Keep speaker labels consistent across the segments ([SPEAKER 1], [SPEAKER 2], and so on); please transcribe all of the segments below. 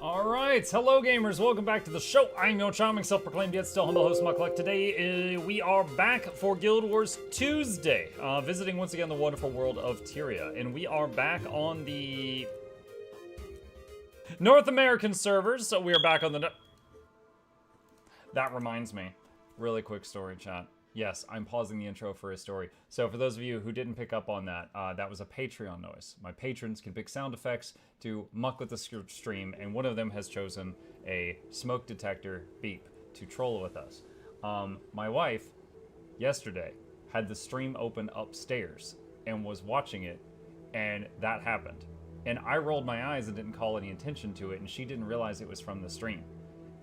[SPEAKER 1] Alright, hello gamers, welcome back to the show. I'm your charming, self-proclaimed yet still humble host, Mukluk. Today, we are back for Guild Wars Tuesday, visiting once again the wonderful world of Tyria. And we are back on the North American servers, so we are back on the... That reminds me, really quick story, chat. Yes, I'm pausing the intro for a story. So for those of you who didn't pick up on that, that was a Patreon noise. My patrons can pick sound effects to muck with the stream, and one of them has chosen a smoke detector beep to troll with us. My wife, yesterday, had the stream open upstairs and was watching it, and that happened. And I rolled my eyes and didn't call any attention to it, and she didn't realize it was from the stream.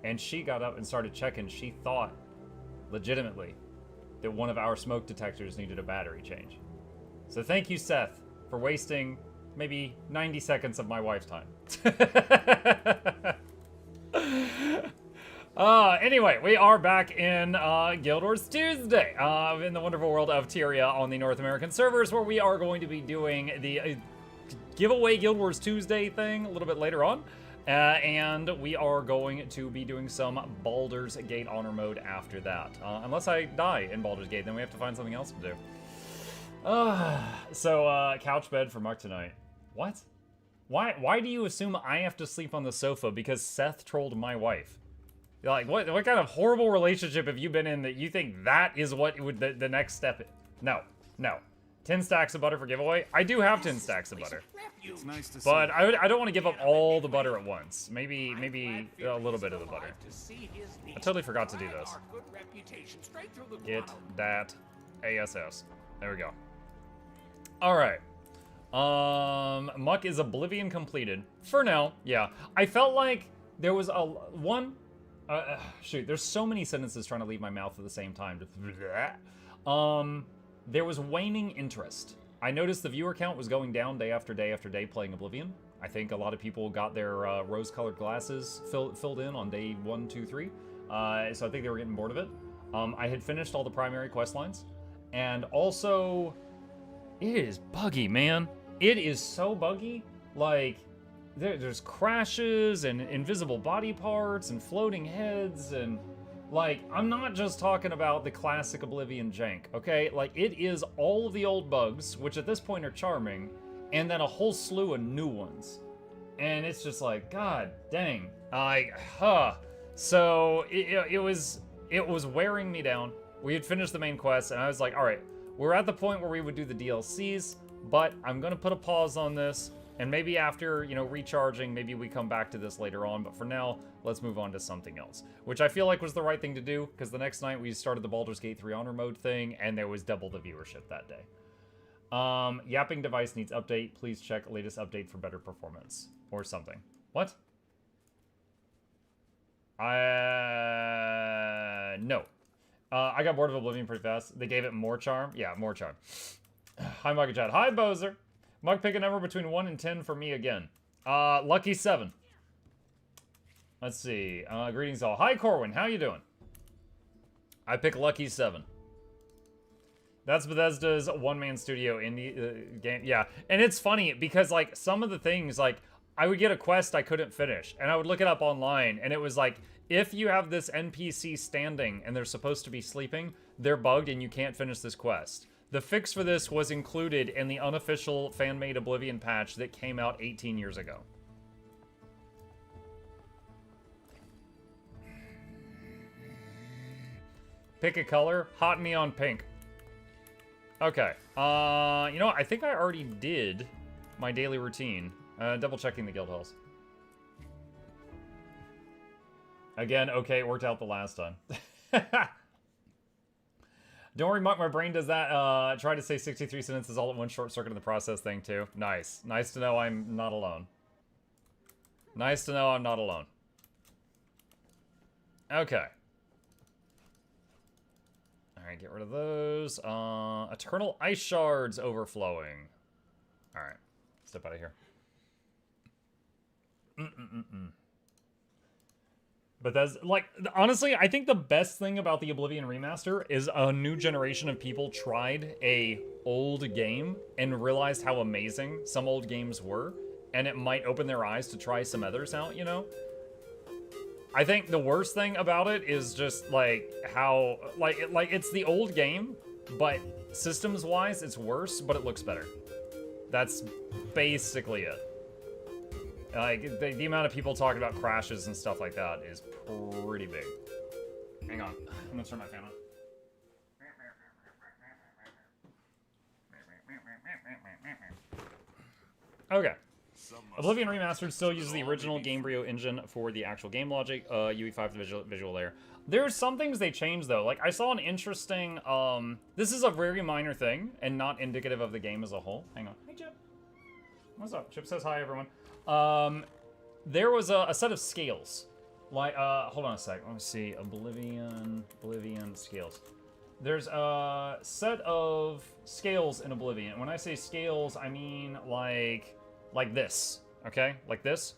[SPEAKER 1] And she got up and started checking. She thought, legitimately, that one of our smoke detectors needed a battery change. So thank you, Seth, for wasting maybe 90 seconds of my wife's time. Anyway, we are back in Guild Wars Tuesday, in the wonderful world of Tyria on the North American servers, where we are going to be doing the giveaway Guild Wars Tuesday thing a little bit later on. And we are going to be doing some Baldur's Gate honor mode after that. Unless I die in Baldur's Gate, then we have to find something else to do. So, couch bed for Muck tonight. What? Why do you assume I have to sleep on the sofa because Seth trolled my wife? Like, what kind of horrible relationship have you been in that you think that is what would the next step is? No. 10 stacks of butter for giveaway? I do have 10 stacks of butter.
[SPEAKER 2] It's nice to
[SPEAKER 1] But I don't want to give up all the butter at once. Maybe a little bit of the butter. I totally forgot to do this. Get that ASS. There we go. Alright. Muck is Oblivion completed. For now, yeah. I felt like there was shoot, there's so many sentences trying to leave my mouth at the same time. There was waning interest. I noticed the viewer count was going down day after day after day playing Oblivion. I think a lot of people got their rose-colored glasses filled in on day 1, 2, 3. So I think they were getting bored of it. I had finished all the primary quest lines. And also, it is buggy, man. It is so buggy. Like, there's crashes and invisible body parts and floating heads and... Like, I'm not just talking about the classic Oblivion jank, okay? Like, it is all of the old bugs, which at this point are charming, and then a whole slew of new ones. And it's just like, god dang. So, it was wearing me down. We had finished the main quest, and I was like, alright, we're at the point where we would do the DLCs, but I'm gonna put a pause on this, and maybe after, you know, recharging, maybe we come back to this later on, but for now, let's move on to something else. Which I feel like was the right thing to do, because the next night we started the Baldur's Gate 3 honor mode thing, and there was double the viewership that day. Yapping device needs update. Please check latest update for better performance. Or something. What? No. I got bored of Oblivion pretty fast. They gave it more charm? Yeah, more charm. Hi, Mug and Chad. Hi, Bozer. Mug, pick a number between 1 and 10 for me again. Lucky 7. Let's see. Greetings all. Hi, Corwin. How you doing? I pick Lucky 7. That's Bethesda's one-man studio indie game. Yeah, and it's funny because, like, some of the things, like, I would get a quest I couldn't finish, and I would look it up online, and it was like, if you have this NPC standing and they're supposed to be sleeping, they're bugged and you can't finish this quest. The fix for this was included in the unofficial fan-made Oblivion patch that came out 18 years ago. Pick a color. Hot neon pink. Okay. You know what? I think I already did my daily routine. Double checking the guild halls. Again, okay, it worked out the last time. Don't worry, Muck, my brain does that. Try to say 63 sentences all at once, short circuit in the process thing, too. Nice. Nice to know I'm not alone. Nice to know I'm not alone. Okay. Alright, get rid of those. Eternal ice shards overflowing. Alright. Step out of here. But that's, like, honestly, I think the best thing about the Oblivion remaster is a new generation of people tried a old game and realized how amazing some old games were, and it might open their eyes to try some others out, you know? I think the worst thing about it is just, like, how, like it's the old game, but systems-wise, it's worse, but it looks better. That's basically it. Like, the amount of people talking about crashes and stuff like that is pretty big. Hang on, I'm gonna turn my fan on. Okay. Oblivion Remastered still uses the original Gamebryo engine for the actual game logic, UE5 the visual layer. There's some things they changed, though. Like, I saw an interesting, this is a very minor thing, and not indicative of the game as a whole. Hang on. Hey, Chip. What's up? Chip says hi, everyone. There was a set of scales. Like, hold on a sec. Let me see. Oblivion scales. There's a set of scales in Oblivion. When I say scales, I mean like this, okay? Like this.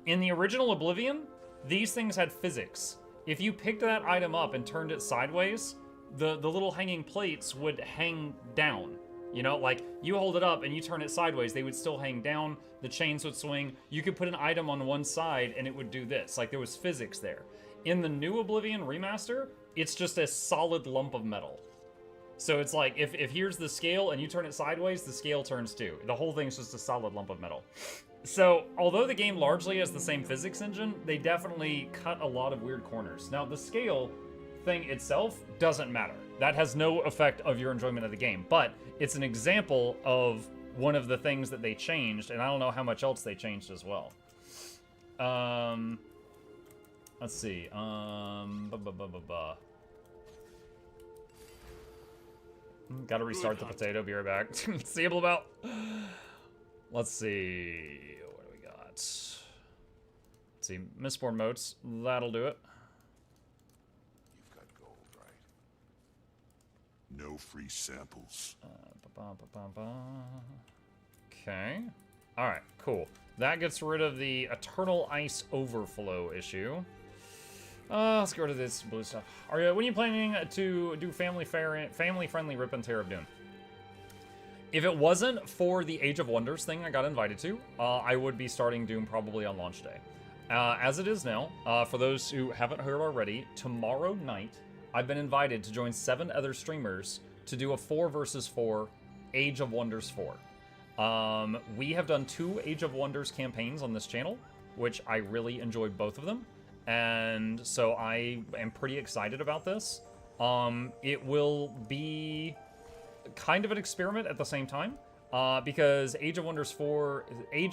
[SPEAKER 1] In the original Oblivion, these things had physics. If you picked that item up and turned it sideways, the little hanging plates would hang down. You know, like, you hold it up and you turn it sideways, they would still hang down, the chains would swing. You could put an item on one side and it would do this. Like, there was physics there. In the new Oblivion remaster, it's just a solid lump of metal. So it's like, if here's the scale and you turn it sideways, the scale turns too. The whole thing's just a solid lump of metal. So, although the game largely has the same physics engine, they definitely cut a lot of weird corners. Now, the scale thing itself doesn't matter. That has no effect of your enjoyment of the game, but it's an example of one of the things that they changed, and I don't know how much else they changed as well. Let's see. Gotta restart the potato. Be right back. See you about. Let's see. What do we got? Let's see. Mistborn motes. That'll do it.
[SPEAKER 2] You've got gold, right? No free samples.
[SPEAKER 1] Okay. Alright, cool. That gets rid of the Eternal Ice Overflow issue. Let's get rid of this blue stuff. When are you planning to do family-friendly Rip and Tear of Dune? If it wasn't for the Age of Wonders thing I got invited to, I would be starting Doom probably on launch day. As it is now, for those who haven't heard already, tomorrow night, I've been invited to join 7 other streamers to do a 4 versus 4 Age of Wonders 4. We have done 2 Age of Wonders campaigns on this channel, which I really enjoyed both of them. And so I am pretty excited about this. It will be kind of an experiment at the same time, because Age of Wonders 4, the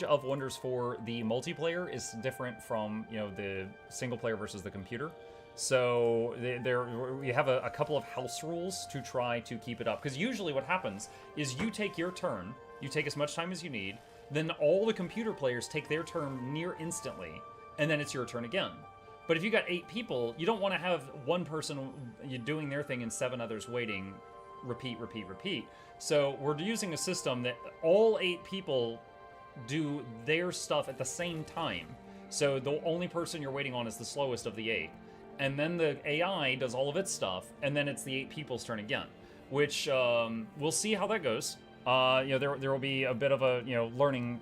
[SPEAKER 1] multiplayer is different from, you know, the single player versus the computer. So we have a couple of house rules to try to keep it up. Because usually what happens is you take your turn, you take as much time as you need, then all the computer players take their turn near instantly, and then it's your turn again. But if you got 8 people, you don't want to have one person doing their thing and 7 others waiting, repeat. So we're using a system that all 8 people do their stuff at the same time. So the only person you're waiting on is the slowest of the 8. And then the AI does all of its stuff, and then it's the 8 people's turn again. Which, we'll see how that goes. You know, there will be a bit of a, learning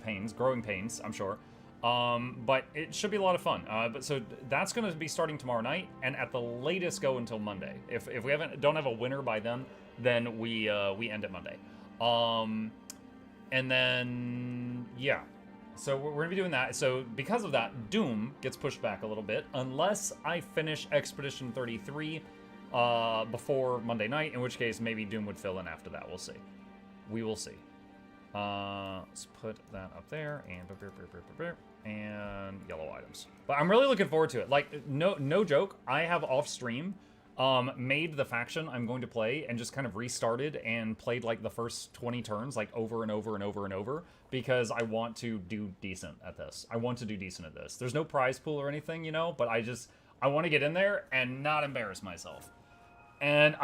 [SPEAKER 1] pains, growing pains, I'm sure. But it should be a lot of fun. So that's going to be starting tomorrow night, and at the latest go until Monday. If we don't have a winner by then we end it Monday. And then yeah, so we're gonna be doing that. So because of that, Doom gets pushed back a little bit, unless I finish Expedition 33 before Monday night, in which case maybe Doom would fill in after that. We'll see. We will see. Let's put that up there, and yellow items. But I'm really looking forward to it. Like, no joke, I have off stream made the faction I'm going to play and just kind of restarted and played like the first 20 turns like over and over because I want to do decent at this. There's no prize pool or anything, you know, but I want to get in there and not embarrass myself. And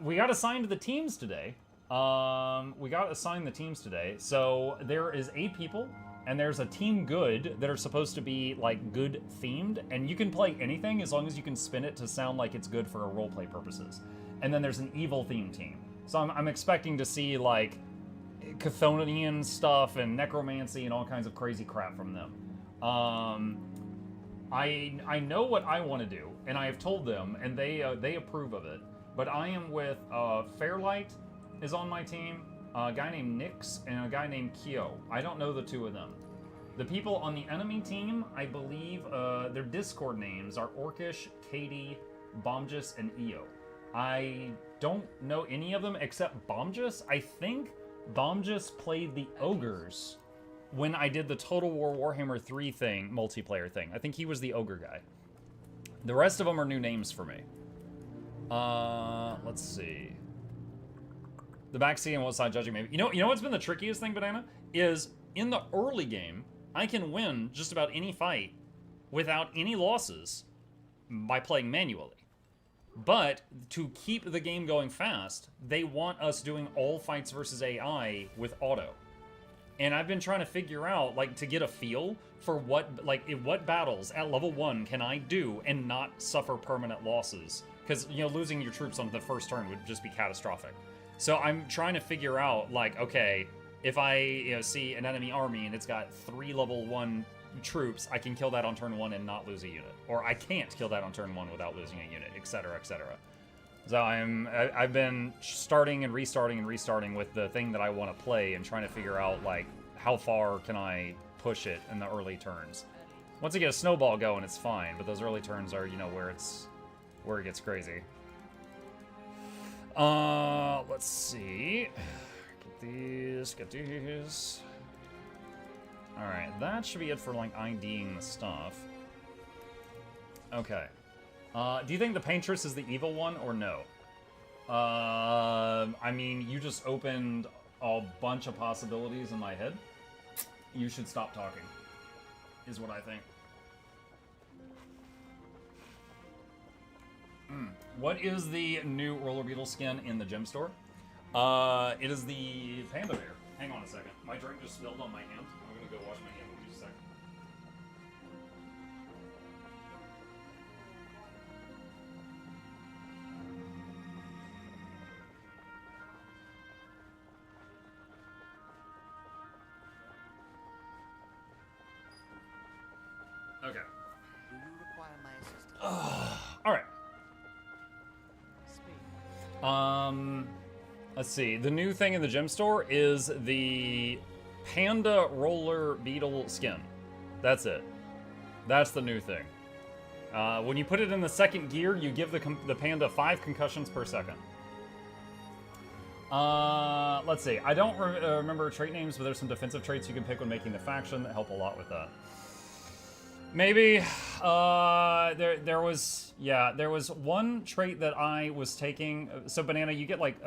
[SPEAKER 1] we got assigned the teams today. So there is 8 people, and there's a team good that are supposed to be like good themed, and you can play anything as long as you can spin it to sound like it's good for roleplay purposes. And then there's an evil themed team. So I'm expecting to see like Chthonian stuff and necromancy and all kinds of crazy crap from them. I know what I want to do, and I have told them, and they approve of it. But I am with Fairlight is on my team, a guy named Nyx, and a guy named Kyo. I don't know the two of them. The people on the enemy team, I believe their Discord names are Orcish, Katie, Bomjus, and Io. I don't know any of them except Bomjus. I think Bomjus played the Ogres when I did the Total War Warhammer 3 thing, multiplayer thing. I think he was the Ogre guy. The rest of them are new names for me. Let's see. The backseat and what side judging maybe. You know what's been the trickiest thing, Banana? Is in the early game, I can win just about any fight without any losses by playing manually. But to keep the game going fast, they want us doing all fights versus AI with auto. And I've been trying to figure out, like, to get a feel for what battles at level 1 can I do and not suffer permanent losses. Because, you know, losing your troops on the first turn would just be catastrophic. So I'm trying to figure out, like, okay, if I see an enemy army and it's got 3 level 1 troops, I can kill that on turn 1 and not lose a unit. Or I can't kill that on turn 1 without losing a unit, etc., etc. So I've been starting and restarting with the thing that I want to play and trying to figure out, like, how far can I push it in the early turns. Once I get a snowball going, it's fine, but those early turns are, you know, where it gets crazy. Let's see. Get these. Alright, that should be it for, like, IDing the stuff. Okay. Do you think the Paintress is the evil one, or no? I mean, you just opened a bunch of possibilities in my head. You should stop talking, is what I think. What is the new Roller Beetle skin in the gem store? It is the Panda Bear. Hang on a second. My drink just spilled on my hand. I'm gonna go wash my hand in just a second. Okay.
[SPEAKER 3] Do you require my assistance?
[SPEAKER 1] All right.
[SPEAKER 3] Speak.
[SPEAKER 1] Let's see. The new thing in the gem store is the Panda Roller Beetle skin. That's it. That's the new thing. When you put it in the second gear, you give the panda 5 concussions per second. Let's see. I don't remember trait names, but there's some defensive traits you can pick when making the faction that help a lot with that. Maybe. There was one trait that I was taking. So Banana, you get like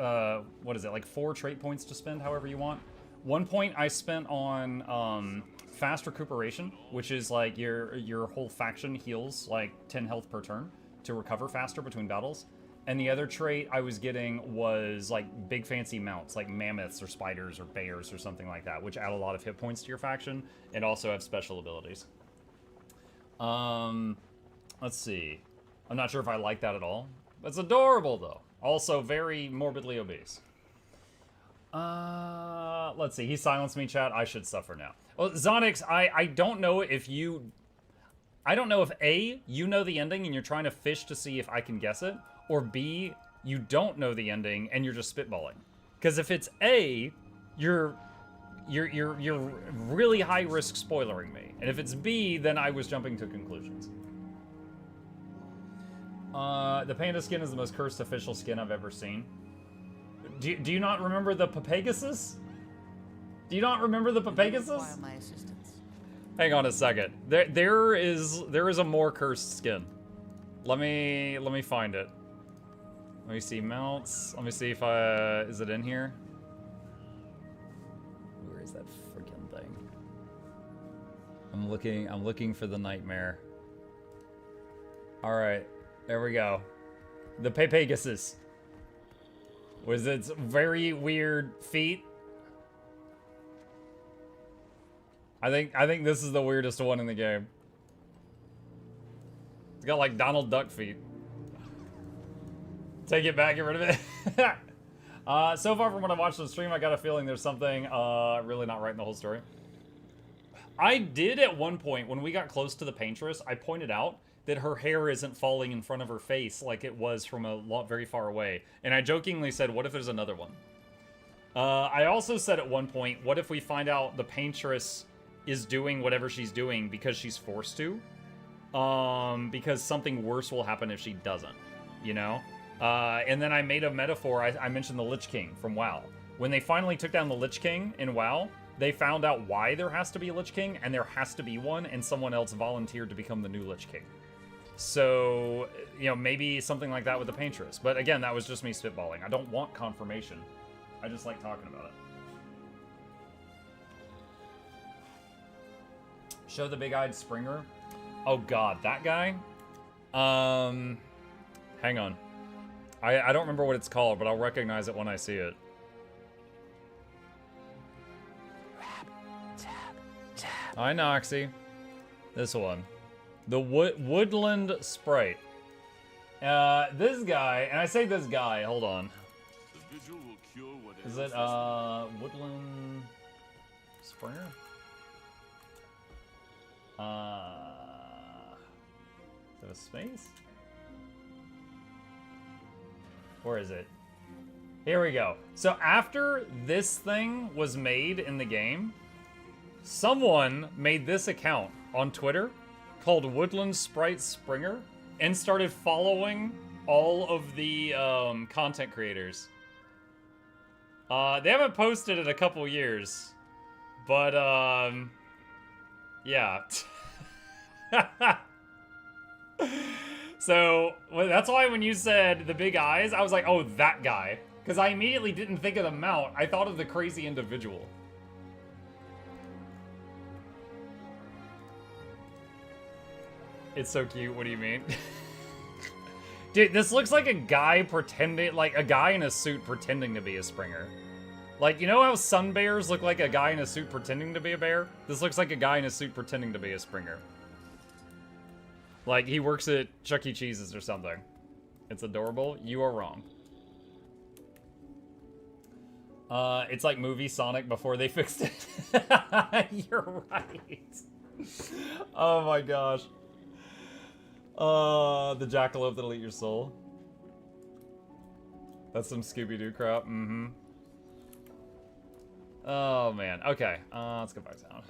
[SPEAKER 1] what is it, like 4 trait points to spend however you want. 1 point I spent on fast recuperation, which is like your whole faction heals like 10 health per turn to recover faster between battles. And the other trait I was getting was like big fancy mounts, like mammoths or spiders or bears or something like that, which add a lot of hit points to your faction and also have special abilities. Let's see. I'm not sure if I like that at all. It's adorable, though. Also very morbidly obese. Let's see. He silenced me, chat. I should suffer now. Well, Zonix, I don't know if you... I don't know if A, you know the ending and you're trying to fish to see if I can guess it, or B, you don't know the ending and you're just spitballing. Because if it's A, you're really high risk spoilering me. And if it's B, then I was jumping to conclusions. The panda skin is the most cursed official skin I've ever seen. Do you not remember the Papegasus? Do you not remember the Papegasus?
[SPEAKER 3] My assistance.
[SPEAKER 1] Hang on a second. There is a more cursed skin. Let me find it. Let me see mounts. Let me see if is it in here? Where is that freaking thing? I'm looking for the nightmare. All right, there we go. The Papegasus. With its very weird feet. I think this is the weirdest one in the game. It's got like Donald Duck feet. Take it back, get rid of it. So far from what I watched on the stream, I got a feeling there's something really not right in the whole story. I did at one point, when we got close to the paintress, I pointed out that her hair isn't falling in front of her face like it was from a lot very far away. And I jokingly said, what if there's another one? I also said at one point, what if we find out the paintress is doing whatever she's doing because she's forced to? Because something worse will happen if she doesn't, you know? And then I made a metaphor. I mentioned the Lich King from WoW. When they finally took down the Lich King in WoW, they found out why there has to be a Lich King, and there has to be one, and someone else volunteered to become the new Lich King. So, you know, maybe something like that with the paintress. But again, that was just me spitballing. I don't want confirmation. I just like talking about it. Show the big-eyed Springer. Oh god, that guy? Hang on. I don't remember what it's called, but I'll recognize it when I see it. Hi, Noxxi. This one. The Woodland Sprite. This guy, and I say this guy, hold on.
[SPEAKER 2] The visual will cure what
[SPEAKER 1] Is it, Woodland Springer? Is it a space? Where is it? Here we go. So after this thing was made in the game, someone made this account on Twitter called Woodland Sprite Springer and started following all of the content creators. They haven't posted in a couple years, but yeah. So that's why when you said the big eyes, I was like, oh, that guy. Because I immediately didn't think of the mount. I thought of the crazy individual. It's so cute. What do you mean? Dude, this looks like a guy pretending, like a guy in a suit pretending to be a Springer. Like, you know how sun bears look like a guy in a suit pretending to be a bear? This looks like a guy in a suit pretending to be a Springer. Like, he works at Chuck E. Cheese's or something. It's adorable. You are wrong. It's like movie Sonic before they fixed it. You're right. Oh my gosh. The jackalope that'll eat your soul. That's some Scooby-Doo crap. Mm-hmm. Oh man. Okay. Let's go back down.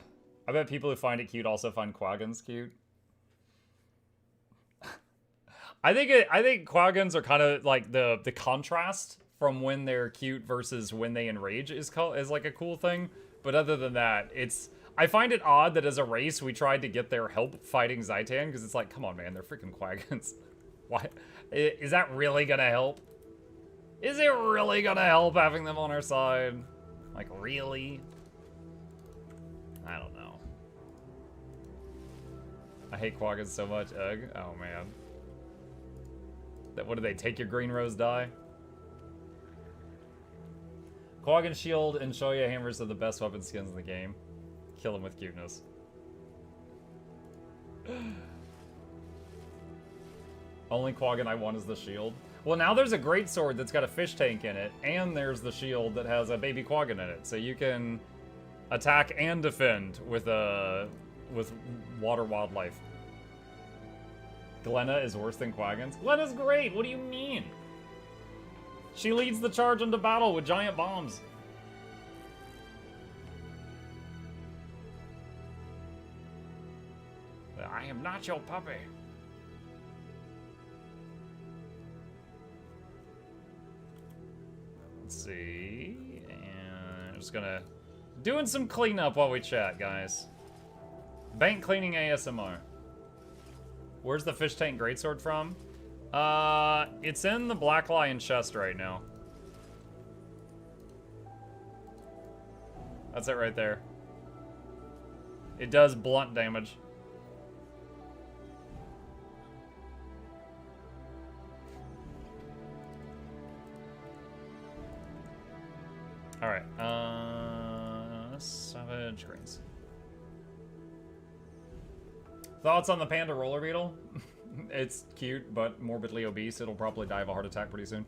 [SPEAKER 1] I bet people who find it cute also find Quaggans cute. I think Quaggans are kind of like the contrast from when they're cute versus when they enrage is like a cool thing. But other than that, I find it odd that as a race we tried to get their help fighting Zaitan because it's like, come on, man, they're freaking Quaggans. Why? Is that really gonna help? Is it really gonna help having them on our side? Like, really? I don't know. I hate Quaggans so much. Ugh. Oh man. What do they take your green rose dye? Quaggan shield and Shoya hammers are the best weapon skins in the game. Kill him with cuteness. Only Quaggan I want is the shield. Well, now there's a great sword that's got a fish tank in it, and there's the shield that has a baby Quaggan in it, so you can attack and defend with water wildlife. Glenna is worse than Quaggans. Glenna's great. What do you mean? She leads the charge into battle with giant bombs. I am not your puppy. Let's see. And I'm just gonna... Doing some cleanup while we chat, guys. Bank cleaning ASMR. Where's the fish tank greatsword from? It's in the Black Lion chest right now. That's it right there. It does blunt damage. Alright, Savage Greens. Thoughts on the panda roller beetle? It's cute, but morbidly obese. It'll probably die of a heart attack pretty soon.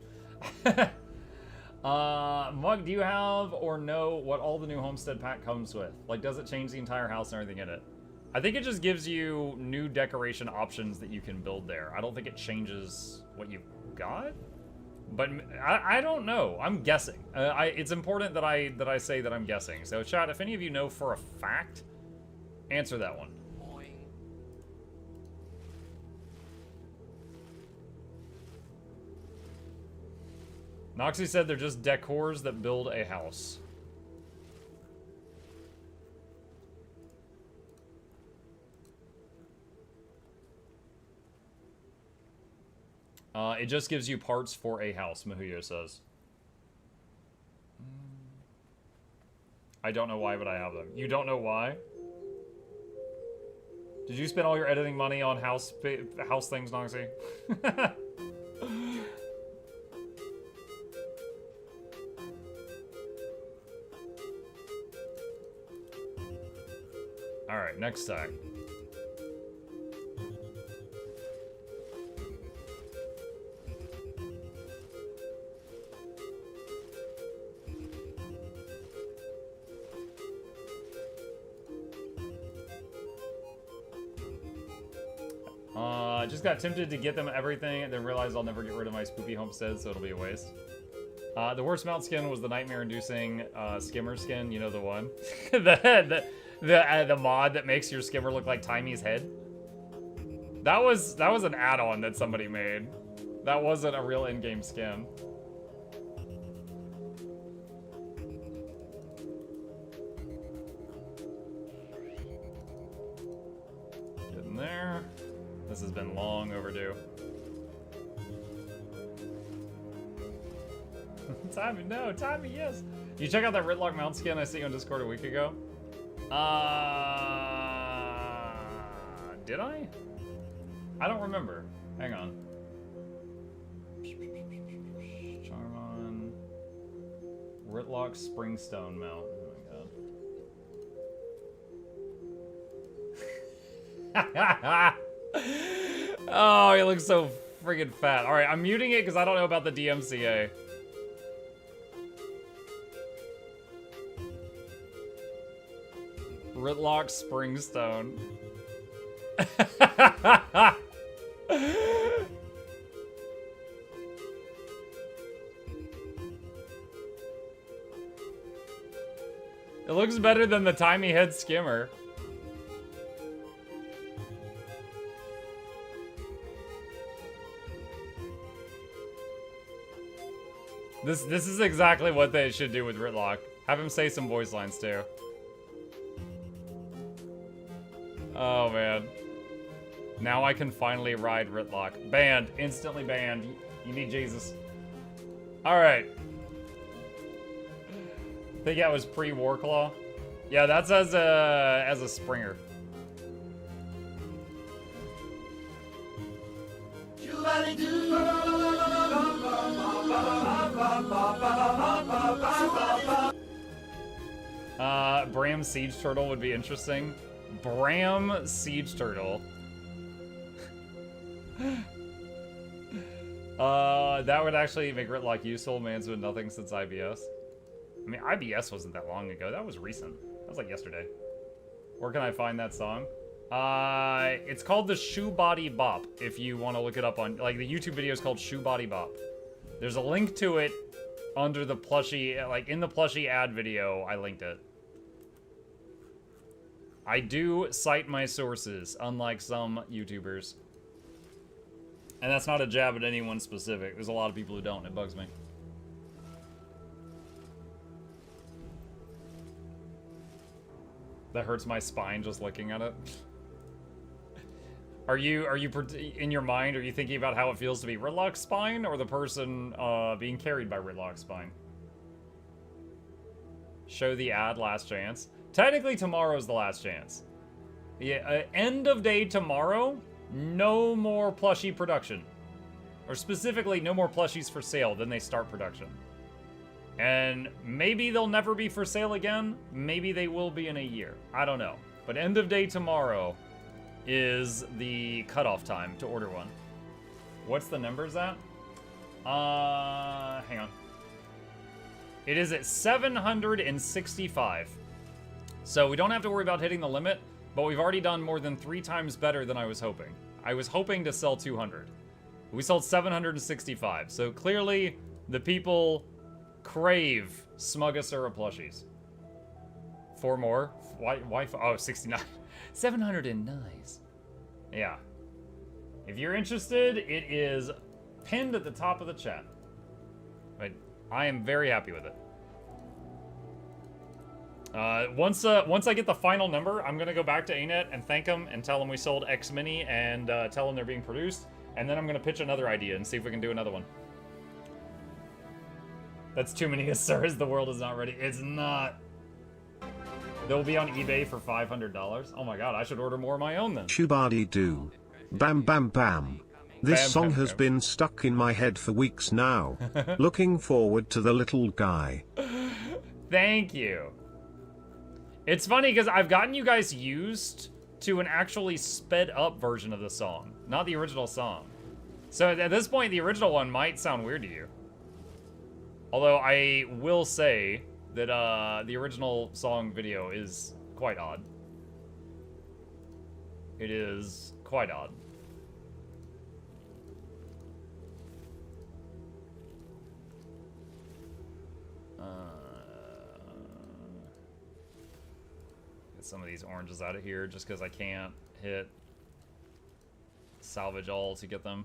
[SPEAKER 1] Mug, do you have or know what all the new homestead pack comes with? Like, does it change the entire house and everything in it? I think it just gives you new decoration options that you can build there. I don't think it changes what you've got. But I don't know. I'm guessing. It's important that I say that I'm guessing. So, chat, if any of you know for a fact, answer that one. Noxxi said they're just decors that build a house. It just gives you parts for a house, Mahuyo says. I don't know why, but I have them. You don't know why? Did you spend all your editing money on house things, Noxxi? Alright, next stack. I just got tempted to get them everything and then realized I'll never get rid of my spoopy homestead, so it'll be a waste. The worst mount skin was the nightmare-inducing skimmer skin, you know the one? the mod that makes your skimmer look like Timey's head. That was an add-on that somebody made. That wasn't a real in-game skin. Getting there. This has been long overdue. Tommy, no, Tommy, yes. You check out that Ritlock mount skin I sent you on Discord a week ago? Did I? I don't remember. Hang on. Charmon. Ritlock Springstone mount. Oh my god. Oh, he looks so friggin' fat. Alright, I'm muting it because I don't know about the DMCA. Ritlock Springstone. It looks better than the Timey Head Skimmer. This is exactly what they should do with Ritlock. Have him say some voice lines too. Oh man. Now I can finally ride Ritlock. Banned. Instantly banned. You need Jesus. Alright. Think that was pre-Warclaw? Yeah, that's as a Springer. Bram Siege Turtle would be interesting. Bram Siege Turtle. That would actually make Ritlock useful. Man's been nothing since IBS. I mean, IBS wasn't that long ago. That was recent. That was like yesterday. Where can I find that song? It's called the Shoe Body Bop. If you want to look it up on, like, the YouTube video is called Shoe Body Bop. There's a link to it under the Plushy, like in the Plushy ad video. I linked it. I do cite my sources, unlike some YouTubers. And that's not a jab at anyone specific. There's a lot of people who don't. It bugs me. That hurts my spine just looking at it. Are you in your mind, are you thinking about how it feels to be Ritlock's spine or the person being carried by Ritlock's spine? Show the ad last chance. Technically, tomorrow's the last chance. Yeah, end of day tomorrow, no more plushie production. Or specifically, no more plushies for sale, then they start production. And maybe they'll never be for sale again. Maybe they will be in a year. I don't know. But end of day tomorrow is the cutoff time to order one. What's the numbers at? Hang on. It is at 765. So we don't have to worry about hitting the limit, but we've already done more than 3 times better than I was hoping. I was hoping to sell 200. We sold 765. So clearly, the people crave Smuggasura plushies. 4 more? Why? Oh, 69. 700 and nice. Yeah. If you're interested, it is pinned at the top of the chat. But I am very happy with it. Once I get the final number, I'm gonna go back to ANET and thank them and tell them we sold X Mini and tell them they're being produced. And then I'm gonna pitch another idea and see if we can do another one. That's too many Asuras. The world is not ready. It's not. They'll be on eBay for $500. Oh my god, I should order more of my own then.
[SPEAKER 4] Shubadi doo. Bam bam bam. This
[SPEAKER 1] Bam,
[SPEAKER 4] song
[SPEAKER 1] bam,
[SPEAKER 4] has
[SPEAKER 1] bam.
[SPEAKER 4] been stuck in my head for weeks now. Looking forward to the little guy.
[SPEAKER 1] Thank you. It's funny because I've gotten you guys used to an actually sped up version of the song, not the original song. So at this point, the original one might sound weird to you. Although I will say that the original song video is quite odd. It is quite odd. Get some of these oranges out of here just because I can't hit salvage all to get them.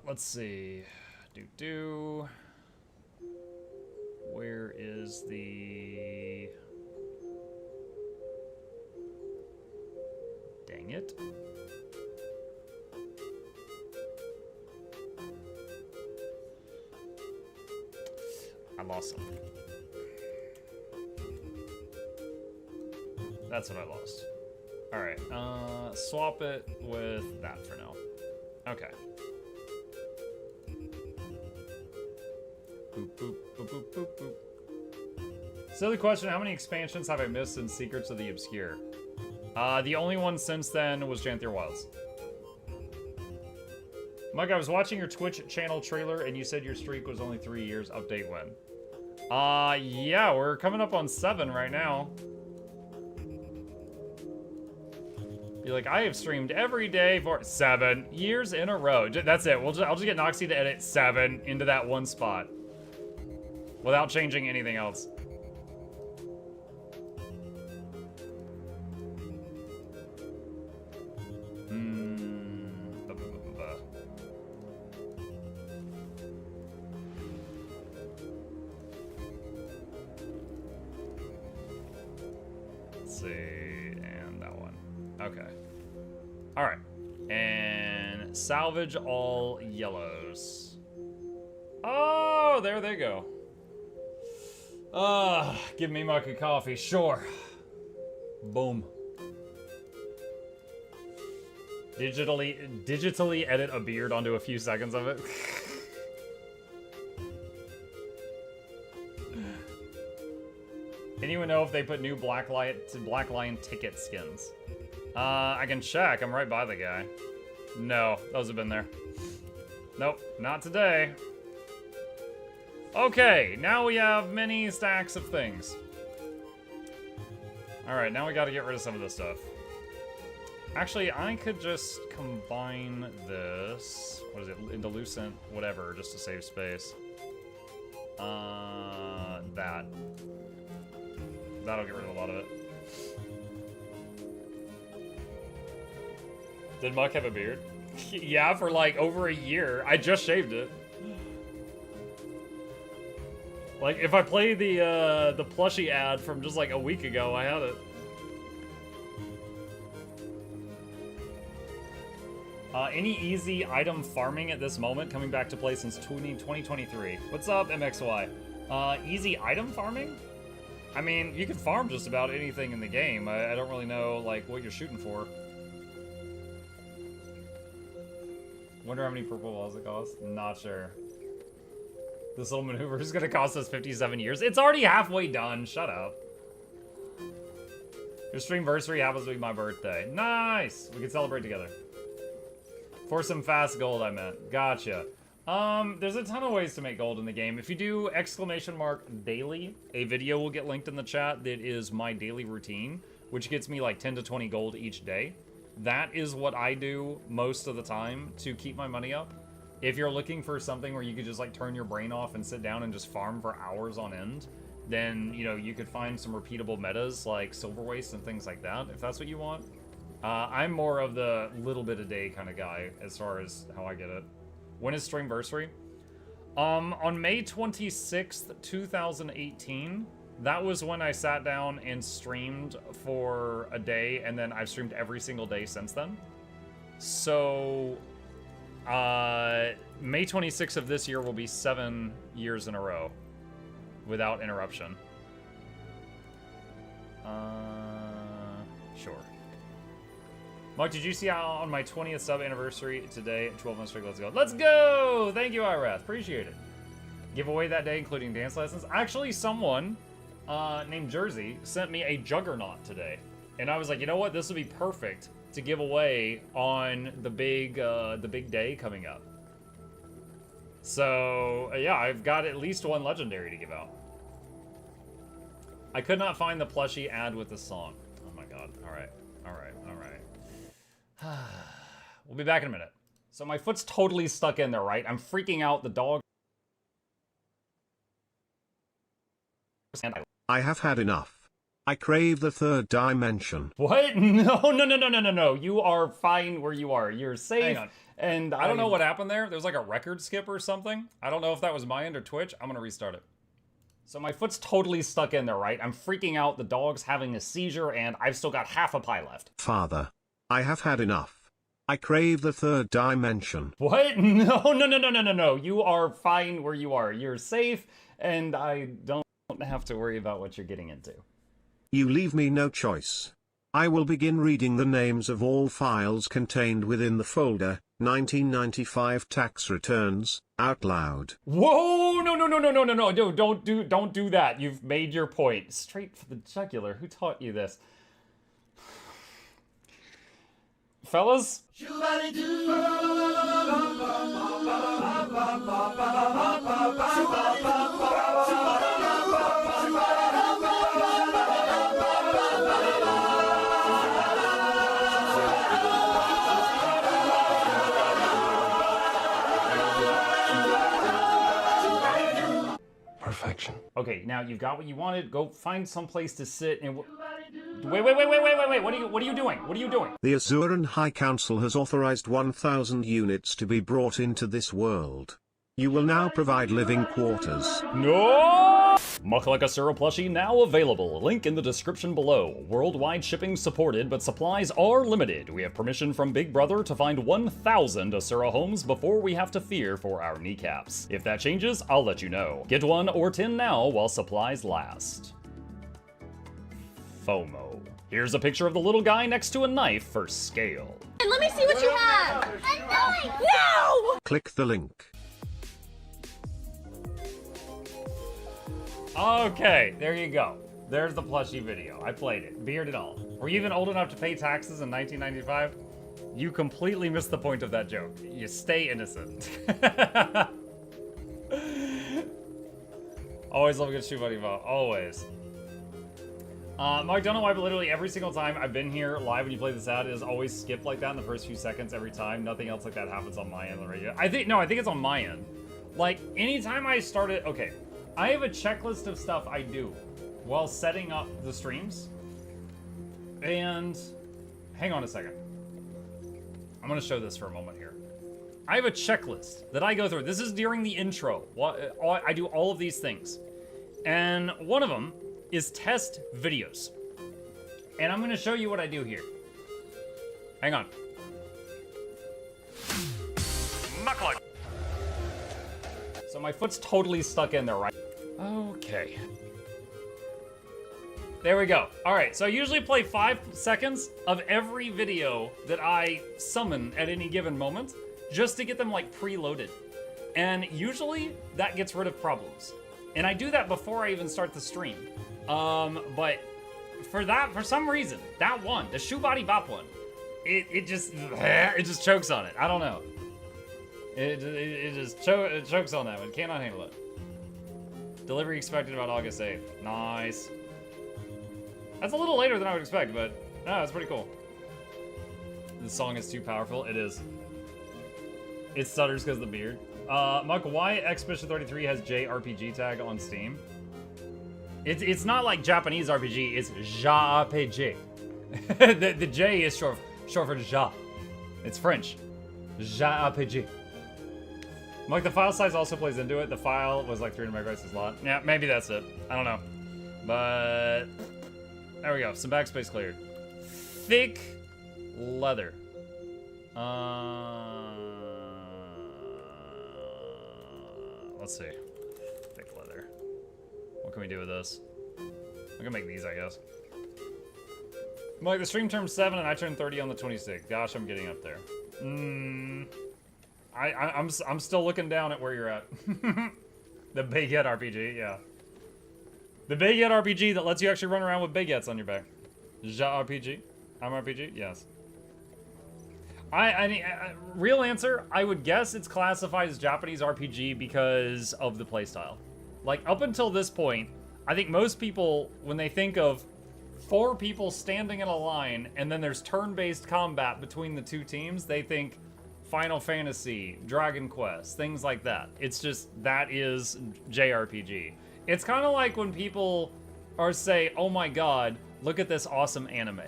[SPEAKER 1] Let's see. Where is the... Dang it. I lost something. That's what I lost. Alright, swap it with that for now. Okay. Boop, boop, boop, boop, boop, boop. Silly question, how many expansions have I missed in Secrets of the Obscure? The only one since then was Janthier Wilds. Mike, I was watching your Twitch channel trailer and you said your streak was only 3 years. Update when? Yeah, we're coming up on 7 right now. You're like, I have streamed every day for 7 years in a row. That's it. I'll just get Noxxi to edit 7 into that one spot. Without changing anything else. Let's see, and that one. Okay. All right, and salvage all yellows. Oh, there they go. Give me my coffee, sure. Boom. Digitally edit a beard onto a few seconds of it. Anyone know if they put new Black Lion ticket skins? I can check. I'm right by the guy. No, those have been there. Nope, not today. Okay, now we have many stacks of things. Alright, now we gotta get rid of some of this stuff. Actually, I could just combine this, what is it, into Lucent, whatever, just to save space. That. That'll get rid of a lot of it. Did Muck have a beard? Yeah, for like over a year. I just shaved it. Like, if I play the Plushy ad from just like a week ago, I had it. Any easy item farming at this moment, coming back to play since 2023. What's up, MXY? Easy item farming? I mean, you can farm just about anything in the game. I don't really know, like, what you're shooting for. Wonder how many purple balls it costs? Not sure. This little maneuver is gonna cost us 57 years. It's already halfway done. Shut up. Your streamversary happens to be my birthday. Nice! We can celebrate together. For some fast gold, I meant. Gotcha. There's a ton of ways to make gold in the game. If you do !daily, a video will get linked in the chat that is my daily routine, which gets me like 10 to 20 gold each day. That is what I do most of the time to keep my money up. If you're looking for something where you could just like turn your brain off and sit down and just farm for hours on end, then, you know, you could find some repeatable metas like Silver Waste and things like that, if that's what you want. I'm more of the little bit a day kind of guy as far as how I get it. When is Streamversary? On May 26th, 2018, that was when I sat down and streamed for a day, and then I've streamed every single day since then. So, May 26th of this year will be 7 years in a row without interruption. Sure. Mark, did you see how on my 20th sub anniversary today, 12 months straight, let's go. Let's go! Thank you, Irath. Appreciate it. Giveaway that day, including dance lessons. Actually, someone named Jersey sent me a Juggernaut today. And I was like, you know what? This would be perfect to give away on the big day coming up. So, yeah, I've got at least one legendary to give out. I could not find the plushie ad with the song. Oh my god. Alright. Alright. Alright. We'll be back in a minute. So my foot's totally stuck in there, right? I'm freaking out. The dog...
[SPEAKER 4] I have had enough. I crave the third dimension.
[SPEAKER 1] What? No. You are fine where you are. You're safe. Hang on. And I don't know what happened there. There's like a record skip or something. I don't know if that was my end or Twitch. I'm gonna restart it. So my foot's totally stuck in there, right? I'm freaking out. The dog's having a seizure and I've still got half a pie left.
[SPEAKER 4] Father, I have had enough. I crave the third dimension.
[SPEAKER 1] What? No. You are fine where you are. You're safe and I don't have to worry about what you're getting into.
[SPEAKER 4] You leave me no choice. I will begin reading the names of all files contained within the folder, 1995 tax returns, out loud.
[SPEAKER 1] Whoa, no, don't do that. You've made your point. Straight for the jugular. Who taught you this? Fellas?
[SPEAKER 5] Perfection.
[SPEAKER 1] Okay, now you've got what you wanted. Go find some place to sit and... Wait. What are you doing? What are you doing?
[SPEAKER 4] The Azuran High Council has authorized 1,000 units to be brought into this world. You will now provide living quarters.
[SPEAKER 1] No! MuklukYoutube plushie now available. Link in the description below. Worldwide shipping supported, but supplies are limited. We have permission from Big Brother to find 1,000 Asura homes before we have to fear for our kneecaps. If that changes, I'll let you know. Get 1 or 10 now while supplies last. FOMO. Here's a picture of the little guy next to a knife for scale.
[SPEAKER 6] And let me see what you have! No!
[SPEAKER 4] Click the link.
[SPEAKER 1] Okay, there you go. There's the plushie video. I played it, beard and all. Were you even old enough to pay taxes in 1995? You completely missed the point of that joke. You stay innocent. Always love a good shoe buddy vote. Always. Mark, don't know why, but literally every single time I've been here live when you play this ad, it is always skipped like that in the first few seconds every time. Nothing else like that happens on my end. I think it's on my end. Like, anytime I started... Okay. I have a checklist of stuff I do while setting up the streams. And hang on a second. I'm going to show this for a moment here. I have a checklist that I go through. This is during the intro. I do all of these things. And one of them is test videos. And I'm going to show you what I do here. Hang on. Mukluk. So my foot's totally stuck in there, right? Okay. There we go. All right, so I usually play 5 seconds of every video that I summon at any given moment, just to get them like preloaded. And usually that gets rid of problems. And I do that before I even start the stream. But for some reason, that one, the shoe body bop one, it just chokes on it. I don't know. It just it chokes on that one. Cannot handle it. Delivery expected about August 8th. Nice. That's a little later than I would expect, but no, it's pretty cool. This song is too powerful. It is. It stutters because of the beard. Muck, why Expedition33 has JRPG tag on Steam? It's not like Japanese RPG, it's JRPG. the J is short for Ja. It's French. JRPG. Muck, the file size also plays into it. The file was like 300 megabytes a lot. Yeah, maybe that's it. I don't know. But there we go. Some backspace cleared. Thick leather. Let's see. Thick leather. What can we do with this? We can make these, I guess. Like, the stream turned 7 and I turned 30 on the 26th. Gosh, I'm getting up there. I'm still looking down at where you're at. The Baguette RPG, yeah. The Baguette RPG that lets you actually run around with baguettes on your back. Ja RPG? I'm RPG? Yes. Real answer, I would guess it's classified as Japanese RPG because of the playstyle. Like, up until this point, I think most people, when they think of 4 people standing in a line and then there's turn-based combat between the 2 teams, they think Final Fantasy, Dragon Quest, things like that. It's just, that is JRPG. It's kind of like when people say, oh my god, look at this awesome anime.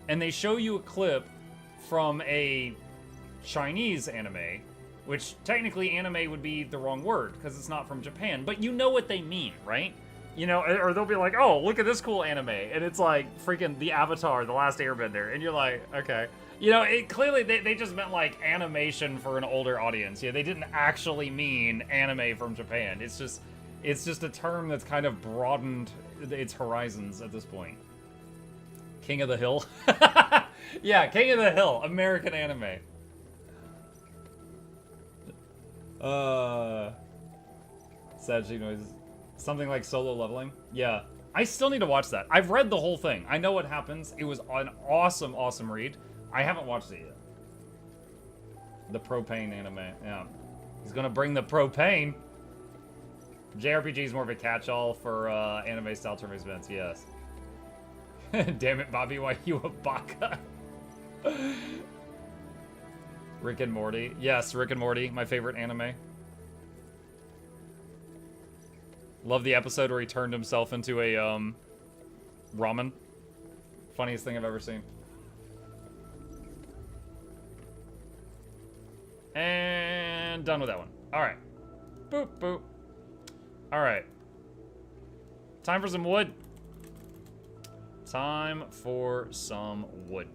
[SPEAKER 1] And they show you a clip from a Chinese anime, which technically anime would be the wrong word because it's not from Japan, but you know what they mean, right? You know, or they'll be like, oh, look at this cool anime, and it's like freaking The Avatar, The Last Airbender, and you're like, okay. You know, it clearly, they just meant like animation for an older audience. Yeah, they didn't actually mean anime from Japan. It's just a term that's kind of broadened its horizons at this point. King of the Hill? Yeah, King of the Hill, American anime. Sad sheep noises. Something like Solo Leveling? Yeah. I still need to watch that. I've read the whole thing. I know what happens. It was an awesome, awesome read. I haven't watched it yet. The propane anime. Yeah. He's gonna bring the propane. JRPG is more of a catch-all for anime-style turn-based events, yes. Damn it, Bobby, why you a baka? Rick and Morty. Yes, Rick and Morty, my favorite anime. Love the episode where he turned himself into a ramen. Funniest thing I've ever seen. And done with that one. Alright. Boop, boop. Alright. Time for some wood. Time for some wood.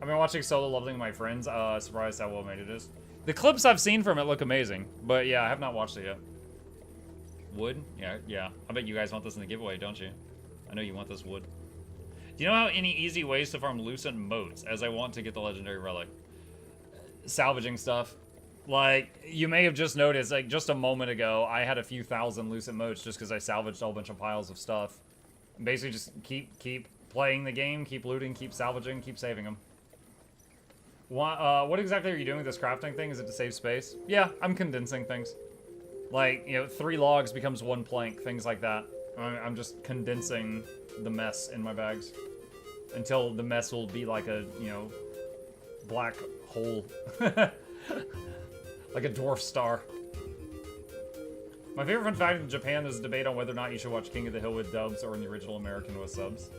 [SPEAKER 1] I've been watching Solo Leveling with my friends. Surprised how well made it is. The clips I've seen from it look amazing. But yeah, I have not watched it yet. Wood? Yeah. I bet you guys want this in the giveaway, don't you? I know you want this wood. Do you know how any easy ways to farm lucent motes, as I want to get the legendary relic? Salvaging stuff. Like, you may have just noticed, like, just a moment ago, I had a few thousand lucent motes just because I salvaged a whole bunch of piles of stuff. Basically, just keep playing the game, keep looting, keep salvaging, keep saving them. What exactly are you doing with this crafting thing? Is it to save space? Yeah, I'm condensing things. Like, you know, 3 logs becomes 1 plank, things like that. I'm just condensing the mess in my bags until the mess will be like a, you know, black hole. Like a dwarf star. My favorite fun fact in Japan is a debate on whether or not you should watch King of the Hill with dubs or in the original American with subs.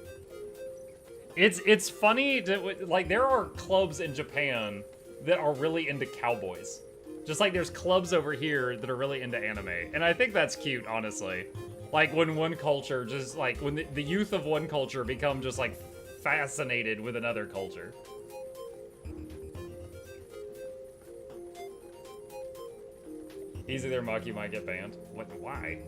[SPEAKER 1] It's funny to, like, there are clubs in Japan that are really into cowboys. Just like there's clubs over here that are really into anime. And I think that's cute, honestly. Like, when one culture just, like, when the youth of one culture become just, like, fascinated with another culture. Easy there, Muck, you might get banned. What, why?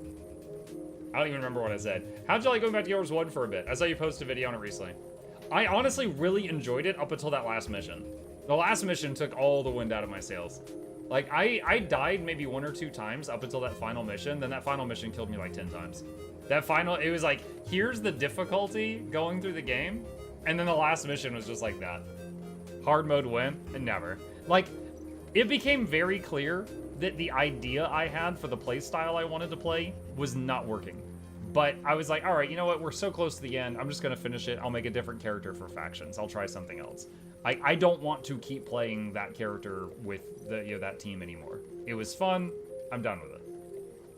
[SPEAKER 1] I don't even remember what I said. How'd you like going back to Yours 1 for a bit? I saw you post a video on it recently. I honestly really enjoyed it up until that last mission. The last mission took all the wind out of my sails. Like, I died maybe 1 or 2 times up until that final mission, then that final mission killed me like 10 times. It was like, here's the difficulty going through the game, and then the last mission was just like that. Hard mode win? And never. Like, it became very clear that the idea I had for the playstyle I wanted to play was not working. But I was like, all right, you know what? We're so close to the end. I'm just going to finish it. I'll make a different character for factions. I'll try something else. I don't want to keep playing that character with the that team anymore. It was fun. I'm done with it.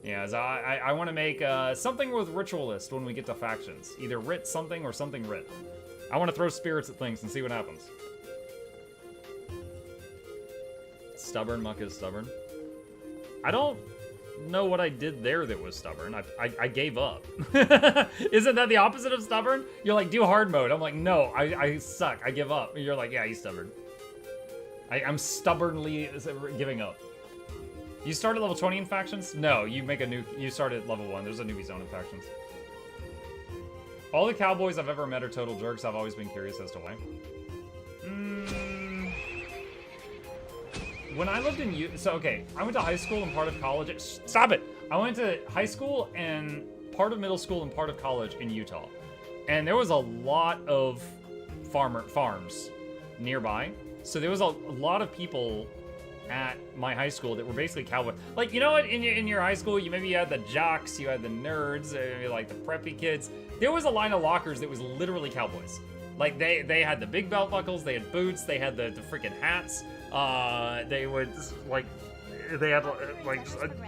[SPEAKER 1] Yeah, so I want to make something with Ritualist when we get to factions. Either Rit something or something Rit. I want to throw spirits at things and see what happens. Stubborn Muck is stubborn. I don't know what I did there that was stubborn. I gave up. Isn't that the opposite of stubborn? You're like, do hard mode. I'm like, no, I suck. I give up. And you're like, yeah, he's stubborn. I'm stubbornly giving up. You start at level 20 in factions? No, you start at level 1. There's a newbie zone in factions. All the cowboys I've ever met are total jerks. I've always been curious as to why. When I lived in okay, I went to high school and part of college. Stop it! I went to high school and part of middle school and part of college in Utah. And there was a lot of farms nearby. So there was a lot of people at my high school that were basically cowboys. Like, you know what? In your high school, you had the jocks, you had the nerds, like the preppy kids. There was a line of lockers that was literally cowboys. Like, they had the big belt buckles, they had boots, they had the freaking hats. They had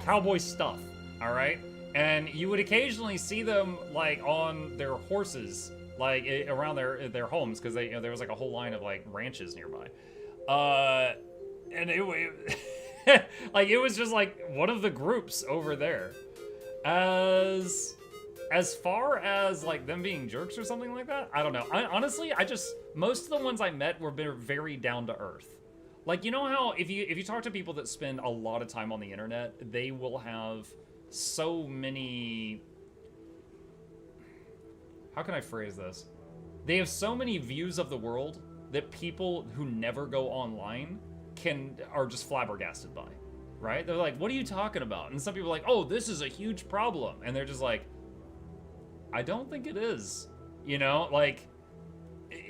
[SPEAKER 1] cowboy stuff, all right? And you would occasionally see them like on their horses, like around their homes, because there was like a whole line of like ranches nearby. And it like it was just like one of the groups over there. As far as like them being jerks or something like that, I don't know. Honestly, most of the ones I met were very down to earth. Like, you know how if you talk to people that spend a lot of time on the internet, they will have so many, how can I phrase this? They have so many views of the world that people who never go online are just flabbergasted by, right? They're like, what are you talking about? And some people are like, oh, this is a huge problem. And they're just like, I don't think it is, like,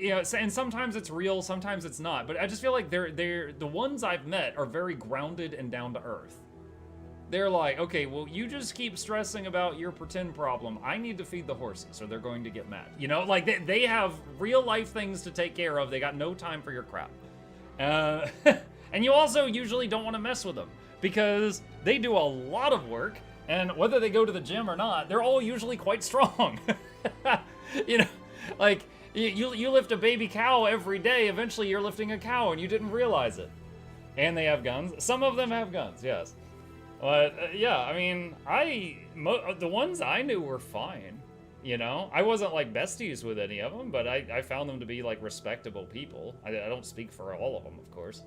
[SPEAKER 1] and sometimes it's real, sometimes it's not. But I just feel like the ones I've met are very grounded and down to earth. They're like, okay, well, you just keep stressing about your pretend problem. I need to feed the horses or they're going to get mad. Like they have real life things to take care of. They got no time for your crap. And you also usually don't want to mess with them because they do a lot of work. And whether they go to the gym or not, they're all usually quite strong. Like you lift a baby cow every day. Eventually you're lifting a cow and you didn't realize it. And they have guns. Some of them have guns, yes. But yeah, I mean, the ones I knew were fine. I wasn't like besties with any of them, but I found them to be like respectable people. I don't speak for all of them, of course.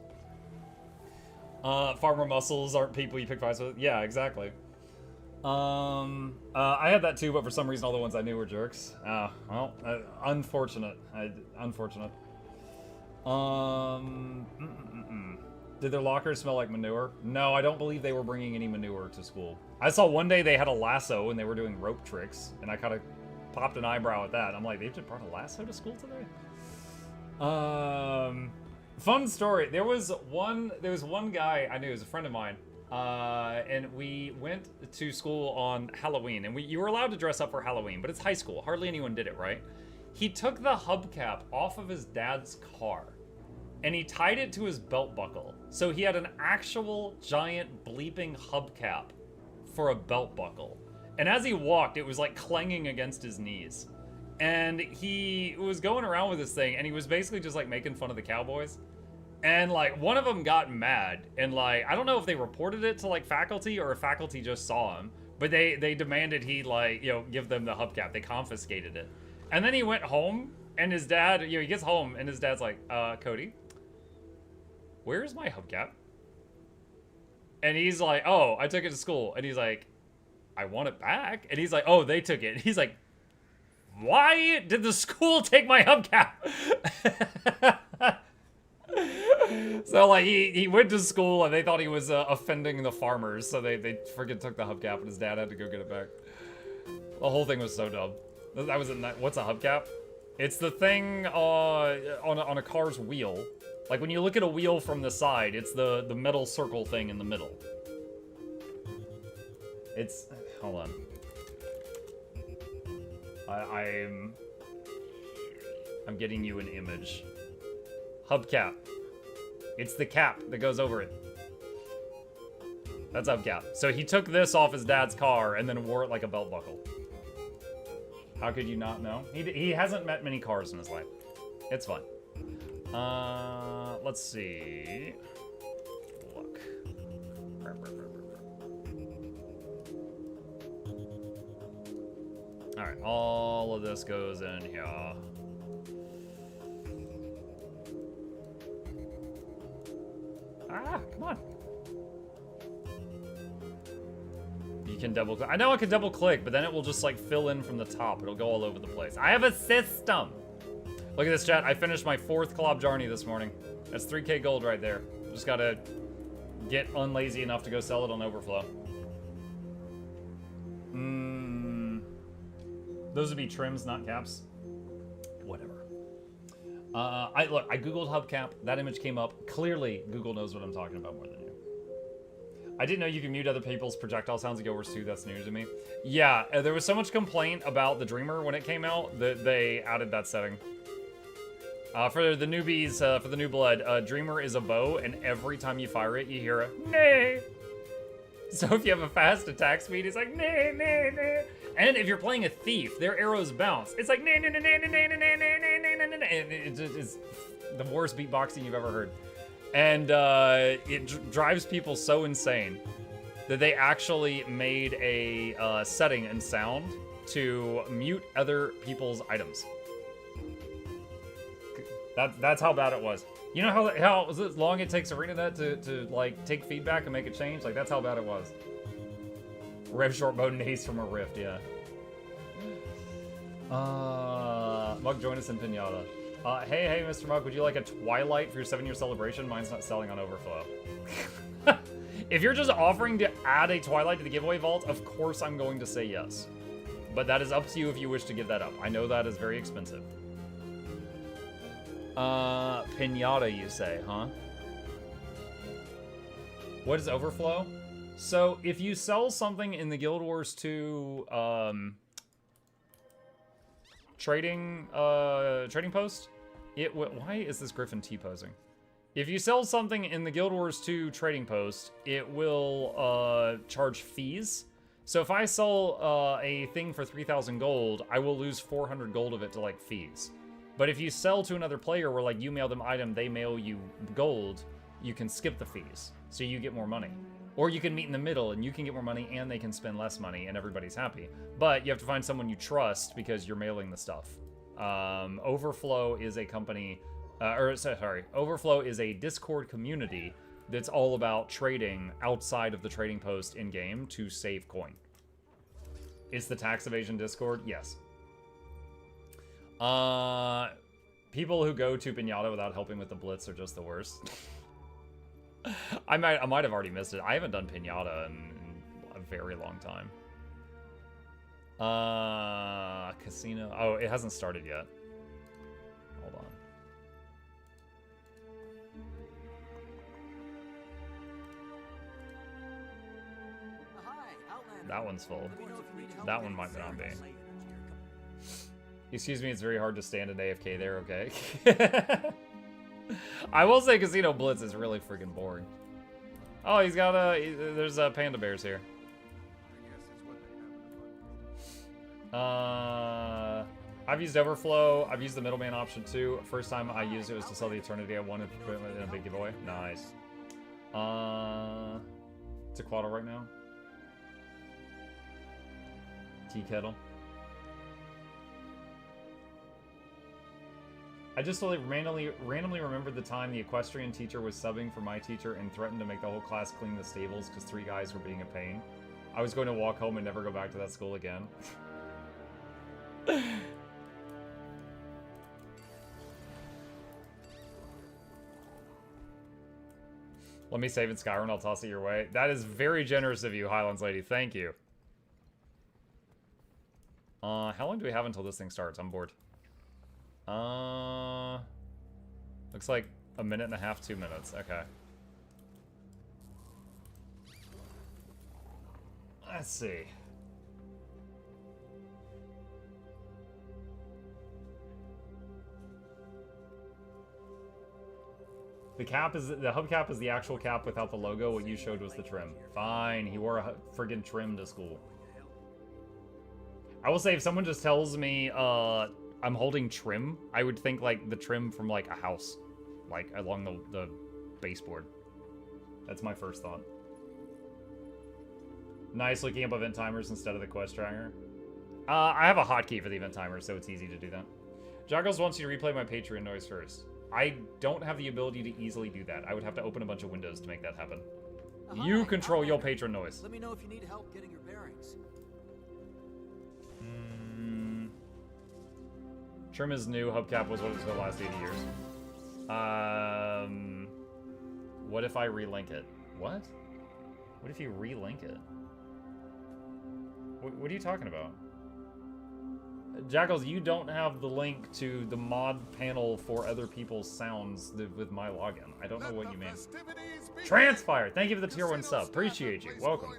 [SPEAKER 1] Farmer muscles aren't people you pick fights with. Yeah, exactly. I had that too, but for some reason all the ones I knew were jerks. Well, unfortunate. Unfortunate. Did their lockers smell like manure? No, I don't believe they were bringing any manure to school. I saw one day they had a lasso and they were doing rope tricks, and I kind of popped an eyebrow at that. I'm like, they just brought a lasso to school today? Fun story. There was one guy I knew, he was a friend of mine, and we went to school on Halloween, and you were allowed to dress up for Halloween, but it's high school. Hardly anyone did it, right? He took the hubcap off of his dad's car, and he tied it to his belt buckle. So he had an actual giant bleeping hubcap for a belt buckle. And as he walked, it was like clanging against his knees. And he was going around with this thing, and he was basically just like making fun of the cowboys. And like one of them got mad, and like I don't know if they reported it to like faculty or if faculty just saw him, but they demanded he like give them the hubcap. They confiscated it, and then he went home, and his dad he gets home, and his dad's like, Cody, where's my hubcap? And he's like, oh, I took it to school. And he's like, I want it back. And he's like, oh, they took it. And he's like, why did the school take my hubcap? So like he went to school and they thought he was offending the farmers, so they freaking took the hubcap and his dad had to go get it back. The whole thing was so dumb. That was what's a hubcap? It's the thing on a car's wheel. Like when you look at a wheel from the side, it's the metal circle thing in the middle. It's, hold on. I'm getting you an image. Hubcap. It's the cap that goes over it. That's hubcap. So he took this off his dad's car and then wore it like a belt buckle. How could you not know? He hasn't met many cars in his life. It's fun. Let's see. Look. Alright, all of this goes in here. Ah, come on. You can double click. I know I can double click, but then it will just like fill in from the top. It'll go all over the place. I have a system. Look at this, chat. I finished my 4th collab journey this morning. That's 3K gold right there. Just gotta get unlazy enough to go sell it on Overflow. Those would be trims, not caps. Whatever. I googled hubcap. That image came up. Clearly, Google knows what I'm talking about more than you. I didn't know you can mute other people's projectile sounds in Guild Wars 2. That's news to me. Yeah, there was so much complaint about the Dreamer when it came out that they added that setting. For the newbies, for the new blood, Dreamer is a bow, and every time you fire it, you hear a nay. So if you have a fast attack speed, it's like nay, nay, nay. And if you're playing a thief, their arrows bounce. It's like nay, nay, nay, nay, nay, nay, nay, nay, nay, nay, nay, nay. It's the worst beatboxing you've ever heard. And it drives people so insane that they actually made a setting and sound to mute other people's items. That's how bad it was. You know how long it takes ArenaNet to like take feedback and make a change? Like that's how bad it was. Rev Shortbow nays from a rift, yeah. Mug, join us in Pinata. Hey, Mr. Mug, would you like a Twilight for your 7-year celebration? Mine's not selling on Overflow. If you're just offering to add a Twilight to the giveaway vault, of course I'm going to say yes. But that is up to you if you wish to give that up. I know that is very expensive. Pinata, you say, huh? What is Overflow? So, if you sell something in the Guild Wars 2, trading post, why is this Griffin T-posing? If you sell something in the Guild Wars 2 trading post, it will, charge fees. So if I sell, a thing for 3,000 gold, I will lose 400 gold of it to, like, fees. But if you sell to another player where, like, you mail them item, they mail you gold, you can skip the fees. So you get more money. Or you can meet in the middle, and you can get more money, and they can spend less money, and everybody's happy. But you have to find someone you trust, because you're mailing the stuff. Overflow is a company... Overflow is a Discord community that's all about trading outside of the trading post in-game to save coin. It's the tax evasion Discord? Yes. People who go to Pinata without helping with the blitz are just the worst. I might have already missed it. I haven't done Pinata in a very long time. Casino. Oh, it hasn't started yet. Hold on. That one's full. That one might not be. Excuse me, it's very hard to stand an AFK there, okay? I will say Casino Blitz is really freaking boring. Oh, he's got there's panda bears here. I've used Overflow. I've used the middleman option too. First time I used it was to sell the Eternity I wanted to put in a big giveaway. Nice. It's a Quaddle right now. Tea kettle. I just totally randomly remembered the time the equestrian teacher was subbing for my teacher and threatened to make the whole class clean the stables because 3 guys were being a pain. I was going to walk home and never go back to that school again. Let me save in Skyrim, I'll toss it your way. That is very generous of you, Highlands Lady. Thank you. How long do we have until this thing starts? I'm bored. Looks like a minute and a half, 2 minutes. Okay. Let's see. The hubcap is the actual cap without the logo. What you showed was the trim. Fine, he wore a friggin' trim to school. I will say, if someone just tells me, I'm holding trim, I would think, like, the trim from, like, a house. Like, along the baseboard. That's my first thought. Nice looking up event timers instead of the quest tracker. I have a hotkey for the event timer, so it's easy to do that. Joggles wants you to replay my Patreon noise first. I don't have the ability to easily do that. I would have to open a bunch of windows to make that happen. You control your patron noise.
[SPEAKER 5] Let me know if you need help getting your bearings.
[SPEAKER 1] Trim is new. Hubcap was what it was for the last 80 years. What if I relink it? What? What if you relink it? What are you talking about? Jackals, you don't have the link to the mod panel for other people's sounds with my login. I don't know what you mean. Transfire! Thank you for the tier 1 sub. Appreciate you. Welcome.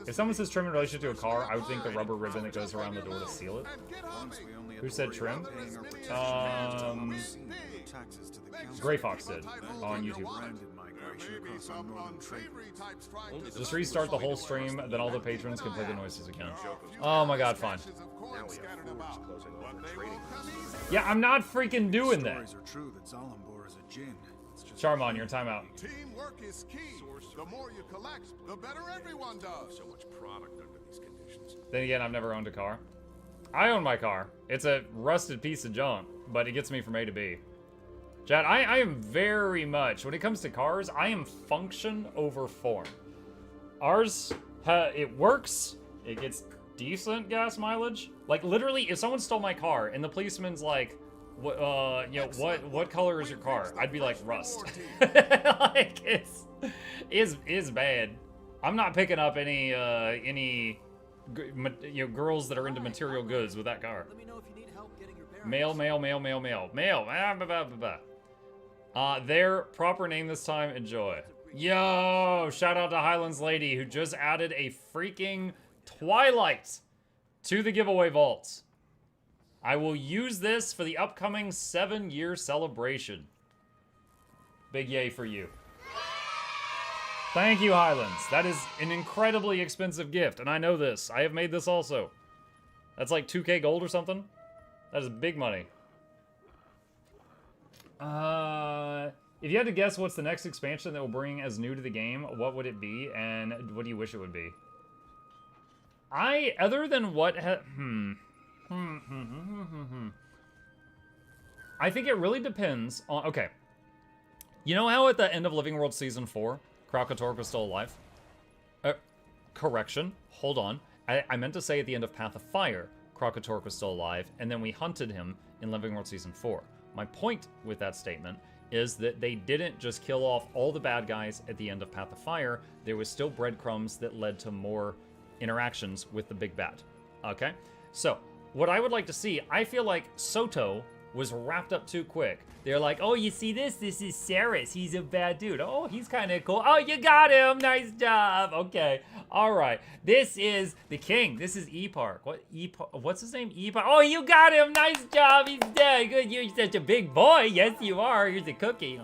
[SPEAKER 1] If someone says trim in relation to a car, I would think the rubber ribbon that goes around the door to seal it. Who said trim? Gray Fox did on YouTube. Just restart the whole stream, then all the patrons can play the noises again. Oh my god, fine. Yeah, I'm not freaking doing that. Charmon, you're in timeout.
[SPEAKER 7] Teamwork is key. The more you collect, the better everyone does. So much product under these conditions.
[SPEAKER 1] Then again, I've never owned a car. I own my car. It's a rusted piece of junk, but it gets me from A to B. Chad, I am very much, when it comes to cars, I am function over form. Ours, it works, it gets decent gas mileage. Like, literally, if someone stole my car and the policeman's like, what color is your car? I'd be like, rust. Like, it's bad. I'm not picking up any girls that are into material goods with that car.
[SPEAKER 5] Let me know if you need help getting your bearings.
[SPEAKER 1] Mail. Their proper name this time, enjoy. Yo, shout out to Highlands Lady, who just added a freaking Twilight to the giveaway vaults. I will use this for the upcoming 7-year celebration. Big yay for you. Thank you, Highlands. That is an incredibly expensive gift, and I know this. I have made this also. That's like 2K gold or something. That is big money. If you had to guess what's the next expansion that will bring as new to the game, what would it be, and what do you wish it would be? Other than what I think it really depends on, okay. You know how at the end of Living World Season 4, Kralkatork was still alive? Correction, hold on. I meant to say at the end of Path of Fire, Kralkatork was still alive, and then we hunted him in Living World Season 4. My point with that statement is that they didn't just kill off all the bad guys at the end of Path of Fire. There was still breadcrumbs that led to more interactions with the big bad. Okay? So, what I would like to see, I feel like Soto was wrapped up too quick. They're like, oh, you see this? This is Saris. He's a bad dude. Oh, he's kind of cool. Oh, you got him. Nice job. Okay. All right. This is the king. This is E-Park. What's his name? E-Park. Oh, you got him. Nice job. He's dead. Good. You're such a big boy. Yes, you are. Here's a cookie.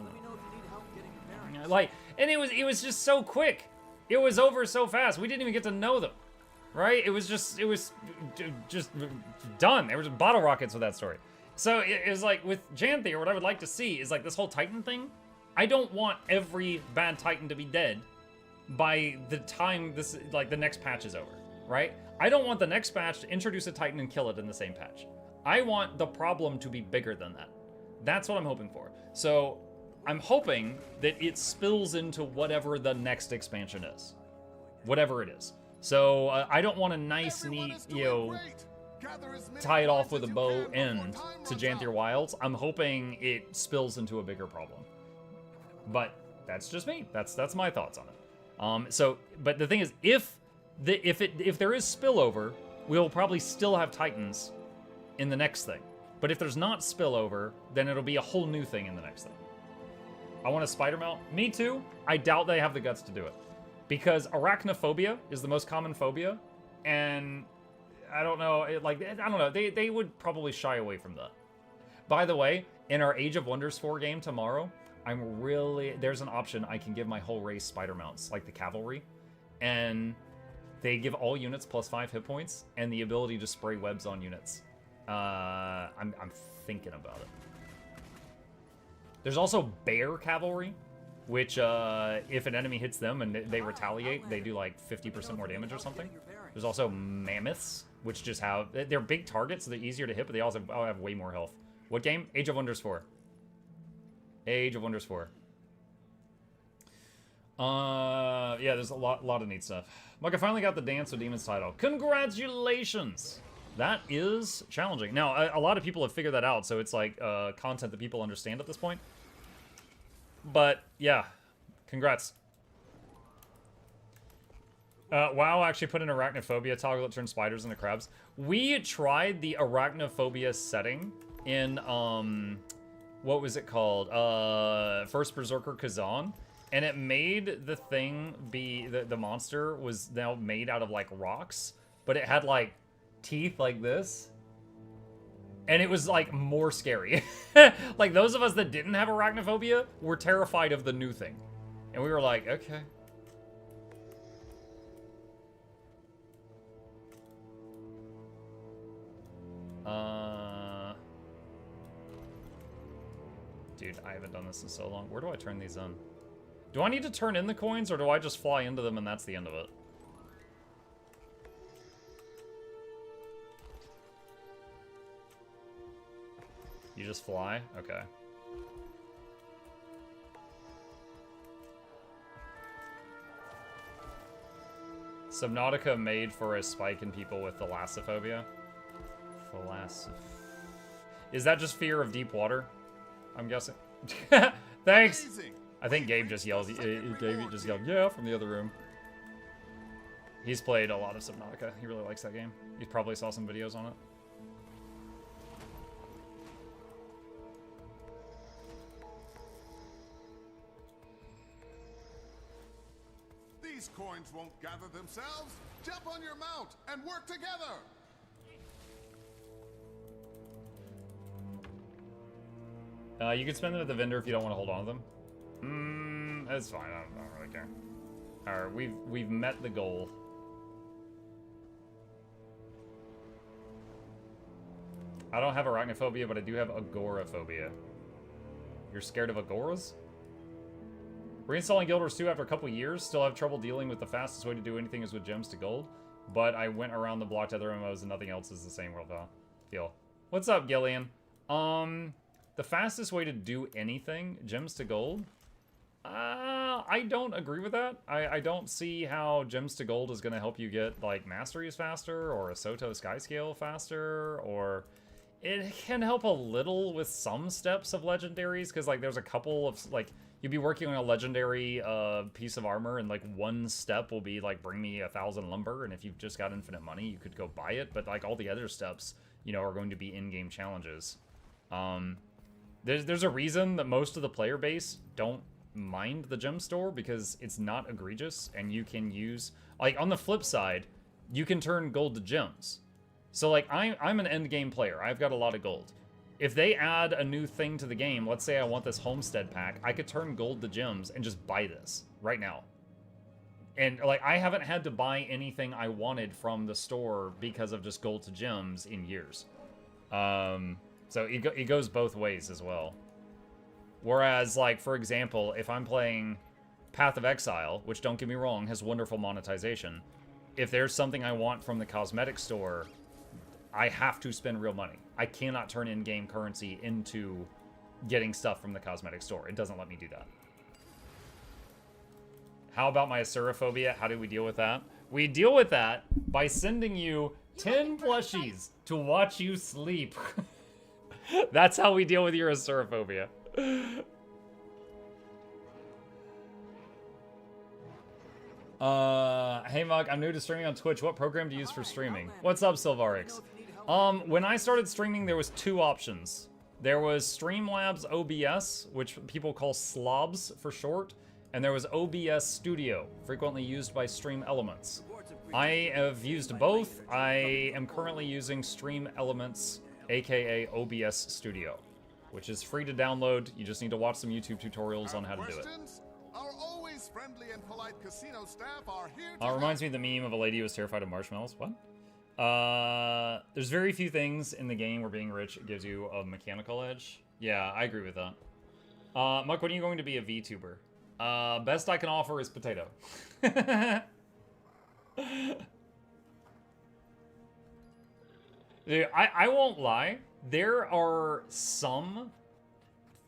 [SPEAKER 1] Like, and it was just so quick. It was over so fast. We didn't even get to know them. Right? It was just done. There was bottle rockets with that story. So it was like with Janthier, what I would like to see is like this whole Titan thing. I don't want every bad Titan to be dead by the time this, like, the next patch is over, right? I don't want the next patch to introduce a Titan and kill it in the same patch. I want the problem to be bigger than that. That's what I'm hoping for. So I'm hoping that it spills into whatever the next expansion is. Whatever it is. So I don't want a nice, neat, tie it off with a bow end to Janthier Wilds. I'm hoping it spills into a bigger problem. But that's just me. That's my thoughts on it. But the thing is, if there is spillover, we'll probably still have Titans in the next thing. But if there's not spillover, then it'll be a whole new thing in the next thing. I want a spider mount. Me too. I doubt they have the guts to do it. Because arachnophobia is the most common phobia. And I don't know, I don't know. They would probably shy away from that. By the way, in our Age of Wonders 4 game tomorrow, there's an option I can give my whole race spider mounts, like the cavalry. And they give all units +5 hit points and the ability to spray webs on units. I'm thinking about it. There's also bear cavalry, which if an enemy hits them and they retaliate, they do like 50% more damage or something. There's also mammoths, which just have, they're big targets, so they're easier to hit, but they also have way more health. What game? Age of Wonders 4. Age of Wonders 4. Yeah, there's a lot of neat stuff. Mike, I finally got the Dance of Demons title. Congratulations! That is challenging. Now, a lot of people have figured that out, so it's like content that people understand at this point. But, yeah. Congrats. WoW actually put an arachnophobia toggle that turns spiders into crabs. We tried the arachnophobia setting in, what was it called? First Berserker Kazan. And it made the thing be, the monster was now made out of, like, rocks. But it had, like, teeth like this. And it was, like, more scary. Like, those of us that didn't have arachnophobia were terrified of the new thing. And we were like, okay. Dude, I haven't done this in so long. Where do I turn these in? Do I need to turn in the coins, or do I just fly into them and that's the end of it? You just fly? Okay. Subnautica made for a spike in people with thalassophobia. Is that just fear of deep water? I'm guessing. Thanks!
[SPEAKER 7] Amazing.
[SPEAKER 1] I think Gabe just yelled, yeah, from the other room. He's played a lot of Subnautica. He really likes that game. He probably saw some videos on it.
[SPEAKER 7] These coins won't gather themselves. Jump on your mount and work together.
[SPEAKER 1] You can spend them at the vendor if you don't want to hold on to them. That's fine. I don't really care. All right, we've met the goal. I don't have arachnophobia, but I do have agoraphobia. You're scared of agoras? Reinstalling Guild Wars 2 after a couple years. Still have trouble dealing with the fastest way to do anything is with gems to gold. But I went around the block to other MMOs and nothing else is the same world feel. What's up, Gillian? The fastest way to do anything, gems to gold? I don't agree with that. I don't see how gems to gold is going to help you get, like, masteries faster, or a Soto Skyscale faster, or... It can help a little with some steps of legendaries, because, like, there's a couple of, like, you'd be working on a legendary piece of armor, and, like, one step will be, like, bring me 1,000 lumber, and if you've just got infinite money, you could go buy it, but, like, all the other steps, you know, are going to be in-game challenges. There's a reason that most of the player base don't mind the gem store, because it's not egregious, and you can use, like, on the flip side, you can turn gold to gems. So, like, I'm an end game player. I've got a lot of gold. If they add a new thing to the game, let's say I want this homestead pack, I could turn gold to gems and just buy this right now. And, like, I haven't had to buy anything I wanted from the store because of just gold to gems in years. So it goes both ways as well. Whereas, like, for example, if I'm playing Path of Exile, which, don't get me wrong, has wonderful monetization, if there's something I want from the cosmetic store, I have to spend real money. I cannot turn in-game currency into getting stuff from the cosmetic store. It doesn't let me do that. How about my Asuraphobia? How do we deal with that? We deal with that by sending you 10 plushies to watch you sleep. That's how we deal with your Asuraphobia. Hey Mug, I'm new to streaming on Twitch. What program do you use for streaming? What's up, Silvarix? When I started streaming, there was 2 options. There was Streamlabs OBS, which people call slobs for short, and there was OBS Studio, frequently used by Stream Elements. I have used both. I am currently using Stream Elements, aka OBS Studio, which is free to download. You just need to watch some YouTube tutorials on how to do it.
[SPEAKER 7] Our always friendly and polite casino staff are here to
[SPEAKER 1] Reminds me of the meme of a lady who was terrified of marshmallows. What? There's very few things in the game where being rich gives you a mechanical edge. Yeah, I agree with that. Muck, when are you going to be a VTuber? Best I can offer is potato. Dude, I won't lie. There are some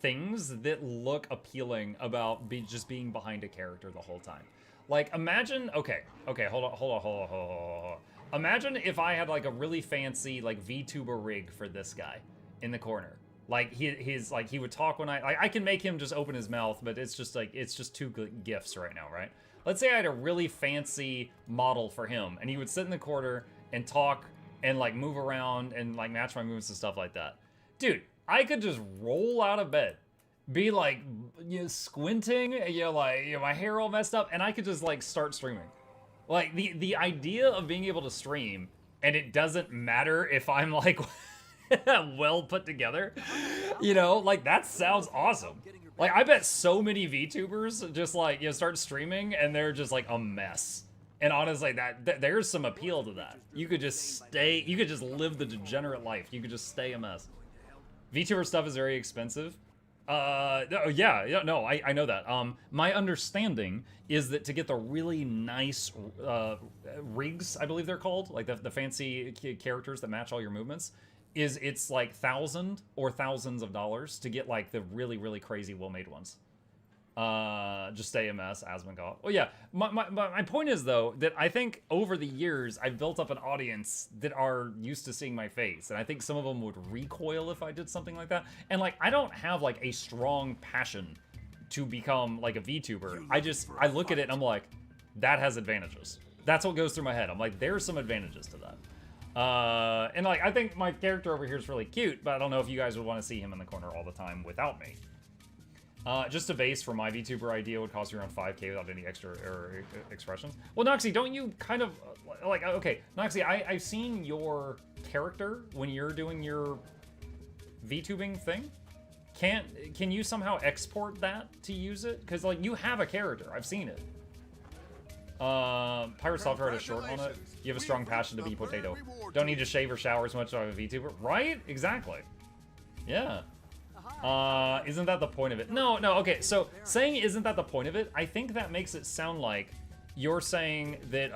[SPEAKER 1] things that look appealing about just being behind a character the whole time. Like, imagine, okay, hold on. Imagine if I had like a really fancy like VTuber rig for this guy in the corner. Like he would talk when I can make him just open his mouth, but it's just 2 gifs right now, right? Let's say I had a really fancy model for him, and he would sit in the corner and talk and like move around and like match my moves and stuff like that. Dude, I could just roll out of bed, be like, squinting, my hair all messed up, and I could just like start streaming. Like the idea of being able to stream and it doesn't matter if I'm like well put together, like that sounds awesome. Like I bet so many VTubers just like start streaming and they're just like a mess. And honestly, that there's some appeal to that. You could just live the degenerate life. You could just stay a mess. VTuber stuff is very expensive. I know that. My understanding is that to get the really nice rigs, I believe they're called, like the fancy characters that match all your movements, it's like $1,000 or thousands of dollars to get like the really, really crazy well-made ones. Just AMS, Asmongoth. Oh yeah, my point is though, that I think over the years, I've built up an audience that are used to seeing my face, and I think some of them would recoil if I did something like that. And like, I don't have like a strong passion to become like a VTuber. I look at it and I'm like, that has advantages. That's what goes through my head. I'm like, there's some advantages to that. And like, I think my character over here is really cute, but I don't know if you guys would want to see him in the corner all the time without me. Just a base for my VTuber idea would cost you around 5K without any extra expressions. Well, Noxxi, don't you kind of, like, okay, Noxxi, I've seen your character when you're doing your VTubing thing. Can you somehow export that to use it? Because, like, you have a character. I've seen it. Pirate Software had a short on it. You have a strong passion to be potato. Don't need to shave or shower as much as I'm a VTuber. Right? Exactly. Yeah. Isn't that the point of it? No, okay, so saying isn't that the point of it, I think that makes it sound like you're saying that,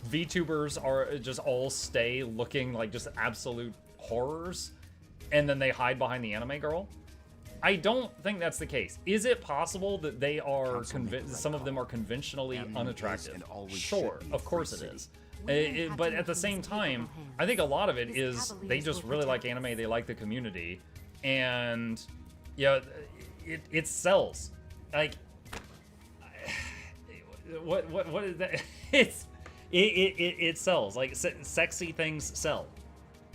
[SPEAKER 1] VTubers are just all stay looking like just absolute horrors, and then they hide behind the anime girl. I don't think that's the case. Is it possible that they are, some of them are conventionally unattractive? Sure, of course it is. But at the same time, I think a lot of it is they just really like anime, they like the community, and it sells. Like, what is that? It sells. Like, sexy things sell.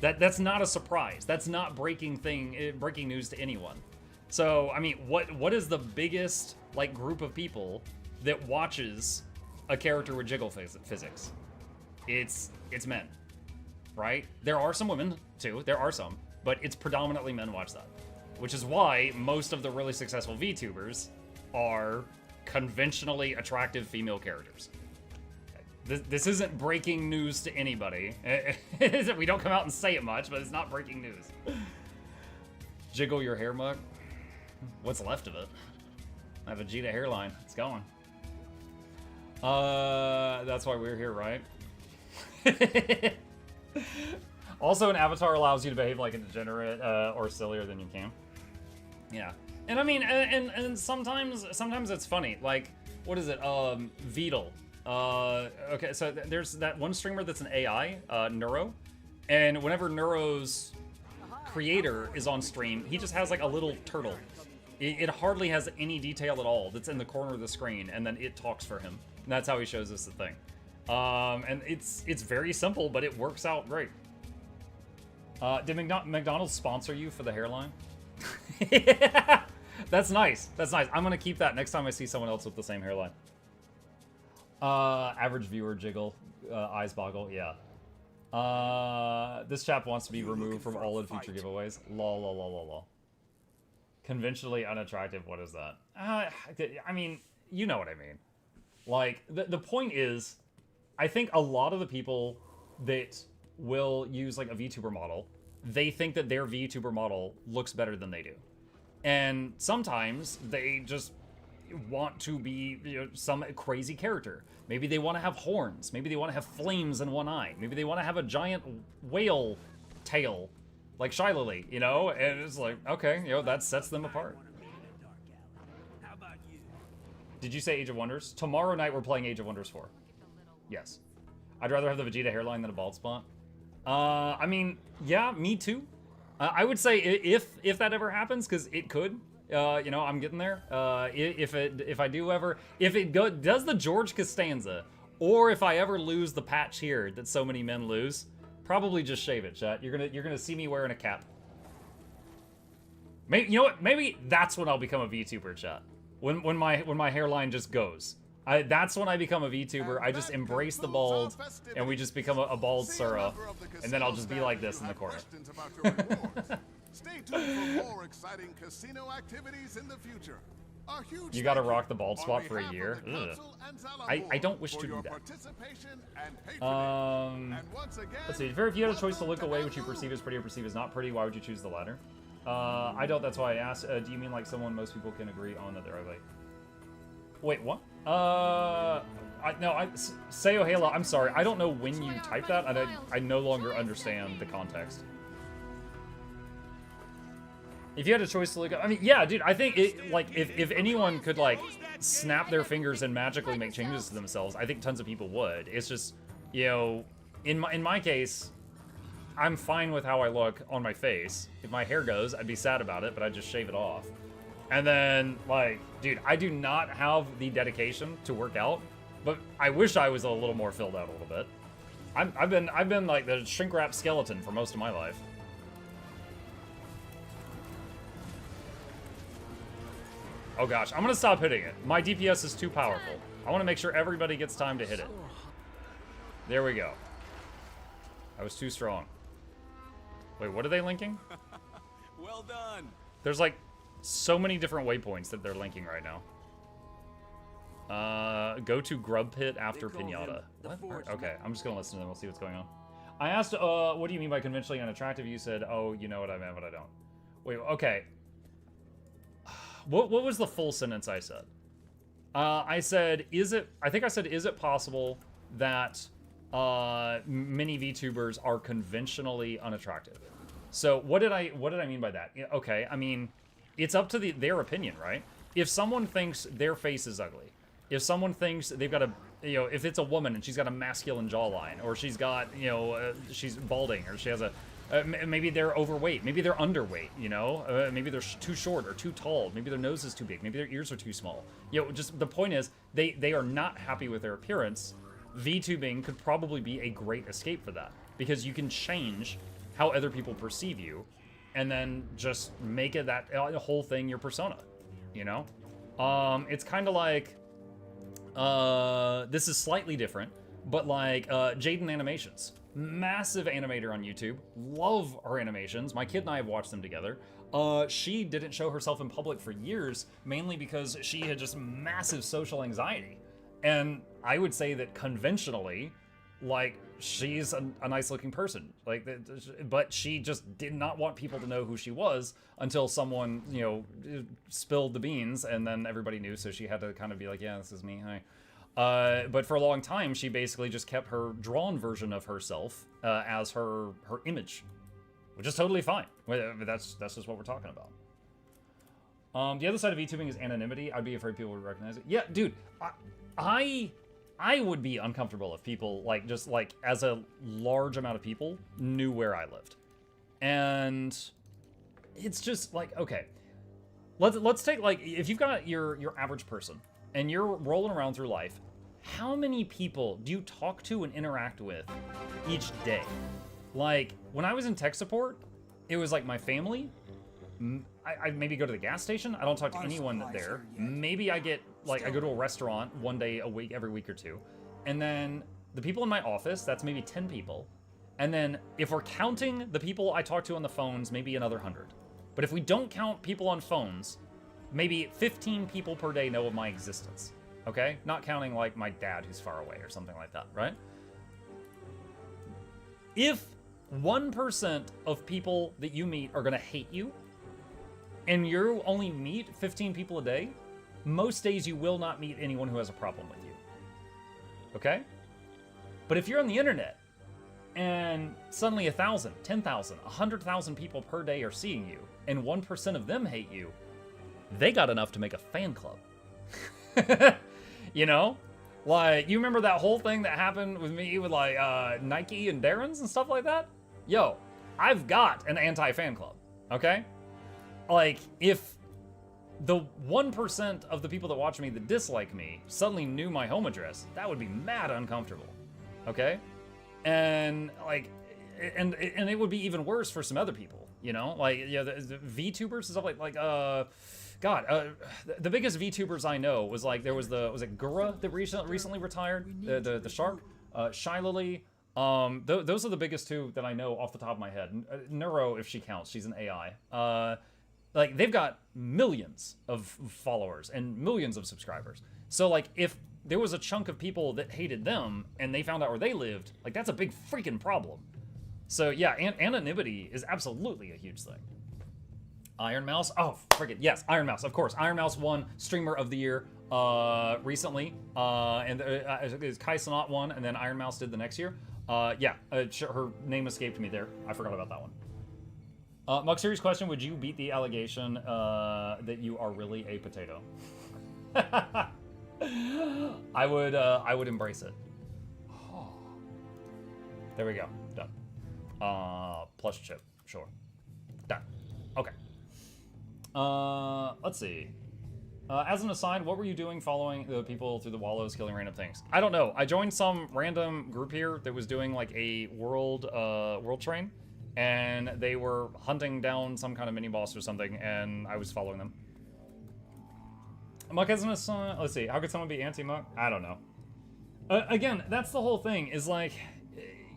[SPEAKER 1] That's not a surprise. That's not breaking news to anyone. So I mean, what is the biggest like group of people that watches a character with jiggle physics? It's men, right? There are some women too. There are some. But it's predominantly men watch that, which is why most of the really successful VTubers are conventionally attractive female characters. This isn't breaking news to anybody. We don't come out and say it much, but it's not breaking news. Jiggle your hair, Mug. What's left of it? I have a Vegeta hairline. It's going. That's why we're here, right? Also, an avatar allows you to behave like a degenerate or sillier than you can. Yeah, and I mean, and sometimes it's funny. Like, what is it? Beetle. Okay, so there's that one streamer that's an AI, Neuro, and whenever Neuro's creator is on stream, he just has like a little turtle. It hardly has any detail at all. That's in the corner of the screen, and then it talks for him. And that's how he shows us the thing. And it's very simple, but it works out great. Did McDonald's sponsor you for the hairline? That's nice. That's nice. I'm gonna keep that next time I see someone else with the same hairline. Average viewer jiggle, eyes boggle, yeah. This chap wants to be removed from all in future giveaways. Lol, lol, lol, lol, lol. Conventionally unattractive, what is that? I mean, you know what I mean. Like, the point is, I think a lot of the people that will use, like, a VTuber model, they think that their VTuber model looks better than they do. And sometimes they just want to be, you know, some crazy character. Maybe they want to have horns. Maybe they want to have flames in one eye. Maybe they want to have a giant whale tail, like Shylily, you know? And it's like, okay, you know, that sets them apart. Did you say Age of Wonders? Tomorrow night we're playing Age of Wonders 4. Yes. I'd rather have the Vegeta hairline than a bald spot. I mean, yeah, me too. I would say if that ever happens, because it could. You know, I'm getting there. If it does the George Costanza, or if I ever lose the patch here that so many men lose, probably just shave it, chat. You're gonna see me wearing a cap. Maybe, you know what? Maybe that's when I'll become a VTuber, chat. When my hairline just goes. That's when I become a VTuber. I just embrace the bald, and we just become a bald Sura, and then I'll just be like this in the corner.
[SPEAKER 7] Stay tuned for more exciting casino activities in the future.
[SPEAKER 1] You gotta rock the bald spot for a year. I don't wish to do that. Let's see. If you had a choice to look away what you perceive as pretty or perceive as not pretty, why would you choose the latter? I don't. That's why I asked. Do you mean like someone most people can agree on that they're ugly? Wait, what? Say Ohela, I'm sorry. I don't know when you typed that, and I no longer understand the context. If you had a choice to look up, I mean, yeah, dude, I think it, like, if anyone could, like, snap their fingers and magically make changes to themselves, I think tons of people would. It's just, you know, in my case, I'm fine with how I look on my face. If my hair goes, I'd be sad about it, but I'd just shave it off. And then, like, dude, I do not have the dedication to work out, but I wish I was a little more filled out a little bit. I've been like the shrink wrap skeleton for most of my life. Oh gosh, I'm gonna stop hitting it. My DPS is too powerful. I want to make sure everybody gets time to hit it. There we go. I was too strong. Wait, what are they linking?
[SPEAKER 2] Well done.
[SPEAKER 1] There's like so many different waypoints that they're linking right now. Go to Grub Pit after Pinata. What? Okay, I'm just gonna listen to them. We'll see what's going on. I asked, what do you mean by conventionally unattractive? You said, oh, you know what I meant, but I don't. Wait, okay. What was the full sentence I said? I said, I think I said, is it possible that many VTubers are conventionally unattractive? So what did I mean by that? Okay, I mean, it's up to their opinion, right? If someone thinks their face is ugly, if someone thinks they've got if it's a woman and she's got a masculine jawline, or she's got, she's balding, or she has maybe they're overweight, maybe they're underweight, maybe they're too short or too tall, maybe their nose is too big, maybe their ears are too small. Just the point is, they are not happy with their appearance. VTubing could probably be a great escape for that, because you can change how other people perceive you, and then just make it that whole thing your persona, It's kind of like, this is slightly different, but like Jaden Animations. Massive animator on YouTube. Love her animations. My kid and I have watched them together. She didn't show herself in public for years, mainly because she had just massive social anxiety. And I would say that conventionally, like, she's a nice looking person, like, but she just did not want people to know who she was until someone, spilled the beans, and then everybody knew, so she had to kind of be like, yeah, this is me, hi. But for a long time, she basically just kept her drawn version of herself as her image, which is totally fine. That's just what we're talking about. The other side of VTubing is anonymity. I'd be afraid people would recognize it. Yeah, dude, I would be uncomfortable if people, just as a large amount of people knew where I lived. And it's just like, okay, let's take, if you've got your average person and you're rolling around through life, how many people do you talk to and interact with each day? Like, when I was in tech support, it was like my family. I maybe go to the gas station. I don't talk to anyone there. Maybe I get, like, I go to a restaurant one day a week, every week or two. And then the people in my office, that's maybe 10 people. And then if we're counting the people I talk to on the phones, maybe another 100. But if we don't count people on phones, maybe 15 people per day know of my existence. Okay? Not counting, like, my dad who's far away or something like that, right? If 1% of people that you meet are gonna hate you, and you only meet 15 people a day, most days you will not meet anyone who has a problem with you. Okay? But if you're on the internet, and suddenly 1,000, 10,000, 100,000 people per day are seeing you, and 1% of them hate you, they got enough to make a fan club. You know? Like, you remember that whole thing that happened with me with, like, Nike and Darren's and stuff like that? Yo, I've got an anti-fan club, okay? Like, if the 1% of the people that watch me that dislike me suddenly knew my home address, that would be mad uncomfortable, okay? And, like, and it would be even worse for some other people, you know? Like, yeah, the VTubers and stuff the biggest VTubers I know was, like, there was was it Gura that recently retired? The shark? Shylily. Those are the biggest two that I know off the top of my head. Neuro, if she counts, she's an AI. Like, they've got millions of followers and millions of subscribers. So, like, if there was a chunk of people that hated them and they found out where they lived, like, that's a big freaking problem. So, yeah, anonymity is absolutely a huge thing. Iron Mouse? Oh, friggin' yes, Iron Mouse, of course. Iron Mouse won Streamer of the Year recently. And it's Kai Sanat won, and then Iron Mouse did the next year. Her name escaped me there. I forgot about that one. Muk, serious question, would you beat the allegation that you are really a potato? I would embrace it. There we go. Done. Plush chip. Sure. Done. Okay. Let's see. As an aside, what were you doing following the people through the wallows, killing random things? I don't know. I joined some random group here that was doing like a world train, and they were hunting down some kind of mini boss or something, and I was following them. Muck as an aside, let's see. How could someone be anti-Muck? I don't know. Again, that's the whole thing. Is like,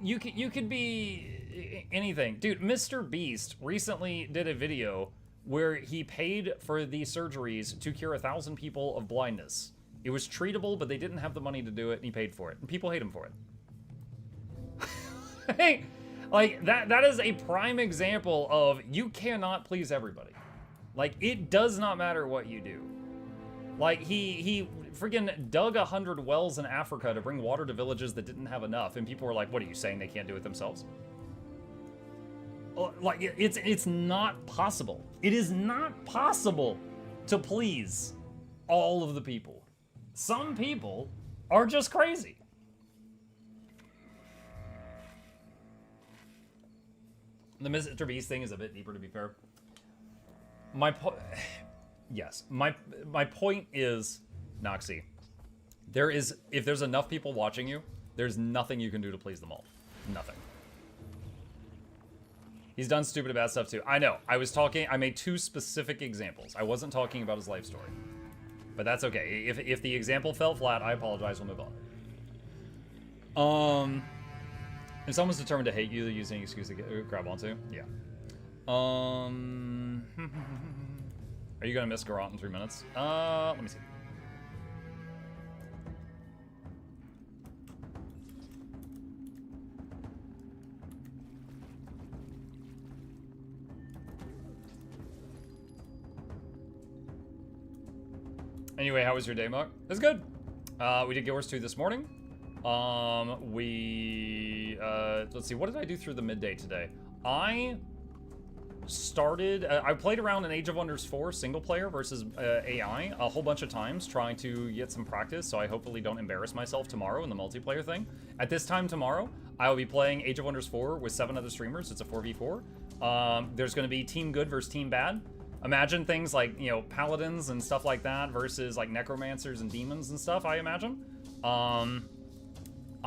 [SPEAKER 1] you could be anything, dude. Mr. Beast recently did a video where he paid for the surgeries to cure 1,000 people of blindness. It was treatable, but they didn't have the money to do it, and he paid for it. And people hate him for it. Hey, like, that is a prime example of you cannot please everybody. Like, it does not matter what you do. Like, he freaking dug 100 wells in Africa to bring water to villages that didn't have enough, and people were like, what are you saying, they can't do it themselves? Like, it's not possible. It is not possible to please all of the people. Some people are just crazy. The Mr. Beast thing is a bit deeper, to be fair. Yes, my point is, Noxxi, if there's enough people watching you, there's nothing you can do to please them all. Nothing. He's done stupid bad stuff too. I know. I made two specific examples. I wasn't talking about his life story. But that's okay. If the example fell flat, I apologize. We'll move on. If someone's determined to hate you, they're using an excuse to grab onto. Yeah. Are you gonna miss Garant in 3 minutes? Let me see. Anyway, how was your day, Muck? It was good. We did Guild Wars 2 this morning. Let's see, what did I do through the midday today? I played around in Age of Wonders 4 single player versus AI a whole bunch of times, trying to get some practice, so I hopefully don't embarrass myself tomorrow in the multiplayer thing. At this time tomorrow, I will be playing Age of Wonders 4 with 7 other streamers. It's a 4v4. There's going to be Team Good versus Team Bad. Imagine things like, you know, paladins and stuff like that versus like necromancers and demons and stuff, I imagine.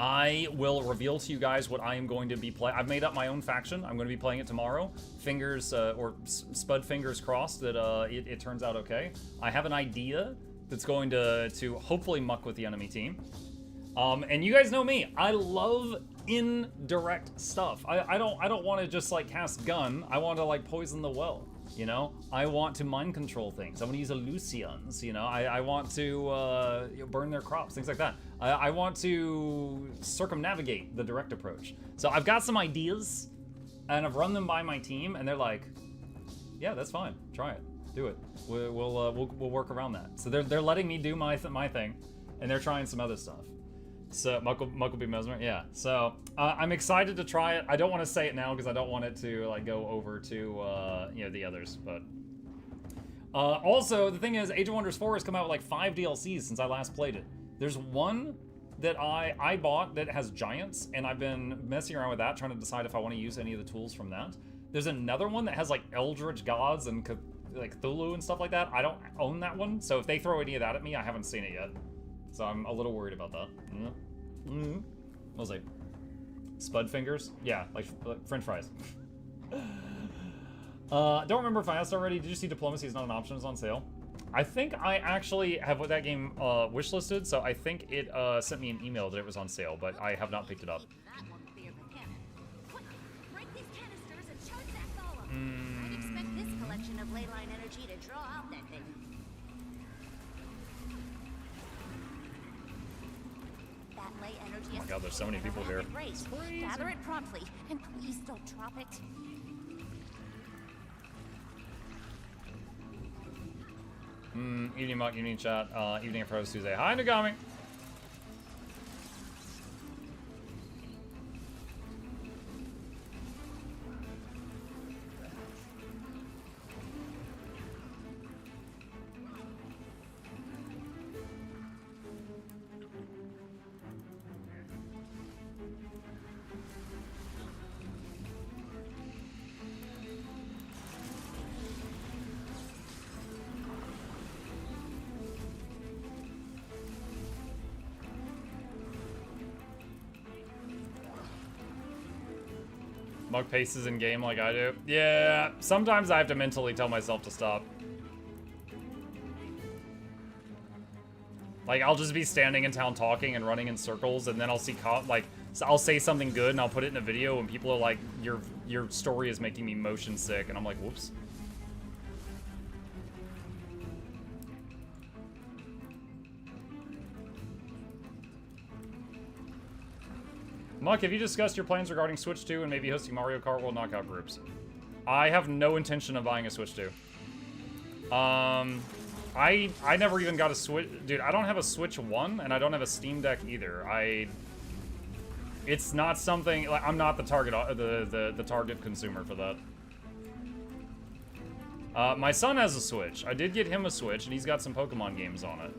[SPEAKER 1] I will reveal to you guys what I am going to be playing. I've made up my own faction. I'm going to be playing it tomorrow. Fingers, or spud fingers crossed that it turns out okay. I have an idea that's going to hopefully muck with the enemy team. And you guys know me. I love indirect stuff. I don't want to just like cast gun. I want to like poison the well. You know, I want to mind control things. I want to use illusions, you know, I want to burn their crops, things like that. I want to circumnavigate the direct approach. So I've got some ideas, and I've run them by my team, and they're like, yeah, that's fine. Try it. Do it. We'll work around that. So they're letting me do my thing, and they're trying some other stuff. So Muck will be mesmer, yeah. So I'm excited to try it. I don't want to say it now because I don't want it to like go over to you know, the others. But also the thing is, Age of Wonders 4 has come out with like 5 DLCs since I last played it. There's one that I bought that has giants, and I've been messing around with that, trying to decide if I want to use any of the tools from that. There's another one that has like Eldritch Gods and like Cthulhu and stuff like that. I don't own that one, so if they throw any of that at me, I haven't seen it yet. So I'm a little worried about that. We'll see. Spud fingers? Yeah, like French fries. Don't remember if I asked already. Did you see Diplomacy is not an option? It's on sale. I think I actually have that game wishlisted, so I think it sent me an email that it was on sale, but I have not picked it up.
[SPEAKER 6] I'd expect this collection of ley line energy to draw out that thing.
[SPEAKER 1] Oh my god, there's so many people here.
[SPEAKER 6] Gather it promptly, and please don't drop it.
[SPEAKER 1] Evening Muck, evening chat, evening for Tuesday. Hi, Nagami! Muck paces in game like I do. Yeah, sometimes I have to mentally tell myself to stop. Like, I'll just be standing in town talking and running in circles, and then I'll see, like, so I'll say something good and I'll put it in a video, and people are like, your story is making me motion sick, and I'm like, whoops. Muck, have you discussed your plans regarding Switch 2 and maybe hosting Mario Kart World Knockout groups? I have no intention of buying a Switch 2. I never even got a Switch. Dude, I don't have a Switch 1, and I don't have a Steam Deck either. It's not something, like, I'm not the target, the target consumer for that. My son has a Switch. I did get him a Switch, and he's got some Pokemon games on it.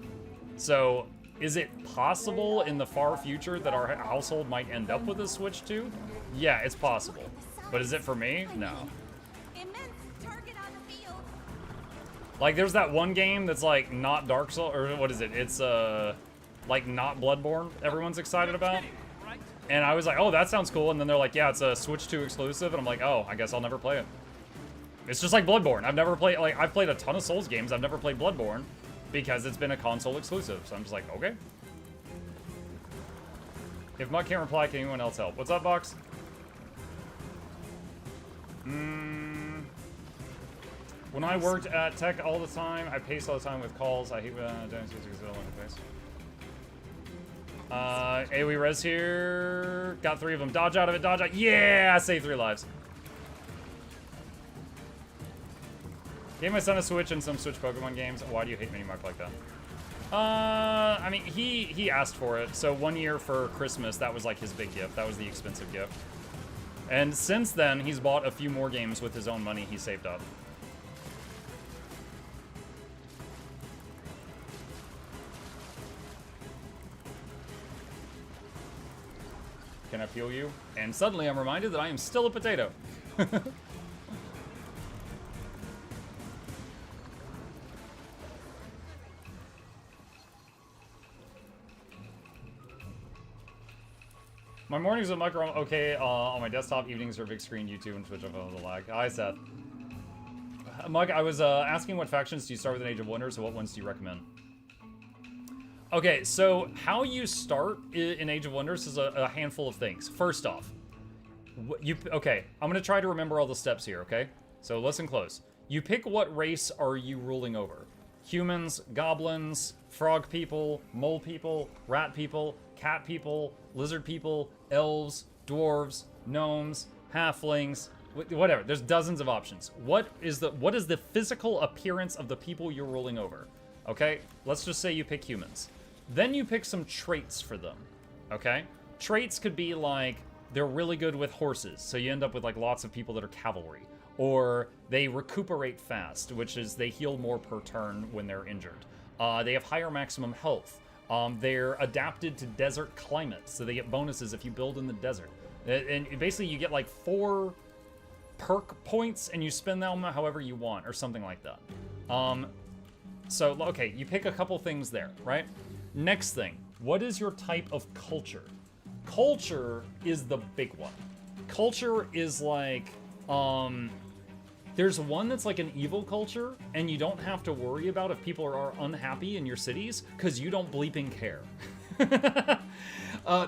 [SPEAKER 1] So, is it possible in the far future that our household might end up with a Switch 2? Yeah, it's possible. But is it for me? No. Like, there's that one game that's, like, not Dark Souls, or what is it? It's, like, not Bloodborne everyone's excited about. And I was like, oh, that sounds cool. And then they're like, yeah, it's a Switch 2 exclusive. And I'm like, oh, I guess I'll never play it. It's just like Bloodborne. I've never played, like, I've played a ton of Souls games. I've never played Bloodborne because it's been a console exclusive. So I'm just like, okay. If Muck can't reply, can anyone else help? What's up, Box? When I worked at tech all the time, I paced all the time with calls. I hate when I don't use it on the face. AoE res here. Got 3 of them. Dodge out of it, dodge out. Yeah, I saved 3 lives. Gave my son a Switch and some Switch Pokemon games. Why do you hate Mini Muck like that? I mean, he asked for it. So 1 year for Christmas, that was like his big gift. That was the expensive gift. And since then, he's bought a few more games with his own money he saved up. Can I peel you? And suddenly I'm reminded that I am still a potato. My mornings with micro okay on my desktop, evenings are big screen, YouTube, and Twitch. I feel the lag. Hi, Seth. Mike, I was asking what factions do you start with in Age of Wonders, so what ones do you recommend? Okay, so how you start in Age of Wonders is a handful of things. First off, okay, I'm gonna try to remember all the steps here, okay? So listen close. You pick what race are you ruling over. Humans, goblins, frog people, mole people, rat people, cat people, lizard people, elves, dwarves, gnomes, halflings, whatever. There's dozens of options. What is the physical appearance of the people you're ruling over? Okay, let's just say you pick humans. Then you pick some traits for them, okay? Traits could be like, they're really good with horses, so you end up with like lots of people that are cavalry. Or they recuperate fast, which is they heal more per turn when they're injured. They have higher maximum health. They're adapted to desert climates, so they get bonuses if you build in the desert. And basically you get like 4 perk points and you spend them however you want, or something like that. So, okay, you pick a couple things there, right? Next thing, what is your type of culture? Culture is the big one. Culture is like, there's one that's like an evil culture, and you don't have to worry about if people are unhappy in your cities, because you don't bleeping care.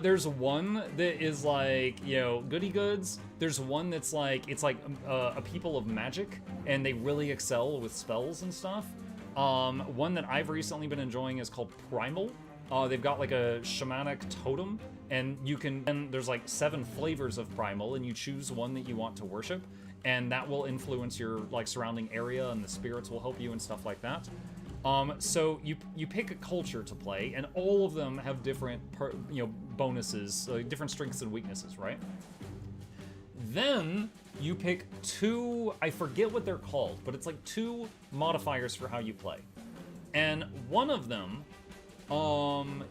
[SPEAKER 1] There's one that is like, you know, goody goods. There's one that's like, it's like a people of magic, and they really excel with spells and stuff. One that I've recently been enjoying is called Primal. They've got like a shamanic totem, and there's like 7 flavors of Primal, and you choose one that you want to worship, and that will influence your like surrounding area, and the spirits will help you and stuff like that. So you pick a culture to play, and all of them have different bonuses, different strengths and weaknesses, right? Then you pick 2, I forget what they're called, but it's like 2 modifiers for how you play. And one of them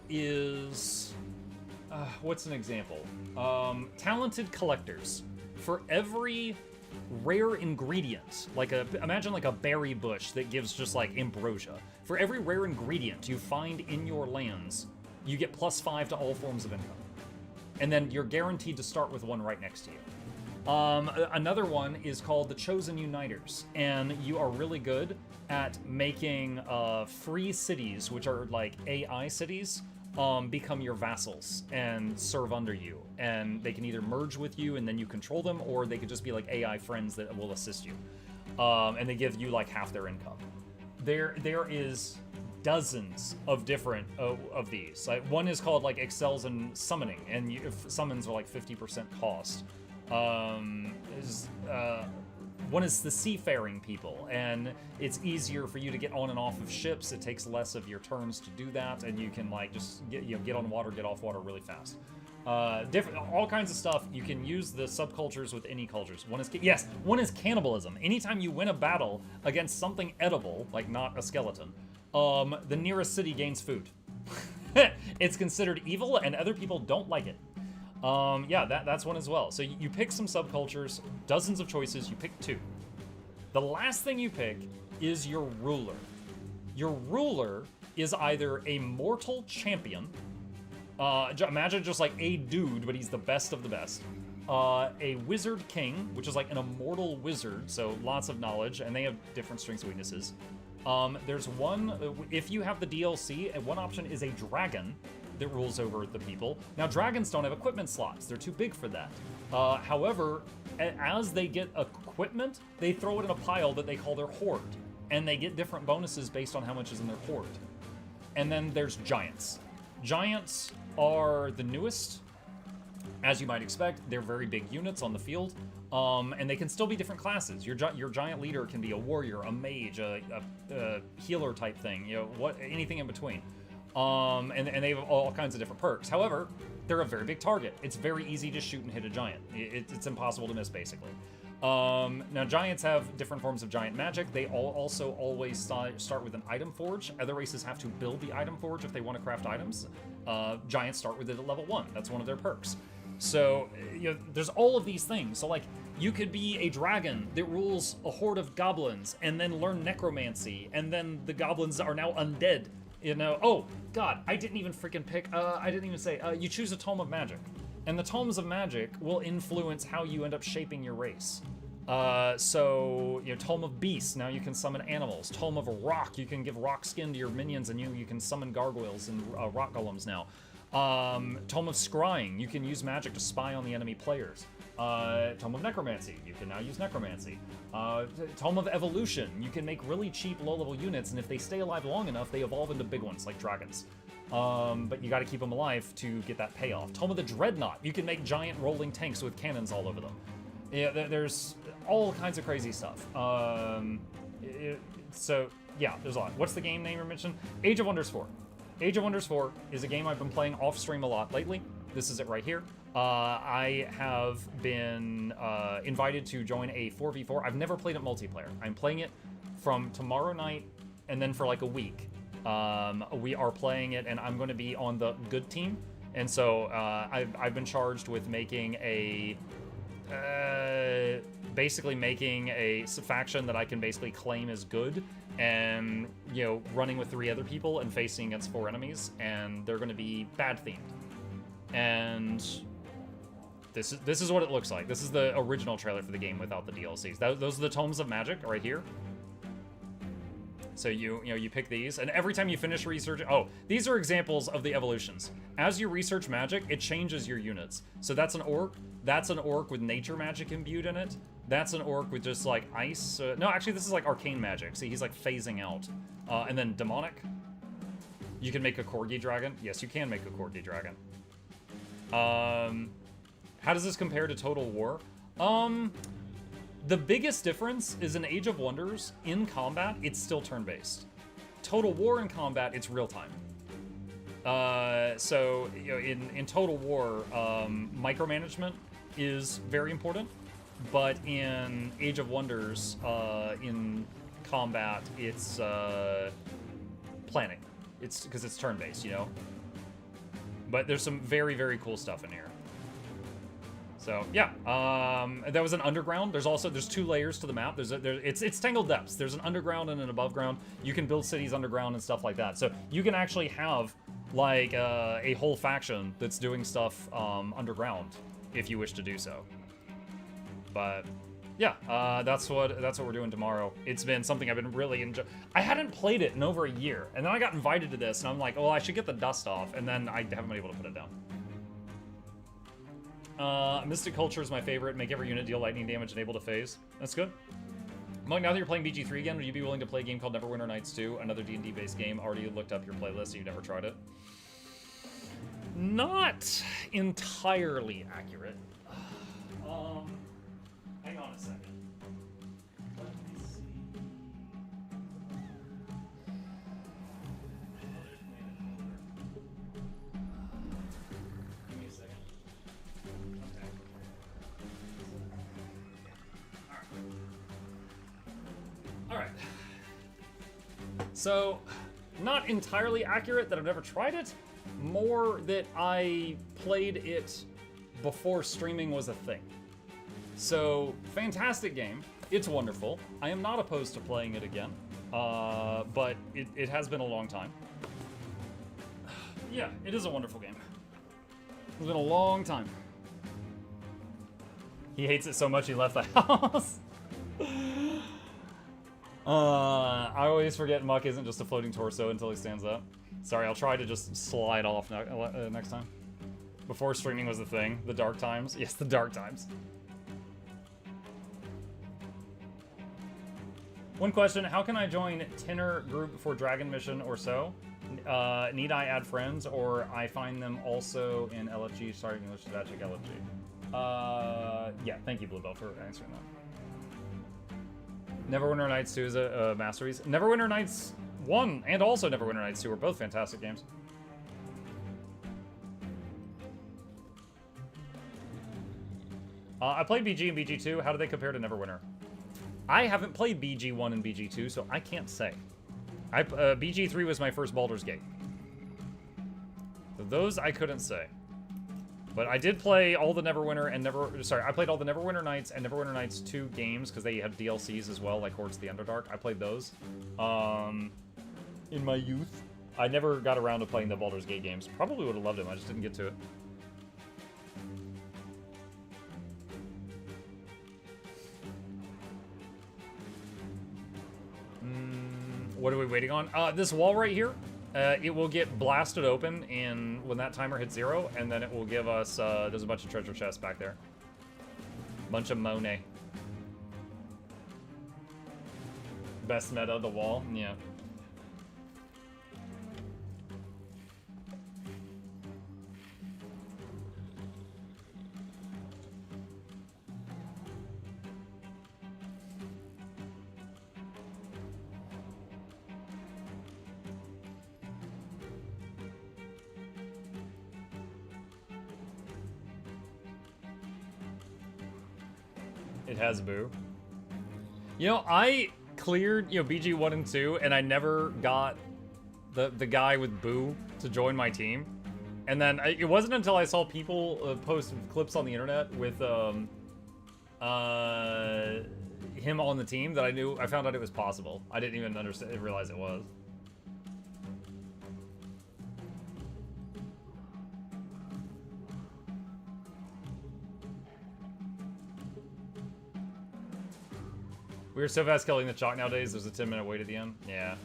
[SPEAKER 1] is, what's an example? Talented collectors. For every rare ingredient, imagine like a berry bush that gives just like ambrosia. For every rare ingredient you find in your lands, you get +5 to all forms of income. And then you're guaranteed to start with one right next to you. Another one is called the Chosen Uniters, and you are really good at making free cities, which are like AI cities, become your vassals and serve under you. And they can either merge with you and then you control them, or they could just be like AI friends that will assist you. And they give you like half their income. There is dozens of different of these. Like, one is called like excels in summoning, and summons are like 50% cost. One is the seafaring people, and it's easier for you to get on and off of ships. It takes less of your turns to do that, and you can like just get on water, get off water really fast. All kinds of stuff. You can use the subcultures with any cultures. One is cannibalism. Anytime you win a battle against something edible, like not a skeleton, the nearest city gains food. It's considered evil, and other people don't like it. Yeah, that's one as well. So you pick some subcultures, dozens of choices, you pick 2. The last thing you pick is your ruler. Your ruler is either a mortal champion, imagine just like a dude, but he's the best of the best. A wizard king, which is like an immortal wizard, so lots of knowledge, and they have different strengths and weaknesses. There's one, if you have the DLC, one option is a dragon that rules over the people. Now, dragons don't have equipment slots. They're too big for that. However, as they get equipment, they throw it in a pile that they call their hoard, and they get different bonuses based on how much is in their hoard. And then there's giants. Giants are the newest. As you might expect, they're very big units on the field, and they can still be different classes. Your giant leader can be a warrior, a mage, a healer type thing, anything in between. And they have all kinds of different perks. However, they're a very big target. It's very easy to shoot and hit a giant. It's impossible to miss, basically. Now, giants have different forms of giant magic. They also always start with an item forge. Other races have to build the item forge if they want to craft items. Giants start with it at level 1. That's one of their perks. So, there's all of these things. So, like, you could be a dragon that rules a horde of goblins and then learn necromancy, and then the goblins are now undead. Oh, God, I didn't even freaking pick, I didn't even say, you choose a Tome of Magic. And the tomes of magic will influence how you end up shaping your race. So, you know, Tome of Beasts, now you can summon animals. Tome of Rock, you can give rock skin to your minions and you can summon gargoyles and rock golems now. Tome of Scrying, you can use magic to spy on the enemy players. Tome of Necromancy, you can now use Necromancy. Tome of Evolution, you can make really cheap low-level units, and if they stay alive long enough, they evolve into big ones, like dragons. But you gotta keep them alive to get that payoff. Tome of the Dreadnought, you can make giant rolling tanks with cannons all over them. Yeah, there's all kinds of crazy stuff. So, yeah, there's a lot. What's the game name you mentioned? Age of Wonders 4. Age of Wonders 4 is a game I've been playing off-stream a lot lately. This is it right here. I have been invited to join a 4v4. I've never played it multiplayer. I'm playing it from tomorrow night and then for like a week. We are playing it and I'm going to be on the good team. And so I've been charged with making a... basically making a faction that I can basically claim as good and, you know, running with 3 other people and facing against 4 enemies, and they're going to be bad themed. And this is what it looks like. This is the original trailer for the game without the DLCs. Those are the Tomes of Magic right here. So you pick these, and every time you finish research, oh, these are examples of the evolutions. As you research magic, it changes your units. So that's an orc. That's an orc with nature magic imbued in it. That's an orc with just like ice. No, actually, this is like arcane magic. See, he's like phasing out. And then demonic. You can make a corgi dragon. Yes, you can make a corgi dragon. How does this compare to Total War? The biggest difference is in Age of Wonders, in combat, it's still turn-based. Total War in combat, it's real-time. So, you know, in Total War, micromanagement is very important, but in Age of Wonders, in combat, it's planning. It's because it's turn-based, you know? But there's some very, very cool stuff in here. So yeah, that was an underground. There's 2 layers to the map. It's Tangled Depths. There's an underground and an above ground. You can build cities underground and stuff like that. So you can actually have like a whole faction that's doing stuff underground if you wish to do so. But yeah, that's what we're doing tomorrow. It's been something I've been really enjoying. I hadn't played it in over a year, and then I got invited to this, and I'm like, well, I should get the dust off, and then I haven't been able to put it down. Mystic Culture is my favorite. Make every unit deal lightning damage and able to phase. That's good. Monk, now that you're playing BG3 again, would you be willing to play a game called Neverwinter Nights 2? Another D&D based game. Already looked up your playlist and you've never tried it. Not entirely accurate. Hang on a second. Let me see. Give me a second. Okay. All right. So, not entirely accurate that I've never tried it. More that I played it before streaming was a thing. So, fantastic game. It's wonderful. I am not opposed to playing it again, but it has been a long time. Yeah, it is a wonderful game. It's been a long time. He hates it so much he left the house. I always forget Muck isn't just a floating torso until he stands up. Sorry, I'll try to just slide off next time. Before streaming was a thing. The dark times. Yes, the dark times. One question, how can I join Tinner group for Dragon Mission or so? Need I add friends or I find them also in LFG? Sorry, English to that, check LFG. Yeah, thank you, Bluebell, for answering that. Neverwinter Nights 2 is a masterpiece. Neverwinter Nights 1 and also Neverwinter Nights 2 are both fantastic games. I played BG and BG2. How do they compare to Neverwinter? I haven't played BG1 and BG2, so I can't say. BG3 was my first Baldur's Gate. So those I couldn't say. But I did play all the Neverwinter and I played all the Neverwinter Nights and Neverwinter Nights 2 games because they had DLCs as well, like Hordes of the Underdark. I played those in my youth. I never got around to playing the Baldur's Gate games. Probably would have loved them. I just didn't get to it. What are we waiting on? This wall right here, it will get blasted open when that timer hits 0, and then it will give us, there's a bunch of treasure chests back there. Bunch of Monet. Best meta, the wall, yeah. It has Boo. You know, I cleared, BG1 and 2, and I never got the guy with Boo to join my team. And then it wasn't until I saw people post clips on the internet with him on the team that I found out it was possible. I didn't even realize it was. We are so fast killing the chalk nowadays, there's a 10-minute wait at the end. Yeah.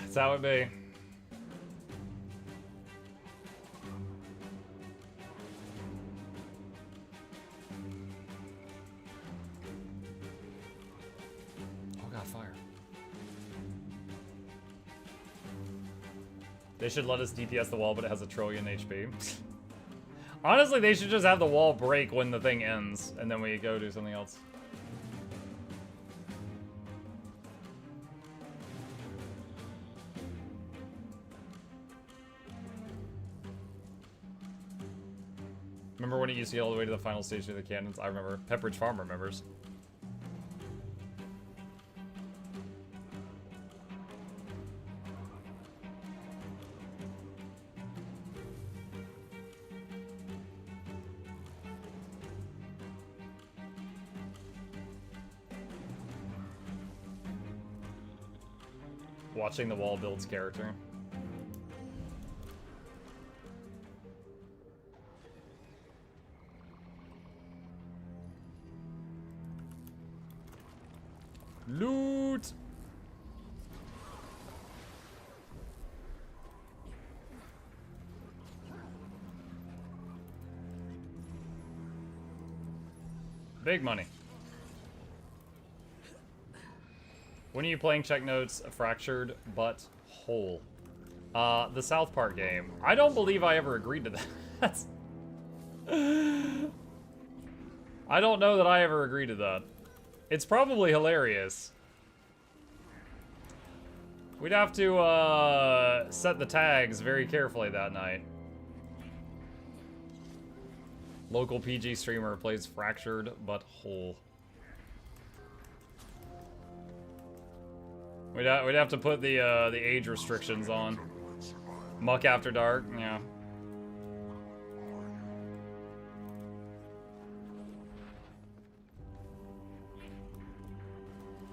[SPEAKER 1] That's how it be. Oh god, fire. They should let us DPS the wall, but it has 1 trillion HP. Honestly, they should just have the wall break when the thing ends, and then we go do something else. Remember when it used to get all the way to the final stage of the cannons? I remember. Pepperidge Farm remembers. Watching the wall builds character. Loot! Big money. When are you playing? Check notes. Fractured but whole. The South Park game. I don't believe I ever agreed to that. I don't know that I ever agreed to that. It's probably hilarious. We'd have to set the tags very carefully that night. Local PG streamer plays Fractured but whole. We'd have to put the age restrictions on. Muck After Dark, yeah.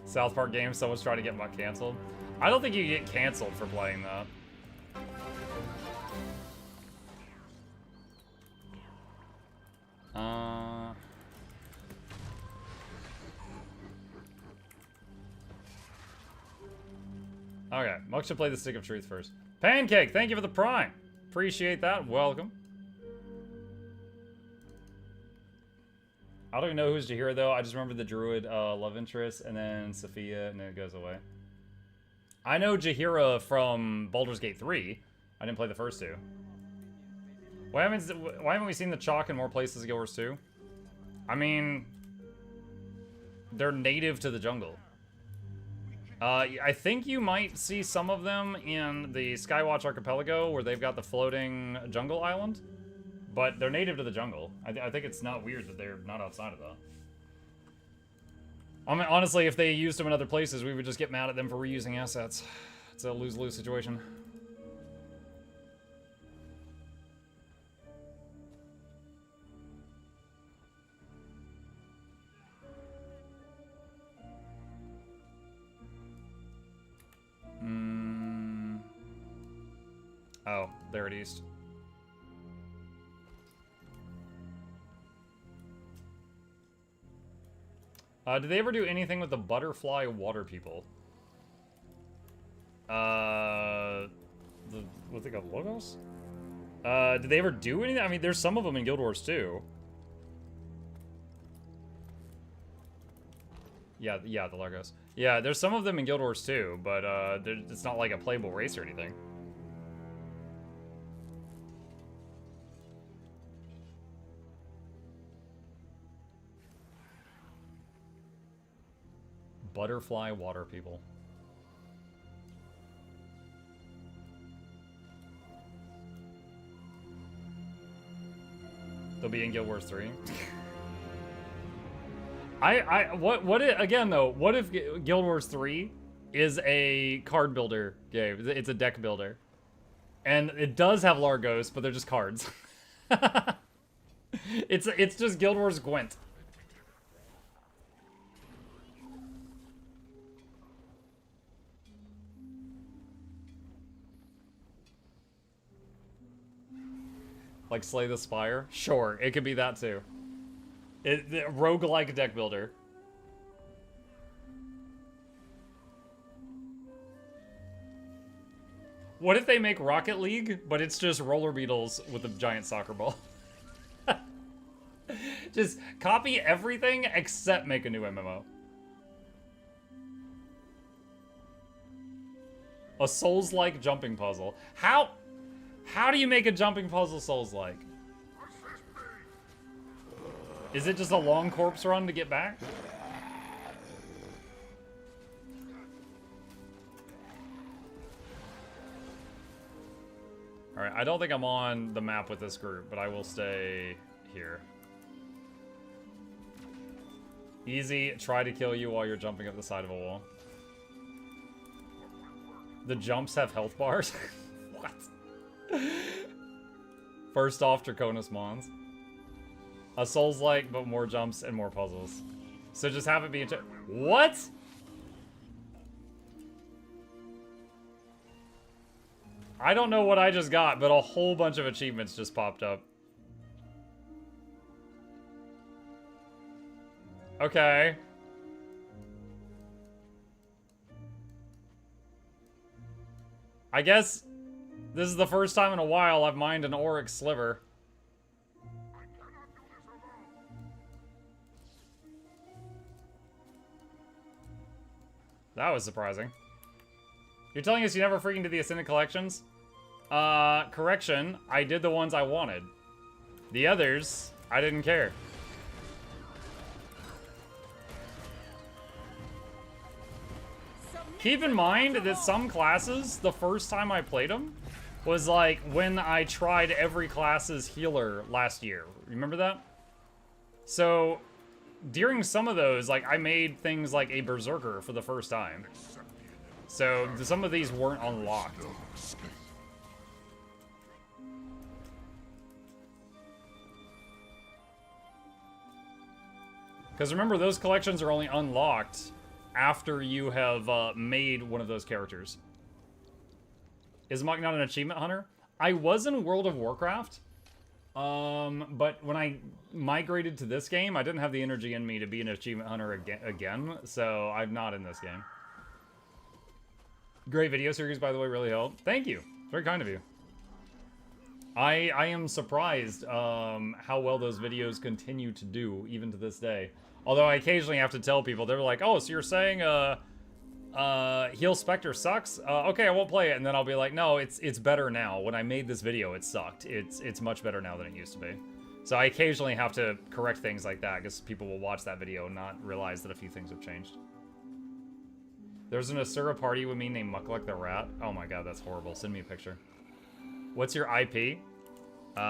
[SPEAKER 1] South Park game, someone's trying to get Muck canceled. I don't think you get canceled for playing that. Okay, Muck should play the Stick of Truth first. Pancake, thank you for the Prime. Appreciate that. Welcome. I don't even know who's Jahira though. I just remember the Druid love interest, and then Sophia, and then it goes away. I know Jahira from Baldur's Gate 3. I didn't play the first two. Why haven't we seen the chalk in more places in Guild Wars 2? I mean, they're native to the jungle. I think you might see some of them in the Skywatch Archipelago, where they've got the floating jungle island. But they're native to the jungle. I think it's not weird that they're not outside of that. I mean, honestly, if they used them in other places, we would just get mad at them for reusing assets. It's a lose-lose situation. Oh, there it is. Did they ever do anything with the butterfly water people? What they called, logos? Did they ever do anything? I mean, there's some of them in Guild Wars too. Yeah, the Largos. Yeah, there's some of them in Guild Wars too, but it's not like a playable race or anything. Butterfly water people. They'll be in Guild Wars 3. Again though, what if Guild Wars 3 is a card builder game? It's a deck builder. And it does have Largos, but they're just cards. It's just Guild Wars Gwent. Like Slay the Spire? Sure, it could be that too. Roguelike deck builder. What if they make Rocket League, but it's just roller beetles with a giant soccer ball? Just copy everything except make a new MMO. A Souls-like jumping puzzle. How do you make a jumping puzzle Souls-like? Is it just a long corpse run to get back? Alright, I don't think I'm on the map with this group, but I will stay here. Easy, try to kill you while you're jumping up the side of a wall. The jumps have health bars? What? First off, Draconis Mons. A Souls-like, but more jumps and more puzzles. So just have it be what? I don't know what I just got, but a whole bunch of achievements just popped up. Okay. I guess this is the first time in a while I've mined an Auric Sliver. That was surprising. You're telling us you never freaking did the Ascendant Collections? Correction, I did the ones I wanted. The others, I didn't care. Keep in mind that some classes, the first time I played them, was like when I tried every class's healer last year. Remember that? So, during some of those, like, I made things like a Berserker for the first time. So, some of these weren't unlocked. Because remember, those collections are only unlocked after you have made one of those characters. Is Mach not an achievement hunter? I was in World of Warcraft, but when I migrated to this game, I didn't have the energy in me to be an achievement hunter again, so I'm not in this game. Great video series, by the way, really helped. Thank you. Very kind of you. I am surprised how well those videos continue to do, even to this day. Although I occasionally have to tell people, they're like, oh, so you're saying Heal Spectre sucks? Okay, I won't play it. And then I'll be like, no, it's better now. When I made this video, it sucked. It's much better now than it used to be. So I occasionally have to correct things like that, because people will watch that video and not realize that a few things have changed. There's an Asura party with me named Mukluk the Rat. Oh my god, that's horrible. Send me a picture. What's your IP? 7.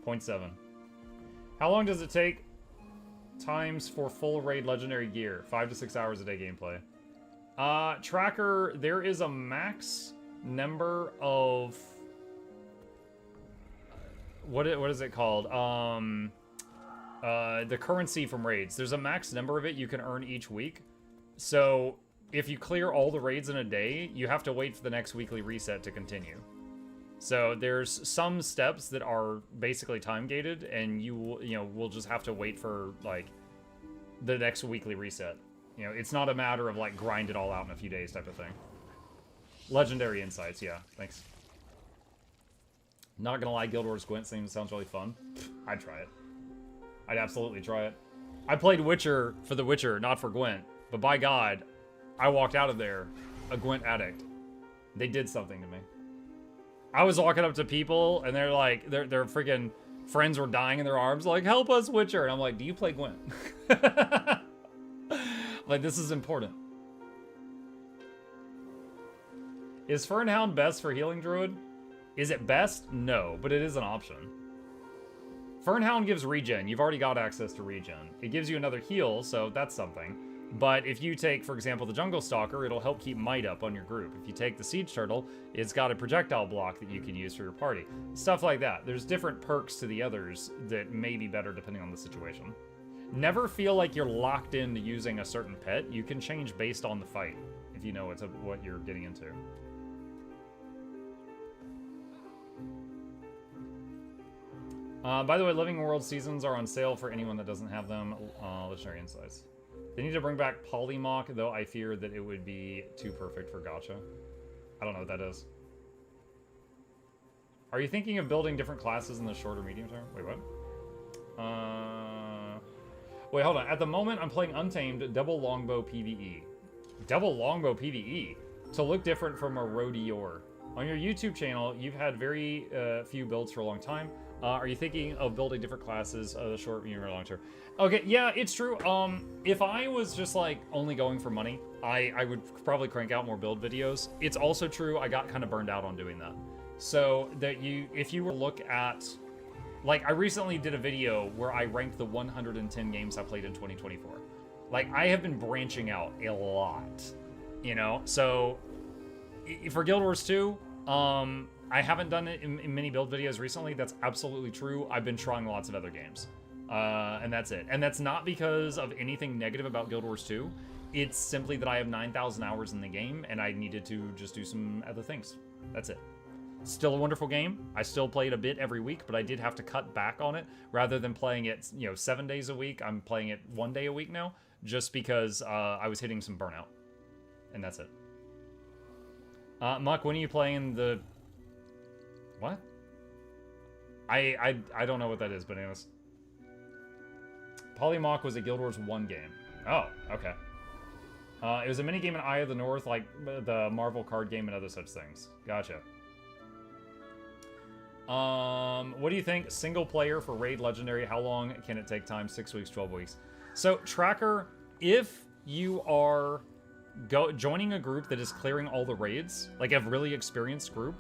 [SPEAKER 1] 0.7. How long does it take times for full raid legendary gear? 5 to 6 hours a day gameplay. Tracker, there is a max number of... What is it called? The currency from raids. There's a max number of it you can earn each week. So if you clear all the raids in a day, you have to wait for the next weekly reset to continue. So there's some steps that are basically time gated, and you will just have to wait for like the next weekly reset. You know, it's not a matter of like grind it all out in a few days type of thing. Legendary insights, yeah, thanks. Not gonna lie, Guild Wars Gwent sounds really fun. I'd try it. I'd absolutely try it. I played Witcher for The Witcher, not for Gwent. But by God, I walked out of there a Gwent addict. They did something to me. I was walking up to people, and they're like, their freaking friends were dying in their arms, like, help us, Witcher. And I'm like, do you play Gwent? Like, this is important. Is Fernhound best for Healing Druid? Is it best? No, but it is an option. Fernhound gives regen. You've already got access to regen. It gives you another heal, so that's something. But if you take, for example, the Jungle Stalker, it'll help keep might up on your group. If you take the Siege Turtle, it's got a projectile block that you can use for your party. Stuff like that. There's different perks to the others that may be better depending on the situation. Never feel like you're locked into using a certain pet. You can change based on the fight, if you know what you're getting into. By the way, Living World seasons are on sale for anyone that doesn't have them. Legendary Insights. They need to bring back Polymok, though I fear that it would be too perfect for gacha. I don't know what that is. Are you thinking of building different classes in the short or medium term? Wait, what? Wait, hold on. At the moment, I'm playing Untamed Double Longbow PvE. Double Longbow PvE? To look different from a Rodior. On your YouTube channel, you've had very few builds for a long time. Are you thinking of building different classes, short, medium, or long term? Okay, yeah, it's true. If I was just like only going for money, I would probably crank out more build videos. It's also true I got kind of burned out on doing that. So that if you were to look at, like, I recently did a video where I ranked the 110 games I played in 2024. Like, I have been branching out a lot, you know. So for Guild Wars 2, I haven't done it in many build videos recently. That's absolutely true. I've been trying lots of other games. And that's it. And that's not because of anything negative about Guild Wars 2. It's simply that I have 9,000 hours in the game, and I needed to just do some other things. That's it. Still a wonderful game. I still play it a bit every week, but I did have to cut back on it. Rather than playing it, 7 days a week, I'm playing it 1 day a week now, just because I was hitting some burnout. And that's it. Muck, when are you playing the... What? I don't know what that is, but anyways. Polymok was a Guild Wars 1 game. Oh, okay. It was a minigame in Eye of the North, like the Marvel card game and other such things. Gotcha. What do you think? Single player for Raid Legendary, how long can it take time? 6 weeks, 12 weeks. So, Tracker, if you are joining a group that is clearing all the raids, like a really experienced group,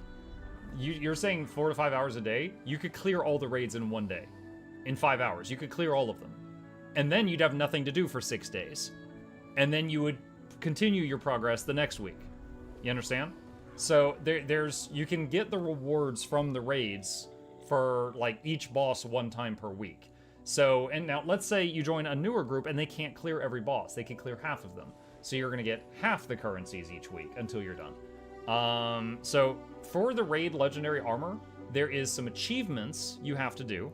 [SPEAKER 1] you're saying 4 to 5 hours a day, you could clear all the raids in 1 day. In 5 hours, you could clear all of them. And then you'd have nothing to do for 6 days. And then you would continue your progress the next week. You understand? So you can get the rewards from the raids for like each boss 1 time per week. So, and now let's say you join a newer group and they can't clear every boss. They can clear half of them. So you're going to get half the currencies each week until you're done. So for the raid legendary armor, there is some achievements you have to do.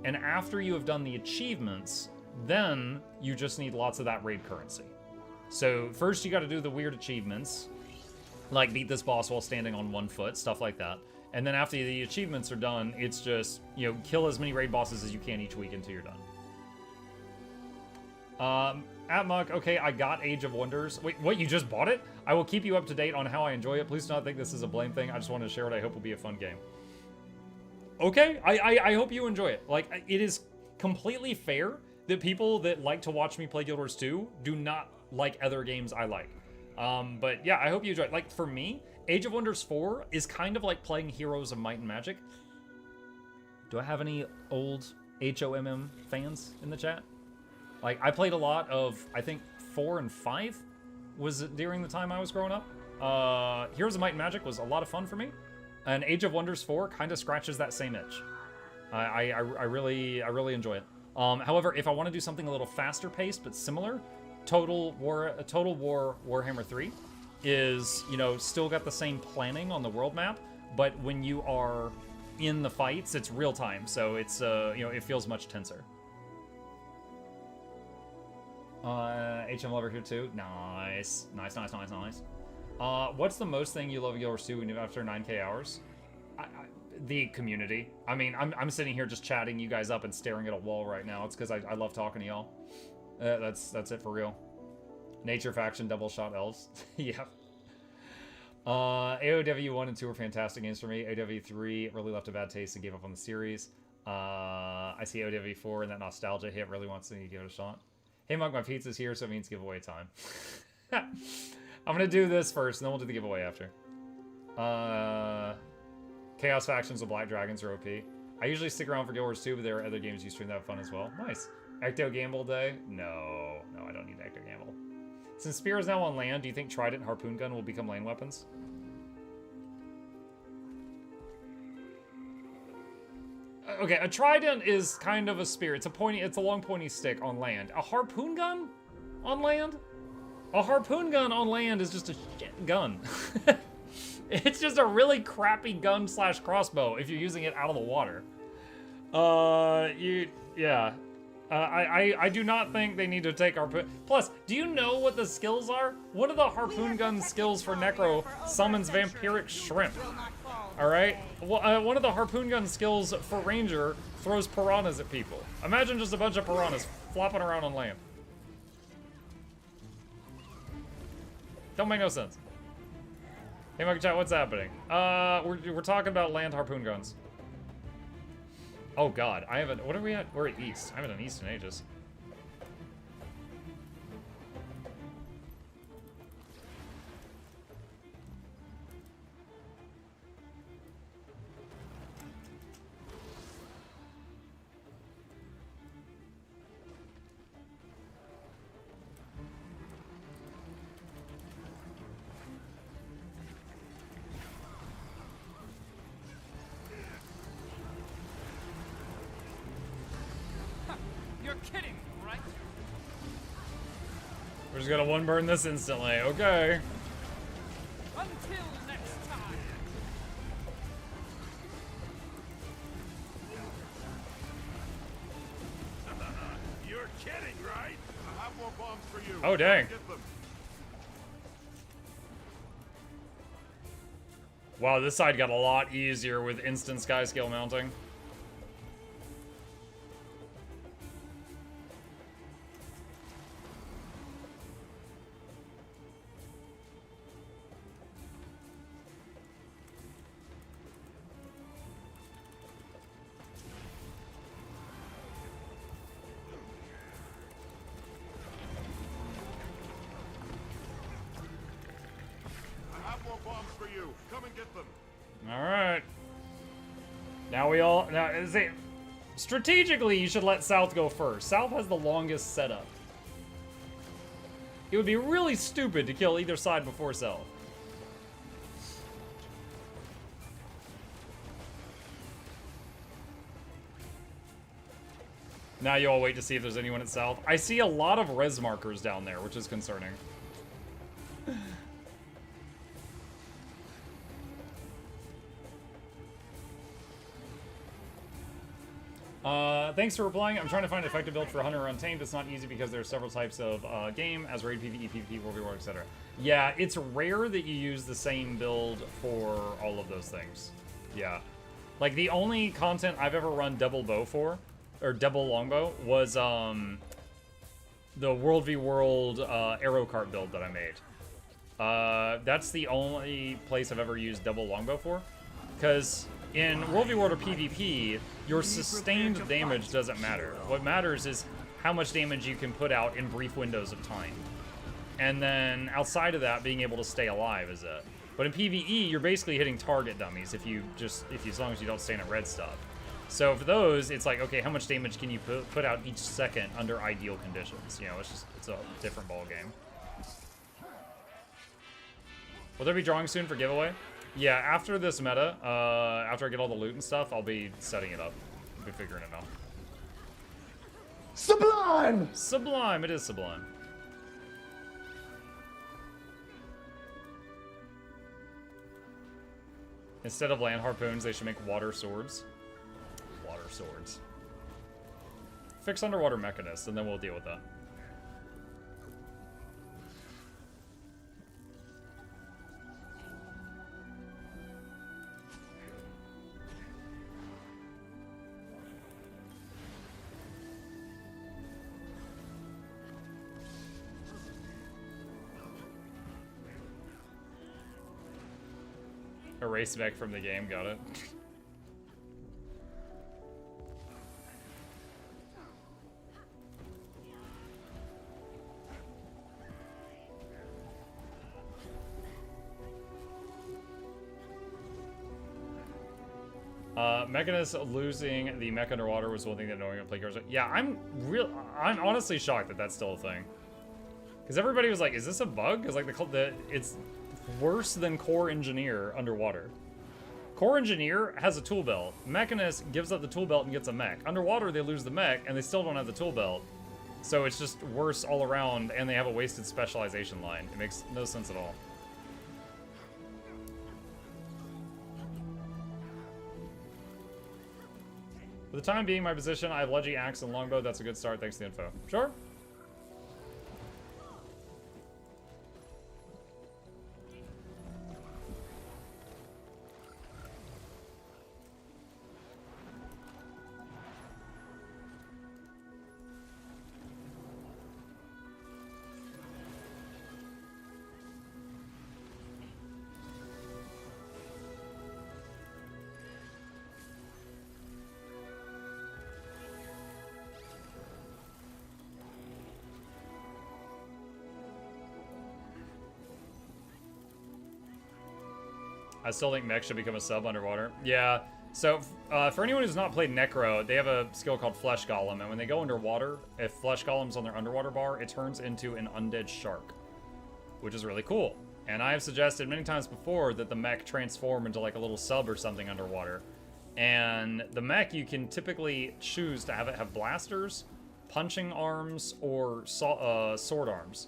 [SPEAKER 1] And after you have done the achievements, then you just need lots of that raid currency. So first you got to do the weird achievements, like beat this boss while standing on 1 foot, stuff like that. And then after the achievements are done, it's just, kill as many raid bosses as you can each week until you're done. Atmuk, okay, I got Age of Wonders. Wait, what, you just bought it? I will keep you up to date on how I enjoy it. Please do not think this is a blame thing. I just wanted to share what I hope will be a fun game. Okay, I hope you enjoy it. Like, it is completely fair that people that like to watch me play Guild Wars 2 do not like other games I like. But yeah, I hope you enjoy it. Like, for me, Age of Wonders 4 is kind of like playing Heroes of Might and Magic. Do I have any old HOMM fans in the chat? Like, I played a lot of, I think, 4 and 5 was during the time I was growing up. Heroes of Might and Magic was a lot of fun for me. And Age of Wonders 4 kind of scratches that same itch. I really enjoy it. However, if I want to do something a little faster paced but similar, Total War Warhammer 3 is, still got the same planning on the world map, but when you are in the fights, it's real time, so it's it feels much tenser. HM Lover here too. Nice. Nice. What's the most thing you love Guild Wars 2 after 9k hours? The community. I mean, I'm sitting here just chatting you guys up and staring at a wall right now. It's because I love talking to y'all. That's it for real. Nature faction double shot elves. Yeah. AOW 1 and 2 were fantastic games for me. AOW 3 really left a bad taste and gave up on the series. I see AOW 4 and that nostalgia hit really wants me to give it a shot. Hey Mug, my pizza's here, so it means giveaway time. I'm gonna do this first, and then we'll do the giveaway after. Chaos Factions of Black Dragons are OP. I usually stick around for Guild Wars 2, but there are other games you stream that have fun as well. Nice. Ecto Gamble Day? No, I don't need Ecto Gamble. Since Spear is now on land, do you think Trident and Harpoon Gun will become lane weapons? Okay, a Trident is kind of a spear. It's a long pointy stick on land. A Harpoon Gun on land? A Harpoon Gun on land is just a shit gun. It's just a really crappy gun / crossbow if you're using it out of the water. Yeah. I do not think they need to take Harpoon. Plus, do you know what the skills are? One of the Harpoon Gun skills for Necro summons Vampiric Shrimp. Alright? One of the Harpoon Gun skills for Ranger throws piranhas at people. Imagine just a bunch of piranhas flopping around on land. Don't make no sense. Hey, Mike Chat, what's happening? We're talking about land Harpoon Guns. Oh god, I haven't. What are we at? We're at East. I haven't done East in ages.
[SPEAKER 2] You're kidding, right?
[SPEAKER 1] We're just gonna one burn this instantly. Okay.
[SPEAKER 2] Until next time.
[SPEAKER 7] You're kidding, right? I have more bombs for you.
[SPEAKER 1] Oh, dang.
[SPEAKER 7] Get them.
[SPEAKER 1] Wow, this side got a lot easier with instant sky scale mounting.
[SPEAKER 7] I have more bombs for you. Come and get them.
[SPEAKER 1] Alright. Now strategically, you should let South go first. South has the longest setup. It would be really stupid to kill either side before South. Now you all wait to see if there's anyone at South. I see a lot of res markers down there, which is concerning. Thanks for replying. I'm trying to find an effective build for Hunter Untamed. It's not easy because there are several types of game, as raid, PvE, PvP, World War, etc. Yeah, it's rare that you use the same build for all of those things. Yeah. Like, the only content I've ever run double bow for, or double longbow, was the World v World arrow cart build that I made. That's the only place I've ever used double longbow for, because in World v World or PvP, your sustained damage doesn't matter. What matters is how much damage you can put out in brief windows of time. And then outside of that, being able to stay alive is it. But in PvE, you're basically hitting target dummies as long as you don't stay in a red stuff. So for those, it's like, okay, how much damage can you put out each second under ideal conditions? You know, it's a different ball game. Will there be drawing soon for giveaway? Yeah, after this meta, after I get all the loot and stuff, I'll be setting it up. I'll be figuring it out.
[SPEAKER 8] Sublime!
[SPEAKER 1] Sublime, it is sublime. Instead of land harpoons, they should make water swords. Water swords. Fix underwater mechanists, and then we'll deal with that. Erase mech from the game, got it. Mechanus losing the mech underwater was one thing that knowing a play cards. Yeah, I'm honestly shocked that that's still a thing. Because everybody was like, is this a bug? Because like it's worse than Core Engineer underwater. Core Engineer has a tool belt. Mechanus gives up the tool belt and gets a mech. Underwater, they lose the mech, and they still don't have the tool belt. So it's just worse all around, and they have a wasted specialization line. It makes no sense at all. For the time being, my position, I have Leggy, Axe, and Longbow. That's a good start. Thanks for the info. Sure? I still think mech should become a sub underwater. Yeah, so for anyone who's not played Necro, they have a skill called Flesh Golem, and when they go underwater, if Flesh Golem's on their underwater bar, it turns into an undead shark, which is really cool. And I have suggested many times before that the mech transform into like a little sub or something underwater. And the mech, you can typically choose to have it have blasters, punching arms, or sword arms.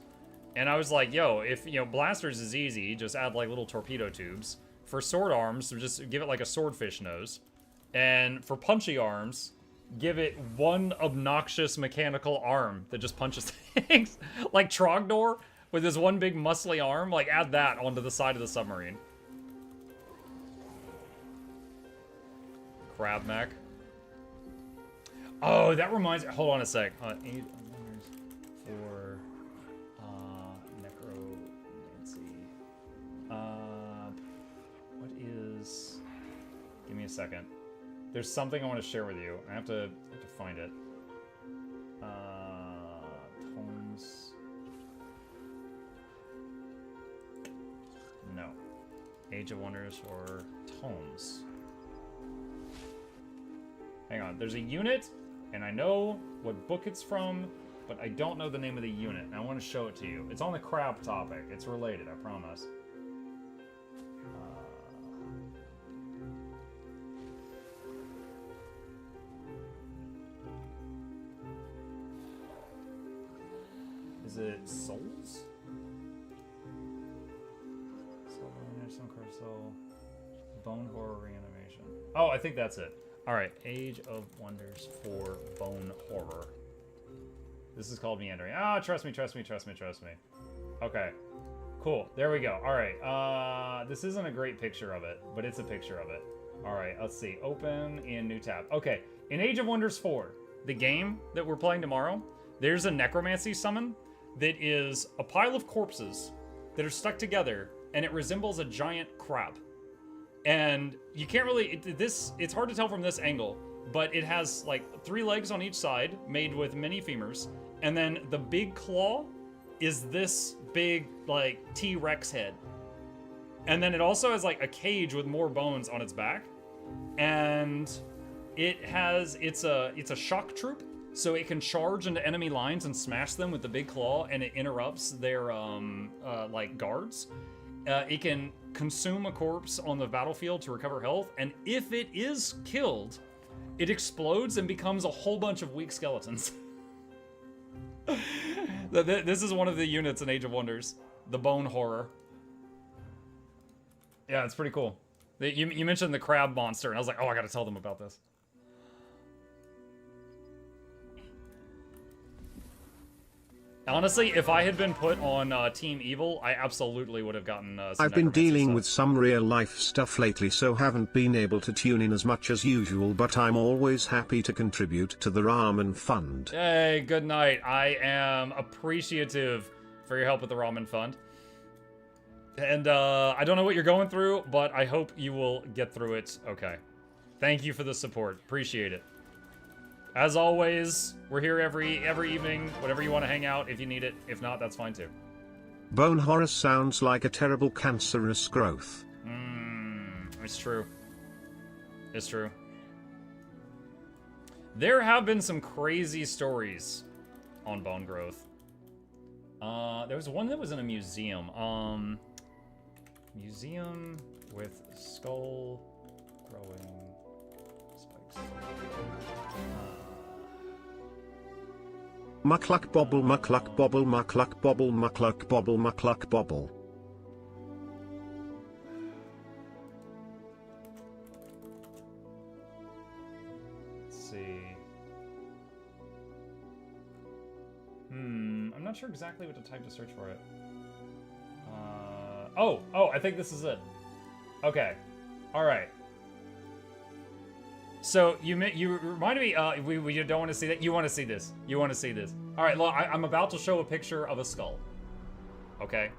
[SPEAKER 1] And I was like, yo, if, you know, blasters is easy, just add like little torpedo tubes. For sword arms, just give it like a swordfish nose. And for punchy arms, give it one obnoxious mechanical arm that just punches things. Like Trogdor with his one big muscly arm, like add that onto the side of the submarine. Crab mech. Oh, that reminds me. Hold on a sec. 8 for necromancy. What is? Give me a second. There's something I want to share with you. I have to find it. Tomes. No. Age of Wonders or Tomes. Hang on. There's a unit, and I know what book it's from, but I don't know the name of the unit. And I want to show it to you. It's on the crab topic. It's related, I promise. Is it Souls? Some crystal. Bone Horror Reanimation. Oh, I think that's it. Alright, Age of Wonders for Bone Horror. This is called Meandering. Ah, trust me. Okay. Cool. There we go. Alright, this isn't a great picture of it, but it's a picture of it. Alright, let's see. Open in new tab. Okay, in Age of Wonders 4, the game that we're playing tomorrow, there's a necromancy summon that is a pile of corpses that are stuck together, and it resembles a giant crab. And you can't really, it's hard to tell from this angle, but it has like 3 legs on each side, made with many femurs, and then the big claw is this big, like, T-Rex head. And then it also has like a cage with more bones on its back, and it's a shock troop, so it can charge into enemy lines and smash them with the big claw, and it interrupts their like guards. It can consume a corpse on the battlefield to recover health, and if it is killed, it explodes and becomes a whole bunch of weak skeletons. This is one of the units in Age of Wonders, the Bone Horror. Yeah, it's pretty cool. You mentioned the crab monster, and I was like, oh, I gotta tell them about this. Honestly, if I had been put on Team Evil, I absolutely would have gotten some
[SPEAKER 4] I've been dealing
[SPEAKER 1] stuff.
[SPEAKER 4] with some real-life stuff lately, so haven't been able to tune in as much as usual, but I'm always happy to contribute to the Ramen Fund.
[SPEAKER 1] Hey, good night. I am appreciative for your help with the Ramen Fund. And I don't know what you're going through, but I hope you will get through it okay. Thank you for the support. Appreciate it. As always, we're here every evening. Whatever you want to hang out if you need it. If not, that's fine too.
[SPEAKER 4] Bone horror sounds like a terrible cancerous growth.
[SPEAKER 1] It's true. It's true. There have been some crazy stories on bone growth. There was one that was in a museum. Museum with skull growing spikes.
[SPEAKER 4] Mukluk bobble, mukluk bobble, mukluk bobble, mukluk bobble, mukluk bobble.
[SPEAKER 1] Let's see. I'm not sure exactly what to type to search for it. Oh, I think this is it. Okay. All right. So you reminded me. We don't want to see that. You want to see this. You want to see this. All right. Look, I'm about to show a picture of a skull. Okay.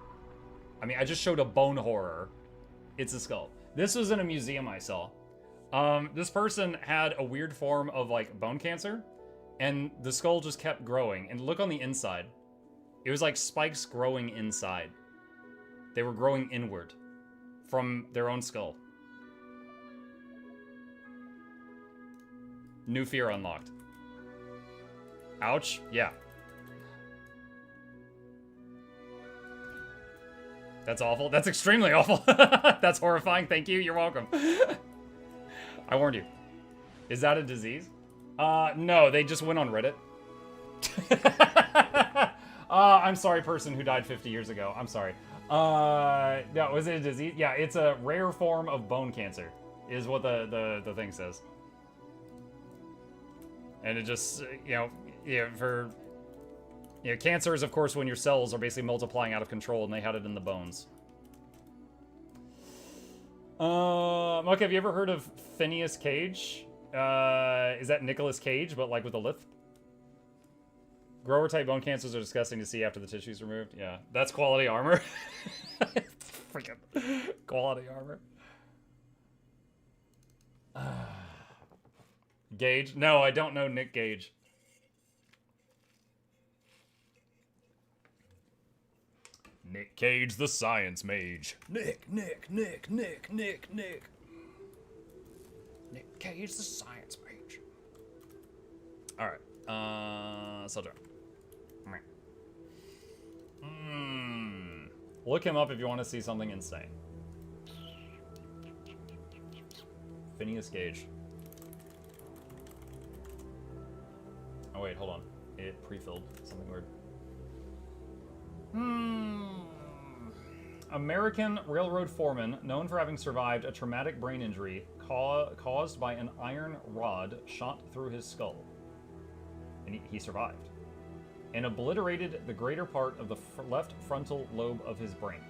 [SPEAKER 1] I mean, I just showed a bone horror. It's a skull. This was in a museum I saw. This person had a weird form of like bone cancer, and the skull just kept growing. And look on the inside. It was like spikes growing inside. They were growing inward from their own skull. New fear unlocked. Ouch. Yeah. That's awful. That's extremely awful. That's horrifying. Thank you. You're welcome. I warned you. Is that a disease? No, they just went on Reddit. I'm sorry, person who died 50 years ago. I'm sorry. No, was it a disease? Yeah, it's a rare form of bone cancer, is what the thing says. And it just, cancer is, of course, when your cells are basically multiplying out of control, and they had it in the bones. Okay, have you ever heard of Phineas Cage? Is that Nicolas Cage, but like with a lisp? Grower type bone cancers are disgusting to see after the tissue's removed. Yeah, that's quality armor. Freaking quality armor. Gage? No, I don't know Nick Gage. Nick Cage, the science mage. Nick Cage, the science mage. All right, Sojourn. Look him up if you want to see something insane. Phineas Gage. Oh wait, hold on. It pre-filled something weird. American railroad foreman known for having survived a traumatic brain injury caused by an iron rod shot through his skull. And he survived. And obliterated the greater part of the left frontal lobe of his brain.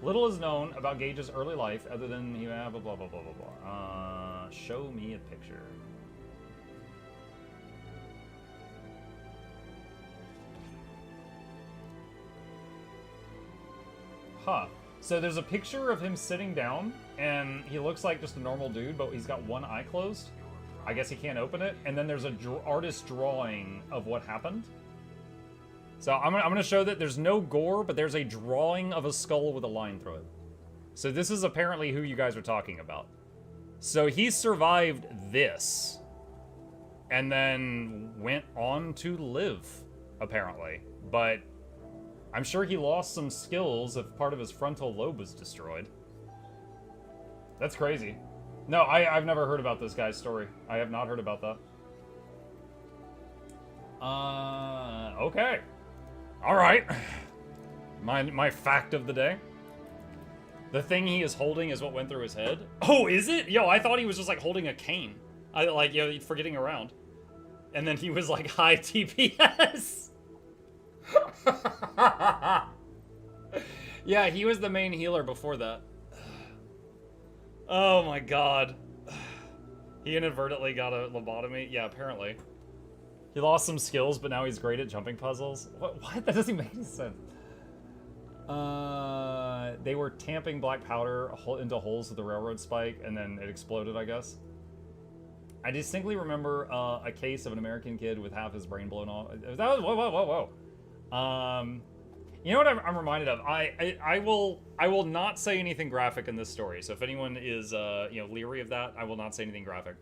[SPEAKER 1] Little is known about Gage's early life other than he blah blah blah blah blah blah. Show me a picture. Huh. So there's a picture of him sitting down, and he looks like just a normal dude, but he's got one eye closed. I guess he can't open it. And then there's a artist drawing of what happened. So I'm gonna show that there's no gore, but there's a drawing of a skull with a line through it. So this is apparently who you guys are talking about. So he survived this, and then went on to live, apparently. But I'm sure he lost some skills if part of his frontal lobe was destroyed. That's crazy. No, I've never heard about this guy's story. I have not heard about that. Okay. All right. My fact of the day. The thing he is holding is what went through his head. Oh, is it? Yo, I thought he was just like holding a cane. Forgetting around. And then he was like high TPS. Yeah, he was the main healer before that. Oh my god. He inadvertently got a lobotomy. Yeah, apparently. He lost some skills, but now he's great at jumping puzzles. What? That doesn't make any sense. They were tamping black powder into holes with the railroad spike, and then it exploded, I guess. I distinctly remember a case of an American kid with half his brain blown off. That was whoa. You know what I'm reminded of? I will not say anything graphic in this story. So if anyone is leery of that, I will not say anything graphic.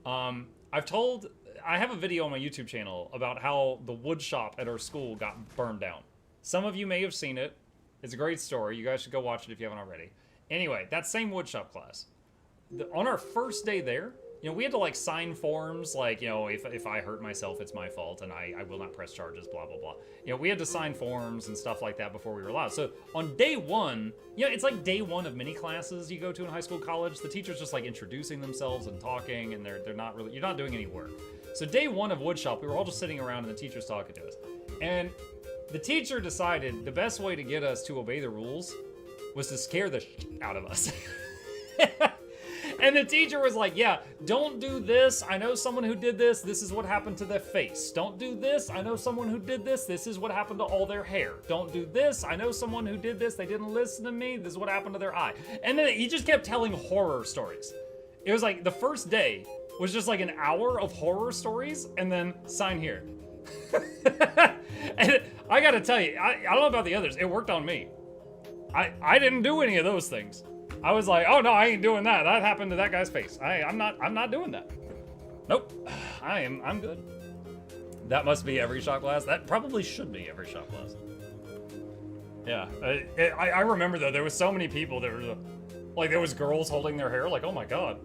[SPEAKER 1] I have a video on my YouTube channel about how the wood shop at our school got burned down. Some of you may have seen it. It's a great story. You guys should go watch it if you haven't already. Anyway, that same woodshop class. On our first day there, we had to like sign forms like, if I hurt myself, it's my fault and I will not press charges, blah, blah, blah. We had to sign forms and stuff like that before we were allowed. So on day one, it's like day one of many classes you go to in high school, college. The teacher's just like introducing themselves and talking, and they're not really, you're not doing any work. So day one of woodshop, we were all just sitting around and the teacher's talking to us. And the teacher decided the best way to get us to obey the rules was to scare the shit out of us. And the teacher was like, yeah, don't do this. I know someone who did this. This is what happened to their face. Don't do this. I know someone who did this. This is what happened to all their hair. Don't do this. I know someone who did this. They didn't listen to me. This is what happened to their eye. And then he just kept telling horror stories. It was like the first day was just like an hour of horror stories and then sign here. And I gotta tell you, I don't know about the others. It worked on me. I didn't do any of those things. I was like, oh no, I ain't doing that. That happened to that guy's face. I'm not doing that. Nope. I'm good. That must be every shop class. That probably should be every shop class. Yeah. I remember though, there was so many people that were like, there was girls holding their hair, like, oh my god.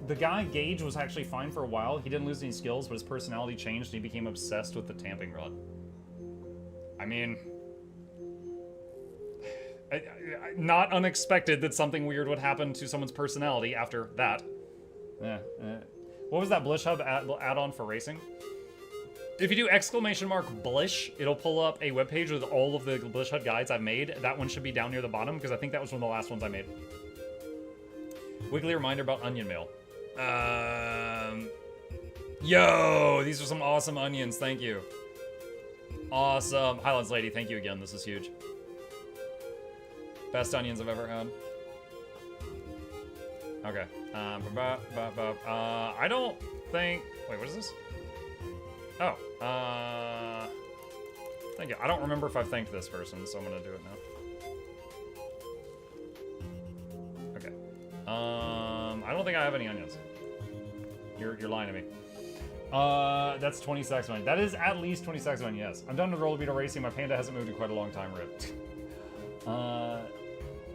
[SPEAKER 1] The guy, Gage, was actually fine for a while. He didn't lose any skills, but his personality changed and he became obsessed with the tamping rod. I mean, not unexpected that something weird would happen to someone's personality after that. What was that Blish Hub add-on for racing? If you do !Blish, it'll pull up a webpage with all of the Blish Hub guides I've made. That one should be down near the bottom because I think that was one of the last ones I made. Weekly reminder about onion mail. Yo, these are some awesome onions. Thank you. Awesome. Highlands Lady, thank you again. This is huge. Best onions I've ever had. Okay. I don't think... Wait, what is this? Oh. Thank you. I don't remember if I've thanked this person, so I'm gonna do it now. Okay. I don't think I have any onions. You're lying to me. That's 20 stacks of onion. That is at least 20 stacks of onion, yes. I'm done with roller beetle racing. My panda hasn't moved in quite a long time, Rip.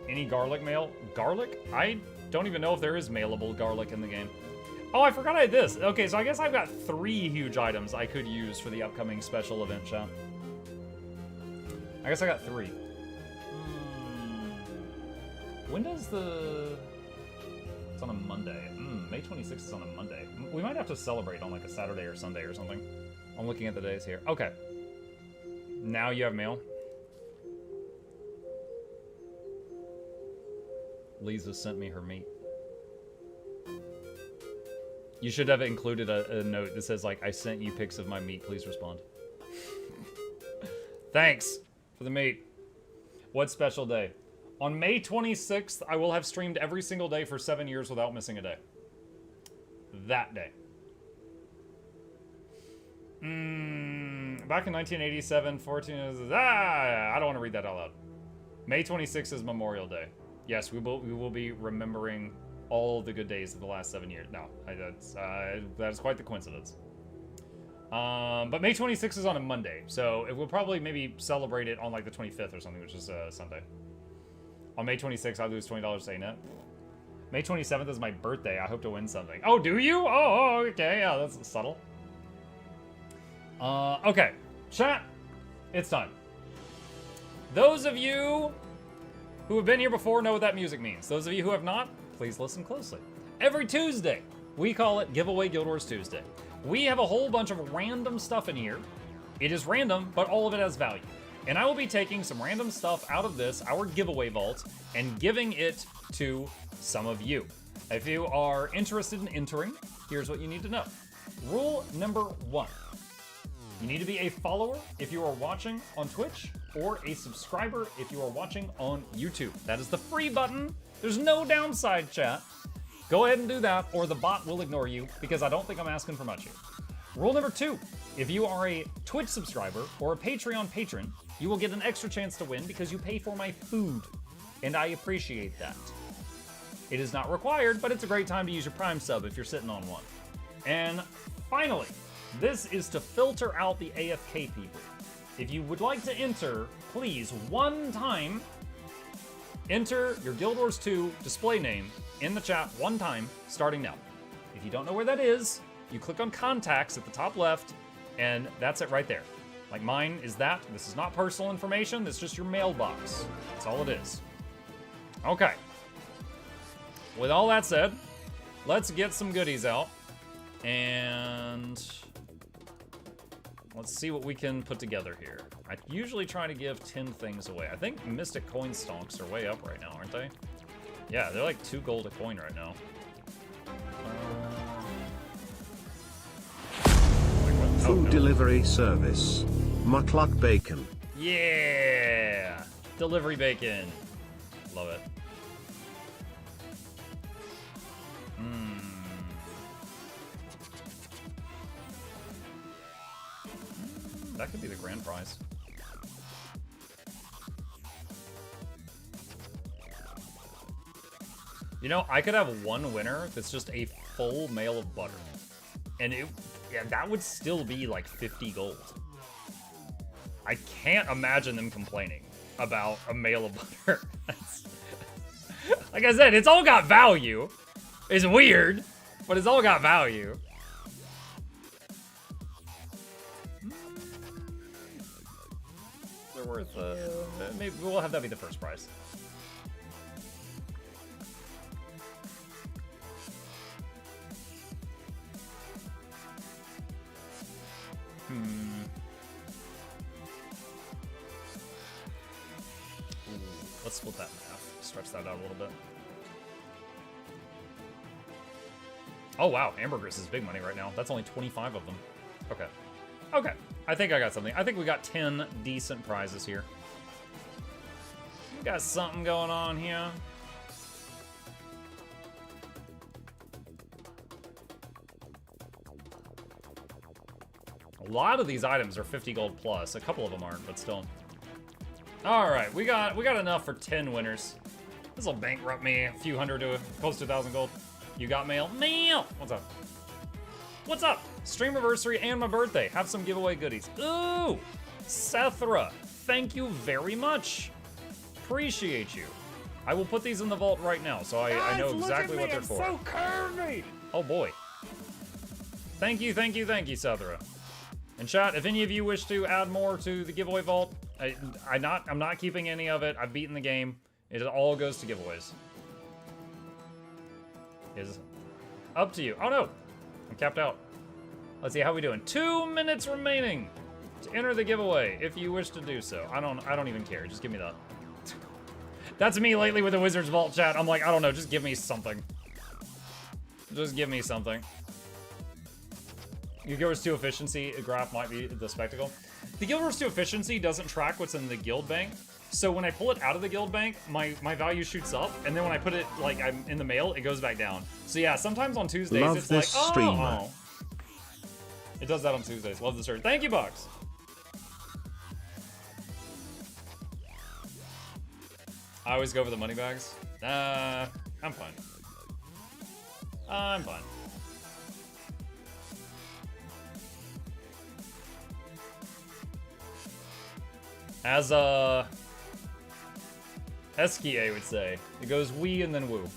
[SPEAKER 1] Any garlic mail? Garlic? I don't even know if there is mailable garlic in the game. Oh, I forgot I had this. Okay, so I guess I've got 3 huge items I could use for the upcoming special event, chat. I guess I got 3. When does the... It's on a Monday. May 26th is on a Monday. We might have to celebrate on like a Saturday or Sunday or something. I'm looking at the days here. Okay. Now you have mail. Lisa sent me her meat. You should have included a note that says like, I sent you pics of my meat, please respond. Thanks for the meat. What special day? On May 26th, I will have streamed every single day for 7 years without missing a day. That day. Back in 1987, 14... I don't want to read that out loud. May 26th is Memorial Day. Yes, we will be remembering all the good days of the last 7 years. No, that is quite the coincidence. But May 26th is on a Monday, so it will probably maybe celebrate it on like the 25th or something, which is Sunday. On May 26th, I lose $20 to ANET. May 27th is my birthday. I hope to win something. Oh, do you? Oh, okay. Yeah, that's subtle. Okay. Chat, it's time. Those of you who have been here before know what that music means. Those of you who have not, please listen closely. Every Tuesday, we call it Giveaway Guild Wars Tuesday. We have a whole bunch of random stuff in here. It is random, but all of it has value. And I will be taking some random stuff out of this, our giveaway vault, and giving it to some of you. If you are interested in entering, here's what you need to know. Rule number 1. You need to be a follower if you are watching on Twitch, or a subscriber if you are watching on YouTube. That is the free button. There's no downside, chat. Go ahead and do that, or the bot will ignore you, because I don't think I'm asking for much here. Rule number 2, if you are a Twitch subscriber or a Patreon patron, you will get an extra chance to win because you pay for my food, and I appreciate that. It is not required, but it's a great time to use your Prime sub if you're sitting on one. And finally, this is to filter out the AFK people. If you would like to enter, please, one time, enter your Guild Wars 2 display name in the chat one time, starting now. If you don't know where that is, you click on contacts at the top left, and that's it right there. Like mine is that. This is not personal information, this is just your mailbox. That's all it is. Okay. With all that said, let's get some goodies out, and let's see what we can put together here. I usually try to give 10 things away. I think Mystic Coin Stonks are way up right now, aren't they? Yeah, they're like 2 gold a coin right now.
[SPEAKER 4] Food delivery service. Mukluk bacon.
[SPEAKER 1] Yeah! Delivery bacon. Love it. That could be the grand prize. You know, I could have one winner that's just a full mail of butter. And that would still be like 50 gold. I can't imagine them complaining about a mail of butter. Like I said, it's all got value. It's weird, but it's all got value. They're worth, maybe we'll have that be the first prize. Let's split that in half. Stretch that out a little bit. Oh wow, Ambergris is big money right now. That's only 25 of them. Okay. Okay. I think I got something. I think we got 10 decent prizes here. We got something going on here. A lot of these items are 50 gold plus. A couple of them aren't, but still. All right, we got enough for 10 winners. This will bankrupt me a few hundred to close to 1,000 gold. You got mail? Mail! What's up? What's up? Streamiversary and my birthday. Have some giveaway goodies. Ooh! Sethra, thank you very much. Appreciate you. I will put these in the vault right now, so I know exactly what they're for. So curvy! Oh boy. Thank you, Sethra. And chat, if any of you wish to add more to the giveaway vault, I'm not keeping any of it. I've beaten the game. It all goes to giveaways. Is up to you. Oh no! I'm capped out. Let's see, how we doing? 2 minutes remaining to enter the giveaway, if you wish to do so. I don't even care. Just give me that. That's me lately with the Wizards Vault chat. I'm like, I don't know, just give me something. Just give me something. Your Guild Wars 2 efficiency graph might be the spectacle. The Guild Wars 2 efficiency doesn't track what's in the guild bank. So when I pull it out of the guild bank, my value shoots up, and then when I put it, like, I'm in the mail, it goes back down. So yeah, sometimes on Tuesdays,
[SPEAKER 4] Love
[SPEAKER 1] it's like,
[SPEAKER 4] this streamer.
[SPEAKER 1] Oh. It does that on Tuesdays. Love the shirt. Thank you, Bucks. I always go for the money bags. I'm fine. I'm fine. As Eskia would say, it goes wee and then woo.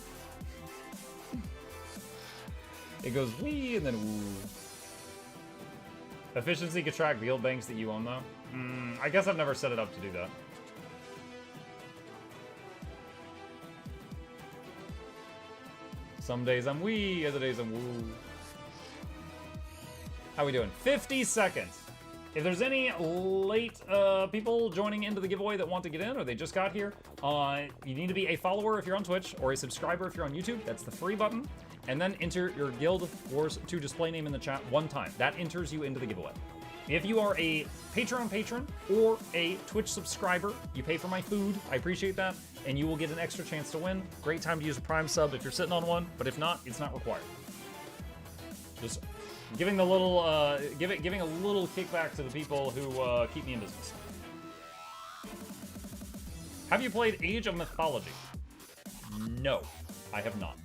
[SPEAKER 1] It goes wee and then woo. Efficiency can track guild banks that you own, though. I guess I've never set it up to do that. Some days I'm wee, other days I'm woo. How we doing? 50 seconds. If there's any late people joining into the giveaway that want to get in, or they just got here, you need to be a follower if you're on Twitch, or a subscriber if you're on YouTube. That's the free button. And then enter your Guild Wars 2 display name in the chat one time. That enters you into the giveaway. If you are a Patreon patron or a Twitch subscriber, you pay for my food. I appreciate that. And you will get an extra chance to win. Great time to use a Prime sub if you're sitting on one, but if not, it's not required. Just giving the little, giving a little kickback to the people who keep me in business. Have you played Age of Mythology? No, I have not.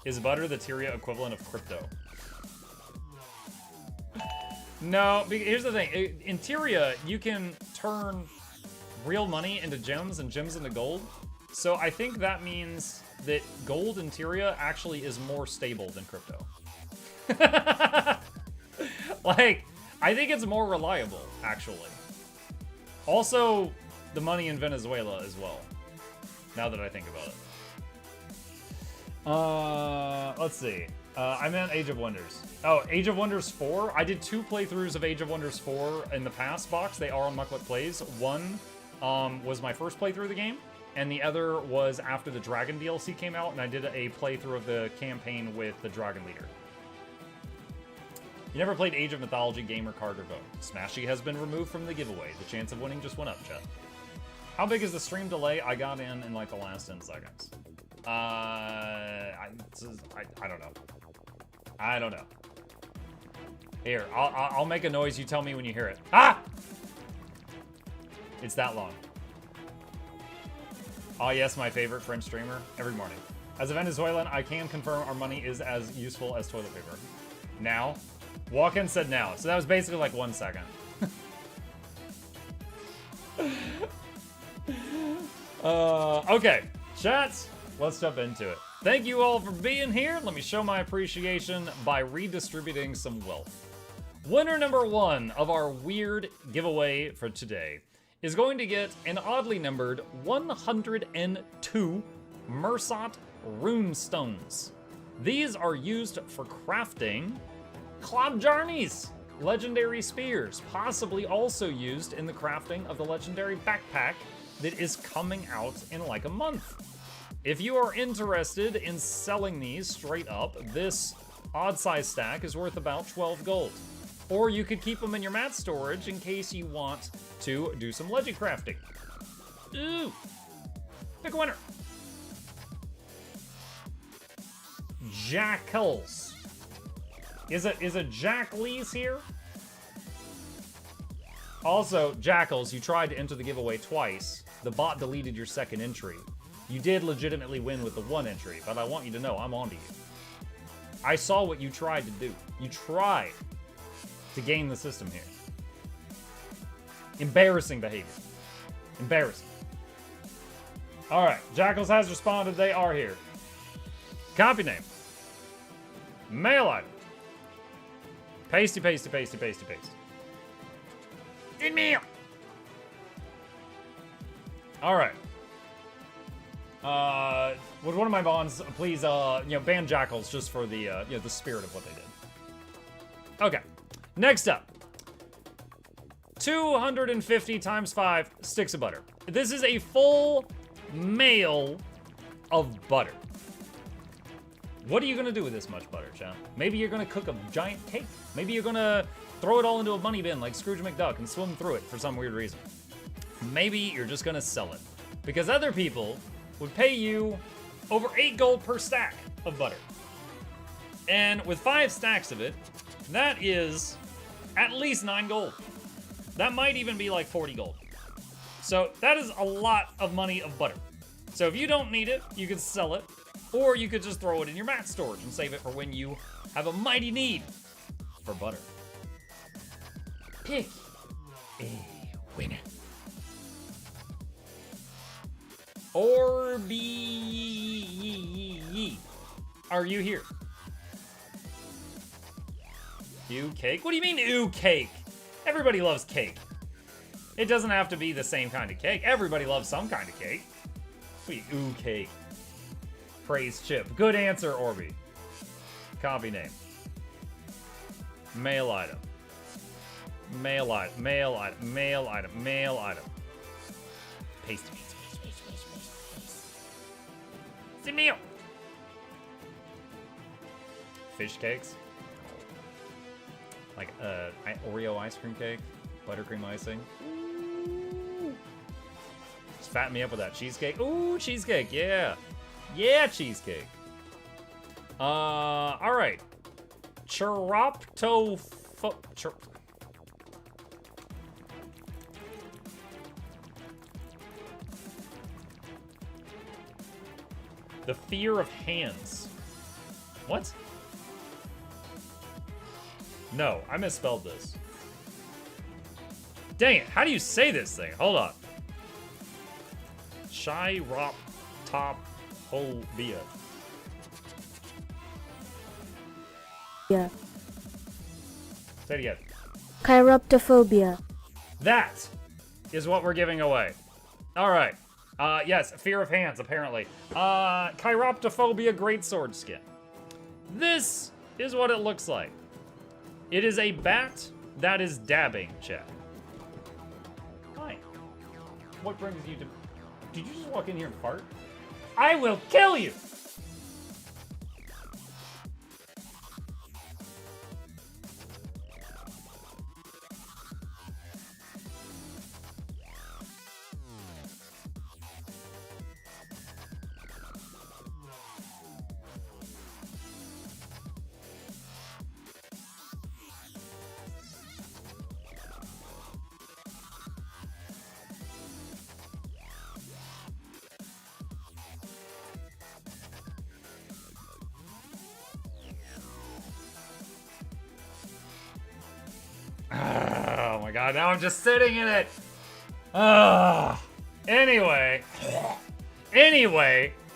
[SPEAKER 1] Is butter the Tyria equivalent of crypto? No, here's the thing. In Tyria, you can turn real money into gems and gems into gold. So I think that means that gold in Tyria actually is more stable than crypto. Like, I think it's more reliable, actually. Also, the money in Venezuela as well, now that I think about it. Let's see. I meant Age of Wonders. Oh, Age of Wonders 4? I did 2 playthroughs of Age of Wonders 4 in the past box. They are on Mukluk Plays. One was my first playthrough of the game, and the other was after the Dragon DLC came out, and I did a playthrough of the campaign with the Dragon Leader. You never played Age of Mythology gamer card or vote. Smashy has been removed from the giveaway. The chance of winning just went up, chat. How big is the stream delay? I got in like the last 10 seconds. I don't know. I don't know. Here, I'll make a noise. You tell me when you hear it. Ah! It's that long. Oh yes, my favorite French streamer. Every morning. As a Venezuelan, I can confirm our money is as useful as toilet paper. Now? Walk-in said now. So that was basically like 1 second. Okay. Chats. Let's jump into it. Thank you all for being here. Let me show my appreciation by redistributing some wealth. Winner number 1 of our weird giveaway for today is going to get an oddly numbered 102 Mersat rune stones. These are used for crafting Klabjarnies, legendary spears, possibly also used in the crafting of the legendary backpack that is coming out in like a month. If you are interested in selling these straight up, this odd size stack is worth about 12 gold. Or you could keep them in your mat storage in case you want to do some legend crafting. Ooh! Pick a winner. Jackals. Is a Jack Lee's here? Also, Jackals, you tried to enter the giveaway twice. The bot deleted your second entry. You did legitimately win with the 1 entry, but I want you to know I'm onto you. I saw what you tried to do. You tried to game the system here. Embarrassing behavior. Embarrassing. Alright, Jackals has responded. They are here. Copy name. Mail item. Pasty, pasty, pasty, pasty, pasty. In mail. Alright. Would one of my bonds please, ban Jackals just for the, the spirit of what they did. Okay. Next up. 250 times 5 sticks of butter. This is a full mail of butter. What are you gonna do with this much butter, chat? Maybe you're gonna cook a giant cake. Maybe you're gonna throw it all into a money bin like Scrooge McDuck and swim through it for some weird reason. Maybe you're just gonna sell it. Because other people would pay you over 8 gold per stack of butter. And with 5 stacks of it, that is at least 9 gold. That might even be like 40 gold. So that is a lot of money of butter. So if you don't need it, you could sell it, or you could just throw it in your mat storage and save it for when you have a mighty need for butter. Pick a winner. Or be ye. Are you here? Ew cake? What do you mean ew cake? Everybody loves cake. It doesn't have to be the same kind of cake. Everybody loves some kind of cake. Sweet ooh cake. Praise chip. Good answer, Orby. Copy name. Mail item. Mail item. Mail item. Mail item. Mail item. Paste. It's a meal. fish cakes. Like Oreo ice cream cake, buttercream icing. Ooh. Just fatten me up with that cheesecake. Ooh, cheesecake, yeah. Yeah, cheesecake. All right. The fear of hands. What? No, I misspelled this. Dang it, how do you say this thing? Hold on. Chiroptophobia.
[SPEAKER 8] Yeah.
[SPEAKER 1] Say it again.
[SPEAKER 8] Chiroptophobia.
[SPEAKER 1] That is what we're giving away. All right. Yes, fear of hands, apparently. Chiroptophobia greatsword skin. This is what it looks like. It is a bat that is dabbing, chat. Hi. What brings you to... Did you just walk in here and fart? I will kill you! Oh my god, now I'm just sitting in it. Anyway,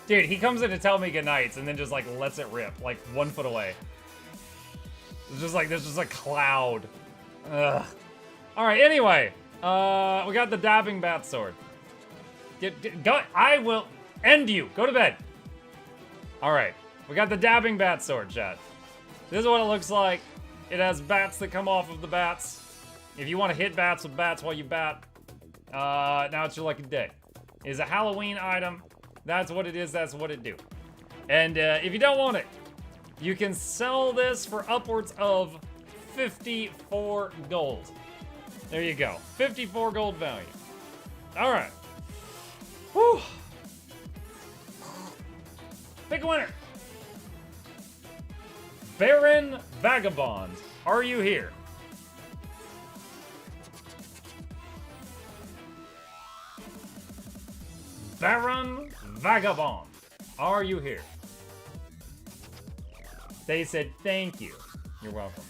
[SPEAKER 1] dude, he comes in to tell me goodnights and then just like lets it rip like 1 foot away. It's just like there's just a cloud. Ugh. All right, anyway, we got the dabbing bat sword. Go, I will end you. Go to bed. All right, we got the dabbing bat sword, chat. This is what it looks like. It has bats that come off of the bats. If you want to hit bats with bats while you bat, now it's your lucky day. It is a Halloween item. That's what it is. That's what it do. And if you don't want it, you can sell this for upwards of 54 gold. There you go. 54 gold value. All right. Whew. Pick a winner. Baron Vagabond, are you here? Baron Vagabond, are you here? They said thank you. You're welcome.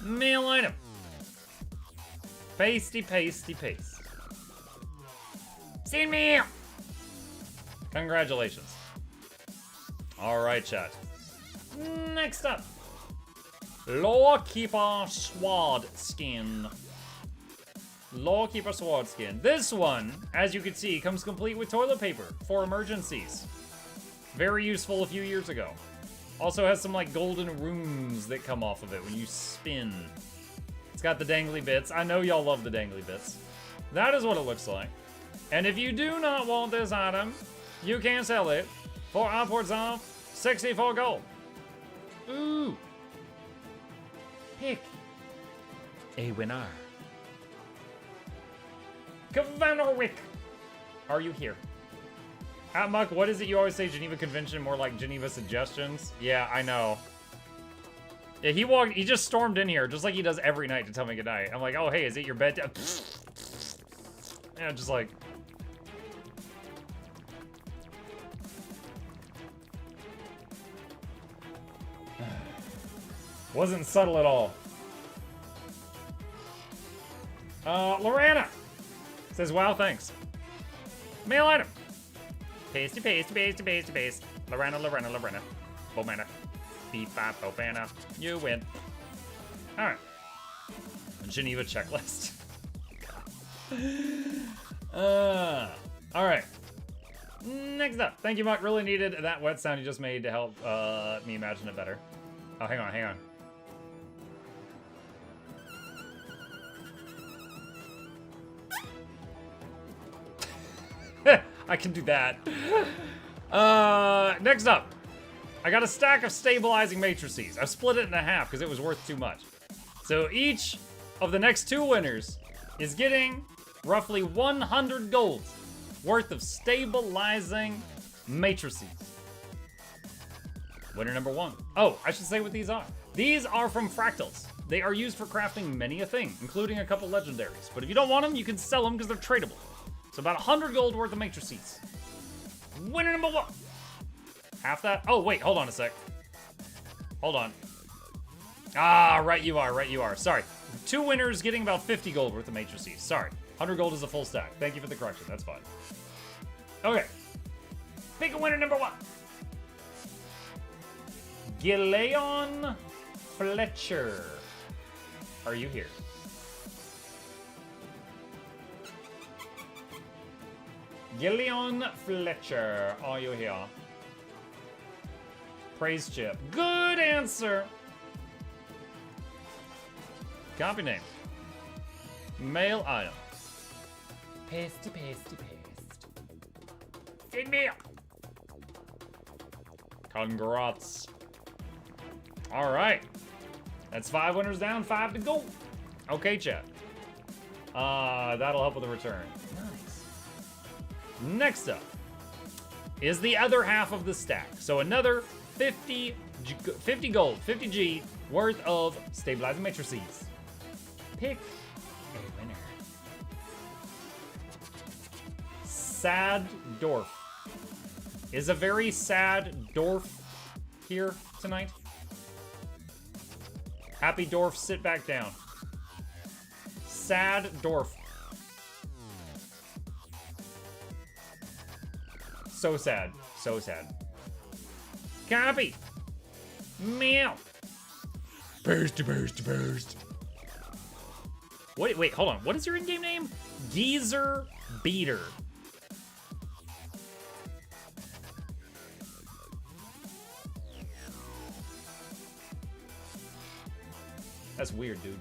[SPEAKER 1] Mail item. Pasty, pasty, paste. Send me out. Congratulations. All right, chat. Next up, Lawkeeper Sword Skin. Lawkeeper Sword Skin. This one, as you can see, comes complete with toilet paper for emergencies. Very useful a few years ago. Also has some like golden runes that come off of it when you spin. It's got the dangly bits. I know y'all love the dangly bits. That is what it looks like. And if you do not want this item, you can sell it for upwards of 64 gold. Ooh. Pick a winner. Kavanowick, are you here? Muck, what is it you always say? Geneva Convention, more like Geneva Suggestions? Yeah, I know. Yeah, he just stormed in here, just like he does every night to tell me goodnight. I'm like, oh, hey, is it your bedtime? Yeah, just like... Wasn't subtle at all. Lorana says, wow, thanks. Mail item. Pasty, pasty, pasty, pasty, paste. Lorana. Bomana. B5, Bobana. You win. Alright. Geneva checklist. Alright. Next up. Thank you, Muck. Really needed that wet sound you just made to help me imagine it better. Oh, hang on. I can do that. Next up. I got a stack of stabilizing matrices. I split it in half because it was worth too much. So each of the next 2 winners is getting roughly 100 gold worth of stabilizing matrices. Winner number 1. Oh, I should say what these are. These are from fractals. They are used for crafting many a thing, including a couple legendaries. But if you don't want them, you can sell them because they're tradable. So about 100 gold worth of matrices. Winner number 1. Half that? Oh, wait, hold on a sec. Hold on. Ah, right you are. Sorry. 2 winners getting about 50 gold worth of matrices. Sorry. 100 gold is a full stack. Thank you for the correction. That's fine. Okay. Pick a winner number 1. Gileon Fletcher. Are you here? Gileon Fletcher. Are you here? Praise chip. Good answer. Copy name. Mail item. Pasty. Feed me. Congrats. All right. That's 5 winners down, 5 to go. Okay, chat. That'll help with the return. Nice. Next up is the other half of the stack. So another 50 gold, 50 G worth of stabilizing matrices. Pick a winner. Sad Dwarf. Is a very sad dwarf here tonight? Happy dwarf, sit back down. Sad dwarf. So sad. So sad. Copy. Meow. Burst. Wait, hold on. What is your in-game name? Geezer Beater. That's weird, dude.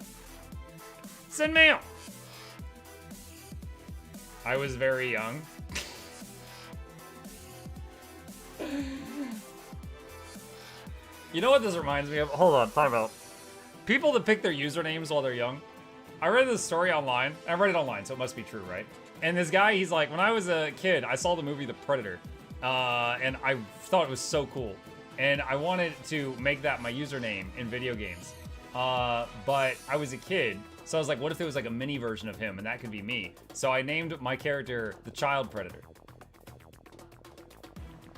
[SPEAKER 1] Send mail. I was very young. You know what this reminds me of? Hold on, time out. People that pick their usernames while they're young. I read this story online. I read it online, so it must be true, right? And this guy, he's like, when I was a kid, I saw the movie The Predator. And I thought it was so cool. And I wanted to make that my username in video games. But I was a kid, so I was like, what if there was like a mini version of him, and that could be me? So I named my character the Child Predator.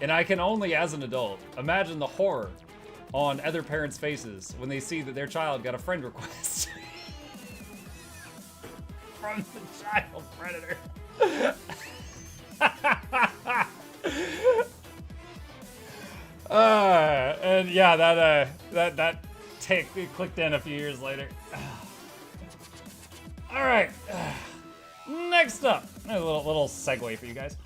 [SPEAKER 1] And I can only, as an adult, imagine the horror on other parents' faces when they see that their child got a friend request from the Child Predator. And yeah, that it clicked in a few years later. All right, next up, a little segue for you guys.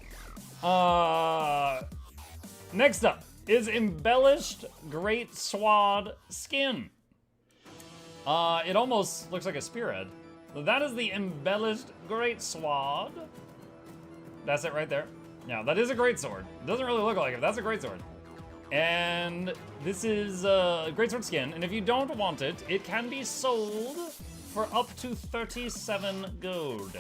[SPEAKER 1] Next up is embellished great sword skin. It almost looks like a spearhead. That is the embellished great sword. That's it right there. Now that is a great sword. It doesn't really look like it, but that's a great sword. And this is greatsword skin, and if you don't want it, it can be sold for up to 37 gold.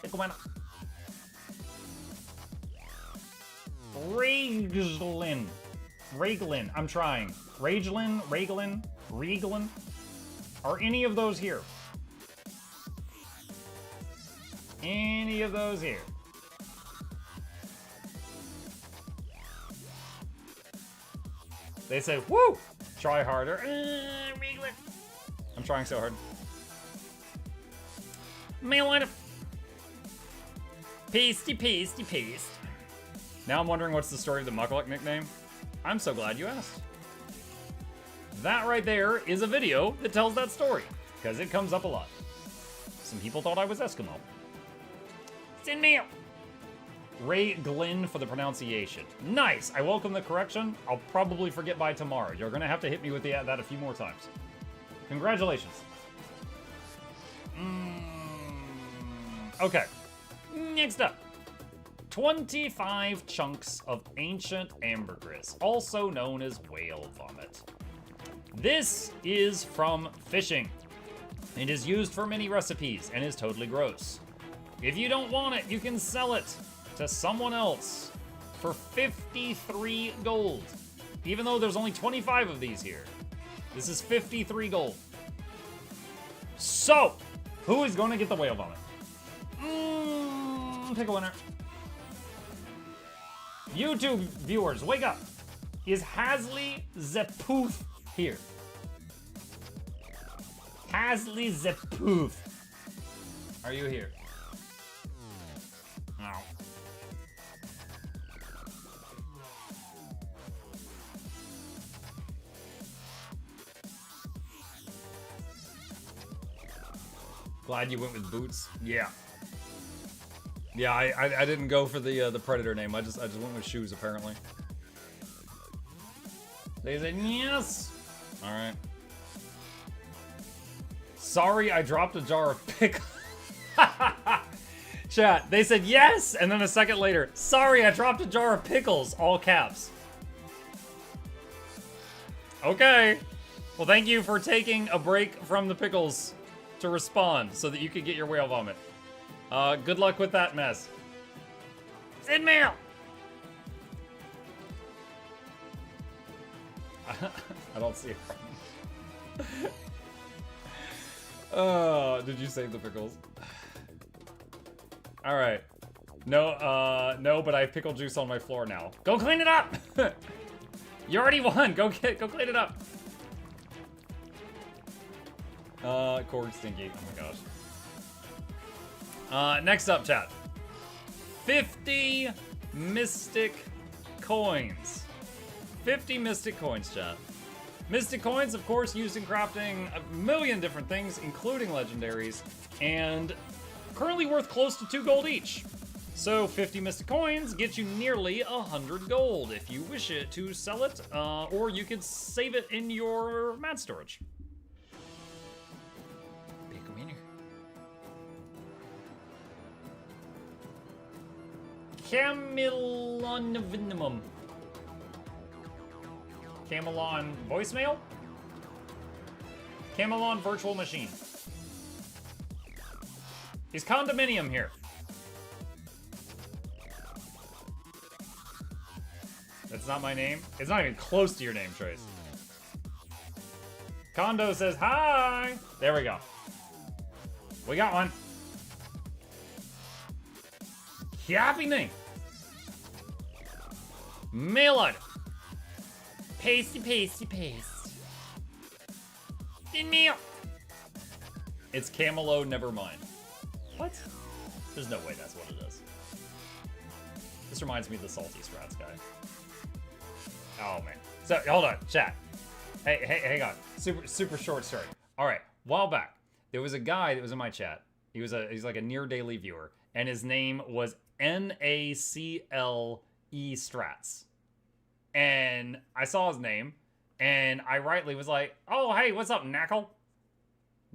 [SPEAKER 1] Pick one up. Raglin, I'm trying. Reglin. Are any of those here? Any of those here? They say, woo! Try harder. Reglin. I'm trying so hard. Mail item. Paste. Now I'm wondering what's the story of the Mukluk nickname. I'm so glad you asked. That right there is a video that tells that story, because it comes up a lot. Some people thought I was Eskimo. Send mail. Ray Glynn for the pronunciation. Nice. I welcome the correction. I'll probably forget by tomorrow. You're gonna have to hit me with that a few more times. Congratulations. Okay. Next up. 100 gold worth of stabilizing matrices. Pick a winner. Sad Dwarf. Is a very sad dwarf here tonight. Is 25 chunks of ancient ambergris, also known as whale vomit. This is from fishing. It is used for many recipes and is totally gross. If you don't want it, you can sell it to someone else for 53 gold. Even though there's only 25 of these here. This is 53 gold. So, who is going to get the whale vomit? Pick a winner. YouTube viewers, wake up. Is Hasley Zepooth here? Hasley Zepooth. Are you here? No. Glad you went with boots. Yeah. Yeah, I didn't go for the predator name. I just went with shoes apparently. They said yes. All right. Sorry, I dropped a jar of pickles. Chat, they said yes, and then a second later, sorry, I dropped a jar of pickles, all caps. Okay. Well, thank you for taking a break from the pickles to respond so that you could get your whale vomit. Good luck with that mess. Send mail! I don't see it. Did you save the pickles? All right. No, no, but I have pickle juice on my floor now. Go clean it up! You already won. Go clean it up. Cord stinky. Oh my gosh. Next up, chat. 50 mystic coins. 50 mystic coins, chat. Mystic coins, of course, used in crafting a million different things, including legendaries, and currently worth close to 2 gold each. So 50 mystic coins get you nearly 100 gold if you wish it to sell it, or you could save it in your mat storage. Pick a winner. Camelon Camelon voicemail? Camelon virtual machine. Is condominium here? That's not my name. It's not even close to your name, Trace. Condo says hi. There we go. We got one. Happening. Mail item. Pasty, pasty, paste. In mail. It's Camelo, never mind. What? There's no way that's what it is. This reminds me of the Salty Strats guy. Oh, man. So, hold on, chat. Hey, hang on. Super short story. All right, while back, there was a guy that was in my chat. He's like a near daily viewer, and his name was NACLE Strats. And I saw his name, and I rightly was like, oh, hey, what's up, Knackle?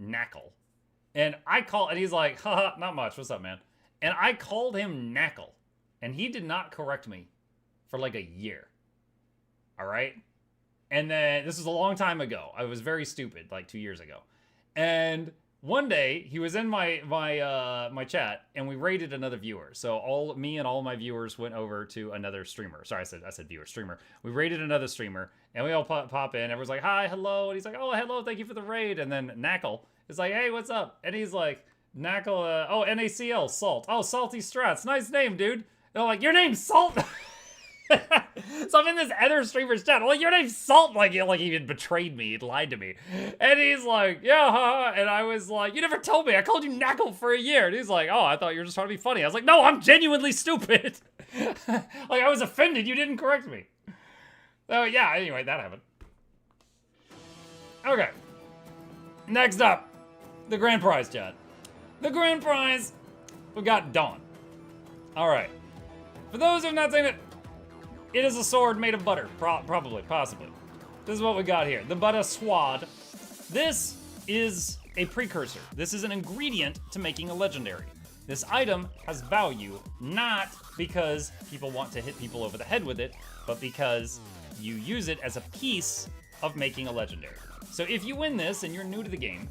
[SPEAKER 1] Knackle. And he's like, haha, not much, what's up, man? And I called him Knackle, and he did not correct me for like a year. All right? And then, this was a long time ago. I was very stupid, like 2 years ago. And one day, he was in my chat, and we raided another viewer. So me and all my viewers went over to another streamer. Sorry, I said viewer, streamer. We raided another streamer, and we all pop in. Everyone's like, hi, hello. And he's like, oh, hello, thank you for the raid. And then Knackle is like, hey, what's up? And he's like, Knackle, oh, NACL, Salt. Oh, Salty Strats. Nice name, dude. And I'm like, your name's Salt? So I'm in this other streamer's chat. Well, your name's Salt, like he even betrayed me. He lied to me. And he's like, yeah, haha. And I was like, you never told me. I called you Knackle for a year. And he's like, oh, I thought you were just trying to be funny. I was like, no, I'm genuinely stupid. Like, I was offended. You didn't correct me. So, yeah, anyway, that happened. Okay. Next up, the grand prize, chat. The grand prize, we got Dawn. All right. For those who have not seen it, it is a sword made of butter, probably, possibly. This is what we got here, the butter sword. This is a precursor. This is an ingredient to making a legendary. This item has value, not because people want to hit people over the head with it, but because you use it as a piece of making a legendary. So if you win this and you're new to the game,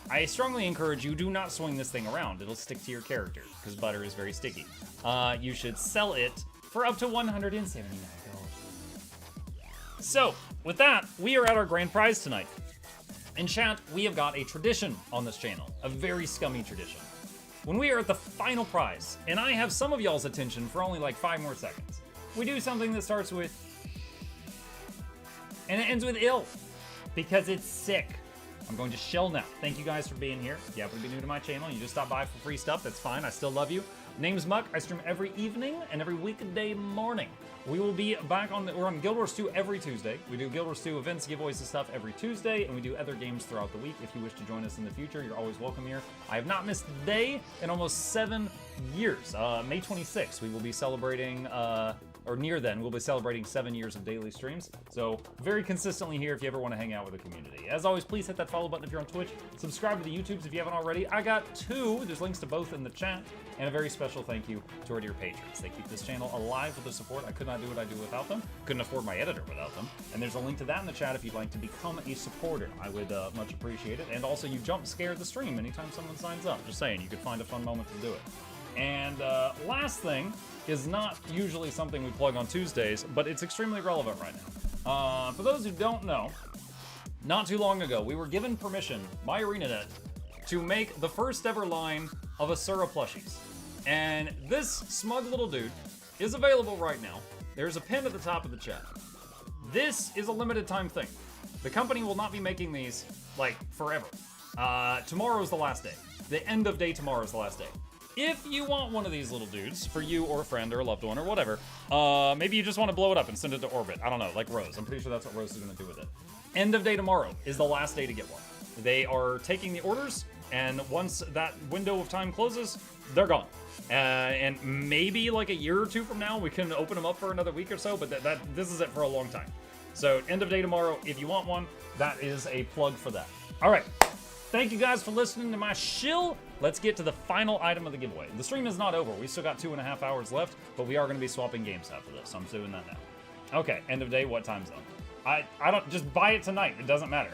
[SPEAKER 1] I strongly encourage you, do not swing this thing around. It'll stick to your character, because butter is very sticky. You should sell it for up to $179. So, with that, we are at our grand prize tonight. In chat, we have got a tradition on this channel, a very scummy tradition. When we are at the final prize, and I have some of y'all's attention for only like 5 more seconds, we do something that starts with, and it ends with ill, because it's sick. I'm going to shell now. Thank you guys for being here. If you happen to be new to my channel, you just stop by for free stuff, that's fine, I still love you. Name's Muck. I stream every evening and every weekday morning. We will be back we're on Guild Wars 2 every Tuesday. We do Guild Wars 2 events, giveaways and stuff every Tuesday, and we do other games throughout the week. If you wish to join us in the future, you're always welcome here. I have not missed a day in almost 7 years. May 26th, we will be celebrating, or near then, we'll be celebrating 7 years of daily streams. So very consistently here if you ever want to hang out with the community. As always, please hit that follow button if you're on Twitch. Subscribe to the YouTubes if you haven't already. I got 2, there's links to both in the chat. And a very special thank you to our dear patrons. They keep this channel alive with the support. I could not do what I do without them. Couldn't afford my editor without them. And there's a link to that in the chat if you'd like to become a supporter. I would much appreciate it. And also, you jump scare the stream anytime someone signs up. Just saying, you could find a fun moment to do it. And last thing is not usually something we plug on Tuesdays, but it's extremely relevant right now. For those who don't know, not too long ago, we were given permission by ArenaNet to make the first ever line of Asura plushies. And this smug little dude is available right now. There's a pin at the top of the chat. This is a limited time thing. The company will not be making these, like, forever. Tomorrow's the last day. The end of day tomorrow is the last day. If you want one of these little dudes, for you or a friend or a loved one or whatever, maybe you just want to blow it up and send it to orbit. I don't know, like Rose. I'm pretty sure that's what Rose is going to do with it. End of day tomorrow is the last day to get one. They are taking the orders, and once that window of time closes, they're gone. And maybe like a year or 2 from now, we can open them up for another week or so, but this is it for a long time. So end of day tomorrow, if you want one, that is a plug for that. All right, thank you guys for listening to my shill. Let's get to the final item of the giveaway. The stream is not over. We still got 2.5 hours left, but we are going to be swapping games after this, so I'm doing that now. Okay, end of day, what time zone? I don't, just buy it tonight. It doesn't matter.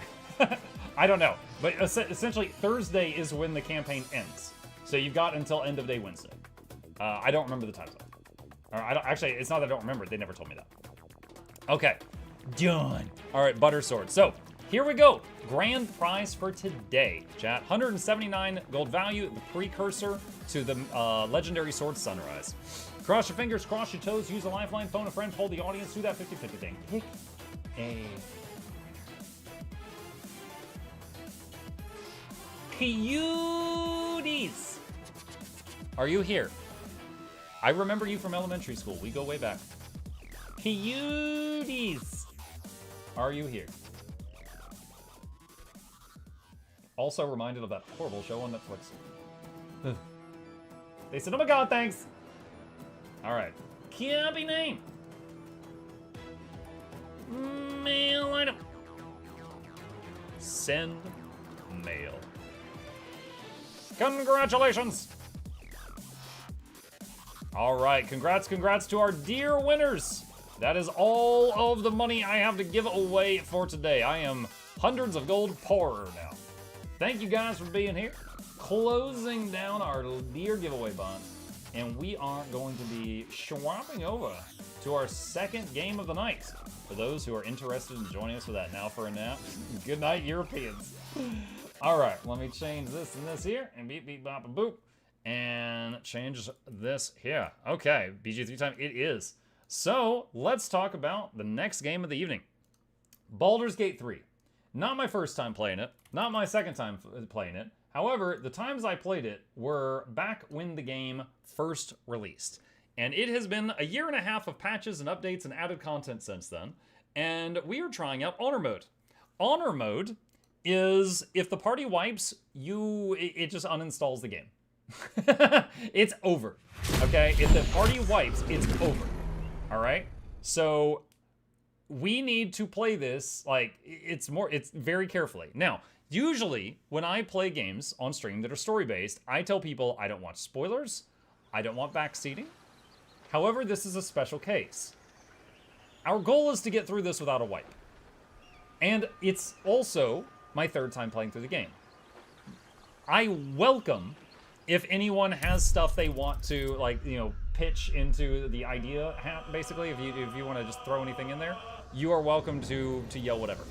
[SPEAKER 1] I don't know, but essentially Thursday is when the campaign ends. So you've got until end of day Wednesday. I don't remember the time zone. Or actually, it's not that I don't remember it. They never told me that. Okay, done. All right, butter sword. So here we go. Grand prize for today, chat. 179 gold value, the precursor to the legendary sword Sunrise. Cross your fingers, cross your toes, use a lifeline, phone a friend, hold the audience, do that 50-50 thing. Pick a cuties. Are you here? I remember you from elementary school. We go way back. Cuties. Are you here? Also reminded of that horrible show on Netflix. They said, oh my god, thanks. All right. Copy name. Mail item. Send mail. Congratulations. All right, congrats to our dear winners. That is all of the money I have to give away for today. I am hundreds of gold poorer now. Thank you guys for being here. Closing down our dear giveaway bond. And we are going to be swapping over to our second game of the night. For those who are interested in joining us for that. Now for a nap. Good night, Europeans. All right, let me change this and this here. And beep, beep, bop, boop. And change this here. Okay, BG3 time it is. So let's talk about the next game of the evening. Baldur's Gate 3. Not my first time playing it. Not my second time playing it. However, the times I played it were back when the game first released. And it has been a year and a half of patches and updates and added content since then. And we are trying out Honor Mode. Honor Mode is if the party wipes, it just uninstalls the game. It's over. Okay? If the party wipes, it's over. All right? So we need to play this like it's very carefully. Now, Usually, when I play games on stream that are story-based, I tell people I don't want spoilers, I don't want backseating. However, this is a special case. Our goal is to get through this without a wipe. And it's also my third time playing through the game. I welcome if anyone has stuff they want to, like, you know, pitch into the idea hat, basically. If you want to just throw anything in there, you are welcome to yell whatever.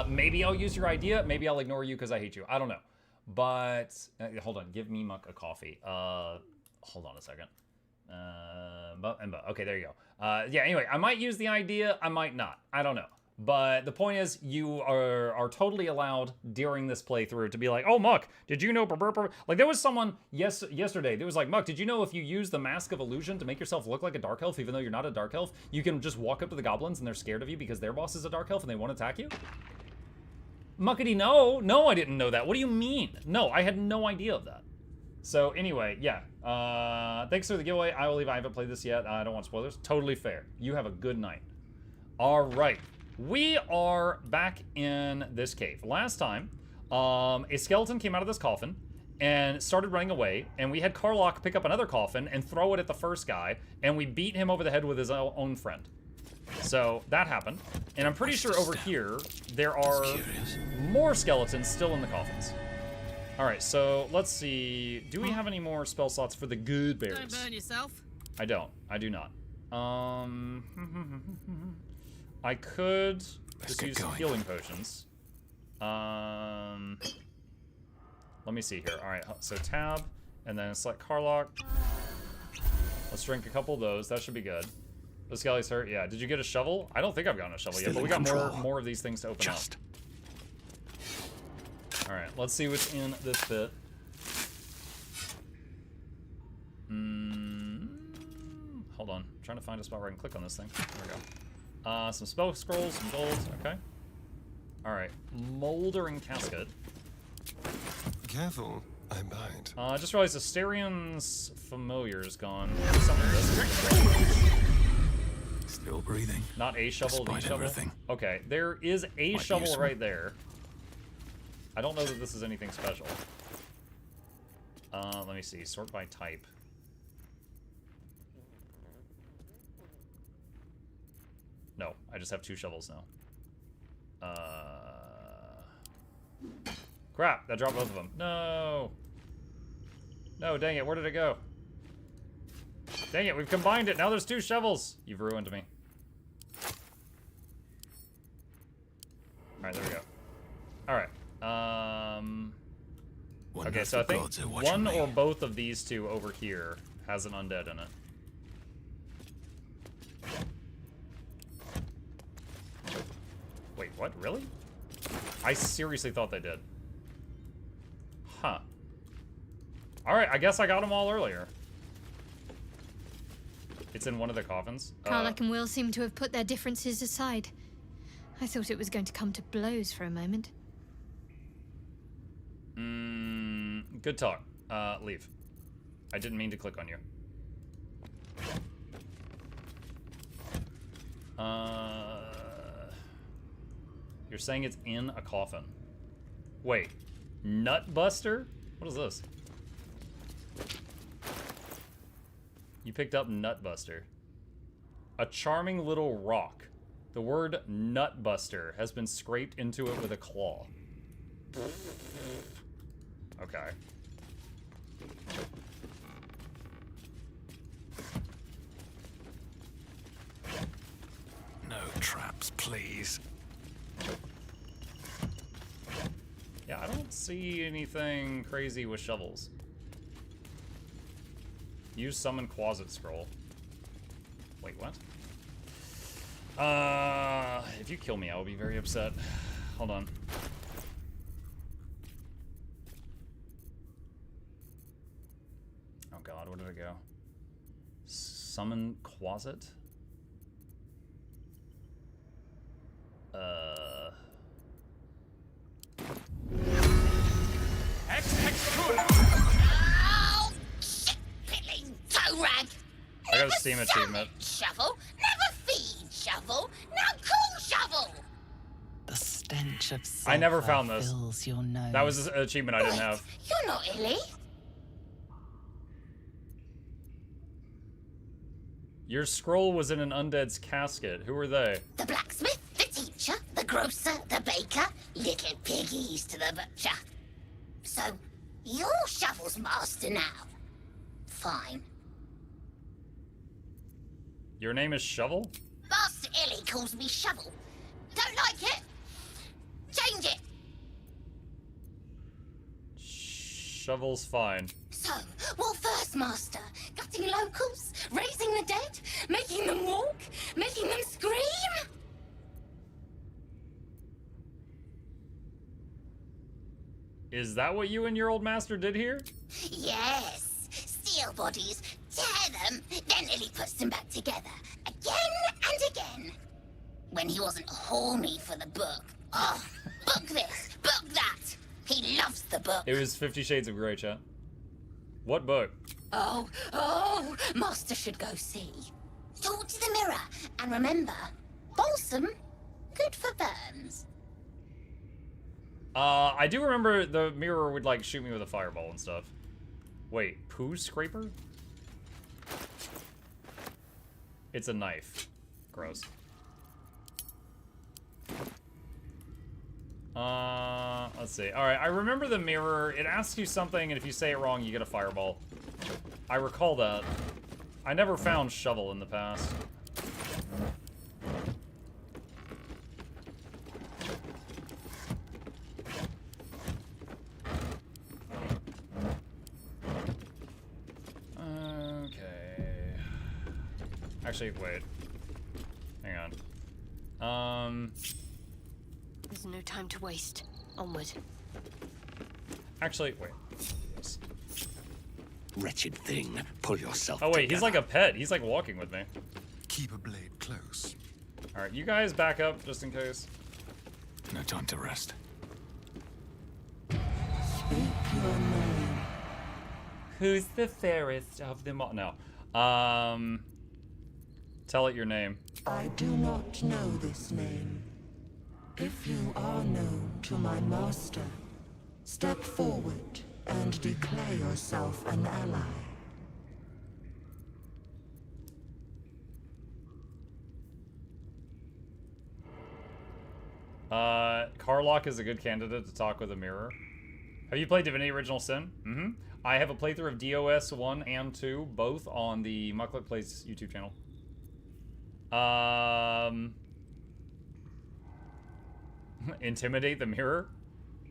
[SPEAKER 1] Maybe I'll use your idea. Maybe I'll ignore you because I hate you. I don't know. But hold on, give me Muck a coffee. Hold on a second. Okay, there you go. Yeah. Anyway, I might use the idea. I might not. I don't know. But the point is, you are totally allowed during this playthrough to be like, oh, Muck, did you know? Like, there was someone yesterday that was like, Muck, did you know if you use the Mask of Illusion to make yourself look like a Dark Elf, even though you're not a Dark Elf, you can just walk up to the goblins and they're scared of you because their boss is a Dark Elf and they won't attack you? Muckety, no. No, I didn't know that. What do you mean? No, I had no idea of that. So anyway, yeah. Thanks for the giveaway. I will leave. I haven't played this yet. I don't want spoilers. Totally fair. You have a good night. All right. We are back in this cave. Last time, a skeleton came out of this coffin and started running away, and we had Karlach pick up another coffin and throw it at the first guy, and we beat him over the head with his own friend. So that happened, and I'm pretty sure over here there are more skeletons still in the coffins. All right, so let's see. Do we have any more spell slots for the good berries?
[SPEAKER 9] Don't burn yourself.
[SPEAKER 1] I don't. I do not. I could just use healing potions. Let me see here. All right, so tab, and then select Karlach. Let's drink a couple of those. That should be good. The skelly's hurt. Yeah. Did you get a shovel? I don't think I've gotten a shovel yet, but we got more of these things to open up. All right, let's see what's in this bit. Hold on. I'm trying to find a spot where I can click on this thing. There we go. Some spell scrolls, some gold. Okay. All right. Moldering casket.
[SPEAKER 10] Careful, I'm behind.
[SPEAKER 1] I just realized Asterian's familiar's gone. Something this.
[SPEAKER 10] Still breathing.
[SPEAKER 1] Not a shovel, the shovel.
[SPEAKER 10] Everything.
[SPEAKER 1] Okay, there is a shovel right there. I don't know that this is anything special. Let me see. Sort by type. No, I just have 2 shovels now. Crap, that dropped both of them. No. No, dang it, where did it go? Dang it, we've combined it. Now there's 2 shovels. You've ruined me. Alright, there we go. Alright. Okay, so I think one or both of these 2 over here has an undead in it. Wait, what? Really? I seriously thought they did. Huh. Alright, I guess I got them all earlier. It's in one of the coffins.
[SPEAKER 9] Karlach and Will seem to have put their differences aside. I thought it was going to come to blows for a moment.
[SPEAKER 1] Good talk. Leave. I didn't mean to click on you. You're saying it's in a coffin. Wait. Nutbuster? What is this? You picked up Nutbuster. A charming little rock. The word Nutbuster has been scraped into it with a claw. Okay.
[SPEAKER 10] No traps, please.
[SPEAKER 1] Yeah, I don't see anything crazy with shovels. Use summon Quasit scroll. Wait, what? If you kill me, I will be very upset. Hold on. Oh god, where did it go? Summon Quasit?
[SPEAKER 6] Oh, shit-piddling toe rag!
[SPEAKER 1] I got a Steam achievement.
[SPEAKER 6] Shovel, never feed shovel, now cool shovel!
[SPEAKER 10] The
[SPEAKER 3] stench of
[SPEAKER 1] I never
[SPEAKER 3] sulfur
[SPEAKER 1] found this.
[SPEAKER 3] fills your nose.
[SPEAKER 1] That was an achievement I didn't have.
[SPEAKER 6] You're not Illy.
[SPEAKER 1] Your scroll was in an undead's casket. Who were they?
[SPEAKER 6] The blacksmith, the teacher, the grocer, the baker, little piggies to the butcher. So, you're Shovel's master now. Fine.
[SPEAKER 1] Your name is Shovel?
[SPEAKER 6] Master Illy calls me Shovel. Don't like it? Change it.
[SPEAKER 1] Shovel's fine.
[SPEAKER 6] So, what first, Master? Gutting locals? Raising the dead? Making them walk? Making them scream?
[SPEAKER 1] Is that what you and your old master did here?
[SPEAKER 6] Yes. Steal bodies, tear them, then Illy puts them back together. Again and again. When he wasn't horny for the book. Oh, book this, book that. He loves the book.
[SPEAKER 1] It was 50 Shades of Grey, chat. What book?
[SPEAKER 6] Oh, Master should go see. Talk to the mirror, and remember, balsam, good for burns.
[SPEAKER 1] I do remember the mirror would, like, shoot me with a fireball and stuff. Wait, poo scraper? It's a knife. Gross. Let's see. Alright, I remember the mirror. It asks you something, and if you say it wrong, you get a fireball. I recall that. I never found Shovel in the past. Okay. Actually, wait. Hang on.
[SPEAKER 6] There's no time to waste. Onward.
[SPEAKER 1] Actually, wait.
[SPEAKER 10] Wretched thing, pull yourself
[SPEAKER 1] Oh wait,
[SPEAKER 10] together.
[SPEAKER 1] he's like a pet. He's like walking with me.
[SPEAKER 10] Keep a blade close.
[SPEAKER 1] Alright, you guys back up just in case.
[SPEAKER 10] No time to rest.
[SPEAKER 1] Who's the fairest of them all? No. Tell it your name.
[SPEAKER 11] I do not know this name. If you are known to my master, step forward and declare yourself an ally.
[SPEAKER 1] Carlock is a good candidate to talk with a mirror. Have you played Divinity Original Sin? Mm-hmm. I have a playthrough of DOS 1 and 2, both on the Mukluk Plays YouTube channel. Intimidate the mirror?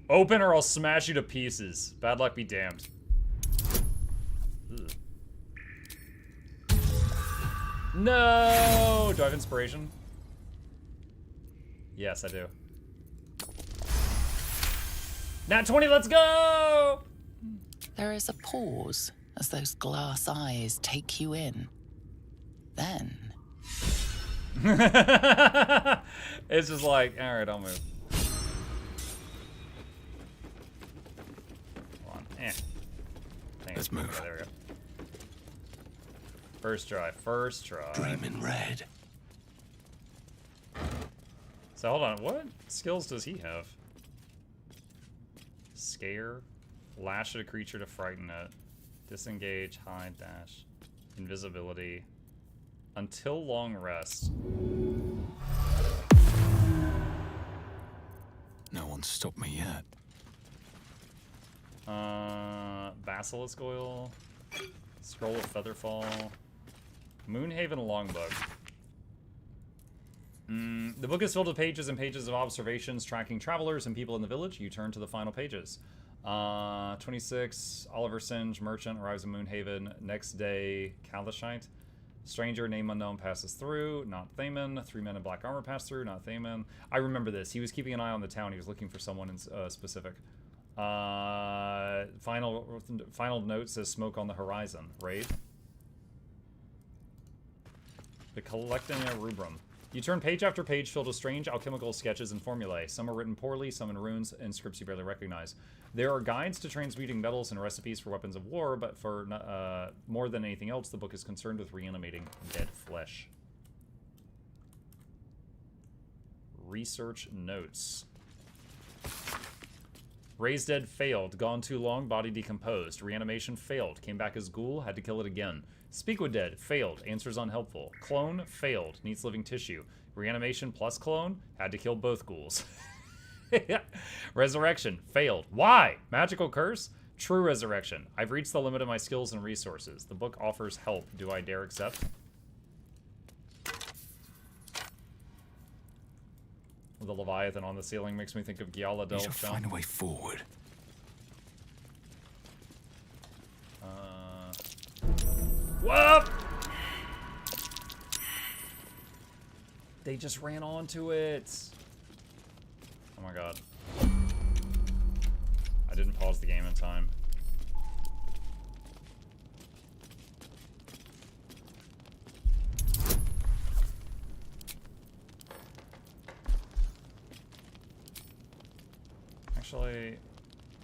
[SPEAKER 1] Open or I'll smash you to pieces. Bad luck be damned. Ugh. No! Do I have inspiration? Yes, I do. Nat 20, let's go!
[SPEAKER 3] There is a pause as those glass eyes take you in. Then...
[SPEAKER 1] It's just like, alright, I'll move. Come on.
[SPEAKER 10] Let's move.
[SPEAKER 1] Yeah, there we go. First try, first try.
[SPEAKER 10] Dream in red.
[SPEAKER 1] So hold on, what skills does he have? Scare, lash at a creature to frighten it, disengage, hide, dash, invisibility, until long rest.
[SPEAKER 10] No one's stopped me yet.
[SPEAKER 1] Basilisk oil, scroll of featherfall, Moonhaven longbow. The book is filled with pages and pages of observations tracking travelers and people in the village. You turn to the final pages. 26, Oliver Singe, merchant, arrives in Moonhaven. Next day, Calashite. Stranger, name unknown, passes through. Not Thaman. 3 men in black armor pass through. Not Thaman. I remember this. He was keeping an eye on the town. He was looking for someone in specific. Final note says smoke on the horizon. Raid. The Collecting Rubrum. You turn page after page filled with strange alchemical sketches and formulae. Some are written poorly, some in runes, and scripts you barely recognize. There are guides to transmuting metals and recipes for weapons of war, but for more than anything else, the book is concerned with reanimating dead flesh. Research notes. Raised dead, failed. Gone too long, body decomposed. Reanimation, failed. Came back as ghoul, had to kill it again. Speak with dead, failed. Answers unhelpful. Clone, failed. Needs living tissue. Reanimation plus clone, had to kill both ghouls. Resurrection, failed. Why? Magical curse? True resurrection. I've reached the limit of my skills and resources. The book offers help. Do I dare accept? The Leviathan on the ceiling makes me think of Giala Del.
[SPEAKER 10] We should find a way forward.
[SPEAKER 1] Whoop! They just ran onto it. Oh my god. I didn't pause the game in time. Actually,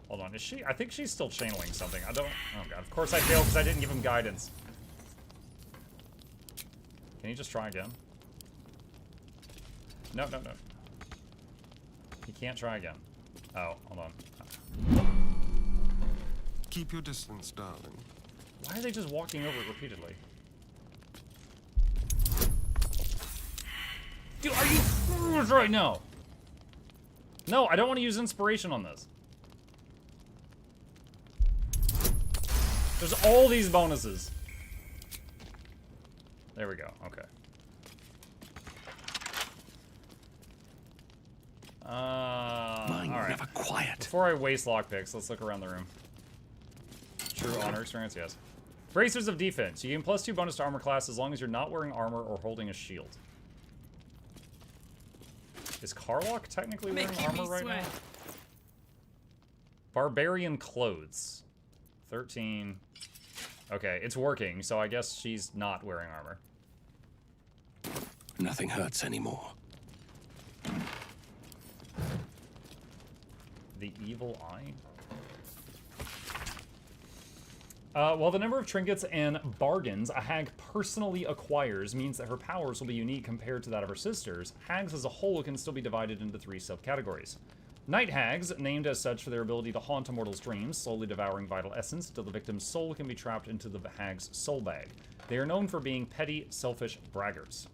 [SPEAKER 1] hold on. Is she? I think she's still channeling something. I don't. Oh god. Of course I failed because I didn't give him guidance. Can you just try again? No, no, no. He can't try again. Oh, hold on.
[SPEAKER 12] Keep your distance, darling.
[SPEAKER 1] Why are they just walking over it repeatedly? Dude, are you serious right now? No, I don't want to use inspiration on this. There's all these bonuses. There we go. Okay.
[SPEAKER 10] Mine
[SPEAKER 1] all right.
[SPEAKER 10] never quiet.
[SPEAKER 1] Before I waste lockpicks, let's look around the room. True honor experience, yes. Bracers of defense. You gain +2 bonus to armor class as long as you're not wearing armor or holding a shield. Is Karlach technically wearing armor right now? Barbarian clothes. 13. Okay, it's working, so I guess she's not wearing armor.
[SPEAKER 10] Nothing hurts anymore.
[SPEAKER 1] The evil eye? While the number of trinkets and bargains a hag personally acquires means that her powers will be unique compared to that of her sisters, hags as a whole can still be divided into 3 subcategories. Night hags, named as such for their ability to haunt a mortal's dreams, slowly devouring vital essence until the victim's soul can be trapped into the hag's soul bag. They are known for being petty, selfish braggarts.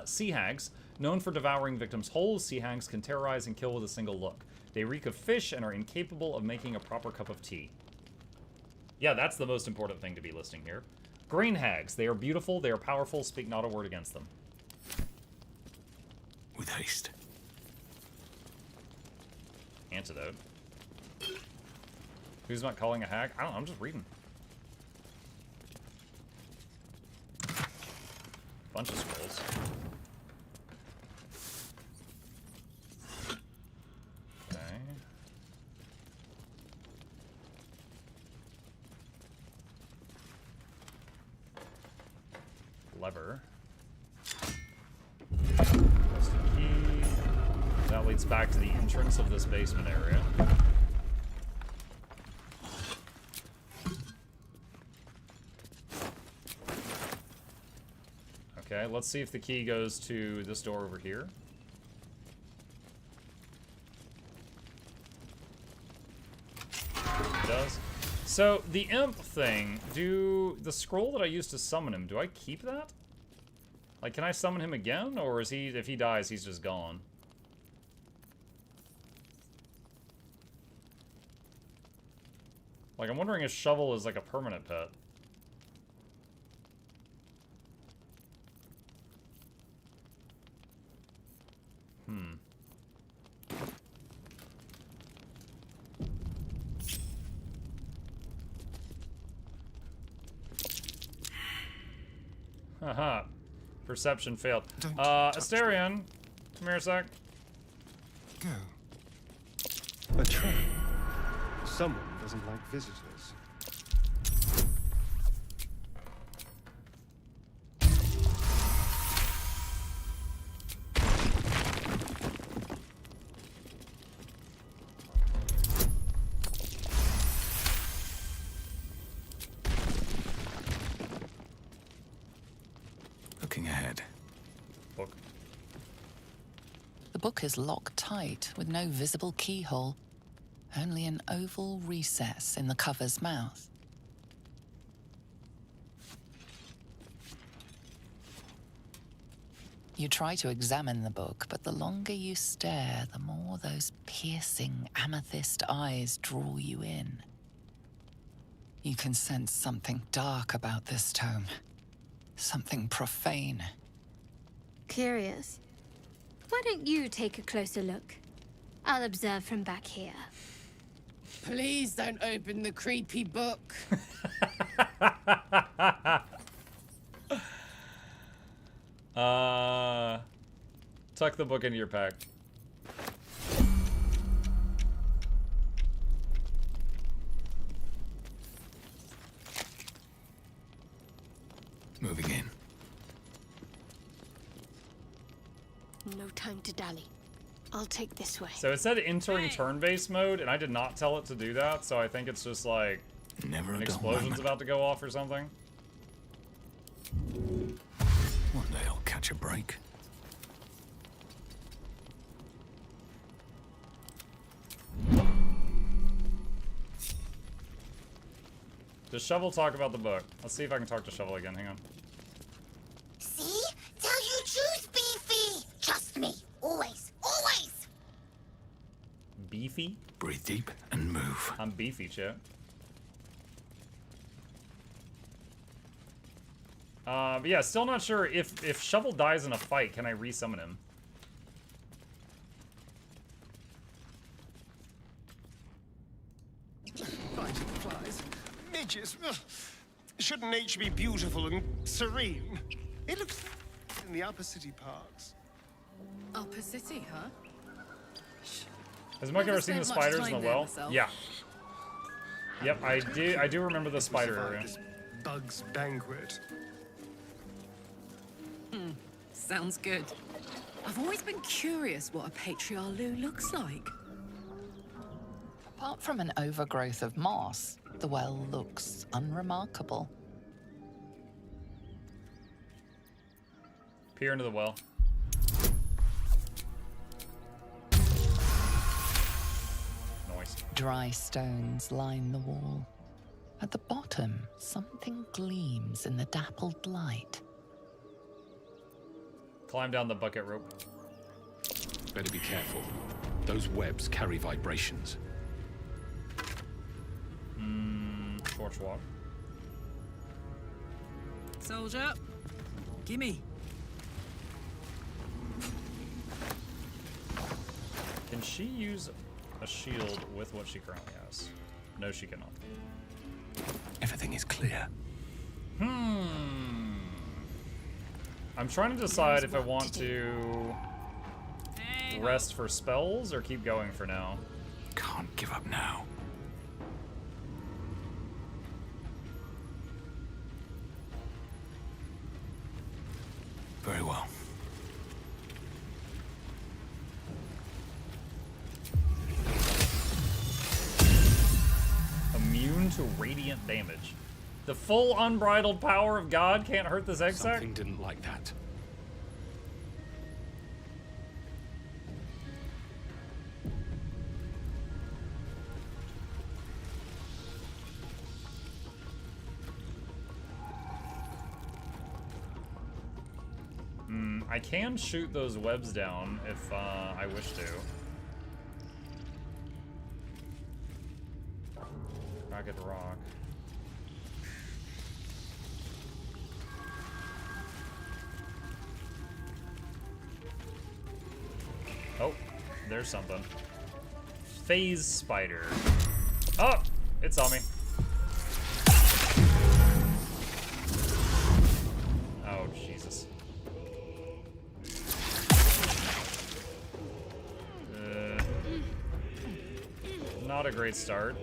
[SPEAKER 1] Sea hags, known for devouring victims whole, sea hags can terrorize and kill with a single look. They reek of fish and are incapable of making a proper cup of tea. Yeah, that's the most important thing to be listing here. Grain hags. They are beautiful, they are powerful, speak not a word against them.
[SPEAKER 10] With haste.
[SPEAKER 1] Antidote. Who's not calling a hag? I don't know, I'm just reading. Bunch of scrolls. Okay. Lever. Plus the key. That leads back to the entrance of this basement area. Okay, let's see if the key goes to this door over here. It does. So, the imp thing, the scroll that I used to summon him, do I keep that? Like, can I summon him again? Or is he, if he dies, he's just gone? Like, I'm wondering if Shovel is like a permanent pet. Haha. Perception failed. Asterion, come here a sec.
[SPEAKER 12] Go. A train. Someone doesn't like visitors.
[SPEAKER 10] Looking ahead.
[SPEAKER 1] Book.
[SPEAKER 3] The book is locked tight with no visible keyhole. only an oval recess in the cover's mouth. You try to examine the book, but the longer you stare, the more those piercing amethyst eyes draw you in. You can sense something dark about this tome. Something profane.
[SPEAKER 9] Curious. Why don't you take a closer look? I'll observe from back here.
[SPEAKER 13] Please don't open the creepy book.
[SPEAKER 1] Tuck the book into your pack.
[SPEAKER 10] Moving in.
[SPEAKER 14] No time to dally. I'll take this way.
[SPEAKER 1] So it said entering turn-based mode, and I did not tell it to do that, so I think it's just like
[SPEAKER 10] Never a
[SPEAKER 1] an
[SPEAKER 10] dull
[SPEAKER 1] explosion's
[SPEAKER 10] moment.
[SPEAKER 1] about to go off or something.
[SPEAKER 10] One day I'll catch a break.
[SPEAKER 1] Does Shovel talk about the book? Let's see if I can talk to Shovel again. Hang on.
[SPEAKER 6] See? Tell you choose, Beefy! Trust me. Always. Always!
[SPEAKER 1] Beefy?
[SPEAKER 10] Breathe deep and move.
[SPEAKER 1] I'm beefy, chat. But yeah, still not sure if Shovel dies in a fight, can I resummon him?
[SPEAKER 12] Fighting flies. Midges. Ugh. Shouldn't nature be beautiful and serene? It looks in the upper city parks.
[SPEAKER 13] Upper City, huh?
[SPEAKER 1] Has Mike ever seen the
[SPEAKER 13] spent much
[SPEAKER 1] spiders in the
[SPEAKER 13] time there
[SPEAKER 1] well?
[SPEAKER 13] myself.
[SPEAKER 1] Yeah. Yep, I do remember the spider area.
[SPEAKER 12] This bug's banquet.
[SPEAKER 13] Sounds good. I've always been curious what a patriarch looks like.
[SPEAKER 3] Apart from an overgrowth of moss, the well looks unremarkable.
[SPEAKER 1] Peer into the well. Noise.
[SPEAKER 3] Dry stones line the wall. At the bottom, something gleams in the dappled light.
[SPEAKER 1] Climb down the bucket rope.
[SPEAKER 10] Better be careful. Those webs carry vibrations.
[SPEAKER 1] Torch walk.
[SPEAKER 13] Soldier, gimme.
[SPEAKER 1] Can she use a shield with what she currently has? No, she cannot.
[SPEAKER 10] Everything is clear.
[SPEAKER 1] I'm trying to decide if I want to rest for spells or keep going for now.
[SPEAKER 10] Can't give up now. Very well.
[SPEAKER 1] Immune to radiant damage. The full unbridled power of God can't hurt this egg sack?
[SPEAKER 10] Something didn't like that.
[SPEAKER 1] I can shoot those webs down if I wish to. Rocket rock. Oh, there's something. Phase spider. Oh, it saw me. Oh, Jesus. Not a great start.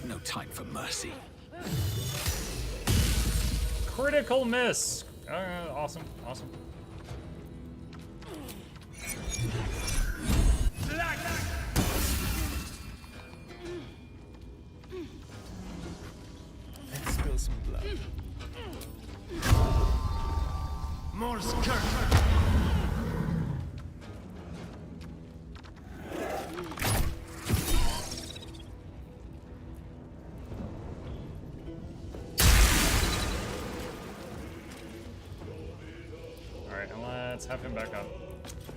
[SPEAKER 10] No time for mercy.
[SPEAKER 1] Critical miss. Awesome, awesome.
[SPEAKER 12] Let's spill some blood.
[SPEAKER 1] Alright, and let's have him back up.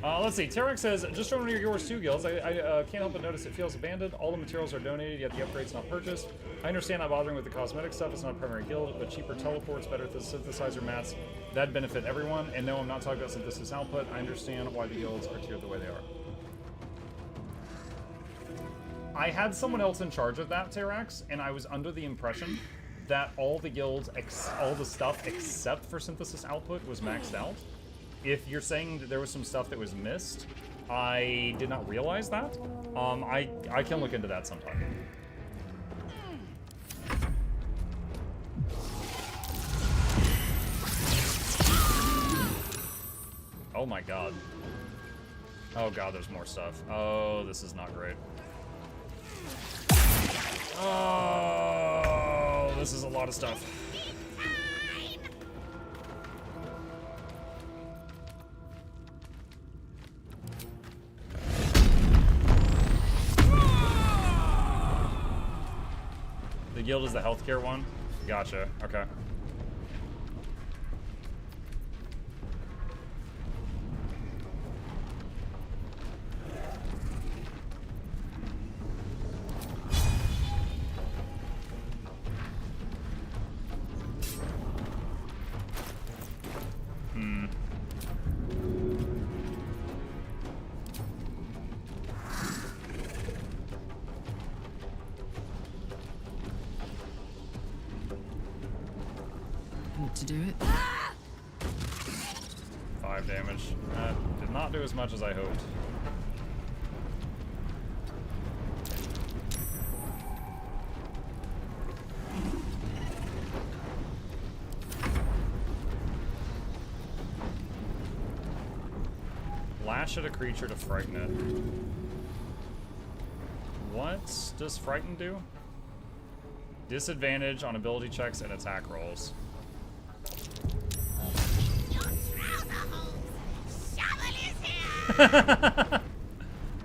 [SPEAKER 1] Let's see. Tarek says, just joined one of yours 2 guilds. I can't help but notice it feels abandoned. All the materials are donated, yet the upgrade's not purchased. I understand not bothering with the cosmetic stuff. It's not a primary guild, but cheaper teleports, better synthesizer mats. That'd benefit everyone. And no, I'm not talking about synthesis output. I understand why the guilds are tiered the way they are. I had someone else in charge of that, Terax, and I was under the impression that all the guilds, all the stuff except for synthesis output was maxed out. If you're saying that there was some stuff that was missed, I did not realize that. I can look into that sometime. Oh my god. Oh god, there's more stuff. Oh, this is not great. Oh, this is a lot of stuff. The guild is the healthcare one? Gotcha, okay.
[SPEAKER 13] To do it.
[SPEAKER 1] 5 damage. Did not do as much as I hoped. Lash at a creature to frighten it. What does frighten do? Disadvantage on ability checks and attack rolls.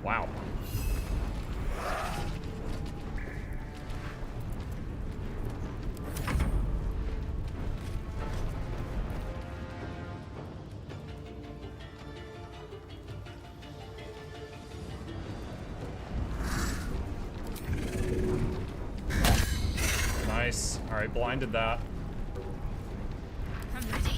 [SPEAKER 1] Wow. Nice. All right, blinded that.
[SPEAKER 9] I'm ready.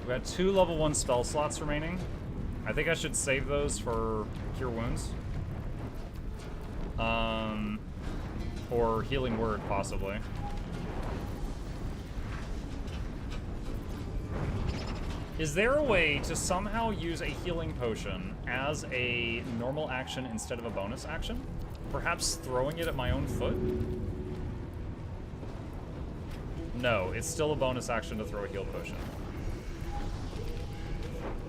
[SPEAKER 1] We got 2 level 1 spell slots remaining. I think I should save those for Cure Wounds. Or Healing Word, possibly. Is there a way to somehow use a healing potion as a normal action instead of a bonus action? Perhaps throwing it at my own foot? No, it's still a bonus action to throw a heal potion.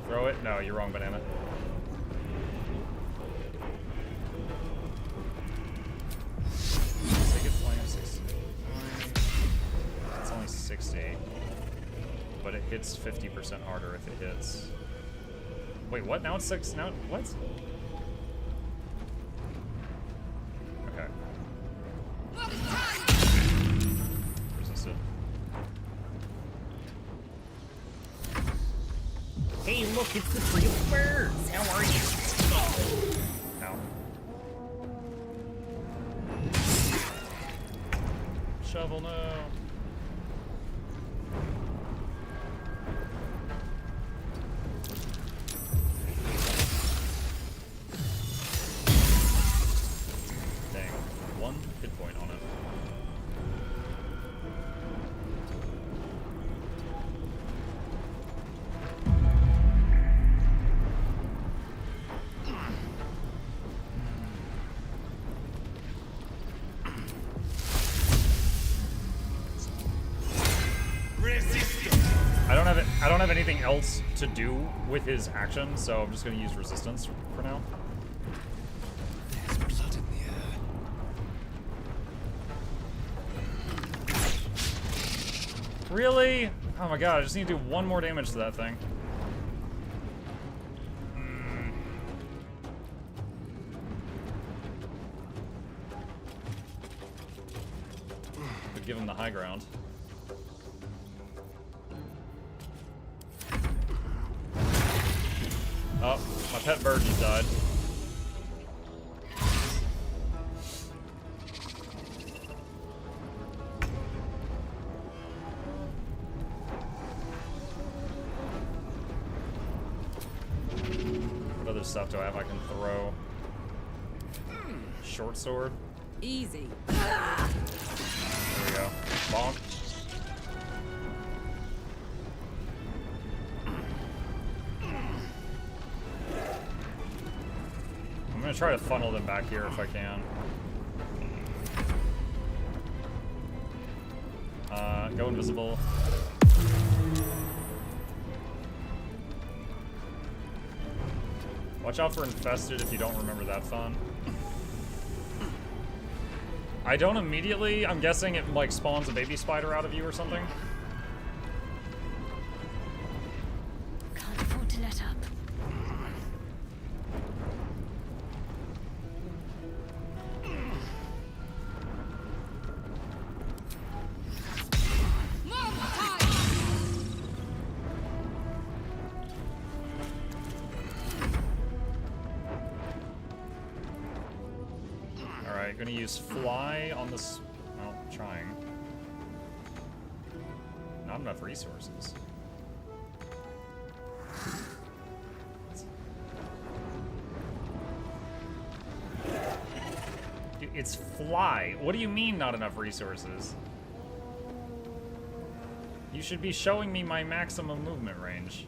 [SPEAKER 1] Throw it? No, you're wrong, banana. I think it's only 60. It's only 60. But it hits 50% harder if it hits. Wait, what? Now it's 6? Now, what? Okay. Resisted. Hey, look, it's the Tree of Birds. How are you? Ow. Shovel, no. don't have anything else to do with his action, so I'm just gonna use resistance for now.
[SPEAKER 10] There's blood in the air.
[SPEAKER 1] Really? Oh my god, I just need to do one more damage to that thing. Could give him the high ground. Oh, my pet bird just died. What other stuff do I have I can throw? Short sword.
[SPEAKER 13] Easy.
[SPEAKER 1] There we go. Bonk. I'm gonna try to funnel them back here if I can. Go invisible. Watch out for infested if you don't remember that fun. I don't immediately, I'm guessing it like spawns a baby spider out of you or something.
[SPEAKER 14] Can't afford to let up.
[SPEAKER 1] Alright, gonna use fly on this. Well, trying. Not enough resources. Dude, it's fly. What do you mean not enough resources? You should be showing me my maximum movement range.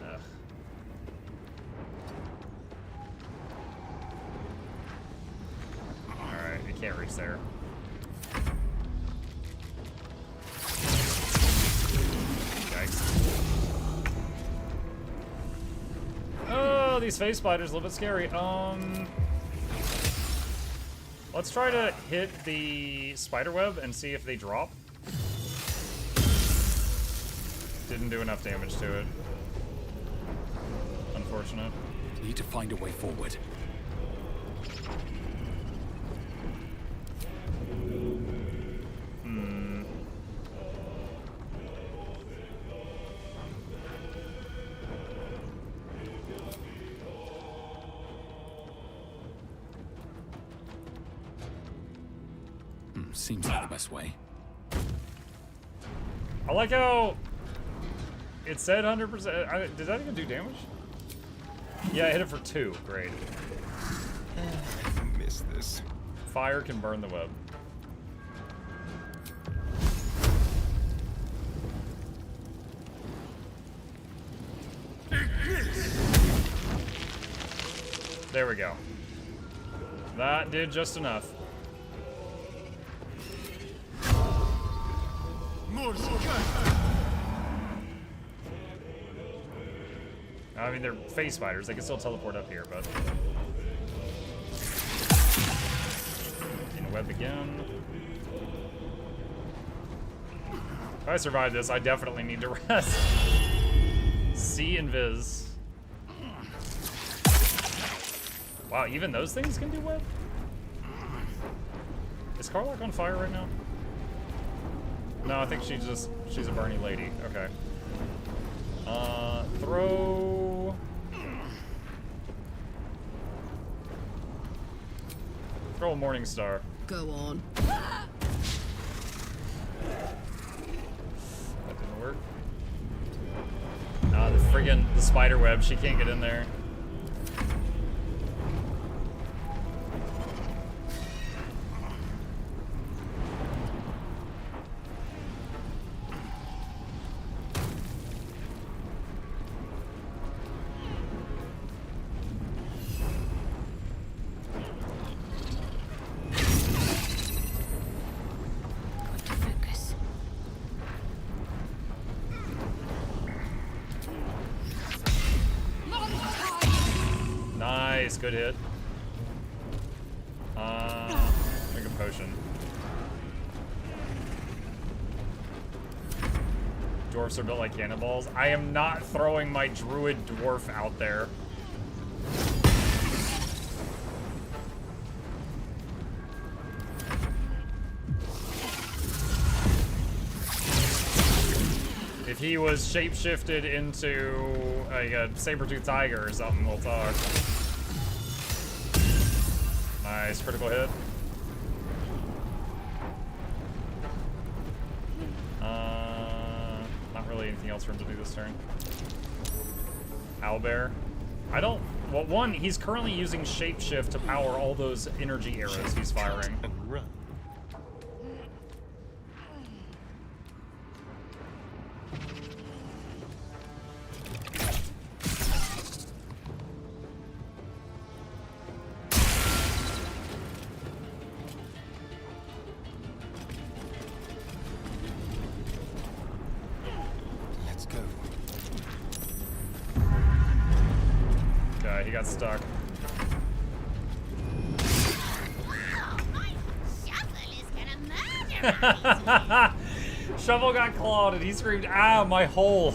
[SPEAKER 1] Ugh. Alright, I can't reach there. Yikes. Oh, these face spiders a little bit scary. Let's try to hit the spider web and see if they drop. Didn't do enough damage to it. Unfortunate.
[SPEAKER 10] Need to find a way forward. Seems like the best way.
[SPEAKER 1] I like how it said 100%. Did that even do damage? Yeah, I hit it for 2. Great.
[SPEAKER 12] I missed this.
[SPEAKER 1] Fire can burn the web. There we go. That did just enough. I mean, they're face spiders. They can still teleport up here, but... In a web again. If I survive this, I definitely need to rest. See invis. Wow, even those things can do web? Is Karlach on fire right now? No, I think she's a Bernie lady. Okay. Throw a Morning Star.
[SPEAKER 13] Go on.
[SPEAKER 1] That didn't work. The spider web, she can't get in there. Good hit. Make a potion. Dwarfs are built like cannonballs. I am not throwing my druid dwarf out there. If he was shapeshifted into a saber-tooth tiger or something, we'll talk. Nice, critical hit. Not really anything else for him to do this turn. Owlbear. I don't... Well, one, he's currently using shapeshift to power all those energy arrows he's firing. He got stuck. Shovel got clawed and he screamed, "Ah, my hole!"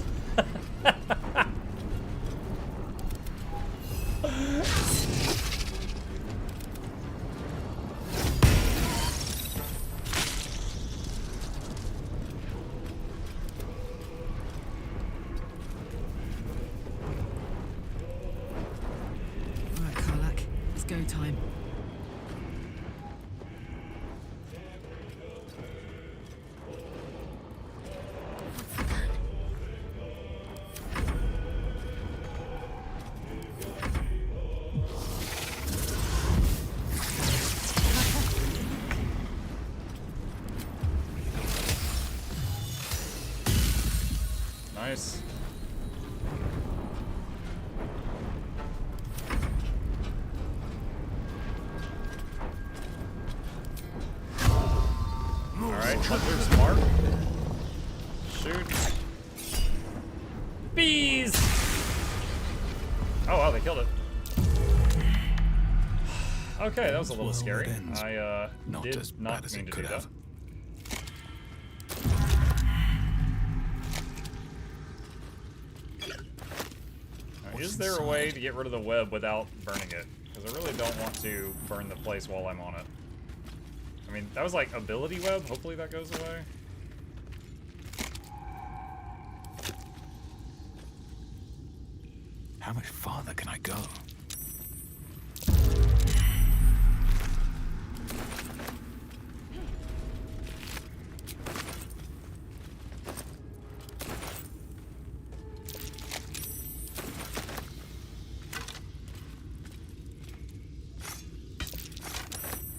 [SPEAKER 13] Time.
[SPEAKER 1] Nice. Hunter's mark. Shoot. Bees! Oh wow, they killed it. Okay, that was a little scary. I did not mean to do that. Right, is there a way to get rid of the web without burning it? Because I really don't want to burn the place while I'm on it. I mean, that was like ability web. Hopefully that goes away.
[SPEAKER 10] How much farther can I go?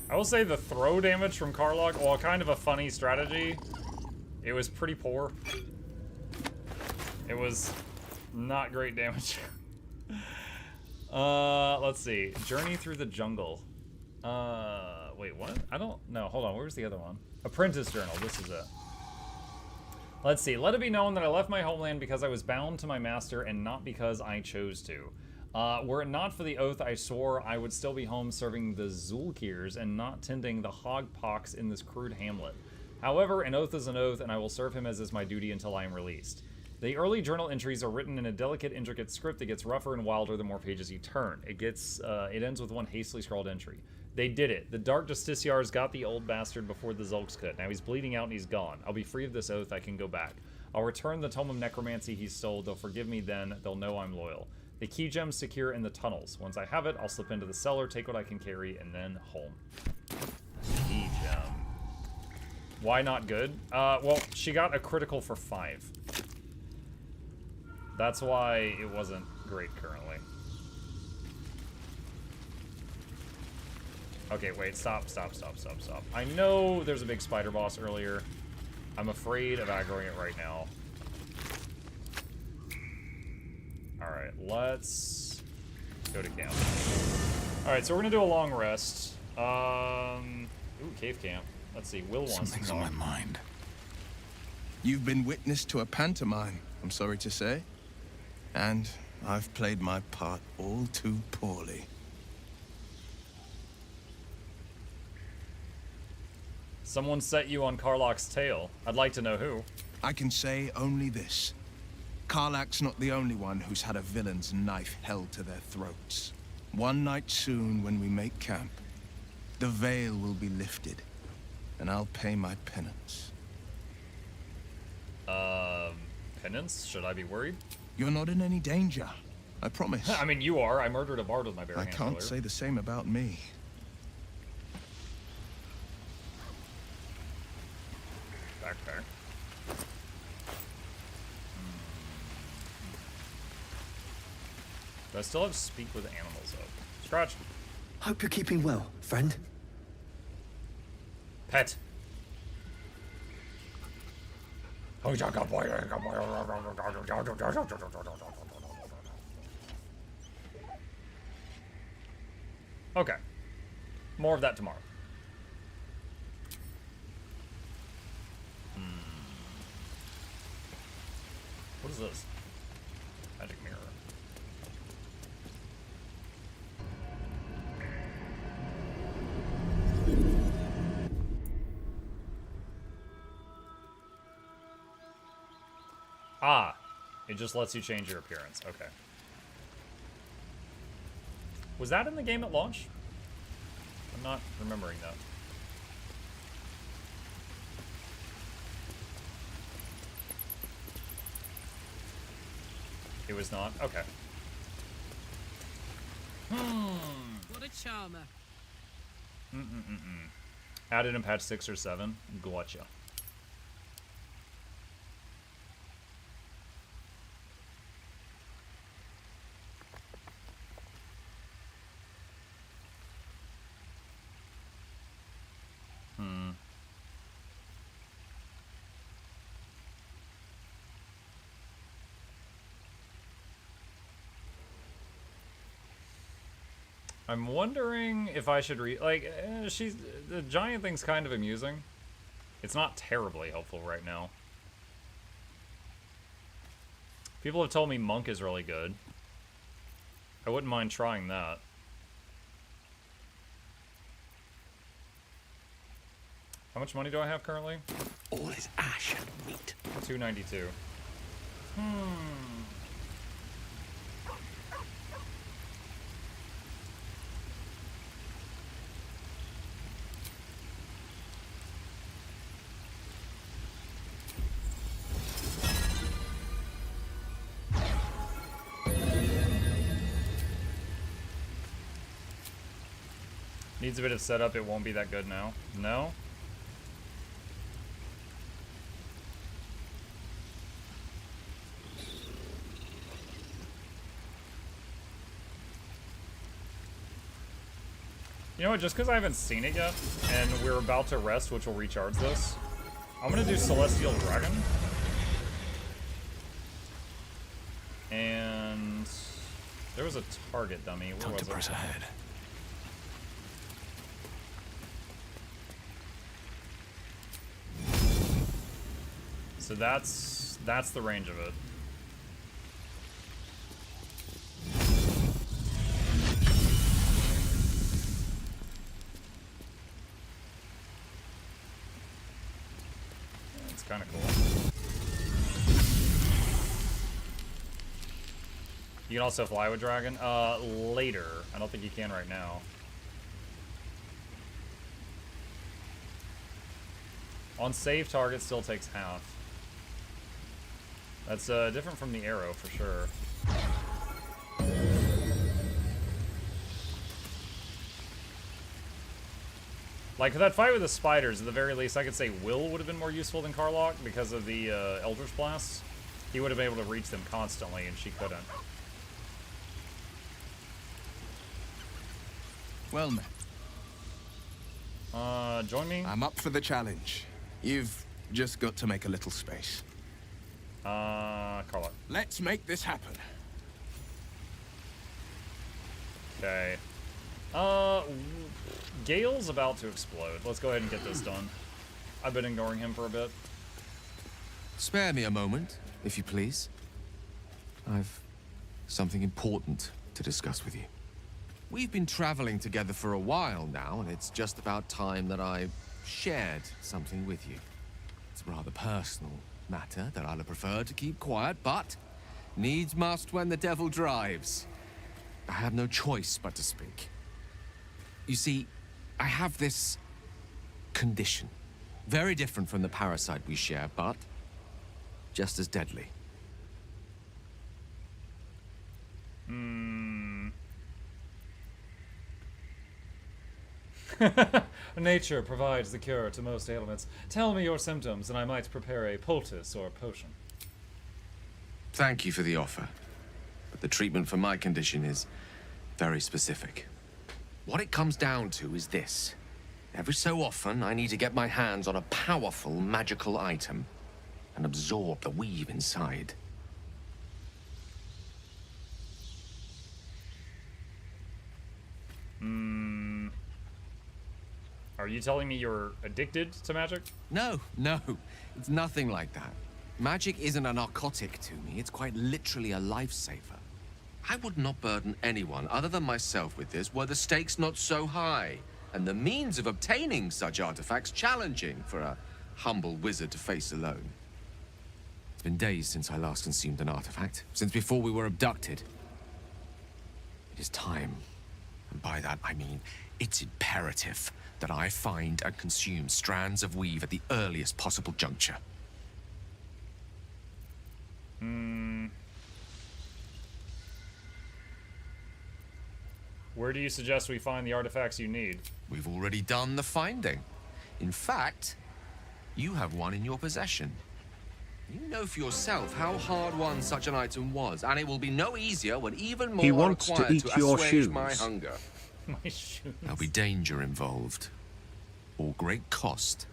[SPEAKER 1] I will say the throw damage from Karlach, while kind of a funny strategy, it was pretty poor. It was not great damage. Let's see. Journey through the jungle. Wait, what? I don't know. Hold on. Where's the other one? Apprentice Journal. This is it. Let's see. Let it be known that I left my homeland because I was bound to my master and not because I chose to. Were it not for the oath I swore, I would still be home serving the Zulkirs and not tending the hog pox in this crude hamlet. However, an oath is an oath, and I will serve him as is my duty until I am released. The early journal entries are written in a delicate, intricate script that gets rougher and wilder the more pages you turn. It ends with one hastily scrawled entry. They did it. The Dark Justiciars got the old bastard before the Zulks could. Now he's bleeding out and he's gone. I'll be free of this oath. I can go back. I'll return the Tome of Necromancy he stole. They'll forgive me then. They'll know I'm loyal. The key gem's secure in the tunnels. Once I have it, I'll slip into the cellar, take what I can carry, and then home. Key gem. Why not good? Well, she got a critical for 5. That's why it wasn't great currently. Okay, wait, stop. I know there's a big spider boss earlier. I'm afraid of aggroing it right now. Alright, let's go to camp. Alright, so we're gonna do a long rest. Ooh, cave camp. Let's see, Will wants
[SPEAKER 15] Something's
[SPEAKER 1] to
[SPEAKER 15] on my mind. You've been witness to a pantomime, I'm sorry to say. And I've played my part all too poorly.
[SPEAKER 1] Someone set you on Karlach's tail. I'd like to know who.
[SPEAKER 15] I can say only this. Karlach's not the only one who's had a villain's knife held to their throats. One night soon, when we make camp, the veil will be lifted, and I'll pay my penance.
[SPEAKER 1] Penance? Should I be worried?
[SPEAKER 15] You're not in any danger, I promise.
[SPEAKER 1] I mean, you are. I murdered a bard with my bare
[SPEAKER 15] I
[SPEAKER 1] hands
[SPEAKER 15] can't
[SPEAKER 1] earlier.
[SPEAKER 15] say the same about me.
[SPEAKER 1] Backpack. Do I still have speak with animals up? Scratch.
[SPEAKER 16] Hope you're keeping well, friend.
[SPEAKER 1] Pet. Okay. More of that tomorrow. What is this? Magic mirror. Ah, it just lets you change your appearance. Okay. Was that in the game at launch? I'm not remembering that. It was not? Okay.
[SPEAKER 13] What a charmer.
[SPEAKER 1] Added in patch 6 or 7. Gotcha. I'm wondering if I should the giant thing's kind of amusing. It's not terribly helpful right now. People have told me Monk is really good. I wouldn't mind trying that. How much money do I have currently?
[SPEAKER 16] All is ash and meat.
[SPEAKER 1] 292. Needs a bit of setup, it won't be that good now. No? You know what, just because I haven't seen it yet, and we're about to rest, which will recharge this, I'm gonna do Celestial Dragon. And there was a target dummy. Where was it?
[SPEAKER 16] Press ahead.
[SPEAKER 1] So that's the range of it. It's kind of cool. You can also fly with dragon. Later. I don't think you can right now. On save, target still takes half. That's different from the arrow for sure. Like, for that fight with the spiders, at the very least, I could say Will would have been more useful than Karlach because of the Eldritch Blasts. He would have been able to reach them constantly, and she couldn't.
[SPEAKER 15] Well met.
[SPEAKER 1] Join me?
[SPEAKER 15] I'm up for the challenge. You've just got to make a little space.
[SPEAKER 1] Karlach.
[SPEAKER 15] Let's make this happen.
[SPEAKER 1] Okay. Gale's about to explode. Let's go ahead and get this done. I've been ignoring him for a bit.
[SPEAKER 17] Spare me a moment, if you please. I've something important to discuss with you. We've been traveling together for a while now, and it's just about time that I shared something with you. It's a rather personal matter that I'd have preferred to keep quiet, but needs must when the devil drives. I have no choice but to speak. You see, I have this condition. Very different from the parasite we share, but just as deadly.
[SPEAKER 1] Nature provides the cure to most ailments. Tell me your symptoms, and I might prepare a poultice or potion.
[SPEAKER 17] Thank you for the offer, but the treatment for my condition is very specific. What it comes down to is this. Every so often, I need to get my hands on a powerful magical item and absorb the weave inside.
[SPEAKER 1] Are you telling me you're addicted to magic?
[SPEAKER 17] No, it's nothing like that. Magic isn't a narcotic to me, it's quite literally a lifesaver. I would not burden anyone other than myself with this were the stakes not so high, and the means of obtaining such artifacts challenging for a humble wizard to face alone. It's been days since I last consumed an artifact, since before we were abducted. It is time, and by that I mean it's imperative that I find and consume strands of weave at the earliest possible juncture.
[SPEAKER 1] Where do you suggest we find the artifacts you need?
[SPEAKER 17] We've already done the finding. In fact, you have one in your possession. You know for yourself how hard won such an item was, and it will be no easier when even more
[SPEAKER 4] He wants to
[SPEAKER 17] required
[SPEAKER 4] eat
[SPEAKER 17] to
[SPEAKER 4] your
[SPEAKER 17] assuage
[SPEAKER 4] shoes.
[SPEAKER 17] my hunger.
[SPEAKER 1] My shoes.
[SPEAKER 17] There'll be danger involved, or great cost.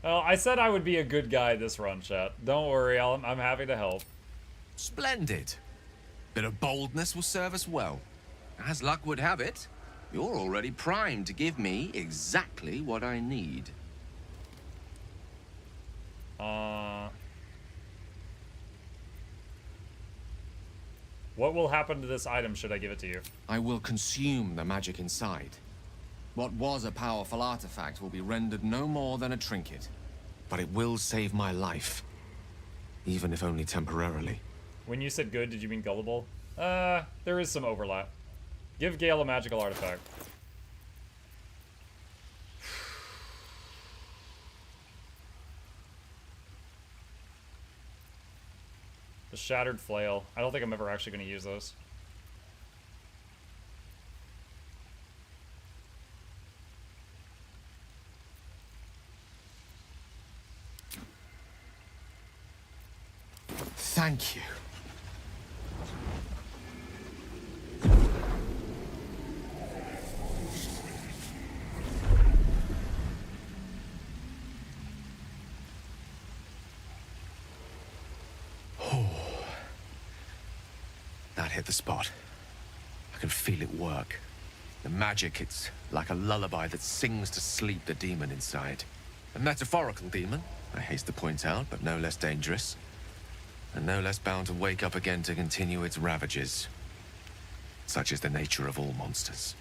[SPEAKER 1] Well, I said I would be a good guy this run, chat. Don't worry, I'm happy to help.
[SPEAKER 17] Splendid. Bit of boldness will serve us well. As luck would have it, you're already primed to give me exactly what I need.
[SPEAKER 1] What will happen to this item should I give it to you?
[SPEAKER 17] I will consume the magic inside. What was a powerful artifact will be rendered no more than a trinket. But it will save my life. Even if only temporarily.
[SPEAKER 1] When you said good, did you mean gullible? There is some overlap. Give Gale a magical artifact. The Shattered Flail. I don't think I'm ever actually going to use those.
[SPEAKER 17] Thank you. That hit the spot. I can feel it work. The magic, it's like a lullaby that sings to sleep the demon inside. A metaphorical demon, I haste to point out, but no less dangerous. And no less bound to wake up again to continue its ravages. Such is the nature of all monsters.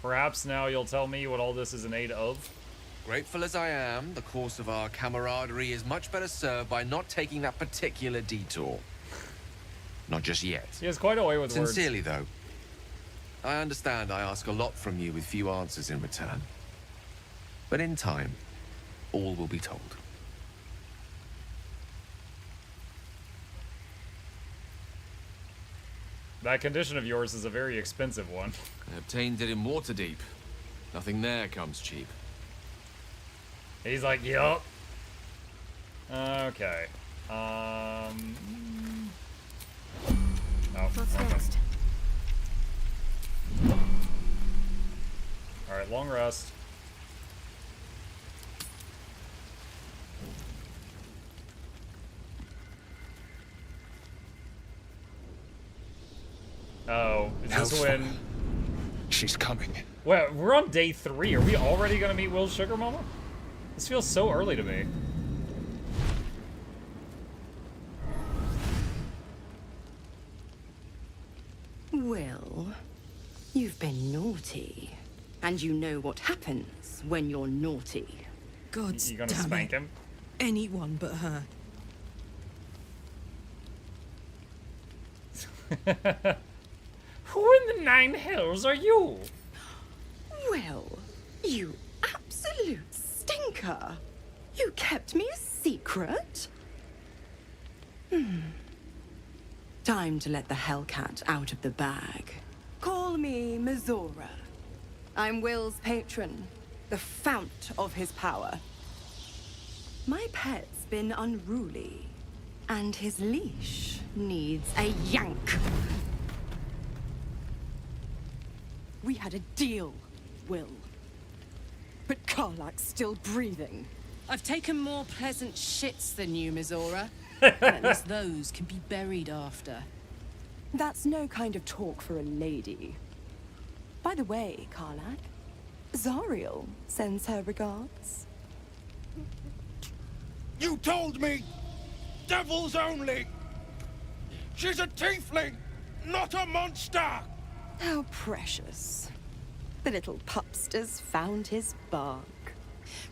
[SPEAKER 1] Perhaps now you'll tell me what all this is in aid of?
[SPEAKER 17] Grateful as I am, the course of our camaraderie is much better served by not taking that particular detour. Not just yet.
[SPEAKER 1] He has quite a way with words.
[SPEAKER 17] Sincerely, though. I understand I ask a lot from you with few answers in return. But in time, all will be told.
[SPEAKER 1] That condition of yours is a very expensive one.
[SPEAKER 17] I obtained it in Waterdeep. Nothing there comes cheap.
[SPEAKER 1] He's like, yup. Okay. Oh,
[SPEAKER 14] What's next?
[SPEAKER 1] Alright, long rest. Oh, is this when
[SPEAKER 15] She's coming.
[SPEAKER 1] Well, we're on day 3. Are we already gonna meet Will's sugar mama? This feels so early to me.
[SPEAKER 18] Will, you've been naughty. And you know what happens when you're naughty.
[SPEAKER 13] God
[SPEAKER 1] You gonna
[SPEAKER 13] damn
[SPEAKER 1] spank
[SPEAKER 13] it.
[SPEAKER 1] him?
[SPEAKER 13] Anyone but her.
[SPEAKER 1] Who in the 9 hells are you?
[SPEAKER 18] Will, you absolute stinker. You kept me a secret? Time to let the Hellcat out of the bag. Call me Mizora. I'm Will's patron, the fount of his power. My pet's been unruly, and his leash needs a yank. We had a deal, Will. But Karlak's still breathing.
[SPEAKER 13] I've taken more pleasant shits than you, Mizora. At least those can be buried after.
[SPEAKER 18] That's no kind of talk for a lady. By the way, Karlak, Zariel sends her regards.
[SPEAKER 15] You told me! Devils only! She's a tiefling, not a monster!
[SPEAKER 18] How precious. The little pupster's found his bark.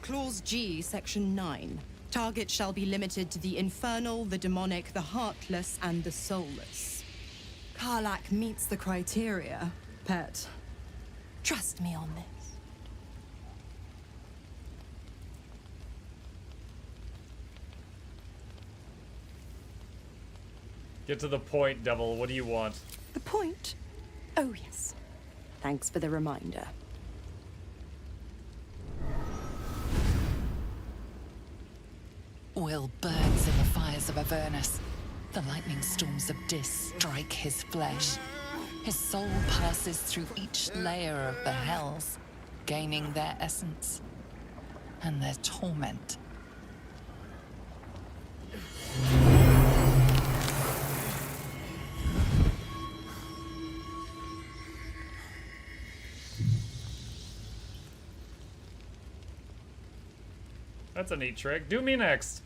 [SPEAKER 13] Clause G, Section 9. Target shall be limited to the infernal, the demonic, the heartless, and the soulless. Karlak meets the criteria, pet. Trust me on this.
[SPEAKER 1] Get to the point, Devil. What do you want?
[SPEAKER 18] The point? Oh, yes. Thanks for the reminder.
[SPEAKER 3] Will burns in the fires of Avernus. The lightning storms of Dis strike his flesh. His soul passes through each layer of the hells, gaining their essence and their torment.
[SPEAKER 1] That's a neat trick. Do me next.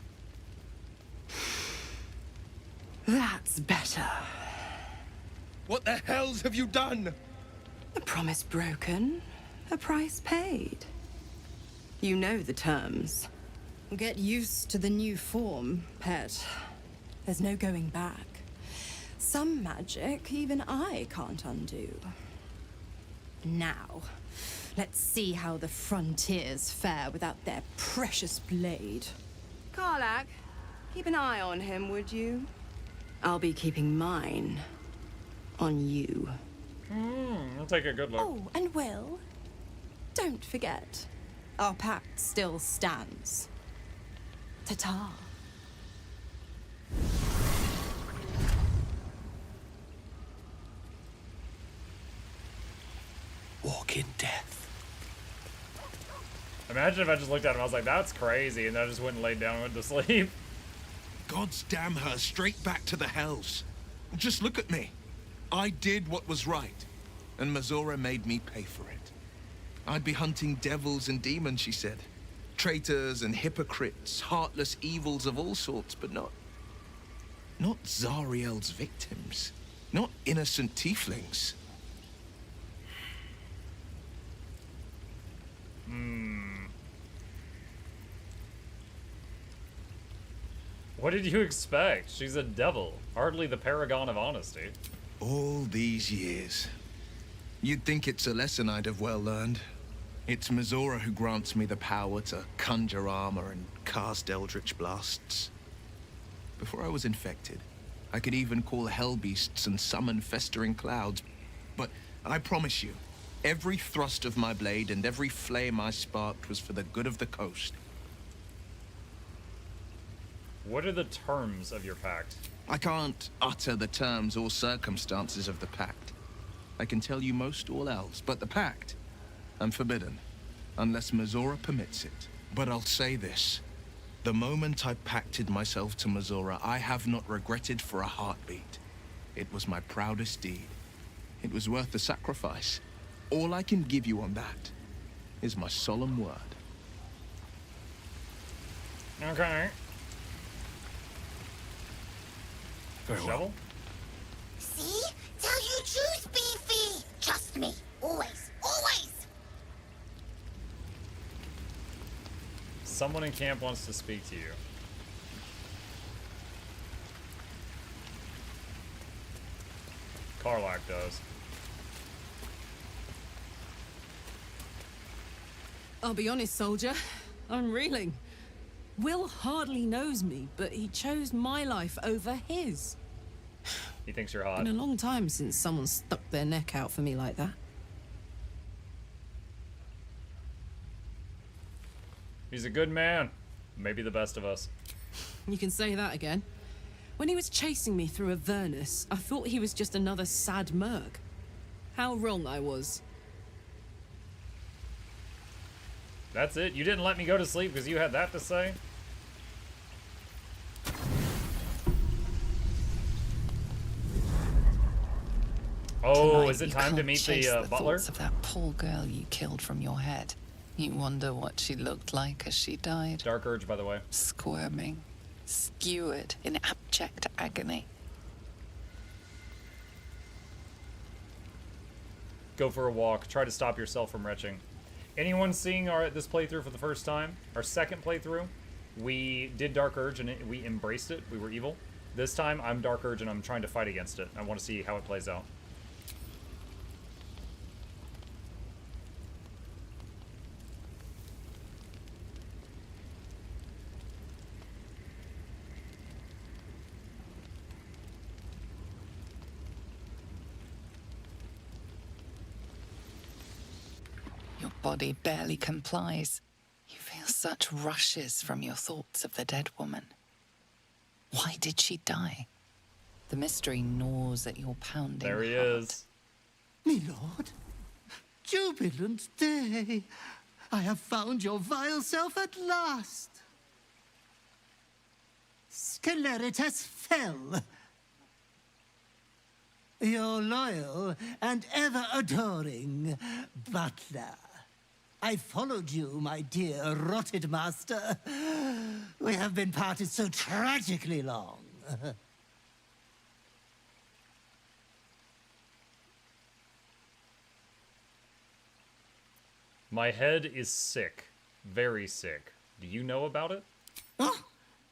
[SPEAKER 18] That's better.
[SPEAKER 15] What the hells have you done?
[SPEAKER 18] A promise broken, a price paid. You know the terms.
[SPEAKER 13] Get used to the new form, pet.
[SPEAKER 18] There's no going back. Some magic even I can't undo.
[SPEAKER 13] Now, let's see how the frontiers fare without their precious blade.
[SPEAKER 18] Karlak, keep an eye on him, would you? I'll be keeping mine on you.
[SPEAKER 1] I'll take a good look.
[SPEAKER 18] Oh, and Will, don't forget,
[SPEAKER 13] our pact still stands.
[SPEAKER 18] Ta-ta.
[SPEAKER 16] Walk in death.
[SPEAKER 1] Imagine if I just looked at him, I was like, that's crazy, and then I just went and laid down and went to sleep.
[SPEAKER 15] God's damn her, straight back to the hells. Just look at me. I did what was right, and Mizora made me pay for it. I'd be hunting devils and demons, she said. Traitors and hypocrites, heartless evils of all sorts, but not Zariel's victims. Not innocent tieflings.
[SPEAKER 1] What did you expect? She's a devil. Hardly the paragon of honesty.
[SPEAKER 15] All these years. You'd think it's a lesson I'd have well learned. It's Mizora who grants me the power to conjure armor and cast eldritch blasts. Before I was infected, I could even call hell beasts and summon festering clouds. But I promise you, every thrust of my blade and every flame I sparked was for the good of the coast.
[SPEAKER 1] What are the terms of your pact?
[SPEAKER 15] I can't utter the terms or circumstances of the pact. I can tell you most all else, but the pact, I'm forbidden, unless Mizora permits it. But I'll say this. The moment I pacted myself to Mizora, I have not regretted for a heartbeat. It was my proudest deed. It was worth the sacrifice. All I can give you on that is my solemn word.
[SPEAKER 1] Okay.
[SPEAKER 10] Very well.
[SPEAKER 1] Shovel?
[SPEAKER 6] See? Tell you truth, Beefy. Trust me. Always. Always.
[SPEAKER 1] Someone in camp wants to speak to you. Karlach does.
[SPEAKER 19] I'll be honest, soldier. I'm reeling. Will hardly knows me, but he chose my life over his.
[SPEAKER 1] He thinks you're hot.
[SPEAKER 19] Been a long time since someone stuck their neck out for me like that.
[SPEAKER 1] He's a good man. Maybe the best of us.
[SPEAKER 19] You can say that again. When he was chasing me through Avernus, I thought he was just another sad merc. How wrong I was.
[SPEAKER 1] That's it? You didn't let me go to sleep because you had that to say? Oh,
[SPEAKER 3] Tonight
[SPEAKER 1] is it
[SPEAKER 3] you
[SPEAKER 1] time to
[SPEAKER 3] can't
[SPEAKER 1] meet
[SPEAKER 3] chase
[SPEAKER 1] the butler?
[SPEAKER 3] thoughts of that poor girl you killed from your head. You wonder what she looked like as she died.
[SPEAKER 1] Dark Urge, by the way.
[SPEAKER 3] Squirming, skewered in abject agony.
[SPEAKER 1] Go for a walk. Try to stop yourself from retching. Anyone seeing this playthrough for the first time? Our second playthrough, we did Dark Urge and we embraced it. We were evil. This time, I'm Dark Urge and I'm trying to fight against it. I want to see how it plays out.
[SPEAKER 3] Your body barely complies. You feel such rushes from your thoughts of the dead woman. Why did she die? The mystery gnaws at your pounding
[SPEAKER 1] There he
[SPEAKER 3] heart.
[SPEAKER 1] is.
[SPEAKER 20] Me lord, jubilant day. I have found your vile self at last. Sceleritas fell. Your loyal and ever-adoring butler. I followed you, my dear rotted master. We have been parted so tragically long.
[SPEAKER 1] My head is sick. Very sick. Do you know about it?
[SPEAKER 20] Oh,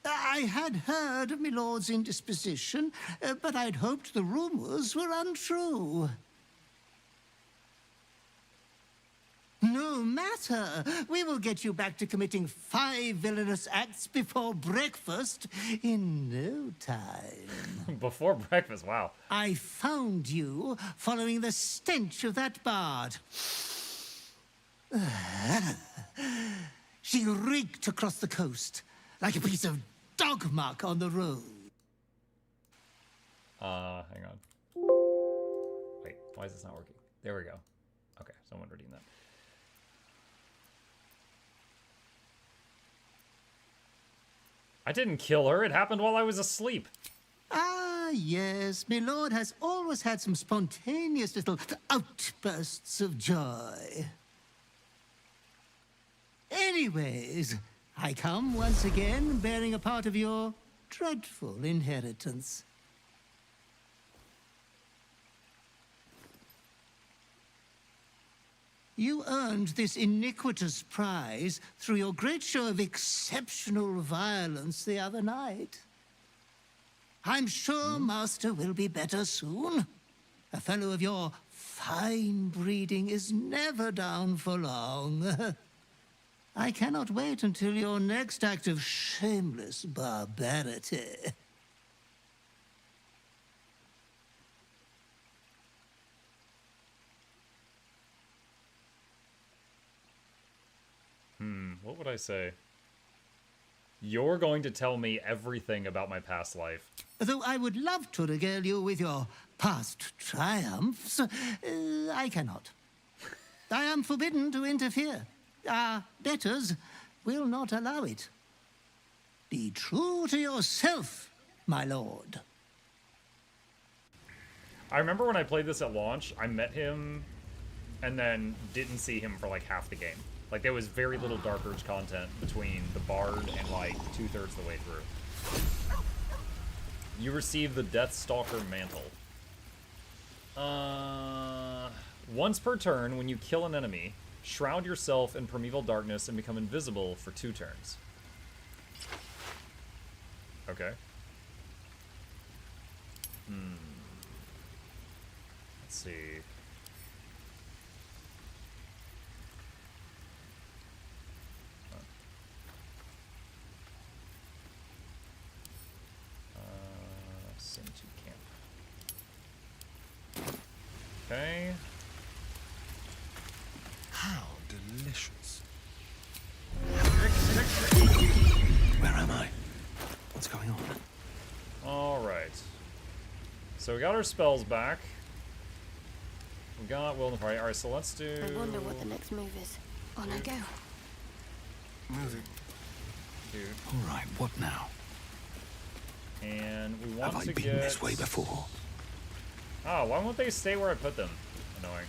[SPEAKER 20] I had heard of my lord's indisposition, but I'd hoped the rumors were untrue. No matter. We will get you back to committing 5 villainous acts before breakfast in no time.
[SPEAKER 1] Before breakfast, wow.
[SPEAKER 20] I found you following the stench of that bard. She reeked across the coast like a piece of dog muck on the road.
[SPEAKER 1] Hang on. Wait, why is this not working? There we go. Okay, someone reading that. I didn't kill her. It happened while I was asleep.
[SPEAKER 20] Ah, yes. My lord has always had some spontaneous little outbursts of joy. Anyways, I come once again bearing a part of your dreadful inheritance. You earned this iniquitous prize through your great show of exceptional violence the other night. I'm sure Master will be better soon. A fellow of your fine breeding is never down for long. I cannot wait until your next act of shameless barbarity.
[SPEAKER 1] What would I say? You're going to tell me everything about my past life.
[SPEAKER 20] Though I would love to regale you with your past triumphs, I cannot. I am forbidden to interfere. Our betters will not allow it. Be true to yourself, my lord.
[SPEAKER 1] I remember when I played this at launch, I met him and then didn't see him for like half the game. Like there was very little Dark Urge content between the Bard and like 2/3 of the way through. You receive the Deathstalker Mantle. Once per turn, when you kill an enemy, shroud yourself in primeval darkness and become invisible for 2 turns. Okay. Let's see. Send to camp. Okay.
[SPEAKER 15] How delicious.
[SPEAKER 16] Where am I? What's going on?
[SPEAKER 1] Alright. So we got our spells back. We got Will in the Party. Alright, so let's do...
[SPEAKER 14] I wonder what the next move is. On I go.
[SPEAKER 15] Moving.
[SPEAKER 1] Dude.
[SPEAKER 16] Alright, what now?
[SPEAKER 1] And we want
[SPEAKER 16] Have I
[SPEAKER 1] to
[SPEAKER 16] been
[SPEAKER 1] get...
[SPEAKER 16] this way before?
[SPEAKER 1] Oh, why won't they stay where I put them? Annoying.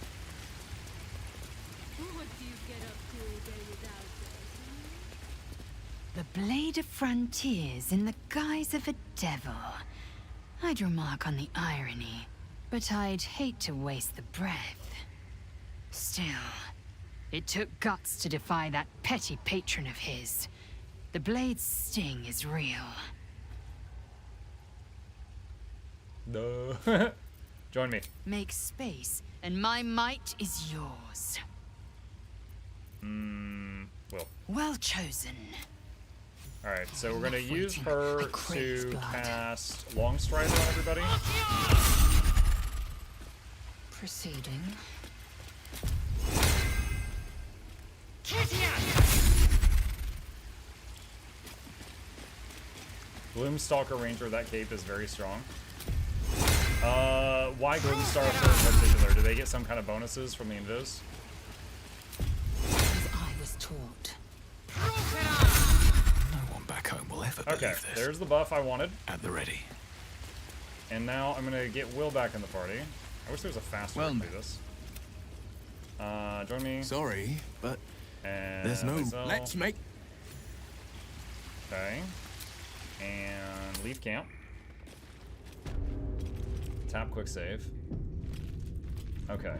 [SPEAKER 9] What do you get up to a day without us? The Blade of Frontiers in the guise of a devil. I'd remark on the irony, but I'd hate to waste the breath. Still, it took guts to defy that petty patron of his. The Blade's sting is real.
[SPEAKER 1] No. Join me.
[SPEAKER 9] Make space, and my might is yours.
[SPEAKER 1] Will.
[SPEAKER 9] Well chosen.
[SPEAKER 1] Alright, so we're gonna use her to cast Long Strider on everybody.
[SPEAKER 9] Proceeding.
[SPEAKER 1] Gloomstalker Ranger, that cape is very strong. Why Gloomstalker in particular? Do they get some kind of bonuses from the Invis?
[SPEAKER 3] As I was taught.
[SPEAKER 16] No one back home will ever believe this.
[SPEAKER 1] There's the buff I wanted.
[SPEAKER 16] At the ready.
[SPEAKER 1] And now I'm gonna get Will back in the party. I wish there was a faster way to do this. Join me.
[SPEAKER 15] Sorry, but
[SPEAKER 1] and
[SPEAKER 15] there's no...
[SPEAKER 1] Excel.
[SPEAKER 15] Let's make...
[SPEAKER 1] Okay. And leave camp. Tap quick save. Okay.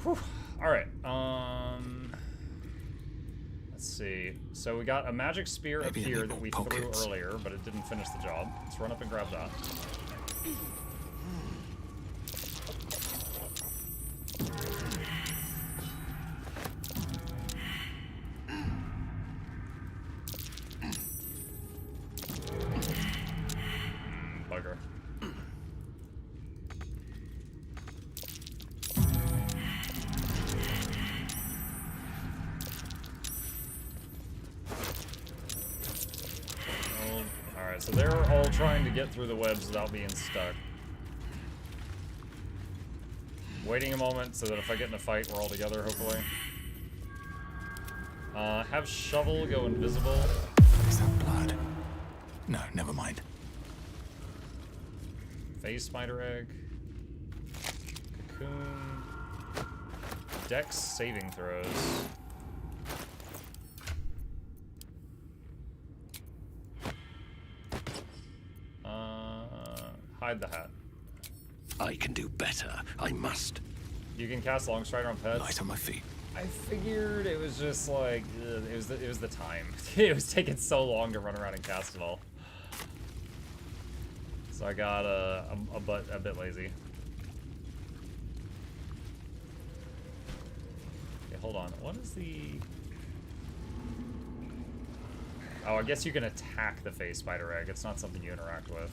[SPEAKER 1] Whew. Alright, let's see. So we got a magic spear up here that we threw earlier, but it didn't finish the job. Let's run up and grab that. Bugger. Alright, so they're all trying to get through the webs without being stuck. Waiting a moment so that if I get in a fight, we're all together, hopefully. Have Shovel go invisible.
[SPEAKER 16] Is that blood? No, never mind.
[SPEAKER 1] Phase Spider Egg. Cocoon. Dex saving throws. Hide the hat.
[SPEAKER 16] I can do better. I must.
[SPEAKER 1] You can cast Long Strider on pets.
[SPEAKER 16] Light on my feet.
[SPEAKER 1] I figured it was just like it was the time. It was taking so long to run around and cast it all. So I got a bit lazy. Okay, hold on. What is the... Oh, I guess you can attack the Phase Spider Egg. It's not something you interact with.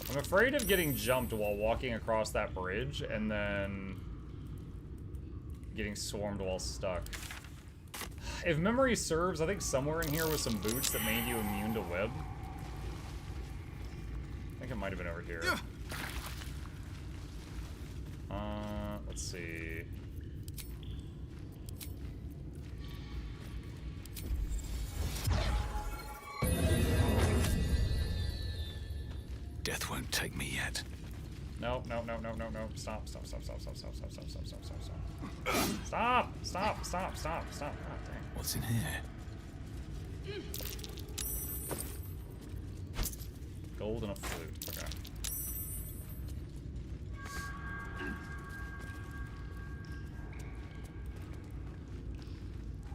[SPEAKER 1] I'm afraid of getting jumped while walking across that bridge and then getting swarmed while stuck. If memory serves, I think somewhere in here was some boots that made you immune to web. I think it might have been over here. Let's see.
[SPEAKER 16] Death won't take me yet.
[SPEAKER 1] No. Stop. Stop. God dang.
[SPEAKER 16] What's in here?
[SPEAKER 1] Gold and a flute. Okay.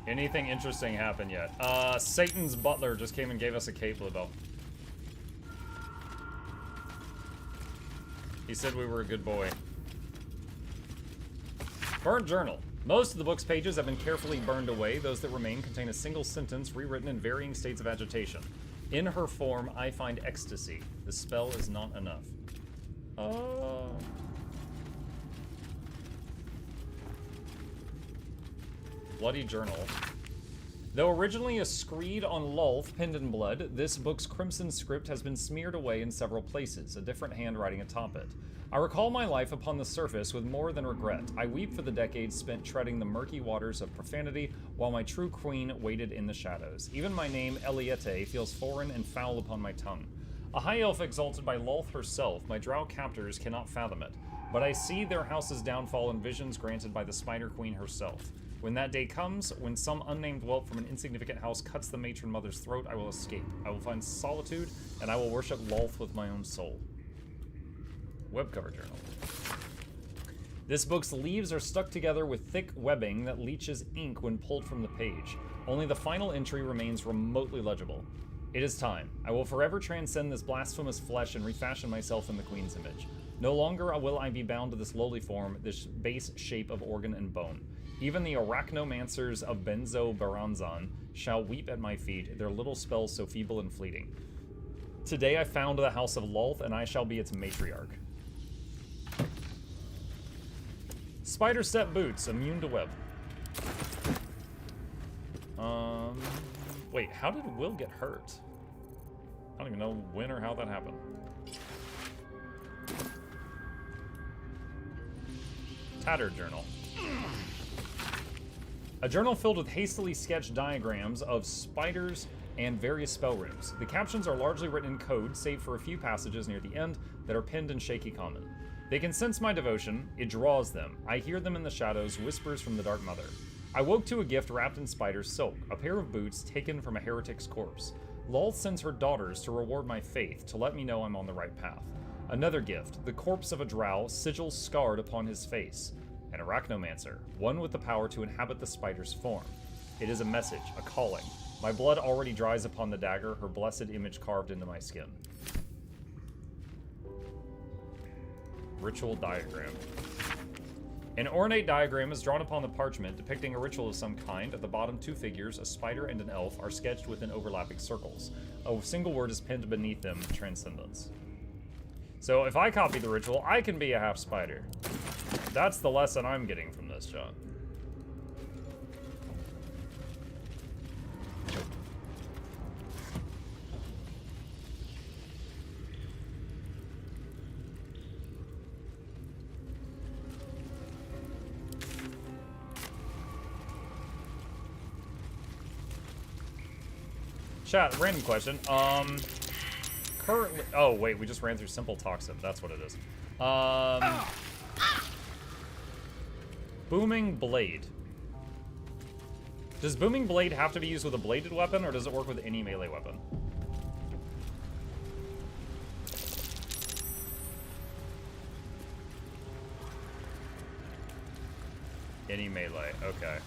[SPEAKER 1] Anything interesting happened yet? Satan's butler just came and gave us a cape, Bluebell. He said we were a good boy. Burnt journal. Most of the book's pages have been carefully burned away. Those that remain contain a single sentence rewritten in varying states of agitation. In her form, I find ecstasy. The spell is not enough. Oh. Bloody journal. Though originally a screed on Lolth pinned in blood, this book's crimson script has been smeared away in several places, a different handwriting atop it. I recall my life upon the surface with more than regret. I weep for the decades spent treading the murky waters of profanity, while my true queen waited in the shadows. Even my name, Eliette, feels foreign and foul upon my tongue. A high elf exalted by Lolth herself, my drow captors cannot fathom it. But I see their house's downfall in visions granted by the Spider Queen herself. When that day comes, when some unnamed whelp from an insignificant house cuts the matron mother's throat, I will escape. I will find solitude, and I will worship Lolth with my own soul. Webcover journal. This book's leaves are stuck together with thick webbing that leaches ink when pulled from the page. Only the final entry remains remotely legible. It is time. I will forever transcend this blasphemous flesh and refashion myself in the Queen's image. No longer will I be bound to this lowly form, this base shape of organ and bone. Even the arachnomancers of Benzo Baranzan shall weep at my feet, their little spells so feeble and fleeting. Today I found the house of Lolth, and I shall be its matriarch. Spider step boots, immune to web. Wait, how did Will get hurt? I don't even know when or how that happened. Tattered journal. A journal filled with hastily sketched diagrams of spiders and various spell rooms. The captions are largely written in code, save for a few passages near the end that are pinned in shaky common. They can sense my devotion. It draws them. I hear them in the shadows, whispers from the Dark Mother. I woke to a gift wrapped in spider's silk, a pair of boots taken from a heretic's corpse. Lolth sends her daughters to reward my faith, to let me know I'm on the right path. Another gift, the corpse of a drow, sigil scarred upon his face. An arachnomancer, one with the power to inhabit the spider's form. It is a message, a calling. My blood already dries upon the dagger, her blessed image carved into my skin. Ritual diagram. An ornate diagram is drawn upon the parchment depicting a ritual of some kind. At the bottom, two figures, a spider and an elf, are sketched within overlapping circles. A single word is pinned beneath them, transcendence. So if I copy the ritual, I can be a half spider. That's the lesson I'm getting from this, John. Chat, random question. Currently, oh wait, we just ran through Simple Toxin. That's what it is. Booming Blade. Does Booming Blade have to be used with a bladed weapon, or does it work with any melee weapon? Any melee, okay.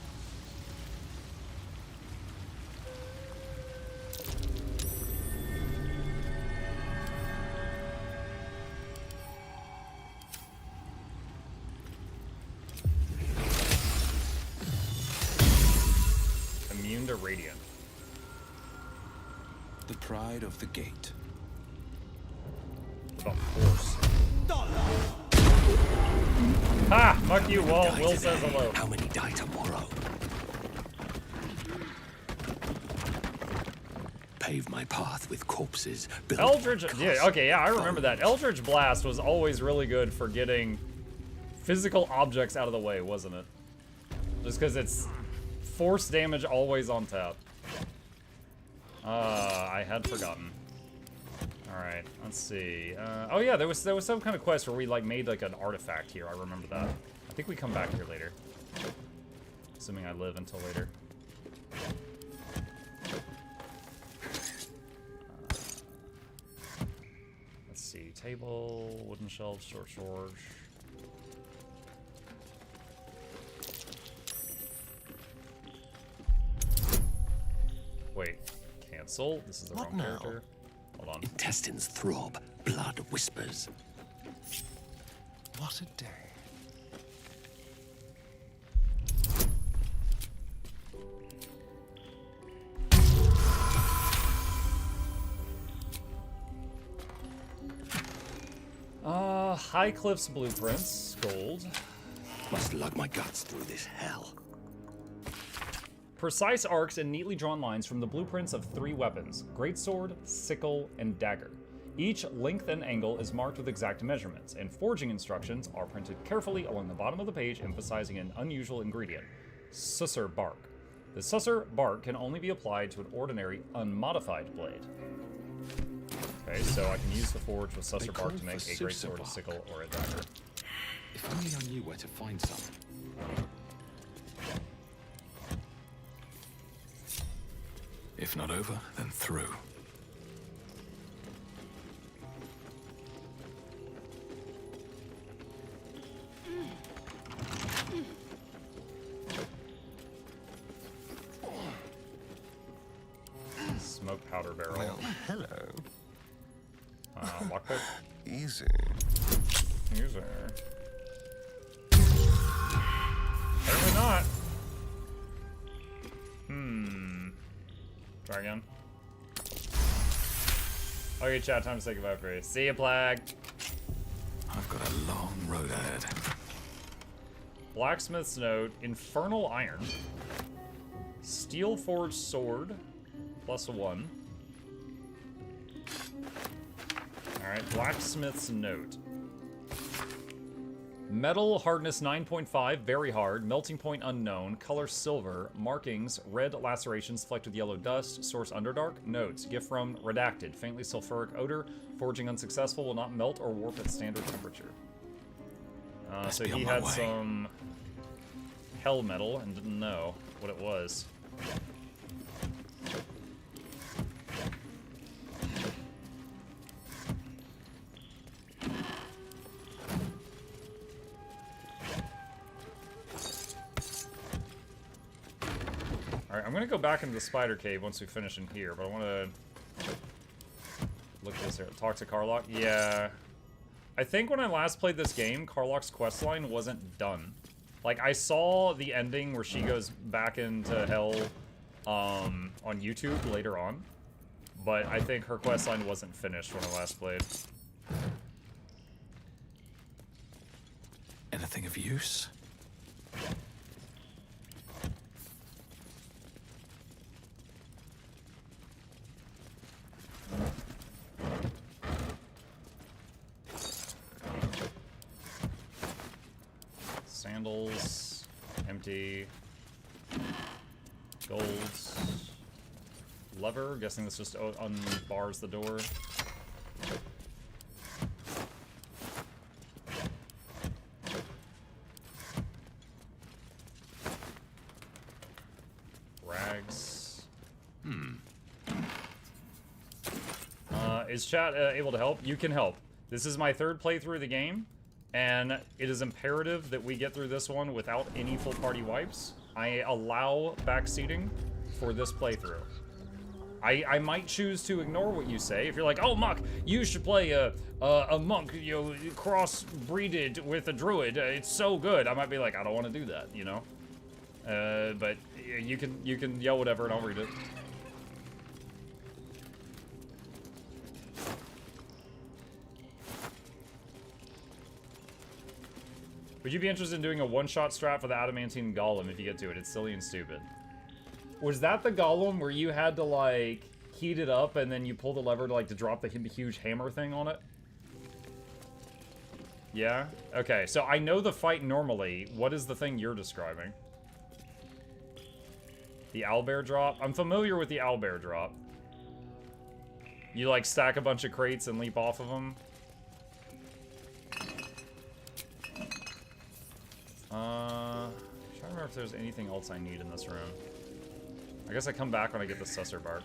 [SPEAKER 1] Radiant.
[SPEAKER 16] The pride of the gate.
[SPEAKER 1] Of course. Ha! Fuck you, Will. Will says hello.
[SPEAKER 16] How many die tomorrow? Pave my path with corpses.
[SPEAKER 1] Eldritch, yeah, okay, yeah, I remember that. Eldritch Blast was always really good for getting physical objects out of the way, wasn't it? Just because it's force damage always on tap. I had forgotten. Alright, let's see. Oh yeah, there was some kind of quest where we like made like an artifact here. I remember that. I think we come back here later. Assuming I live until later. Let's see. Table, wooden shelves, short storage. Wait. Cancel? This is the wrong character. Hold on.
[SPEAKER 16] Intestines throb, blood whispers.
[SPEAKER 15] What a day.
[SPEAKER 1] High Cliffs blueprints, gold.
[SPEAKER 16] Must lug my guts through this hell.
[SPEAKER 1] Precise arcs and neatly drawn lines from the blueprints of 3 weapons: greatsword, sickle, and dagger. Each length and angle is marked with exact measurements, and forging instructions are printed carefully along the bottom of the page, emphasizing an unusual ingredient: susur bark. The susur bark can only be applied to an ordinary, unmodified blade. Okay, so I can use the forge with susur bark to make a greatsword, a sickle, or a dagger.
[SPEAKER 10] If only I knew where to find some.
[SPEAKER 16] If not over, then through.
[SPEAKER 1] Smoke powder barrel.
[SPEAKER 12] Well, hello.
[SPEAKER 1] Lockpick.
[SPEAKER 12] Easy.
[SPEAKER 1] User. Apparently not. Try again. Okay, chat, time to say goodbye for you. See ya, Plague.
[SPEAKER 16] I've got a long road ahead.
[SPEAKER 1] Blacksmith's note, infernal iron. Steel forged sword, +1. Alright, blacksmith's note. Metal hardness 9.5, very hard. Melting point unknown. Color silver. Markings, red lacerations flecked with yellow dust. Source underdark. Notes, gift from redacted. Faintly sulfuric odor. Forging unsuccessful. Will not melt or warp at standard temperature. So he had some hell metal and didn't know what it was. Alright, I'm gonna go back into the spider cave once we finish in here, but I wanna look at this here. Talk to Karlach? Yeah. I think when I last played this game, Karlach's questline wasn't done. Like, I saw the ending where she goes back into hell on YouTube later on, but I think her questline wasn't finished when I last played.
[SPEAKER 16] Anything of use?
[SPEAKER 1] Sandals, empty, golds, lever, guessing this just unbars the door. Rags. Is chat able to help? You can help. This is my 3rd playthrough of the game, and it is imperative that we get through this one without any full party wipes. I allow backseating for this playthrough. I might choose to ignore what you say. If you're like, oh, Muck, you should play a monk, you know, cross-breeded with a druid. It's so good. I might be like, I don't want to do that, you know? But you can yell whatever and I'll read it. Would you be interested in doing a one-shot strat for the adamantine golem if you get to it? It's silly and stupid. Was that the golem where you had to, like, heat it up and then you pull the lever to, like, to drop the huge hammer thing on it? Yeah? Okay, so I know the fight normally. What is the thing you're describing? The owlbear drop? I'm familiar with the owlbear drop. You, like, stack a bunch of crates and leap off of them? I'm trying to remember if there's anything else I need in this room. I guess I come back when I get the sussor bark.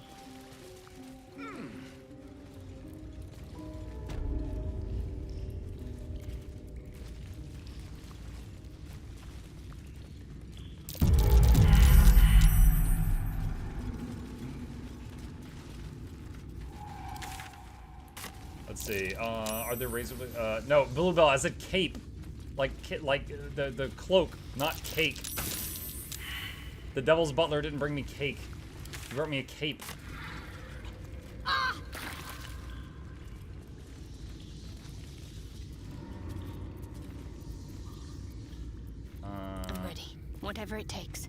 [SPEAKER 1] Let's see. Are there razor? No, Bluebell. I said cape, like the cloak, not cake. The Devil's Butler didn't bring me cake. He brought me a cape.
[SPEAKER 14] I'm ready. Whatever it takes.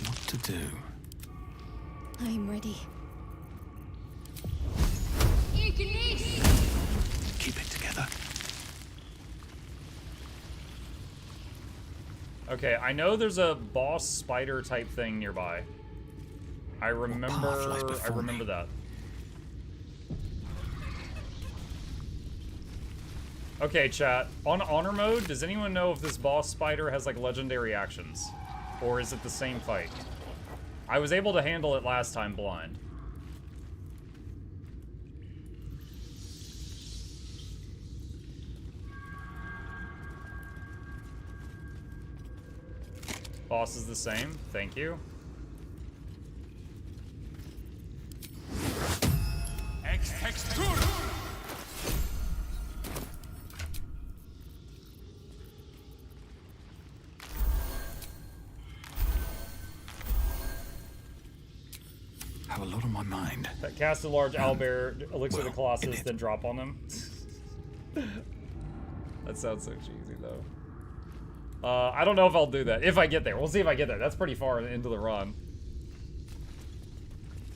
[SPEAKER 16] What to do?
[SPEAKER 14] I'm ready.
[SPEAKER 16] Keep it together.
[SPEAKER 1] Okay, I know there's a boss spider type thing nearby. I remember that. Okay, chat. On honor mode, does anyone know if this boss spider has like legendary actions? Or is it the same fight? I was able to handle it last time blind. Boss is the same. Thank you.
[SPEAKER 16] Have a lot on my mind.
[SPEAKER 1] Cast a large owlbear elixir of the Colossus, then drop on them. That sounds so cheesy, though. I don't know if I'll do that. If I get there. We'll see if I get there. That's pretty far into the run.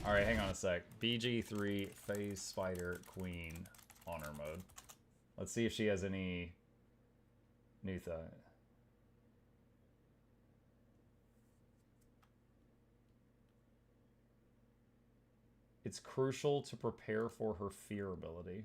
[SPEAKER 1] Alright, hang on a sec. BG3 Phase Spider Queen honor mode. Let's see if she has any new thing. It's crucial to prepare for her fear ability.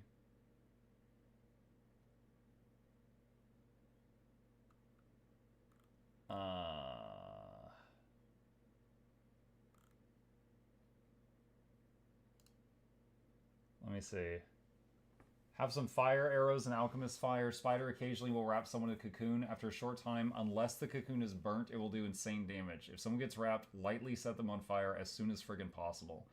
[SPEAKER 1] Let me see. Have some fire arrows and alchemist fire. Spider occasionally will wrap someone in a cocoon. After a short time, unless the cocoon is burnt, it will do insane damage. If someone gets wrapped, lightly set them on fire as soon as friggin' possible.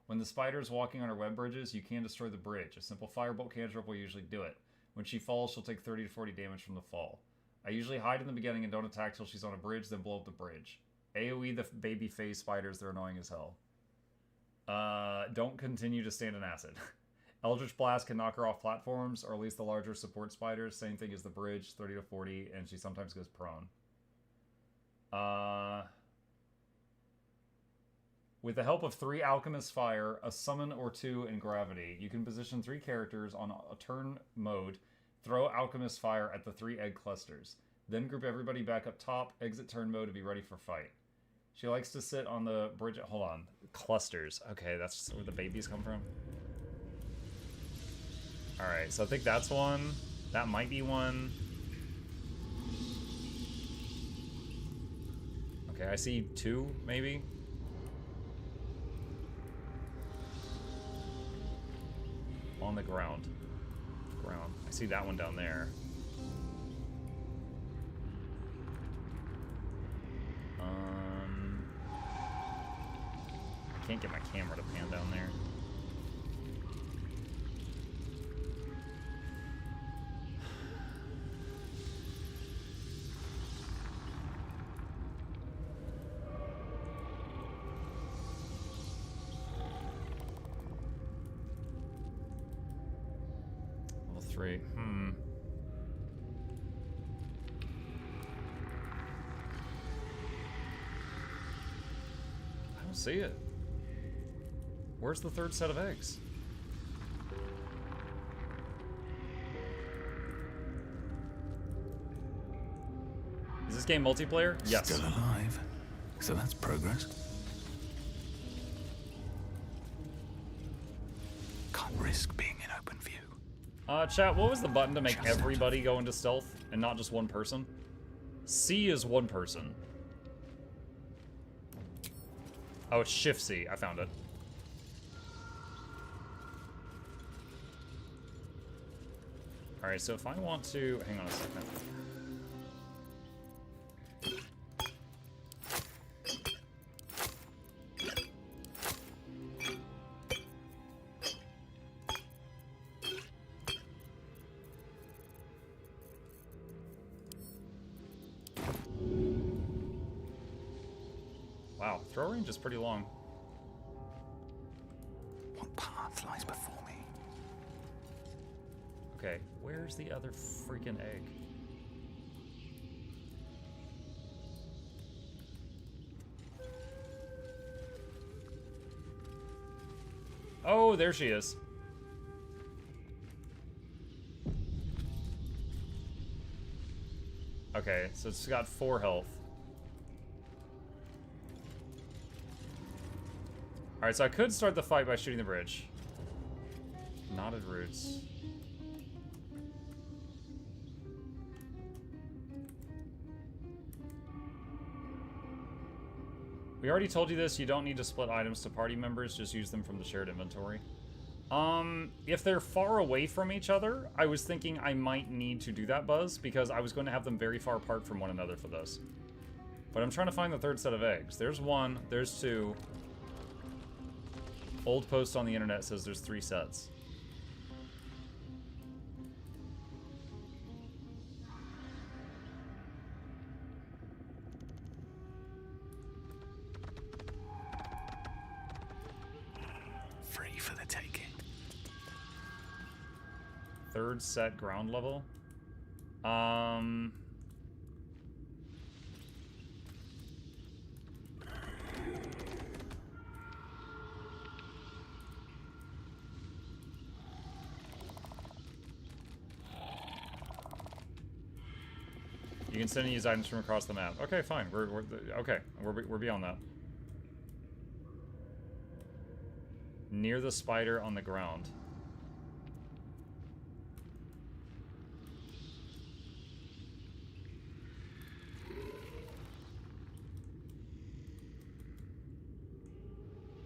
[SPEAKER 1] When the spider is walking on her web bridges, you can destroy the bridge. A simple firebolt cantrip will usually do it. When she falls, she'll take 30 to 40 damage from the fall. I usually hide in the beginning and don't attack till she's on a bridge, then blow up the bridge. AoE the baby phase spiders, they're annoying as hell. Don't continue to stand in acid. Eldritch Blast can knock her off platforms, or at least the larger support spiders. Same thing as the bridge, 30 to 40, and she sometimes goes prone. With the help of 3 Alchemist Fire, a Summon or 2 in Gravity, you can position 3 characters on a turn mode, throw Alchemist Fire at the 3 egg clusters, then group everybody back up top, exit turn mode to be ready for fight. She likes to sit on the bridge. Hold on. Clusters. Okay, that's where the babies come from. Alright, so I think that's one. That might be one. Okay, I see 2, maybe. On the ground. I see that one down there. I can't get my camera to pan down there. Level 3. I don't see it. Where's the 3rd set of eggs? game multiplayer? Yes.
[SPEAKER 16] Still alive. So that's progress. Can't risk being in open view.
[SPEAKER 1] Chat, what was the button to make everybody go into stealth and not just one person? C is one person. Oh, it's Shift C. I found it. Alright, so if I want to... Hang on a second. Wow, throw range is pretty long.
[SPEAKER 16] What path lies before me?
[SPEAKER 1] Okay, where's the other freaking egg? Oh, there she is. Okay, so it's got 4 health. Alright, so I could start the fight by shooting the bridge. Knotted roots. We already told you this, you don't need to split items to party members, just use them from the shared inventory. If they're far away from each other, I was thinking I might need to do that, Buzz, because I was going to have them very far apart from one another for this. But I'm trying to find the 3rd set of eggs. There's 1, there's 2. Old post on the internet says there's 3 sets.
[SPEAKER 16] Free for the taking.
[SPEAKER 1] 3rd set ground level. You can send and use items from across the map. Okay, fine. We're beyond that. Near the spider on the ground.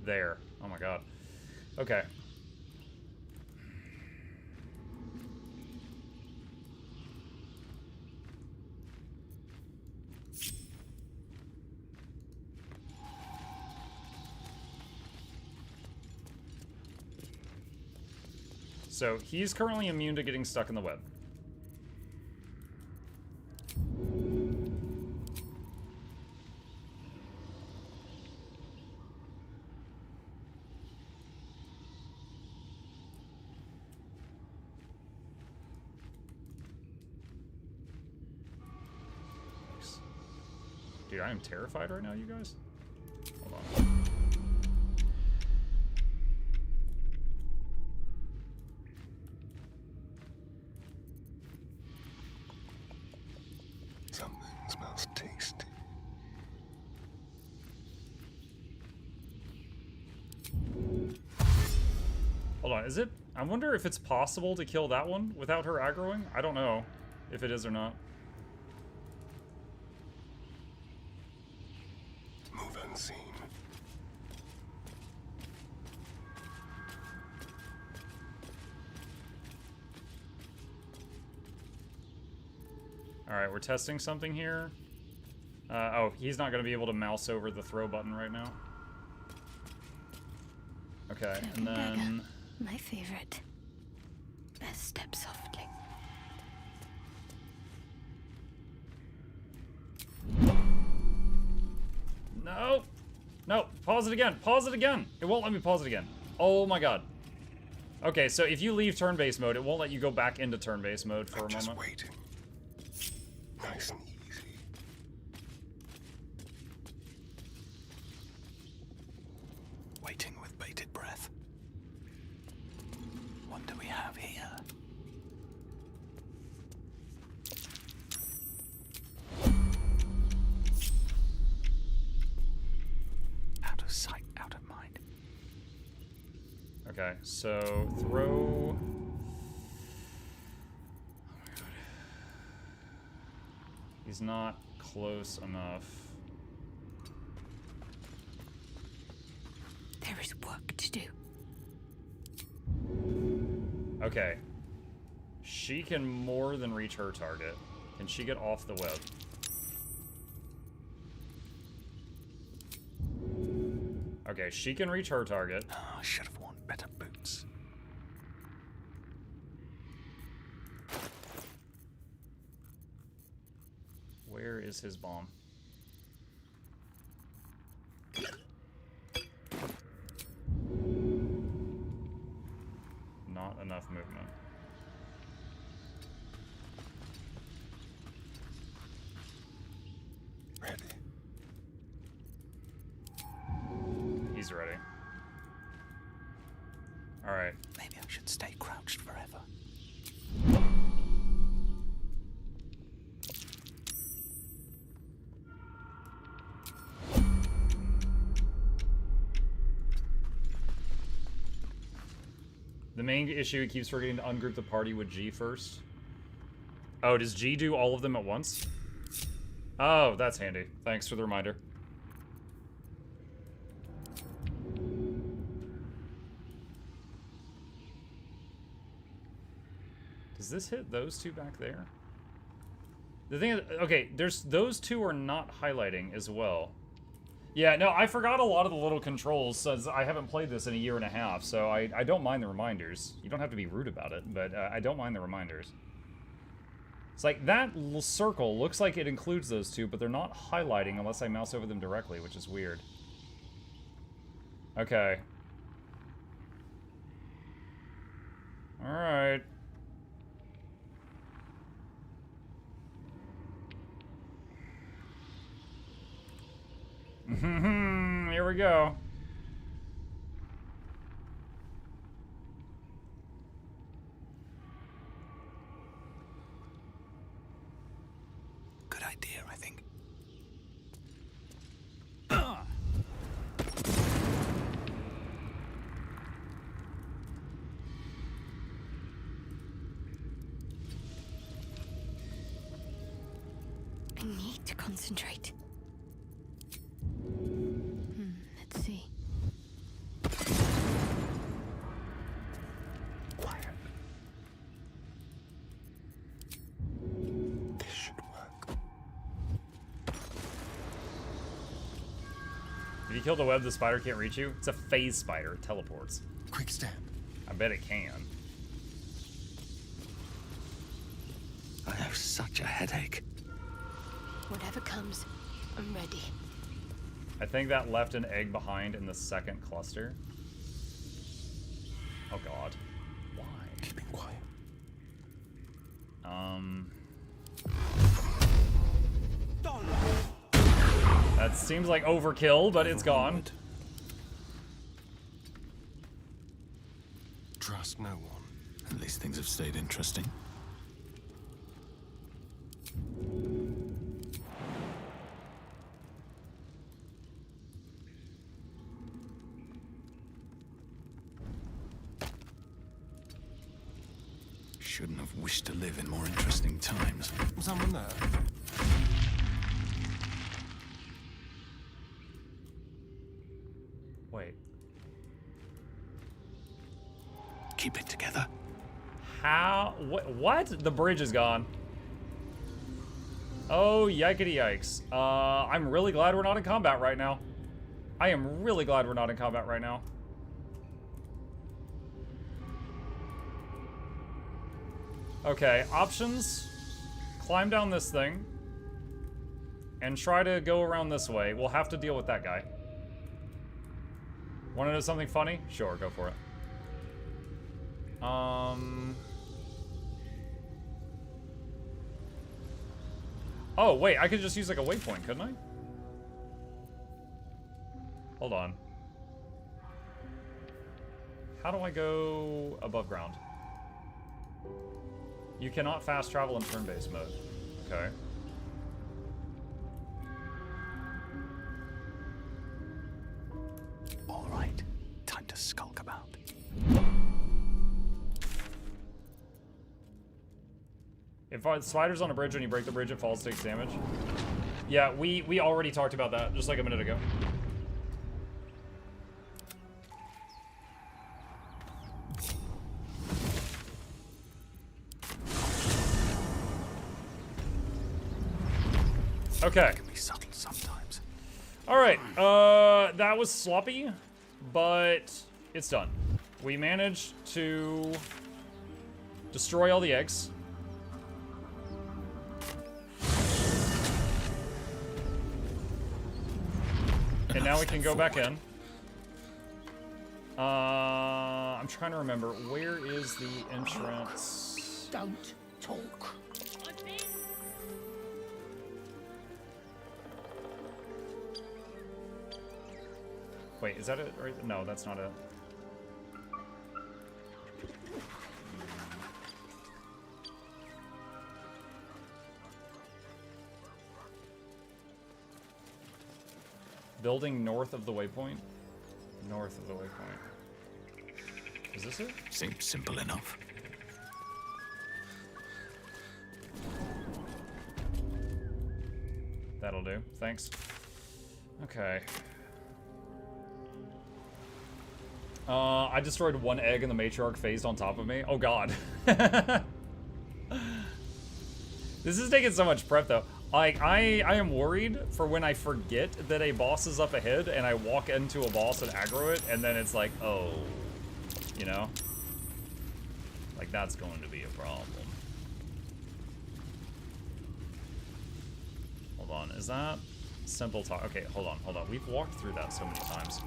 [SPEAKER 1] There. Oh my god. Okay. So he's currently immune to getting stuck in the web. Dude, I am terrified right now, you guys. Hold on.
[SPEAKER 16] Something smells tasty.
[SPEAKER 1] Hold on, is it? I wonder if it's possible to kill that one without her aggroing? I don't know if it is or not.
[SPEAKER 16] Move unseen.
[SPEAKER 1] Alright, we're testing something here. Oh, he's not going to be able to mouse over the throw button right now. Okay, and then...
[SPEAKER 14] My favorite. Best step softly.
[SPEAKER 1] No! No, pause it again. Pause it again. It won't let me pause it again. Oh my god. Okay, so if you leave turn-based mode, it won't let you go back into turn-based mode for a moment.
[SPEAKER 16] Just waiting. Nice and easy. Waiting with bated breath. What do we have here?
[SPEAKER 1] Okay, so throw... Oh my god. He's not close enough.
[SPEAKER 14] There is work to do.
[SPEAKER 1] Okay. She can more than reach her target. Can she get off the web? Okay, she can reach her target.
[SPEAKER 16] Oh, I should have worn better boots.
[SPEAKER 1] Where is his bomb? Not enough movement.
[SPEAKER 16] Ready.
[SPEAKER 1] He's ready. Alright.
[SPEAKER 16] Maybe I should stay crouched forever.
[SPEAKER 1] The main issue, he keeps forgetting to ungroup the party with G first. Oh, does G do all of them at once? Oh, that's handy. Thanks for the reminder. Does this hit those two back there? The thing is, okay, there's those two are not highlighting as well. Yeah, no, I forgot a lot of the little controls since I haven't played this in a year and a half, so I don't mind the reminders. You don't have to be rude about it, but I don't mind the reminders. It's like, that little circle looks like it includes those two, but they're not highlighting unless I mouse over them directly, which is weird. Okay. Alright. Here we go.
[SPEAKER 16] Good idea, I think.
[SPEAKER 14] I need to concentrate. Let's see.
[SPEAKER 16] Quiet. This should work.
[SPEAKER 1] If you kill the web, the spider can't reach you? It's a phase spider. It teleports.
[SPEAKER 16] Quick step.
[SPEAKER 1] I bet it can.
[SPEAKER 16] I have such a headache.
[SPEAKER 14] Whatever comes, I'm ready.
[SPEAKER 1] I think that left an egg behind in the second cluster. Oh god. Why?
[SPEAKER 16] Keeping quiet.
[SPEAKER 1] That seems like overkill, but it's gone.
[SPEAKER 16] Trust no one. At least things have stayed interesting. Shouldn't have wished to live in more interesting times. Someone there?
[SPEAKER 1] Wait.
[SPEAKER 16] Keep it together.
[SPEAKER 1] How? What? The bridge is gone. Oh, yikety yikes. I'm really glad we're not in combat right now. I am really glad we're not in combat right now. Okay, options. Climb down this thing. And try to go around this way. We'll have to deal with that guy. Want to know something funny? Sure, go for it. Oh, wait, I could just use like a waypoint, couldn't I? Hold on. How do I go above ground? You cannot fast travel in turn-based mode. Okay.
[SPEAKER 16] All right, time to skulk about.
[SPEAKER 1] If a spider's on a bridge and you break the bridge, it falls, takes damage. Yeah, we already talked about that just like a minute ago. Okay.
[SPEAKER 16] It can be subtle sometimes.
[SPEAKER 1] All right. That was sloppy, but it's done. We managed to destroy all the eggs. And now we can go back in. I'm trying to remember, where is the entrance?
[SPEAKER 20] Don't talk.
[SPEAKER 1] Wait, is that it? No, that's not it. Building north of the waypoint? North of the waypoint. Is this it?
[SPEAKER 16] Seems simple enough.
[SPEAKER 1] That'll do. Thanks. Okay. I destroyed one egg and the matriarch phased on top of me. Oh god. This is taking so much prep though. Like, I am worried for when I forget that a boss is up ahead and I walk into a boss and aggro it, and then it's like, oh, you know? Like, that's going to be a problem. Hold on, is that simple talk? Okay, hold on. We've walked through that so many times.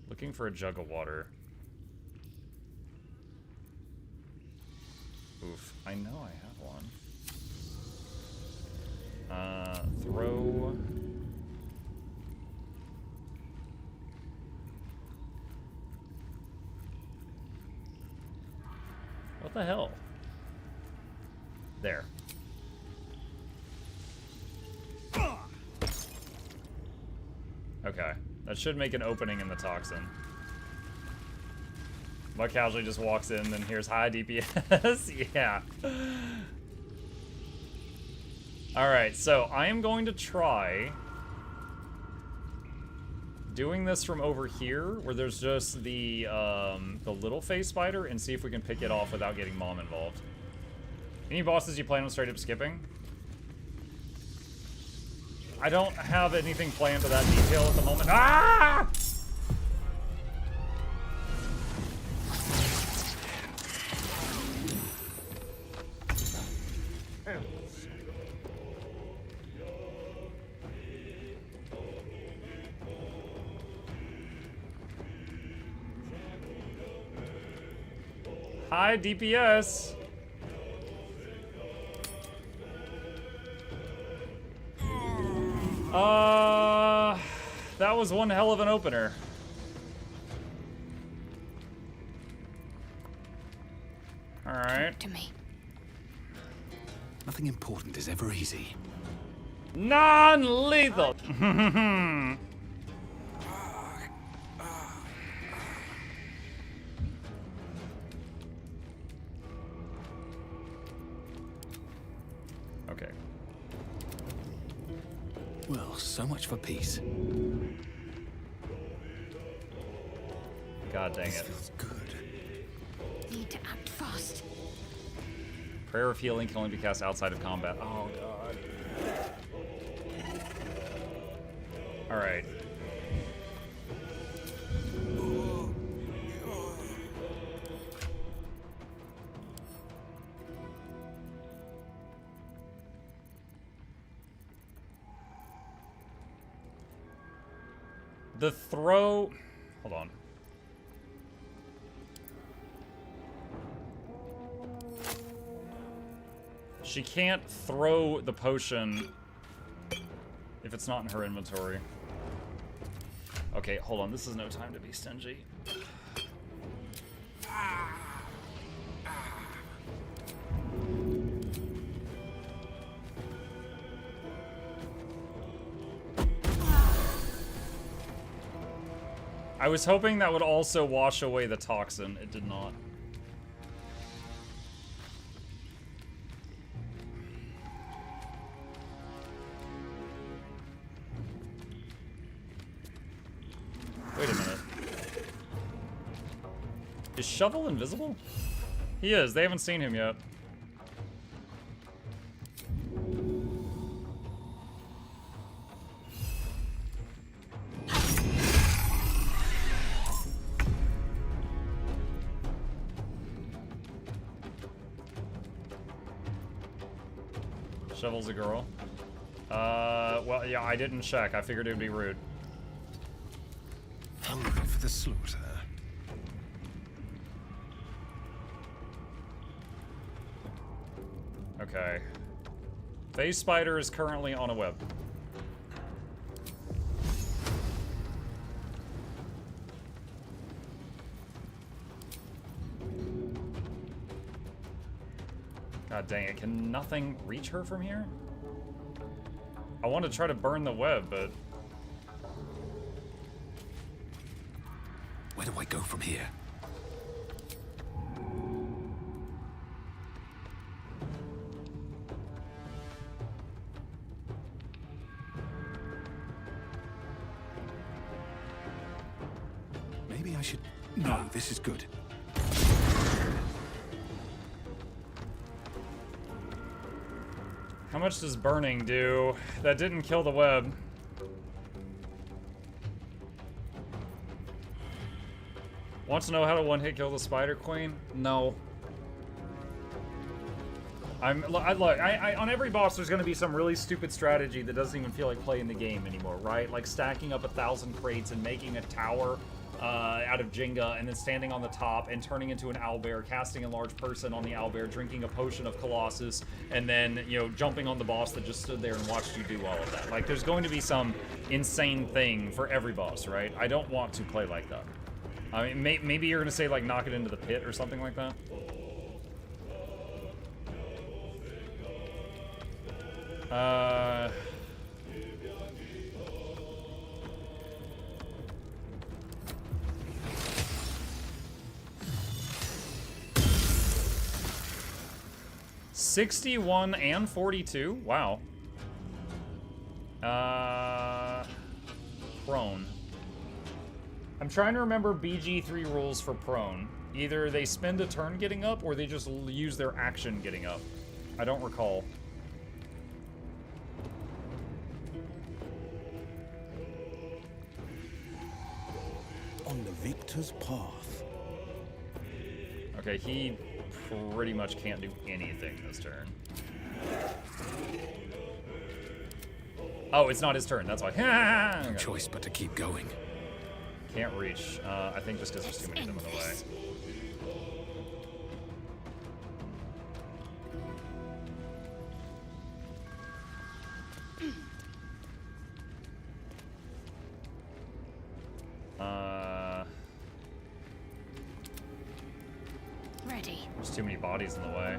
[SPEAKER 1] Looking for a jug of water. Oof, I know I have one. Throw. What the hell? There. Okay, that should make an opening in the toxin. But casually just walks in and here's high DPS. Yeah. Alright, so I am going to try doing this from over here, where there's just the little face spider, and see if we can pick it off without getting Mom involved. Any bosses you plan on straight up skipping? I don't have anything planned to that detail at the moment. Ah! High DPS. That was one hell of an opener. All right.
[SPEAKER 14] To me.
[SPEAKER 16] Nothing important is ever easy.
[SPEAKER 1] Non-lethal. Okay.
[SPEAKER 16] Well, so much for peace.
[SPEAKER 1] God dang it.
[SPEAKER 16] Feels good.
[SPEAKER 14] Need to act fast.
[SPEAKER 1] Prayer of healing can only be cast outside of combat. Oh god. All right. The throw. Hold on. She can't throw the potion if it's not in her inventory. Okay, hold on. This is no time to be stingy. I was hoping that would also wash away the toxin. It did not. Wait a minute. Is Shovel invisible? He is. They haven't seen him yet. Shovel's a girl. Well, yeah, I didn't check. I figured it would be rude.
[SPEAKER 15] Hungry for the slaughter.
[SPEAKER 1] Okay. Phase Spider is currently on a web. God dang it, can nothing reach her from here? I want to try to burn the web, but...
[SPEAKER 16] Where do I go from here? Maybe I should... No, this is good.
[SPEAKER 1] How much does burning do? That didn't kill the web. Want to know how to one-hit kill the Spider Queen? No. Look, on every boss there's going to be some really stupid strategy that doesn't even feel like playing the game anymore, right? Like stacking up 1,000 crates and making a tower out of Jenga and then standing on the top and turning into an owlbear, casting a large person on the owlbear, drinking a potion of Colossus, and then, you know, jumping on the boss that just stood there and watched you do all of that. Like, there's going to be some insane thing for every boss, right? I don't want to play like that. I mean, maybe you're going to say, like, knock it into the pit or something like that? $61 and $42? Wow. Prone. I'm trying to remember BG3 rules for prone. Either they spend a turn getting up, or they just use their action getting up. I don't recall.
[SPEAKER 16] On the victor's path.
[SPEAKER 1] Okay, he pretty much can't do anything this turn. Oh, it's not his turn, that's why.
[SPEAKER 16] No choice but to keep going.
[SPEAKER 1] Can't reach. I think just because there's too many of them in the way.
[SPEAKER 14] Ready.
[SPEAKER 1] There's too many bodies in the way.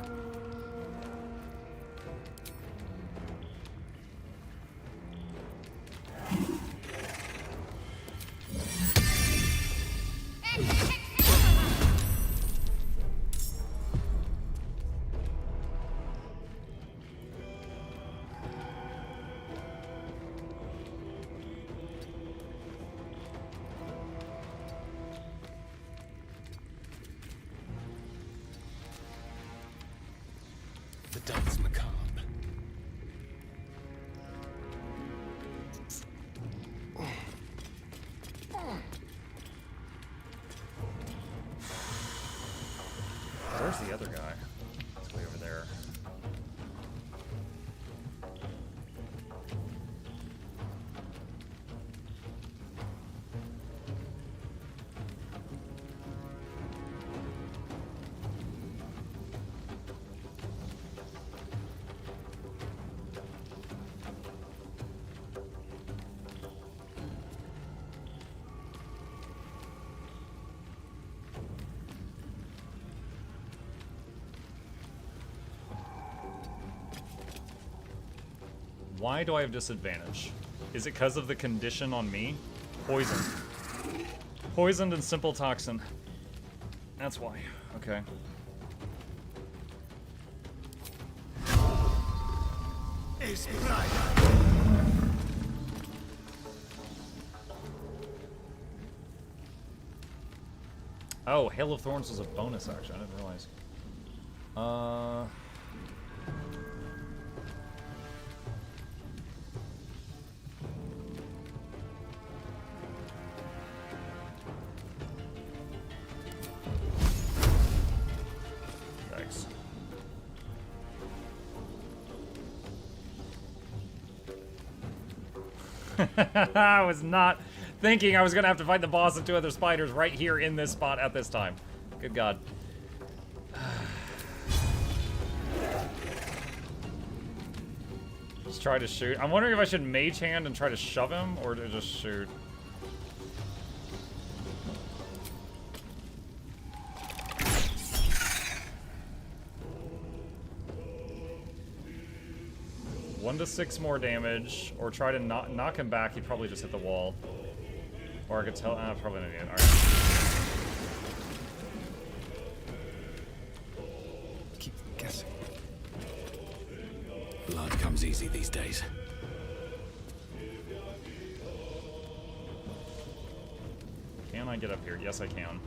[SPEAKER 16] The dance macabre.
[SPEAKER 1] Where's the other guy? It's way over there. Why do I have disadvantage? Is it because of the condition on me? Poison. Poisoned and simple toxin. That's why. Okay. Oh, Hail of Thorns was a bonus action. I didn't realize. Thanks. I was not thinking I was gonna have to fight the boss and 2 other spiders right here in this spot at this time. Good God. Just try to shoot. I'm wondering if I should mage hand and try to shove him or to just shoot. One to 6 more damage, or try to knock him back. He'd probably just hit the wall. Or I could tell. Probably not even. All right.
[SPEAKER 10] Keep guessing. Blood comes easy these days.
[SPEAKER 1] Can I get up here? Yes, I can.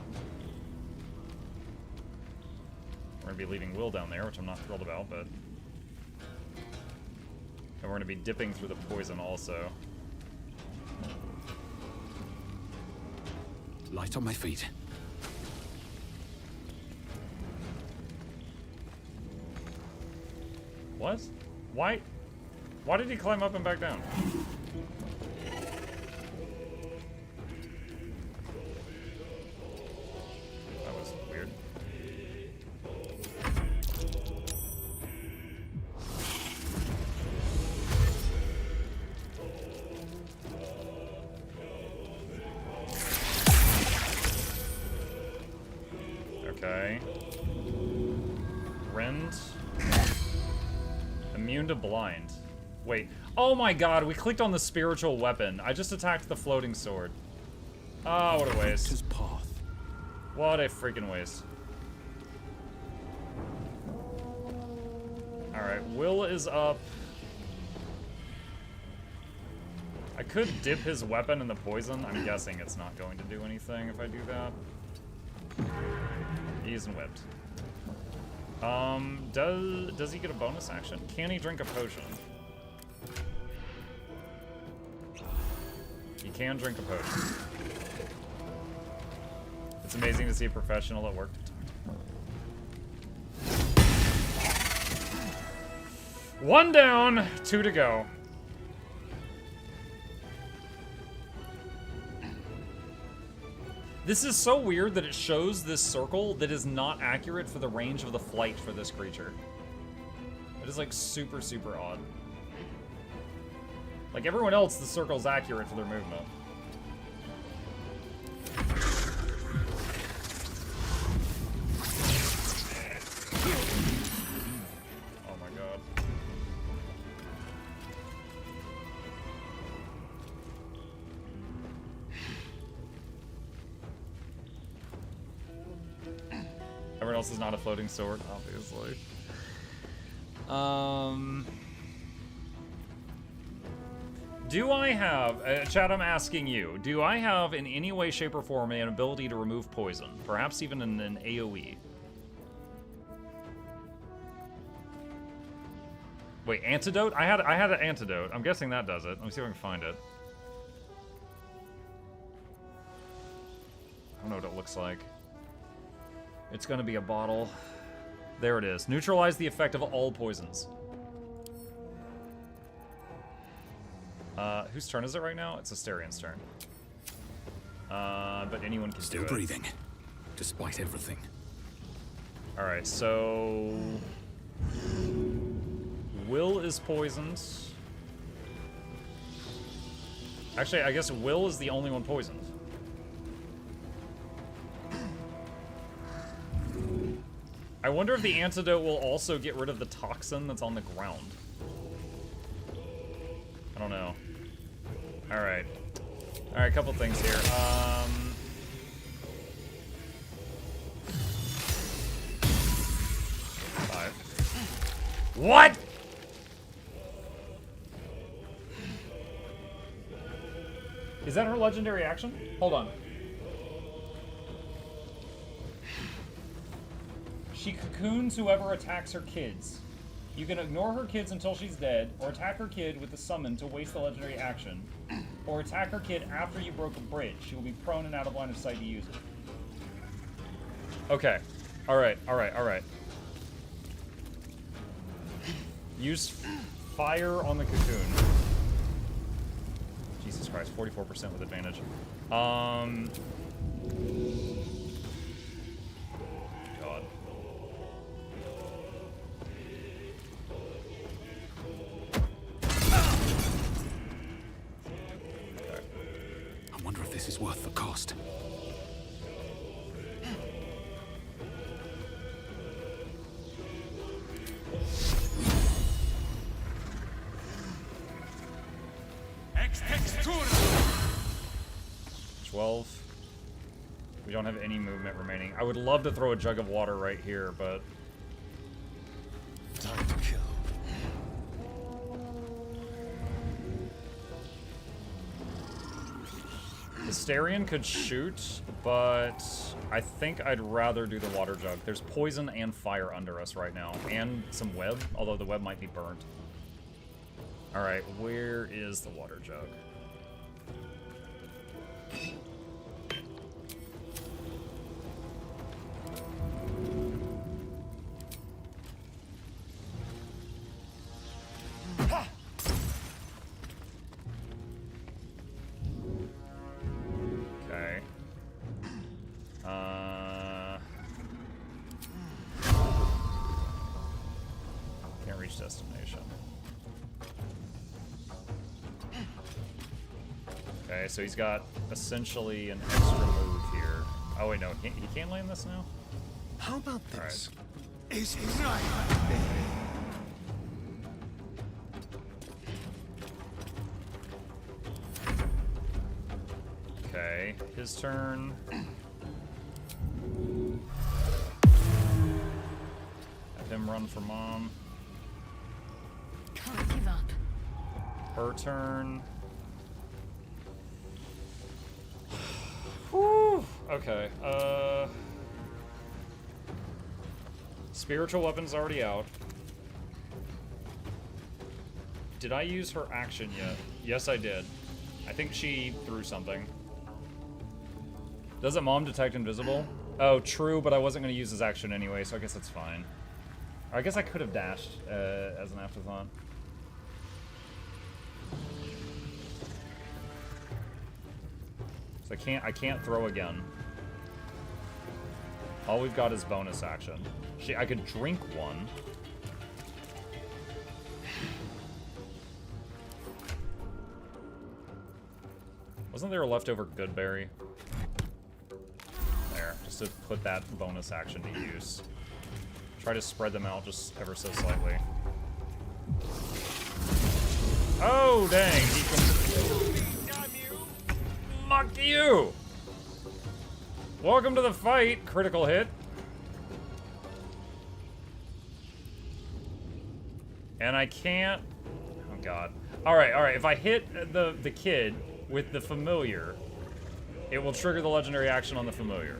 [SPEAKER 1] We're gonna be leaving Will down there, which I'm not thrilled about, but. And we're going to be dipping through the poison also.
[SPEAKER 10] Light on my feet.
[SPEAKER 1] What? Why? Why did he climb up and back down? That was weird. Okay. Rend. Immune to blind. Wait. Oh my god, we clicked on the spiritual weapon. I just attacked the floating sword. Oh, what a waste.
[SPEAKER 10] His path.
[SPEAKER 1] What a freaking waste. Alright, Will is up. I could dip his weapon in the poison. I'm guessing it's not going to do anything if I do that. He's whipped. Does he get a bonus action? Can he drink a potion? He can drink a potion. It's amazing to see a professional at work. One down, 2 to go. This is so weird that it shows this circle that is not accurate for the range of the flight for this creature. It is like super, super odd. Like everyone else, the circle's accurate for their movement. Oh my god. Everyone else is not a floating sword, obviously. Do I have, Chad, I'm asking you, do I have in any way, shape, or form an ability to remove poison? Perhaps even in an AoE? Wait, antidote? I had an antidote. I'm guessing that does it. Let me see if I can find it. I don't know what it looks like. It's gonna be a bottle. There it is. Neutralize the effect of all poisons. Whose turn is it right now? It's Asterian's turn. But anyone can do it.
[SPEAKER 10] Still breathing, despite everything.
[SPEAKER 1] Alright, so... Will is poisoned. Actually, I guess Will is the only one poisoned. I wonder if the antidote will also get rid of the toxin that's on the ground. I don't know. Alright. Alright, a couple things here. What? Is that her legendary action? Hold on. She cocoons whoever attacks her kids. You can ignore her kids until she's dead, or attack her kid with the summon to waste the legendary action, or attack her kid after you broke a bridge. She will be prone and out of line of sight to use it. Okay. Alright, alright, alright. Use fire on the cocoon. Jesus Christ, 44% with advantage. God.
[SPEAKER 10] I wonder if this is worth the cost.
[SPEAKER 1] We don't have any movement remaining. I would love to throw a jug of water right here, but...
[SPEAKER 16] Time to kill.
[SPEAKER 1] Hysterian could shoot, but I think I'd rather do the water jug. There's poison and fire under us right now, and some web, although the web might be burnt. Alright, where is the water jug? Okay. Can't reach destination. Okay, so he's got essentially an extra move here. Oh wait, no, he can't land this now?
[SPEAKER 16] How about this?
[SPEAKER 12] Is it right?
[SPEAKER 1] Okay, his turn. Have him run for mom.
[SPEAKER 14] Can't give up.
[SPEAKER 1] Her turn. Whew. Okay, spiritual weapon's already out. Did I use her action yet? Yes, I did. I think she threw something. Doesn't mom detect invisible? Oh, true, but I wasn't going to use his action anyway, so I guess that's fine. Or I guess I could have dashed as an afterthought. So I can't throw again. All we've got is bonus action. I could drink one. Wasn't there a leftover good berry? There, just to put that bonus action to use. Try to spread them out just ever so slightly. Oh, dang! He can... Fuck you! Welcome to the fight, critical hit. And I can't... Oh, God. Alright, if I hit the kid with the familiar, it will trigger the legendary action on the familiar.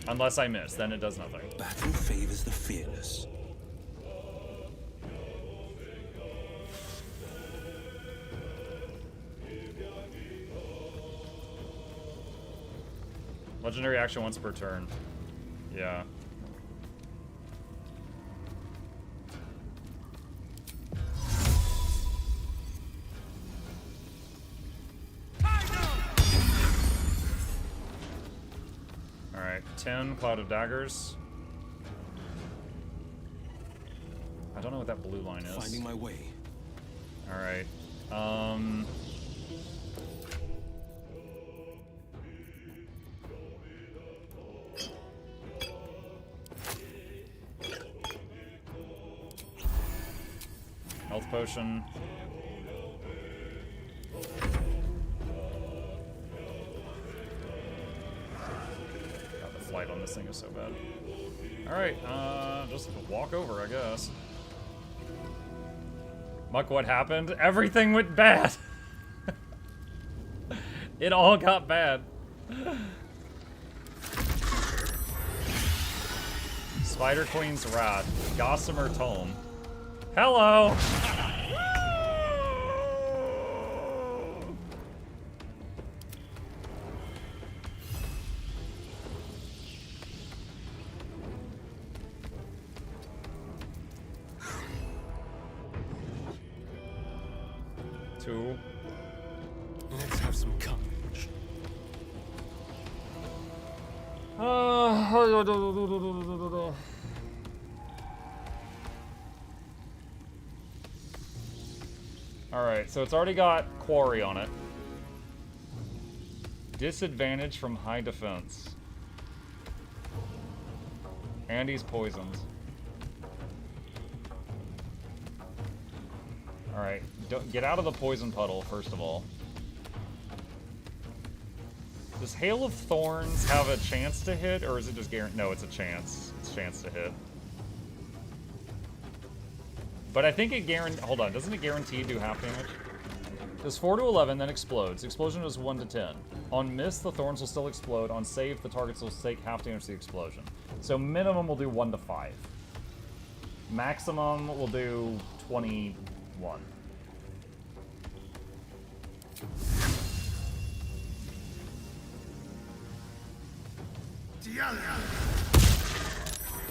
[SPEAKER 1] Unless I miss, then it does nothing.
[SPEAKER 16] Battle favors the fearless.
[SPEAKER 1] Legendary action once per turn. Yeah. Alright, 10 Cloud of Daggers. I don't know what that blue line is.
[SPEAKER 16] Finding my way.
[SPEAKER 1] Alright. Health potion. God, the flight on this thing is so bad. Alright, just walk over, I guess. Muck, what happened? Everything went bad! It all got bad. Spider Queen's Wrath. Gossamer Tome. Hello! Two.
[SPEAKER 10] Let's have some courage.
[SPEAKER 1] Alright, so it's already got Quarry on it. Disadvantage from high defense. And he's poisoned. Alright, get out of the poison puddle, first of all. Does Hail of Thorns have a chance to hit, or is it just guaranteed? No, it's a chance. It's a chance to hit. But I think it guaranteed... Hold on, doesn't it guarantee do half damage? Does 4 to 11, then explodes. Explosion is 1 to 10. On miss, the thorns will still explode. On save, the targets will take half damage to the explosion. So minimum will do 1 to 5. Maximum will do 21.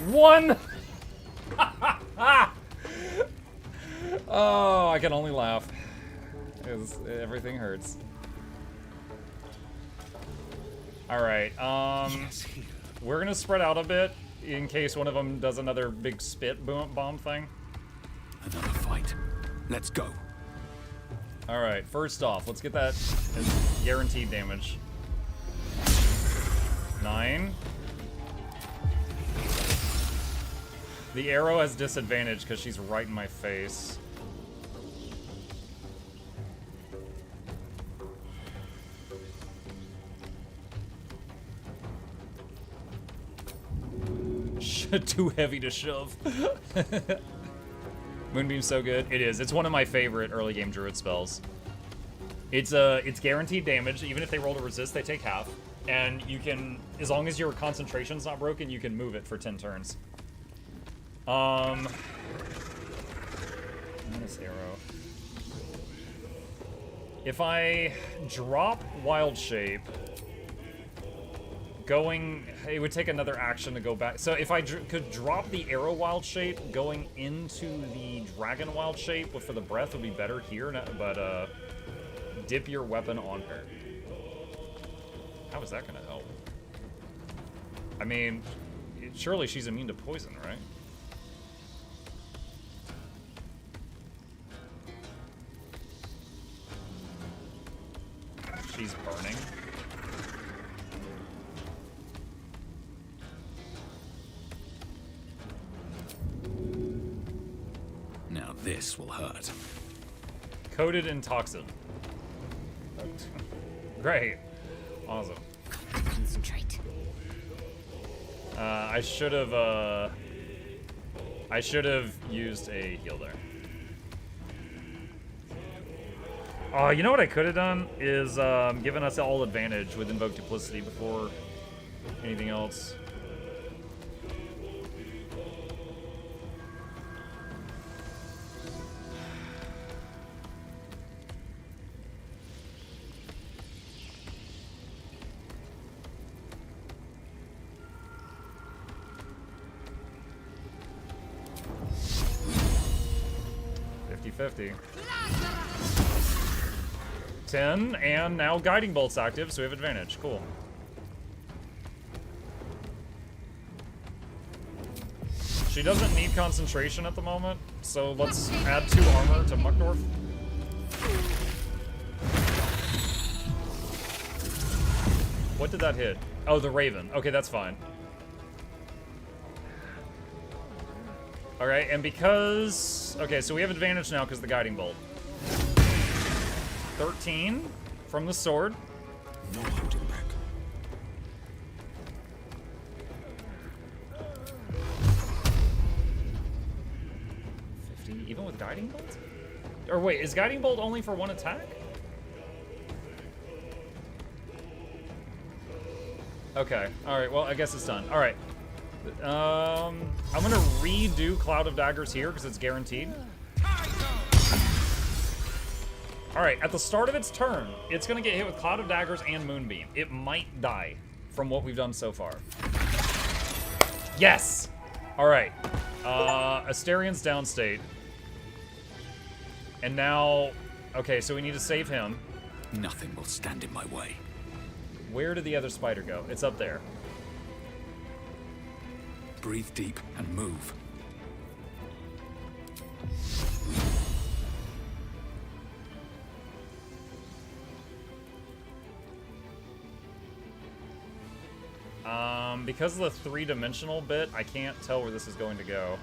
[SPEAKER 1] One! Oh, I can only laugh. Everything hurts. Alright, we're gonna spread out a bit in case one of them does another big spit bomb thing.
[SPEAKER 10] Another fight. Let's go.
[SPEAKER 1] Alright, first off, let's get that guaranteed damage. 9. The arrow has disadvantage because she's right in my face. Too heavy to shove. Moonbeam's so good. It is. It's one of my favorite early game druid spells. It's guaranteed damage. Even if they roll to resist, they take half. And you can, as long as your concentration's not broken, you can move it for 10 turns. This arrow. If I drop Wild Shape, it would take another action to go back. So if I could drop the arrow Wild Shape, going into the dragon Wild Shape for the breath would be better here, but dip your weapon on her. How is that gonna help? I mean, surely she's immune to poison, right? She's burning.
[SPEAKER 10] Now this will hurt.
[SPEAKER 1] Coated in toxin. Great. Awesome.
[SPEAKER 6] Concentrate.
[SPEAKER 1] I should have used a heal there. Oh, you know what I could have done is given us all advantage with Invoke Duplicity before anything else. $50. 10, and now Guiding Bolt's active, so we have advantage. Cool. She doesn't need concentration at the moment, so let's add 2 armor to Muckdorf. What did that hit? Oh, the Raven. Okay, that's fine. Alright, and because... Okay, so we have advantage now because of the Guiding Bolt. 13 from the sword.
[SPEAKER 10] No holding back.
[SPEAKER 1] even with Guiding Bolt? Or wait, is Guiding Bolt only for one attack? Okay, alright, well, I guess it's done. Alright. I'm gonna redo Cloud of Daggers here, because it's guaranteed. Alright, at the start of its turn, it's gonna get hit with Cloud of Daggers and Moonbeam. It might die from what we've done so far. Yes! Alright. Asterian's downstate. And now... Okay, so we need to save him.
[SPEAKER 16] Nothing will stand in my way.
[SPEAKER 1] Where did the other spider go? It's up there.
[SPEAKER 16] Breathe deep and move.
[SPEAKER 1] Because of the three-dimensional bit, I can't tell where this is going to go.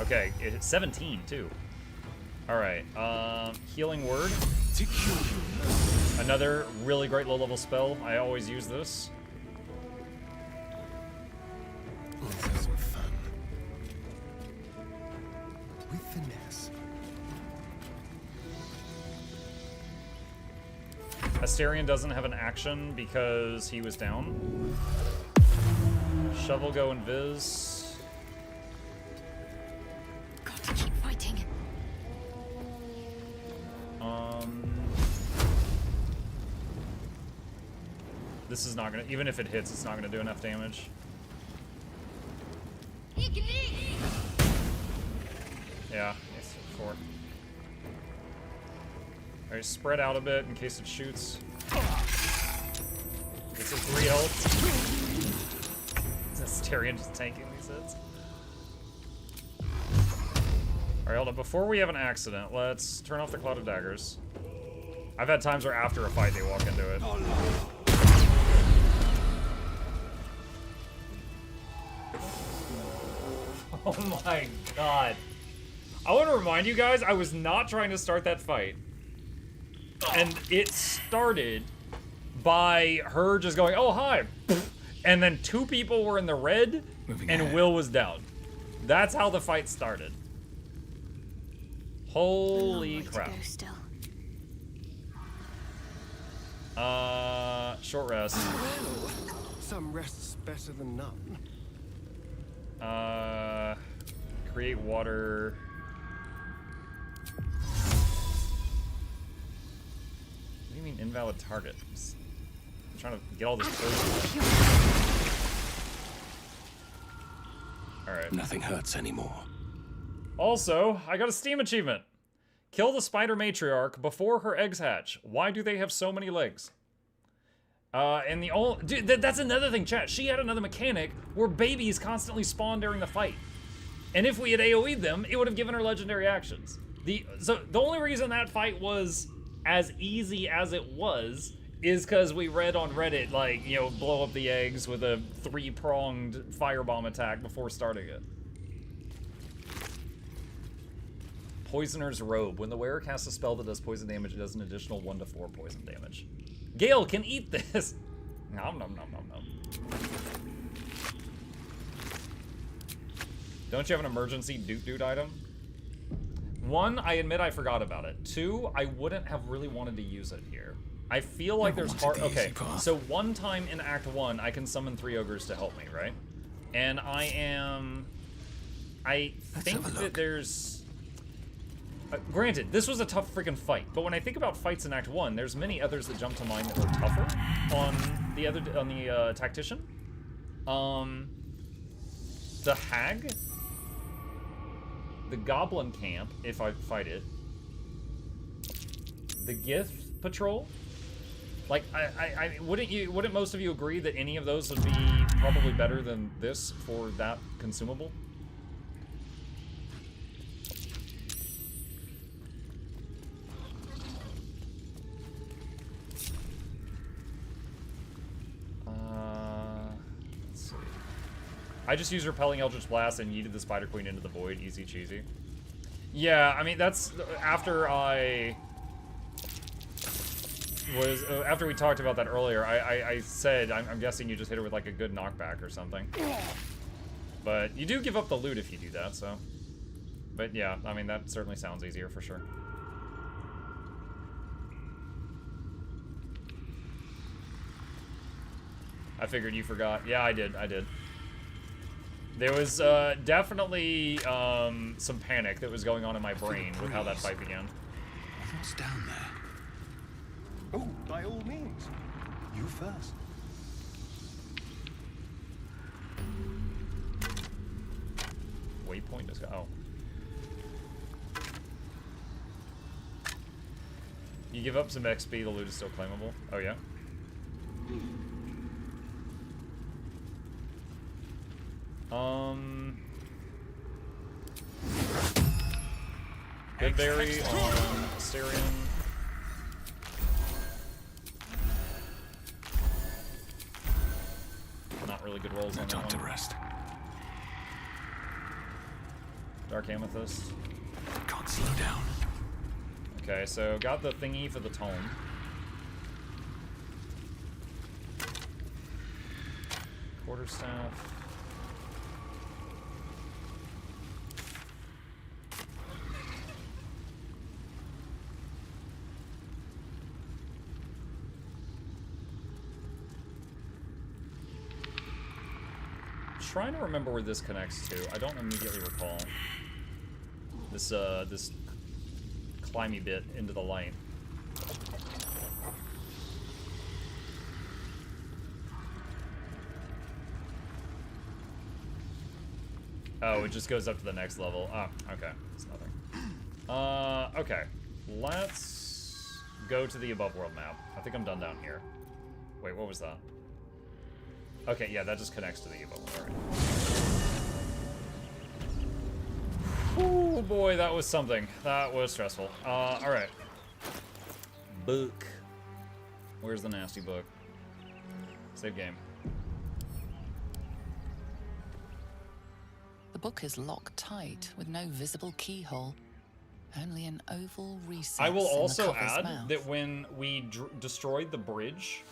[SPEAKER 1] Okay, it's 17 too. Alright, Healing Word. Another really great low-level spell. I always use this.
[SPEAKER 12] Let's have some fun. With finesse.
[SPEAKER 1] Asterion doesn't have an action because he was down. Shovel go invis.
[SPEAKER 14] Got to keep fighting.
[SPEAKER 1] This is not gonna, even if it hits, it's not gonna do enough damage. Yeah, it's 4. Alright, spread out a bit in case it shoots. It's a 3 health. Asterion just tanking these hits. Alright, hold on. Before we have an accident, let's turn off the Cloud of Daggers. I've had times where after a fight they walk into it. Oh my god. I want to remind you guys, I was not trying to start that fight. And it started by her just going, oh, hi. And then 2 people were in the red, and Will was down. That's how the fight started. Holy crap. Short rest.
[SPEAKER 12] Some rest's better than none.
[SPEAKER 1] Create water. What do you mean invalid target? I'm trying to get all this poison. Alright.
[SPEAKER 16] Nothing hurts anymore.
[SPEAKER 1] Also, I got a Steam achievement. Kill the spider matriarch before her eggs hatch. Why do they have so many legs? And the only... Dude, that's another thing, chat. She had another mechanic where babies constantly spawn during the fight. And if we had AoE'd them, it would have given her legendary actions. So the only reason that fight was as easy as it was is because we read on Reddit, like, you know, blow up the eggs with a 3-pronged firebomb attack before starting it. Poisoner's Robe. When the wearer casts a spell that does poison damage, it does an additional 1 to 4 poison damage. Gale can eat this! Nom nom nom nom nom. Don't you have an emergency dude item? 1, I admit I forgot about it. 2, I wouldn't have really wanted to use it here. I feel like there's hard. Okay, so one time in Act 1, I can summon 3 ogres to help me, right? And I think that there's. Granted, this was a tough freaking fight, but when I think about fights in Act 1, there's many others that jump to mind that were tougher on the tactician. The hag, the goblin camp, if I fight it, the gift patrol. Like, wouldn't most of you agree that any of those would be probably better than this for that consumable? Let's see. I just used Repelling Eldritch Blast and yeeted the Spider Queen into the void. Easy cheesy. Yeah, I mean, that's after I was after we talked about that earlier, I said I'm guessing you just hit her with like a good knockback or something. But you do give up the loot if you do that, so. But yeah, I mean that certainly sounds easier for sure. I figured you forgot. Yeah, I did. There was definitely some panic that was going on in my brain with how that fight began.
[SPEAKER 16] What's down there?
[SPEAKER 12] Oh, by all means. You first.
[SPEAKER 1] Waypoint is oh. You give up some XP, the loot is still claimable. Oh yeah. Goodberry on Asterion. Not really good rolls on that one.
[SPEAKER 16] To rest.
[SPEAKER 1] Dark Amethyst.
[SPEAKER 16] Can't slow down.
[SPEAKER 1] Okay, so got the thingy for the tome. Quarterstaff. Trying to remember where this connects to. I don't immediately recall. This this climby bit into the light. Oh, it just goes up to the next level. Oh, okay. It's nothing. Okay. Let's go to the above world map. I think I'm done down here. Wait, what was that? Okay, yeah, that just connects to the above world. Oh boy, that was something. That was stressful. Alright. Book. Where's the nasty book? Save game.
[SPEAKER 3] The book is locked tight with no visible keyhole. Only an oval recess.
[SPEAKER 1] I will also
[SPEAKER 3] in the cover's
[SPEAKER 1] add
[SPEAKER 3] mouth.
[SPEAKER 1] that when we destroyed the bridge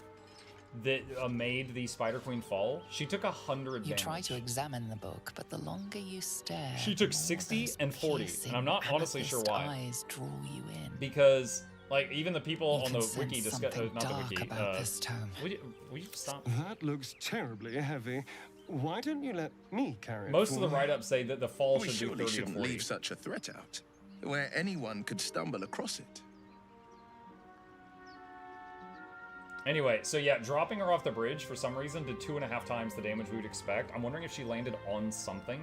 [SPEAKER 1] that made the Spider Queen fall, she took 100
[SPEAKER 3] You
[SPEAKER 1] damage.
[SPEAKER 3] try to examine the book, but the longer you stare,
[SPEAKER 1] She took
[SPEAKER 3] the more
[SPEAKER 1] 60
[SPEAKER 3] those
[SPEAKER 1] and 40, and I'm not honestly sure
[SPEAKER 3] amethyst
[SPEAKER 1] why.
[SPEAKER 3] Eyes draw you in.
[SPEAKER 1] Because, like, even the people
[SPEAKER 3] You
[SPEAKER 1] on
[SPEAKER 3] can
[SPEAKER 1] the wiki
[SPEAKER 3] sense
[SPEAKER 1] discuss,
[SPEAKER 3] something
[SPEAKER 1] not the
[SPEAKER 3] dark
[SPEAKER 1] wiki.
[SPEAKER 3] about this tome.
[SPEAKER 1] Will you stop?
[SPEAKER 12] That looks terribly heavy. Why don't you let me carry it?
[SPEAKER 1] Most of the
[SPEAKER 12] for
[SPEAKER 1] write-ups say that the fall
[SPEAKER 15] We
[SPEAKER 1] should be 30
[SPEAKER 15] surely
[SPEAKER 1] or
[SPEAKER 15] shouldn't
[SPEAKER 1] 40.
[SPEAKER 15] leave such a threat out, where anyone could stumble across it.
[SPEAKER 1] Anyway, so yeah, dropping her off the bridge for some reason did 2.5 times the damage we would expect. I'm wondering if she landed on something,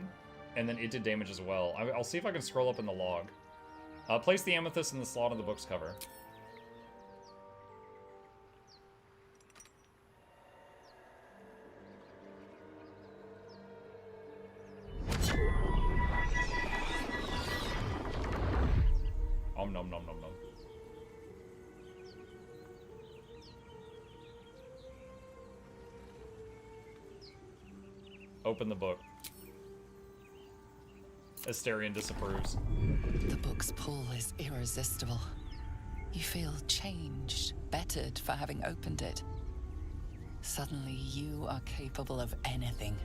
[SPEAKER 1] and then it did damage as well. I'll see if I can scroll up in the log. Place the amethyst in the slot of the book's cover. Om nom nom nom nom. Open the book. Asterion disapproves.
[SPEAKER 3] The book's pull is irresistible. You feel changed, bettered for having opened it. Suddenly, you are capable of anything.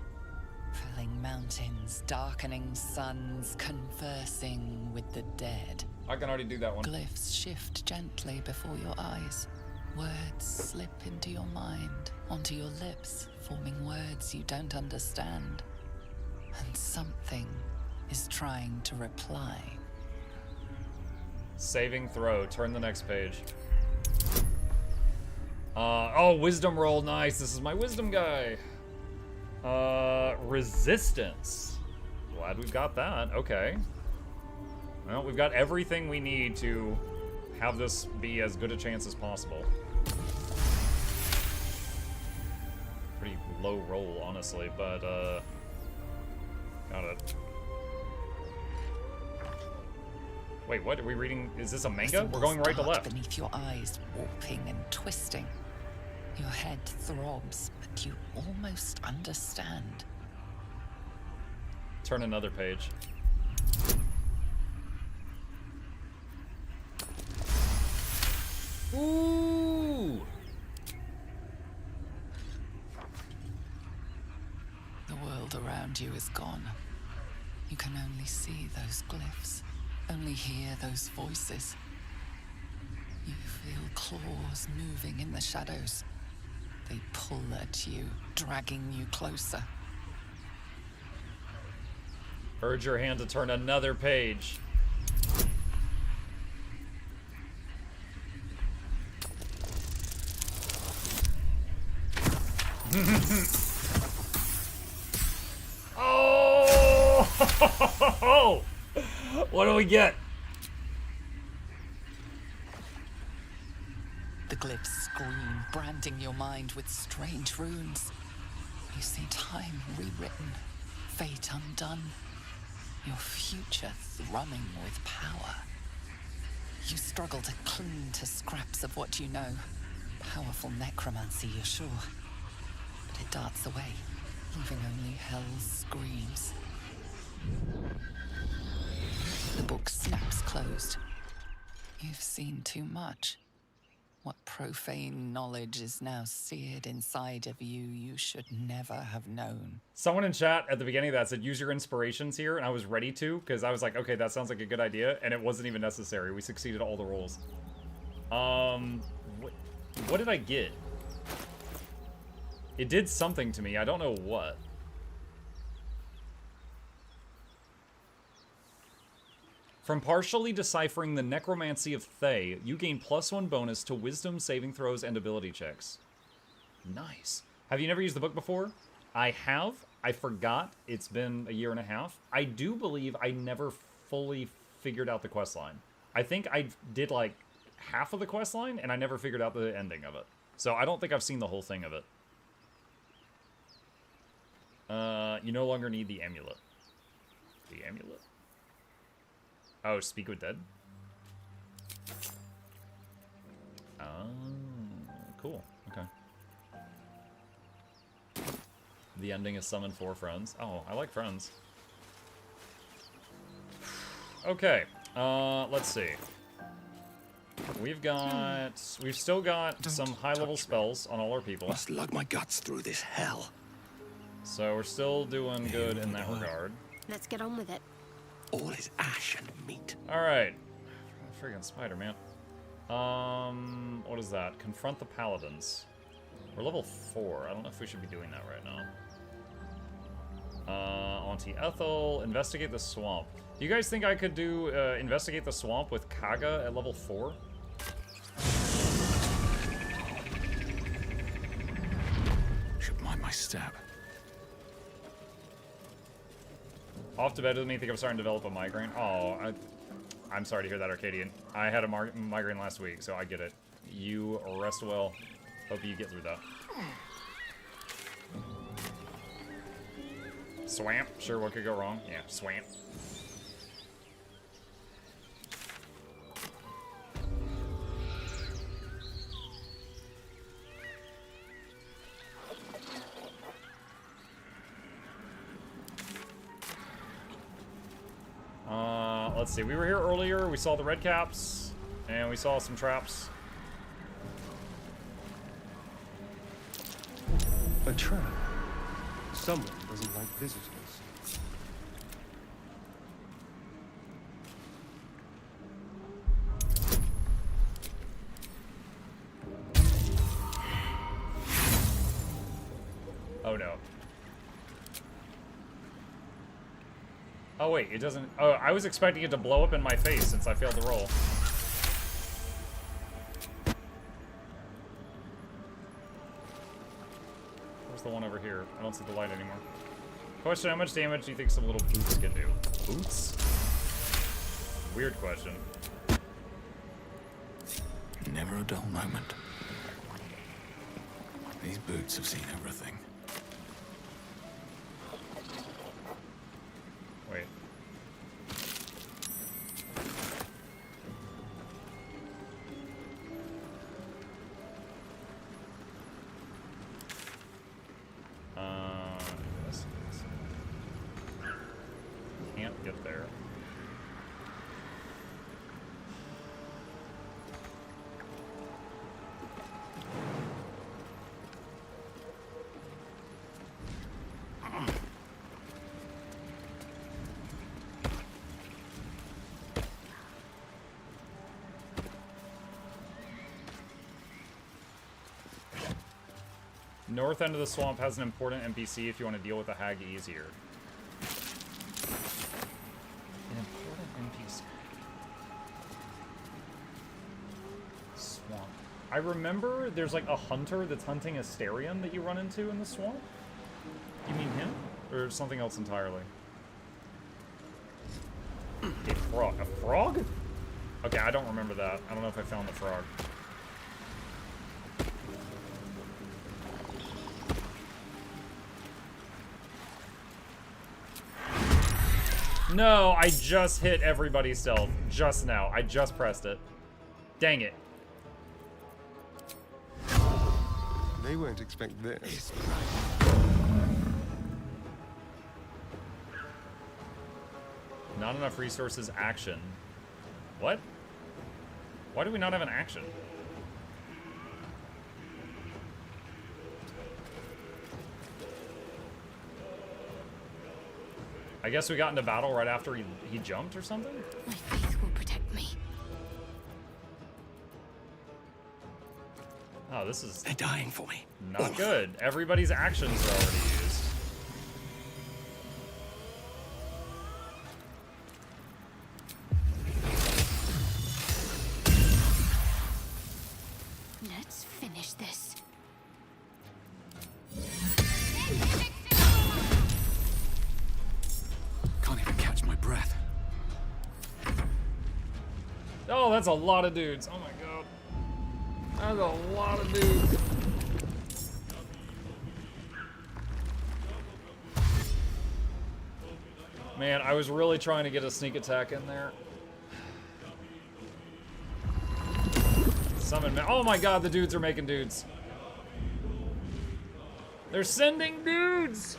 [SPEAKER 3] Felling mountains, darkening suns, conversing with the dead.
[SPEAKER 1] I can already do that one.
[SPEAKER 3] Glyphs shift gently before your eyes. Words slip into your mind, onto your lips, forming words you don't understand. And something is trying to reply.
[SPEAKER 1] Saving throw. Turn the next page. Oh, wisdom roll. Nice. This is my wisdom guy. Resistance. Glad we've got that. Okay. Well, we've got everything we need to have this be as good a chance as possible. Pretty low roll, honestly, but, got it. Wait, what? Are we reading? Is this a manga? We're going right to
[SPEAKER 3] Dark
[SPEAKER 1] left.
[SPEAKER 3] beneath your eyes, warping and twisting. Your head throbs, but you almost understand.
[SPEAKER 1] Turn another page. Ooh!
[SPEAKER 3] world around you is gone. You can only see those glyphs, only hear those voices. You feel claws moving in the shadows. They pull at you, dragging you closer.
[SPEAKER 1] Urge your hand to turn another page. Oh! What do we get?
[SPEAKER 3] The glyphs scream, branding your mind with strange runes. You see time rewritten, fate undone, your future thrumming with power. You struggle to cling to scraps of what you know. Powerful necromancy, you're sure. But it darts away, leaving only hell's screams. The book snaps closed. You've seen too much. What profane knowledge is now seared inside of you you should never have known.
[SPEAKER 1] Someone in chat at the beginning of that said, use your inspirations here, and I was ready to, because I was like, okay, that sounds like a good idea, and it wasn't even necessary. We succeeded all the rolls. What did I get? It did something to me. I don't know what. From partially deciphering the necromancy of Thay, you gain +1 bonus to wisdom saving throws and ability checks. Nice. Have you never used the book before? I have. I forgot. It's been a year and a half. I do believe I never fully figured out the questline. I think I did like half of the questline, and I never figured out the ending of it. So I don't think I've seen the whole thing of it. You no longer need the amulet. The amulet? Oh, speak with dead? Oh, cool. Okay. The ending is summon 4 friends. Oh, I like friends. Okay, let's see. We've still got some high-level spells on all our people.
[SPEAKER 16] Must lug my guts through this hell.
[SPEAKER 1] So we're still doing good in that regard.
[SPEAKER 14] Let's get on with it.
[SPEAKER 16] All is ash and meat.
[SPEAKER 1] Alright. Friggin' spider, man. What is that? Confront the paladins. We're level 4. I don't know if we should be doing that right now. Auntie Ethel. Investigate the swamp. Do you guys think I could do investigate the swamp with Kaga at level 4?
[SPEAKER 16] Should mind my step.
[SPEAKER 1] Off to bed with me. Think I'm starting to develop a migraine. Oh, I'm sorry to hear that, Arcadian. I had a migraine last week, so I get it. You rest well. Hope you get through that. Swamp. Sure, what could go wrong? Yeah, swamp. Let's see. We were here earlier. We saw the red caps, and we saw some traps.
[SPEAKER 12] A trap. Someone doesn't like visitors.
[SPEAKER 1] Oh no. Oh wait, it doesn't. Oh, I was expecting it to blow up in my face since I failed the roll. Where's the one over here? I don't see the light anymore. Question, how much damage do you think some little boots can do? Boots? Weird question.
[SPEAKER 16] Never a dull moment. These boots have seen everything.
[SPEAKER 1] Wait. Can't get there. North end of the swamp has an important NPC if you want to deal with the hag easier. An important NPC. Swamp. I remember there's like a hunter that's hunting a Asterion that you run into in the swamp. You mean him? Or something else entirely? A frog. A frog? Okay, I don't remember that. I don't know if I found the frog. No, I just hit everybody's stealth. Just now. I just pressed it. Dang it.
[SPEAKER 12] They won't expect this.
[SPEAKER 1] Not enough resources, action. What? Why do we not have an action? I guess we got into battle right after he jumped or something?
[SPEAKER 14] My faith will protect me.
[SPEAKER 1] Oh, this is...
[SPEAKER 16] They're dying for me.
[SPEAKER 1] Not good. Everybody's actions are already used.
[SPEAKER 14] Let's finish this.
[SPEAKER 16] Can't even catch my breath.
[SPEAKER 1] Oh, that's a lot of dudes. Oh my god. That's a lot of dudes. Man, I was really trying to get a sneak attack in there. Summon. Oh my god, the dudes are making dudes. They're sending dudes!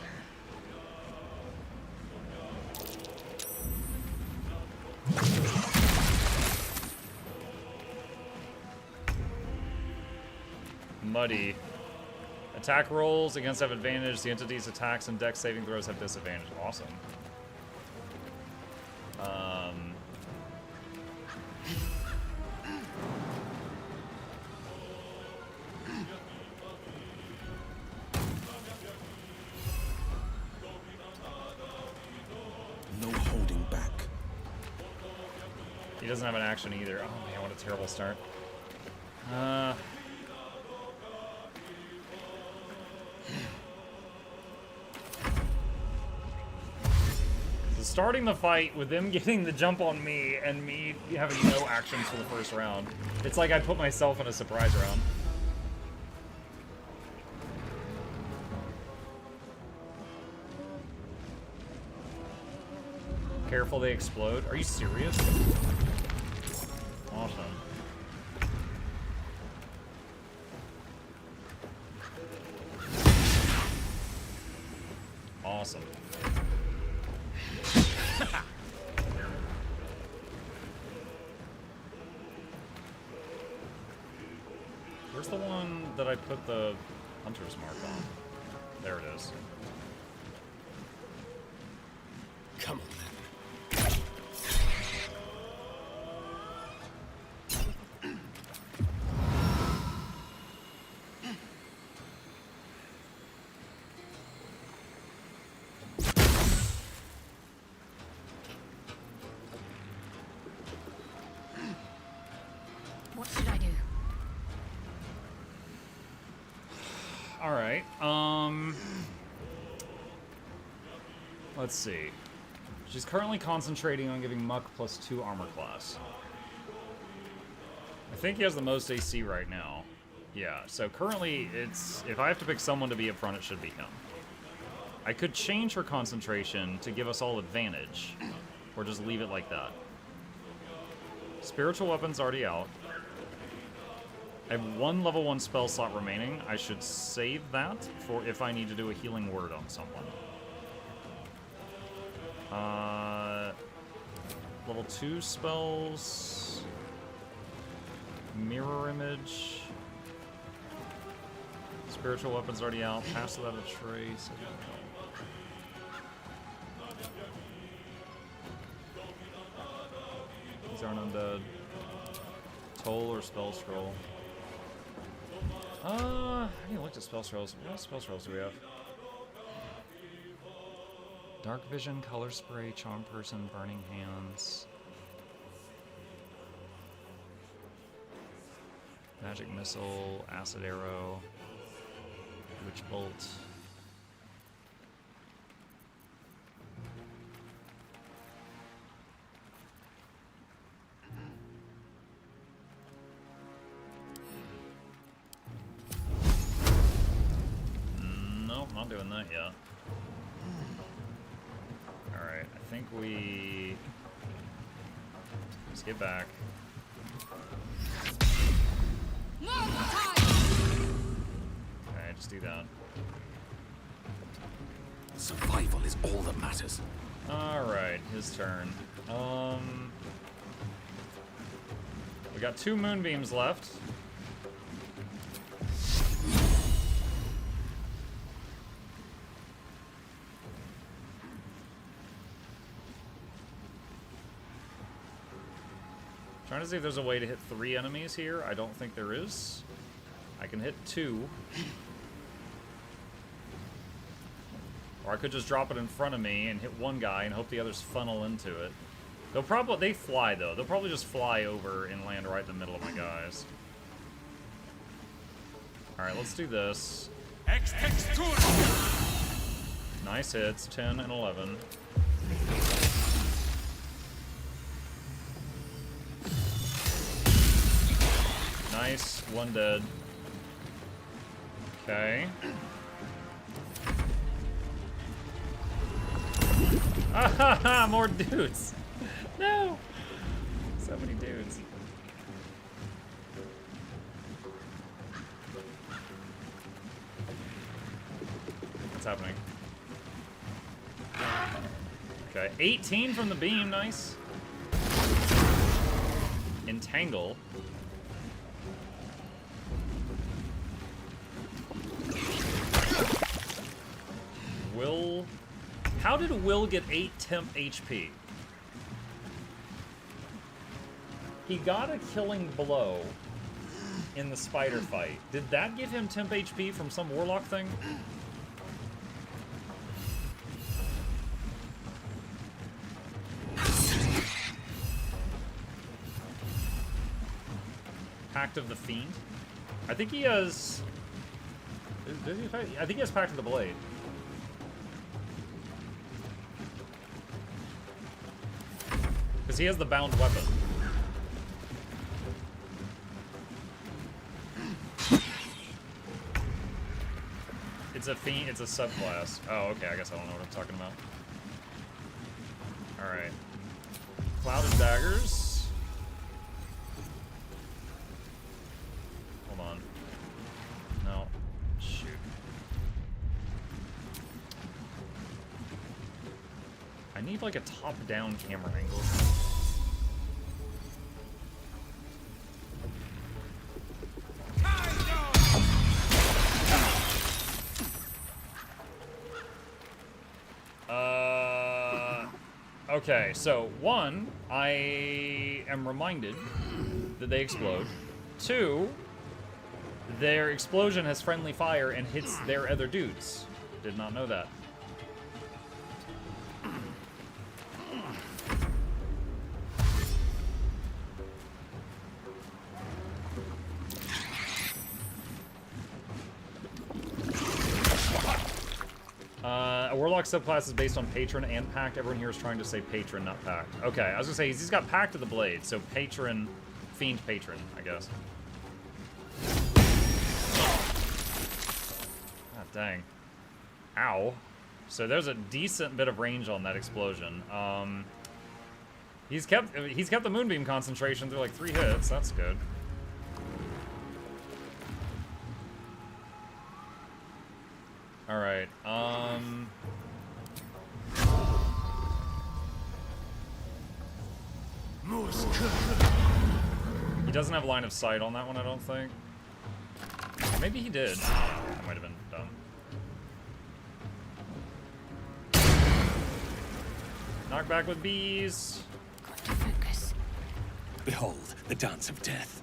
[SPEAKER 1] Muddy. Attack rolls against have advantage. The entity's attacks and dex saving throws have disadvantage. Awesome.
[SPEAKER 16] No holding back.
[SPEAKER 1] He doesn't have an action either. Oh man, what a terrible start. So starting the fight with them getting the jump on me and me having no actions for the first round. It's like I put myself in a surprise round. Careful, they explode. Are you serious? Awesome. Awesome. Where's the one that I put the hunter's mark on? There it is.
[SPEAKER 16] Come on.
[SPEAKER 14] What should I do?
[SPEAKER 1] All right. Let's see. She's currently concentrating on giving Muck +2 armor class. I think he has the most AC right now. Yeah, so currently it's... If I have to pick someone to be up front, it should be him. I could change her concentration to give us all advantage. Or just leave it like that. Spiritual weapon's already out. I have one level 1 spell slot remaining. I should save that for if I need to do a healing word on someone. Level 2 spells. Mirror image. Spiritual weapon's already out. Pass without a trace. These aren't undead. Toll or spell scroll. I need to look at spell scrolls. What spell scrolls do we have? Dark Vision, Color Spray, Charm Person, Burning Hands. Magic Missile, Acid Arrow, Witch Bolt. Nope, not doing that yet. Alright, I think we... Let's get back. Okay, just do that.
[SPEAKER 10] Survival is all that matters.
[SPEAKER 1] Alright, his turn. We got 2 moonbeams left. Trying to see if there's a way to hit 3 enemies here. I don't think there is. I can hit 2. Or I could just drop it in front of me and hit 1 guy and hope the others funnel into it. They fly though. They'll probably just fly over and land right in the middle of my guys. Alright, let's do this. Nice hits, 10 and 11. Nice, 1 dead. Okay. Ah, more dudes. No. So many dudes. What's happening? Okay, 18 from the beam, nice. Entangle. Will... How did Will get 8 temp HP? He got a killing blow in the spider fight. Did that give him temp HP from some warlock thing? Pact of the Fiend? I think he has... I think he has Pact of the Blade. Because he has the bound weapon. It's a fiend, it's a subclass. Oh, okay, I guess I don't know what I'm talking about. Alright. Clouded daggers. Hold on. No. Shoot. I need like a top-down camera angle. Okay, so 1, I am reminded that they explode. 2, their explosion has friendly fire and hits their other dudes. Did not know that. A Warlock subclass is based on Patron and Pact. Everyone here is trying to say Patron, not Pact. Okay, I was gonna say, he's got Pact of the Blade, so Patron, Fiend Patron, I guess. God dang. Ow. So there's a decent bit of range on that explosion. He's kept the Moonbeam concentration through like 3 hits, that's good. Alright, he doesn't have line of sight on that one, I don't think. Maybe he did. That might have been dumb. Knockback with bees.
[SPEAKER 10] Focus. Behold, the dance of death.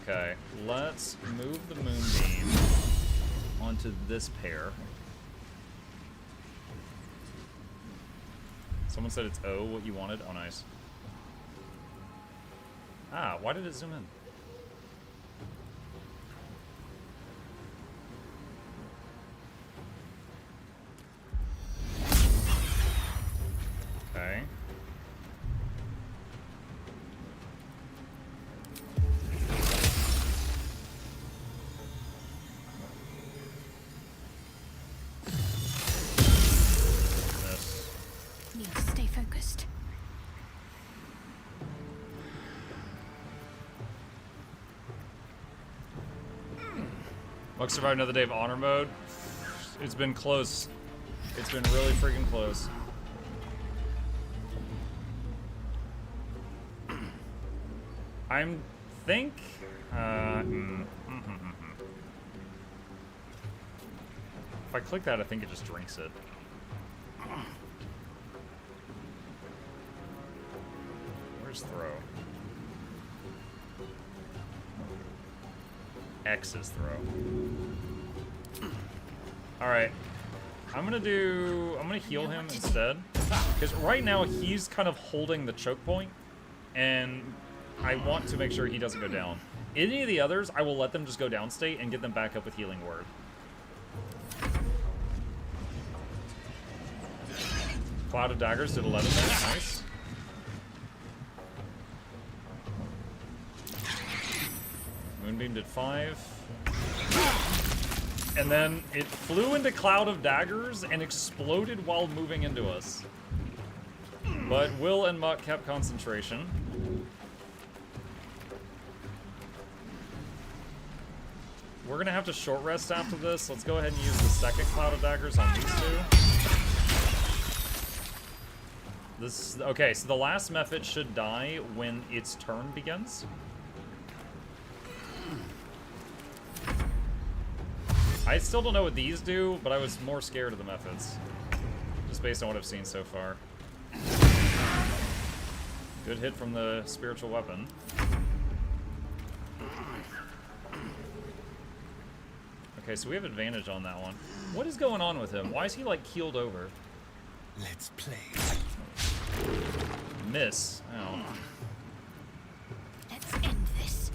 [SPEAKER 1] Okay, let's move the moonbeam onto this pair. Someone said it's O, what you wanted. Oh, nice. Ah, why did it zoom in? Okay.
[SPEAKER 14] Need to stay focused.
[SPEAKER 1] Muk survived another day of honor mode. It's been close. It's been really freaking close. I'm think. If I click that, I think it just drinks it. Where's throw? X is throw. Alright. I'm gonna heal him instead. Because right now he's kind of holding the choke point. And I want to make sure he doesn't go down. Any of the others, I will let them just go down state and get them back up with healing word. Cloud of Daggers did 11 minutes. Nice. Moonbeam did 5. And then it flew into Cloud of Daggers and exploded while moving into us. But Will and Muk kept concentration. We're gonna have to short rest after this. Let's go ahead and use the second Cloud of Daggers on these two. Okay, so the last Mephit should die when its turn begins. I still don't know what these do, but I was more scared of the Mephits. Just based on what I've seen so far. Good hit from the spiritual weapon. Okay, so we have advantage on that one. What is going on with him? Why is he, like, keeled over?
[SPEAKER 15] Let's play.
[SPEAKER 1] Miss. Oh.
[SPEAKER 14] Let's end this.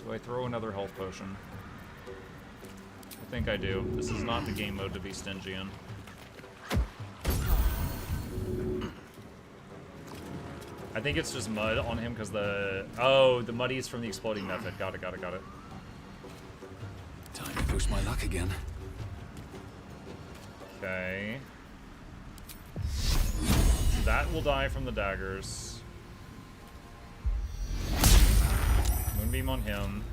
[SPEAKER 1] Do I throw another health potion? I think I do. This is not the game mode to be stingy in. I think it's just mud on him because the muddy is from the exploding method. Got it.
[SPEAKER 16] Time to push my luck again.
[SPEAKER 1] Okay. That will die from the daggers. Moonbeam on him.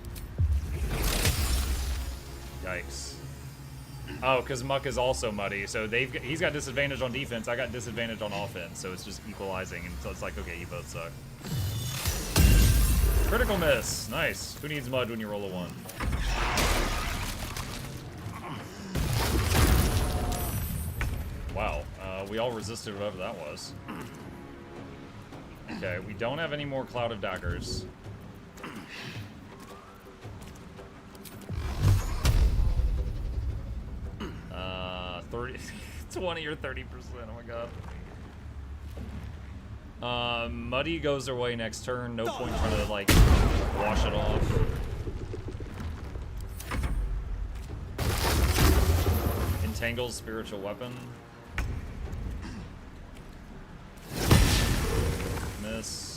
[SPEAKER 1] Yikes. Oh, because Muk is also muddy, so he's got disadvantage on defense, I got disadvantage on offense, so it's just equalizing, and so it's like, okay, you both suck. Critical miss. Nice. Who needs mud when you roll a 1? Wow. We all resisted whatever that was. Okay, we don't have any more Cloud of Daggers. 20 or 30%, oh my god. Muddy goes their way next turn, no point trying to, like, wash it off. Entangles spiritual weapon. Miss.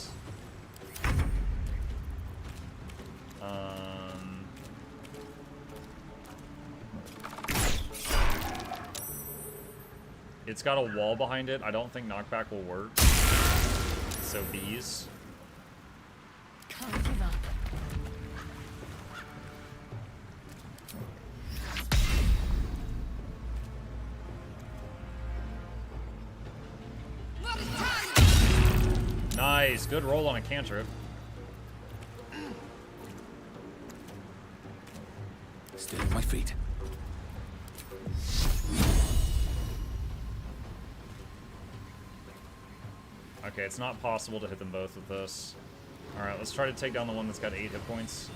[SPEAKER 1] It's got a wall behind it. I don't think knockback will work. So bees.
[SPEAKER 14] Can't give up.
[SPEAKER 1] Nice, good roll on a cantrip.
[SPEAKER 16] Stay on my feet.
[SPEAKER 1] Okay, it's not possible to hit them both with this. Alright, let's try to take down the one that's got 8 hit points.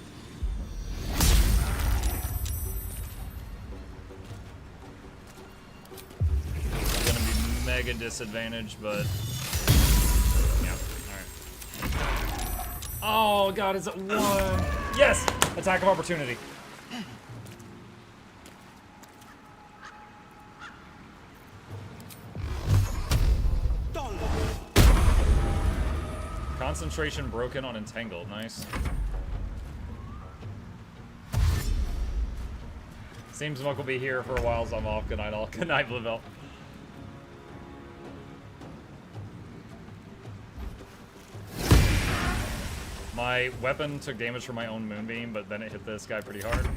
[SPEAKER 1] It's gonna be mega disadvantaged, but... yeah, alright. Oh god, it's at 1! Yes! Attack of opportunity. Concentration broken on Entangled. Nice. Seems Muck will be here for a while, so I'm off. Good night, all. Good night, Bluebell. My weapon took damage from my own Moonbeam, but then it hit this guy pretty hard.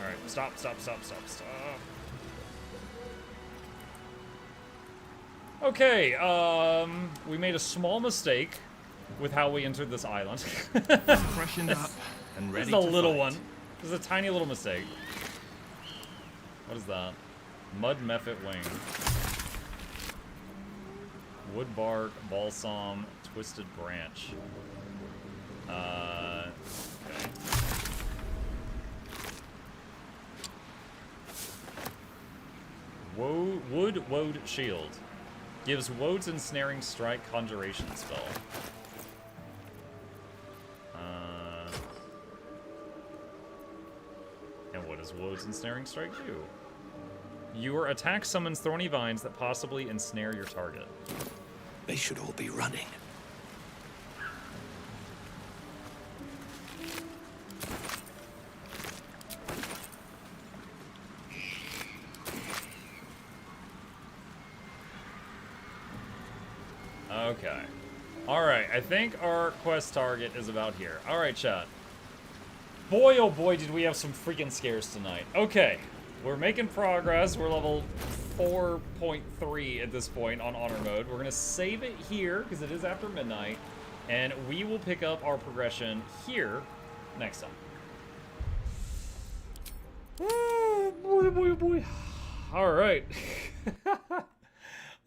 [SPEAKER 1] Alright, stop. Okay, we made a small mistake with how we entered this island.
[SPEAKER 15] Freshened up and ready to
[SPEAKER 1] This is a little
[SPEAKER 15] fight.
[SPEAKER 1] one. This is a tiny little mistake. What is that? Mud Mephit Wing. Wood Bark, Balsam, Twisted Branch. Okay. Wood Woad Shield. Gives Woad's Ensnaring Strike Conjuration spell. And what does Woad's Ensnaring Strike do? Your attack summons thorny vines that possibly ensnare your target.
[SPEAKER 16] They should all be running.
[SPEAKER 1] Okay. Alright, I think our quest target is about here. Alright, chat. Boy, oh boy, did we have some freaking scares tonight. Okay, we're making progress. We're level 4.3 at this point on honor mode. We're gonna save it here, because it is after midnight, and we will pick up our progression here next time. Oh, boy. Alright.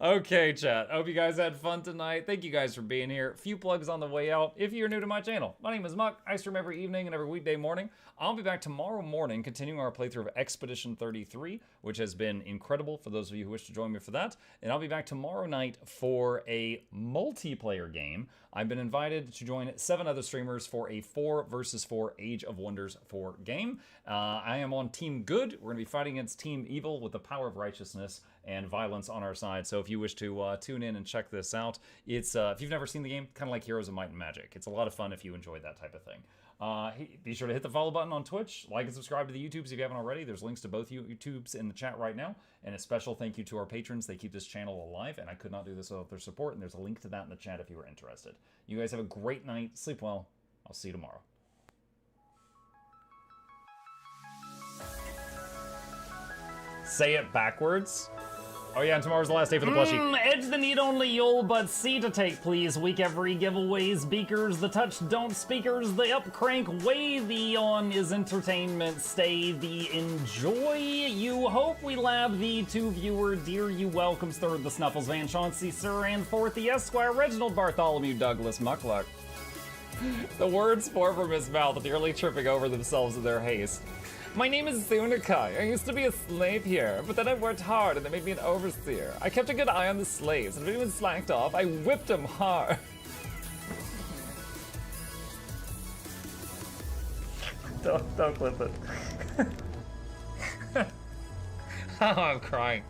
[SPEAKER 1] Okay, chat. I hope you guys had fun tonight. Thank you guys for being here. A few plugs on the way out. If you're new to my channel, my name is Muck. I stream every evening and every weekday morning. I'll be back tomorrow morning continuing our playthrough of Expedition 33, which has been incredible for those of you who wish to join me for that. And I'll be back tomorrow night for a multiplayer game. I've been invited to join 7 other streamers for a 4 versus 4 Age of Wonders 4 game. I am on Team Good. We're going to be fighting against Team Evil with the power of righteousness and violence on our side. So if you wish to tune in and check this out, it's if you've never seen the game, kind of like Heroes of Might and Magic. It's a lot of fun if you enjoy that type of thing. Be sure to hit the follow button on Twitch, like and subscribe to the YouTubes if you haven't already. There's links to both YouTubes in the chat right now. And a special thank you to our patrons. They keep this channel alive, and I could not do this without their support. And there's a link to that in the chat if you were interested. You guys have a great night. Sleep well. I'll see you tomorrow. Say it backwards. Oh yeah, and tomorrow's the last day for the plushie. Edge the need only you'll but C to take, please. Week every giveaways, beakers, the touch don't speakers, the up crank, way the on is entertainment, stay the enjoy. You hope we lab the 2 viewer, dear you welcomes, third the Snuffles, Van Chauncey, Sir, and fourth the Esquire, Reginald Bartholomew, Douglas, Mukluk. The words pour from his mouth, nearly tripping over themselves in their haste. My name is Zunikai. I used to be a slave here, but then I worked hard and they made me an overseer. I kept a good eye on the slaves, and if anyone slacked off, I whipped them hard. Don't clip it. Oh, I'm crying.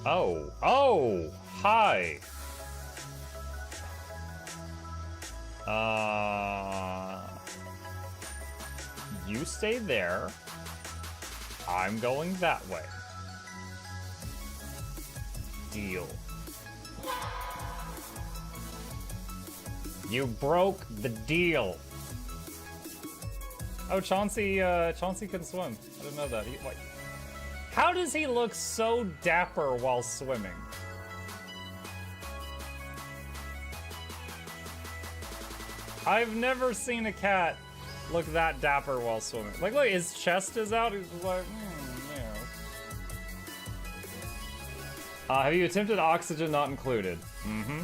[SPEAKER 1] Oh, hi. You stay there. I'm going that way. Deal. You broke the deal. Oh, Chauncey can swim. I didn't know that. How does he look so dapper while swimming? I've never seen a cat look that dapper while swimming. Like, look, his chest is out. He's just like, yeah. Have you attempted Oxygen Not Included? Mm-hmm.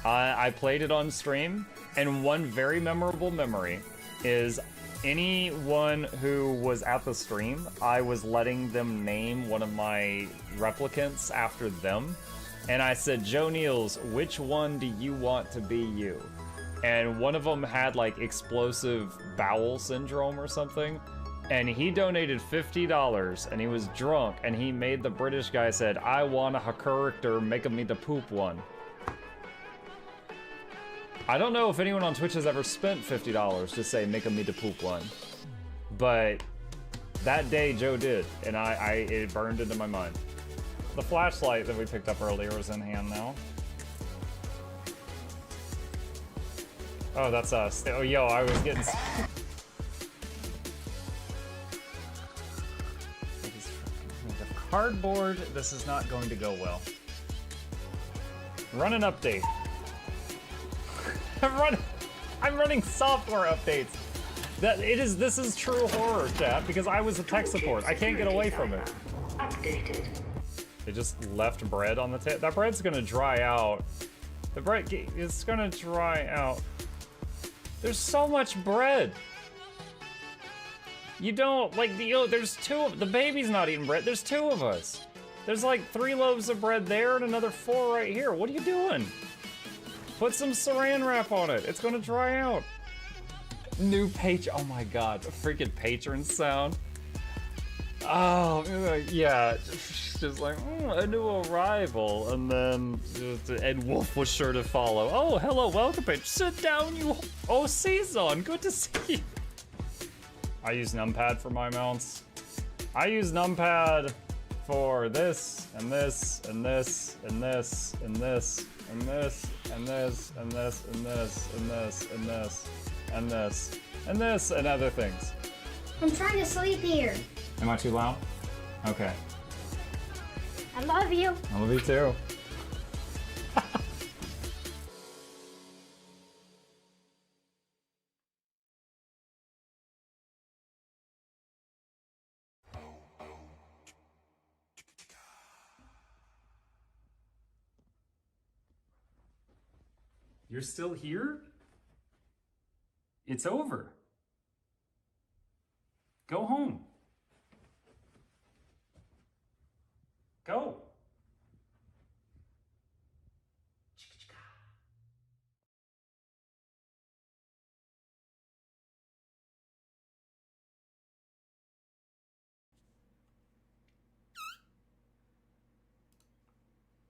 [SPEAKER 1] I played it on stream, and one very memorable memory is anyone who was at the stream, I was letting them name one of my replicants after them. And I said, Joe Niels, which one do you want to be you? And one of them had like explosive bowel syndrome or something. And he donated $50 and he was drunk and he made the British guy said, I want a character, make me the poop one. I don't know if anyone on Twitch has ever spent $50 to say, make me the poop one. But that day Joe did, and it burned into my mind. The flashlight that we picked up earlier is in hand now. Oh, that's us. Oh, yo, I was getting... Cardboard, this is not going to go well. Run an update. I'm running software updates. This is true horror, chat, because I was a tech support. I can't get away from it. Updated. They just left bread on the table. That bread's gonna dry out. The bread is gonna dry out. There's so much bread. You don't, like, there's the baby's not eating bread. There's 2 of us. There's like 3 loaves of bread there and another 4 right here. What are you doing? Put some saran wrap on it. It's gonna dry out. New page. Oh my god, a freaking patron sound. Oh, yeah. Just like, a new arrival. And then, Ed Wolf was sure to follow. Oh, hello, welcome, page. Sit down, you. Oh, Season, good to see you. I use numpad for my mounts. I use numpad for this, and this, and this, and this, and this, and this, and this, and this, and this, and this, and this, and this, and this, and other things.
[SPEAKER 21] I'm trying to sleep here.
[SPEAKER 1] Am I too loud? Okay.
[SPEAKER 21] I love you.
[SPEAKER 1] I love you too. You're still here? It's over. Go home.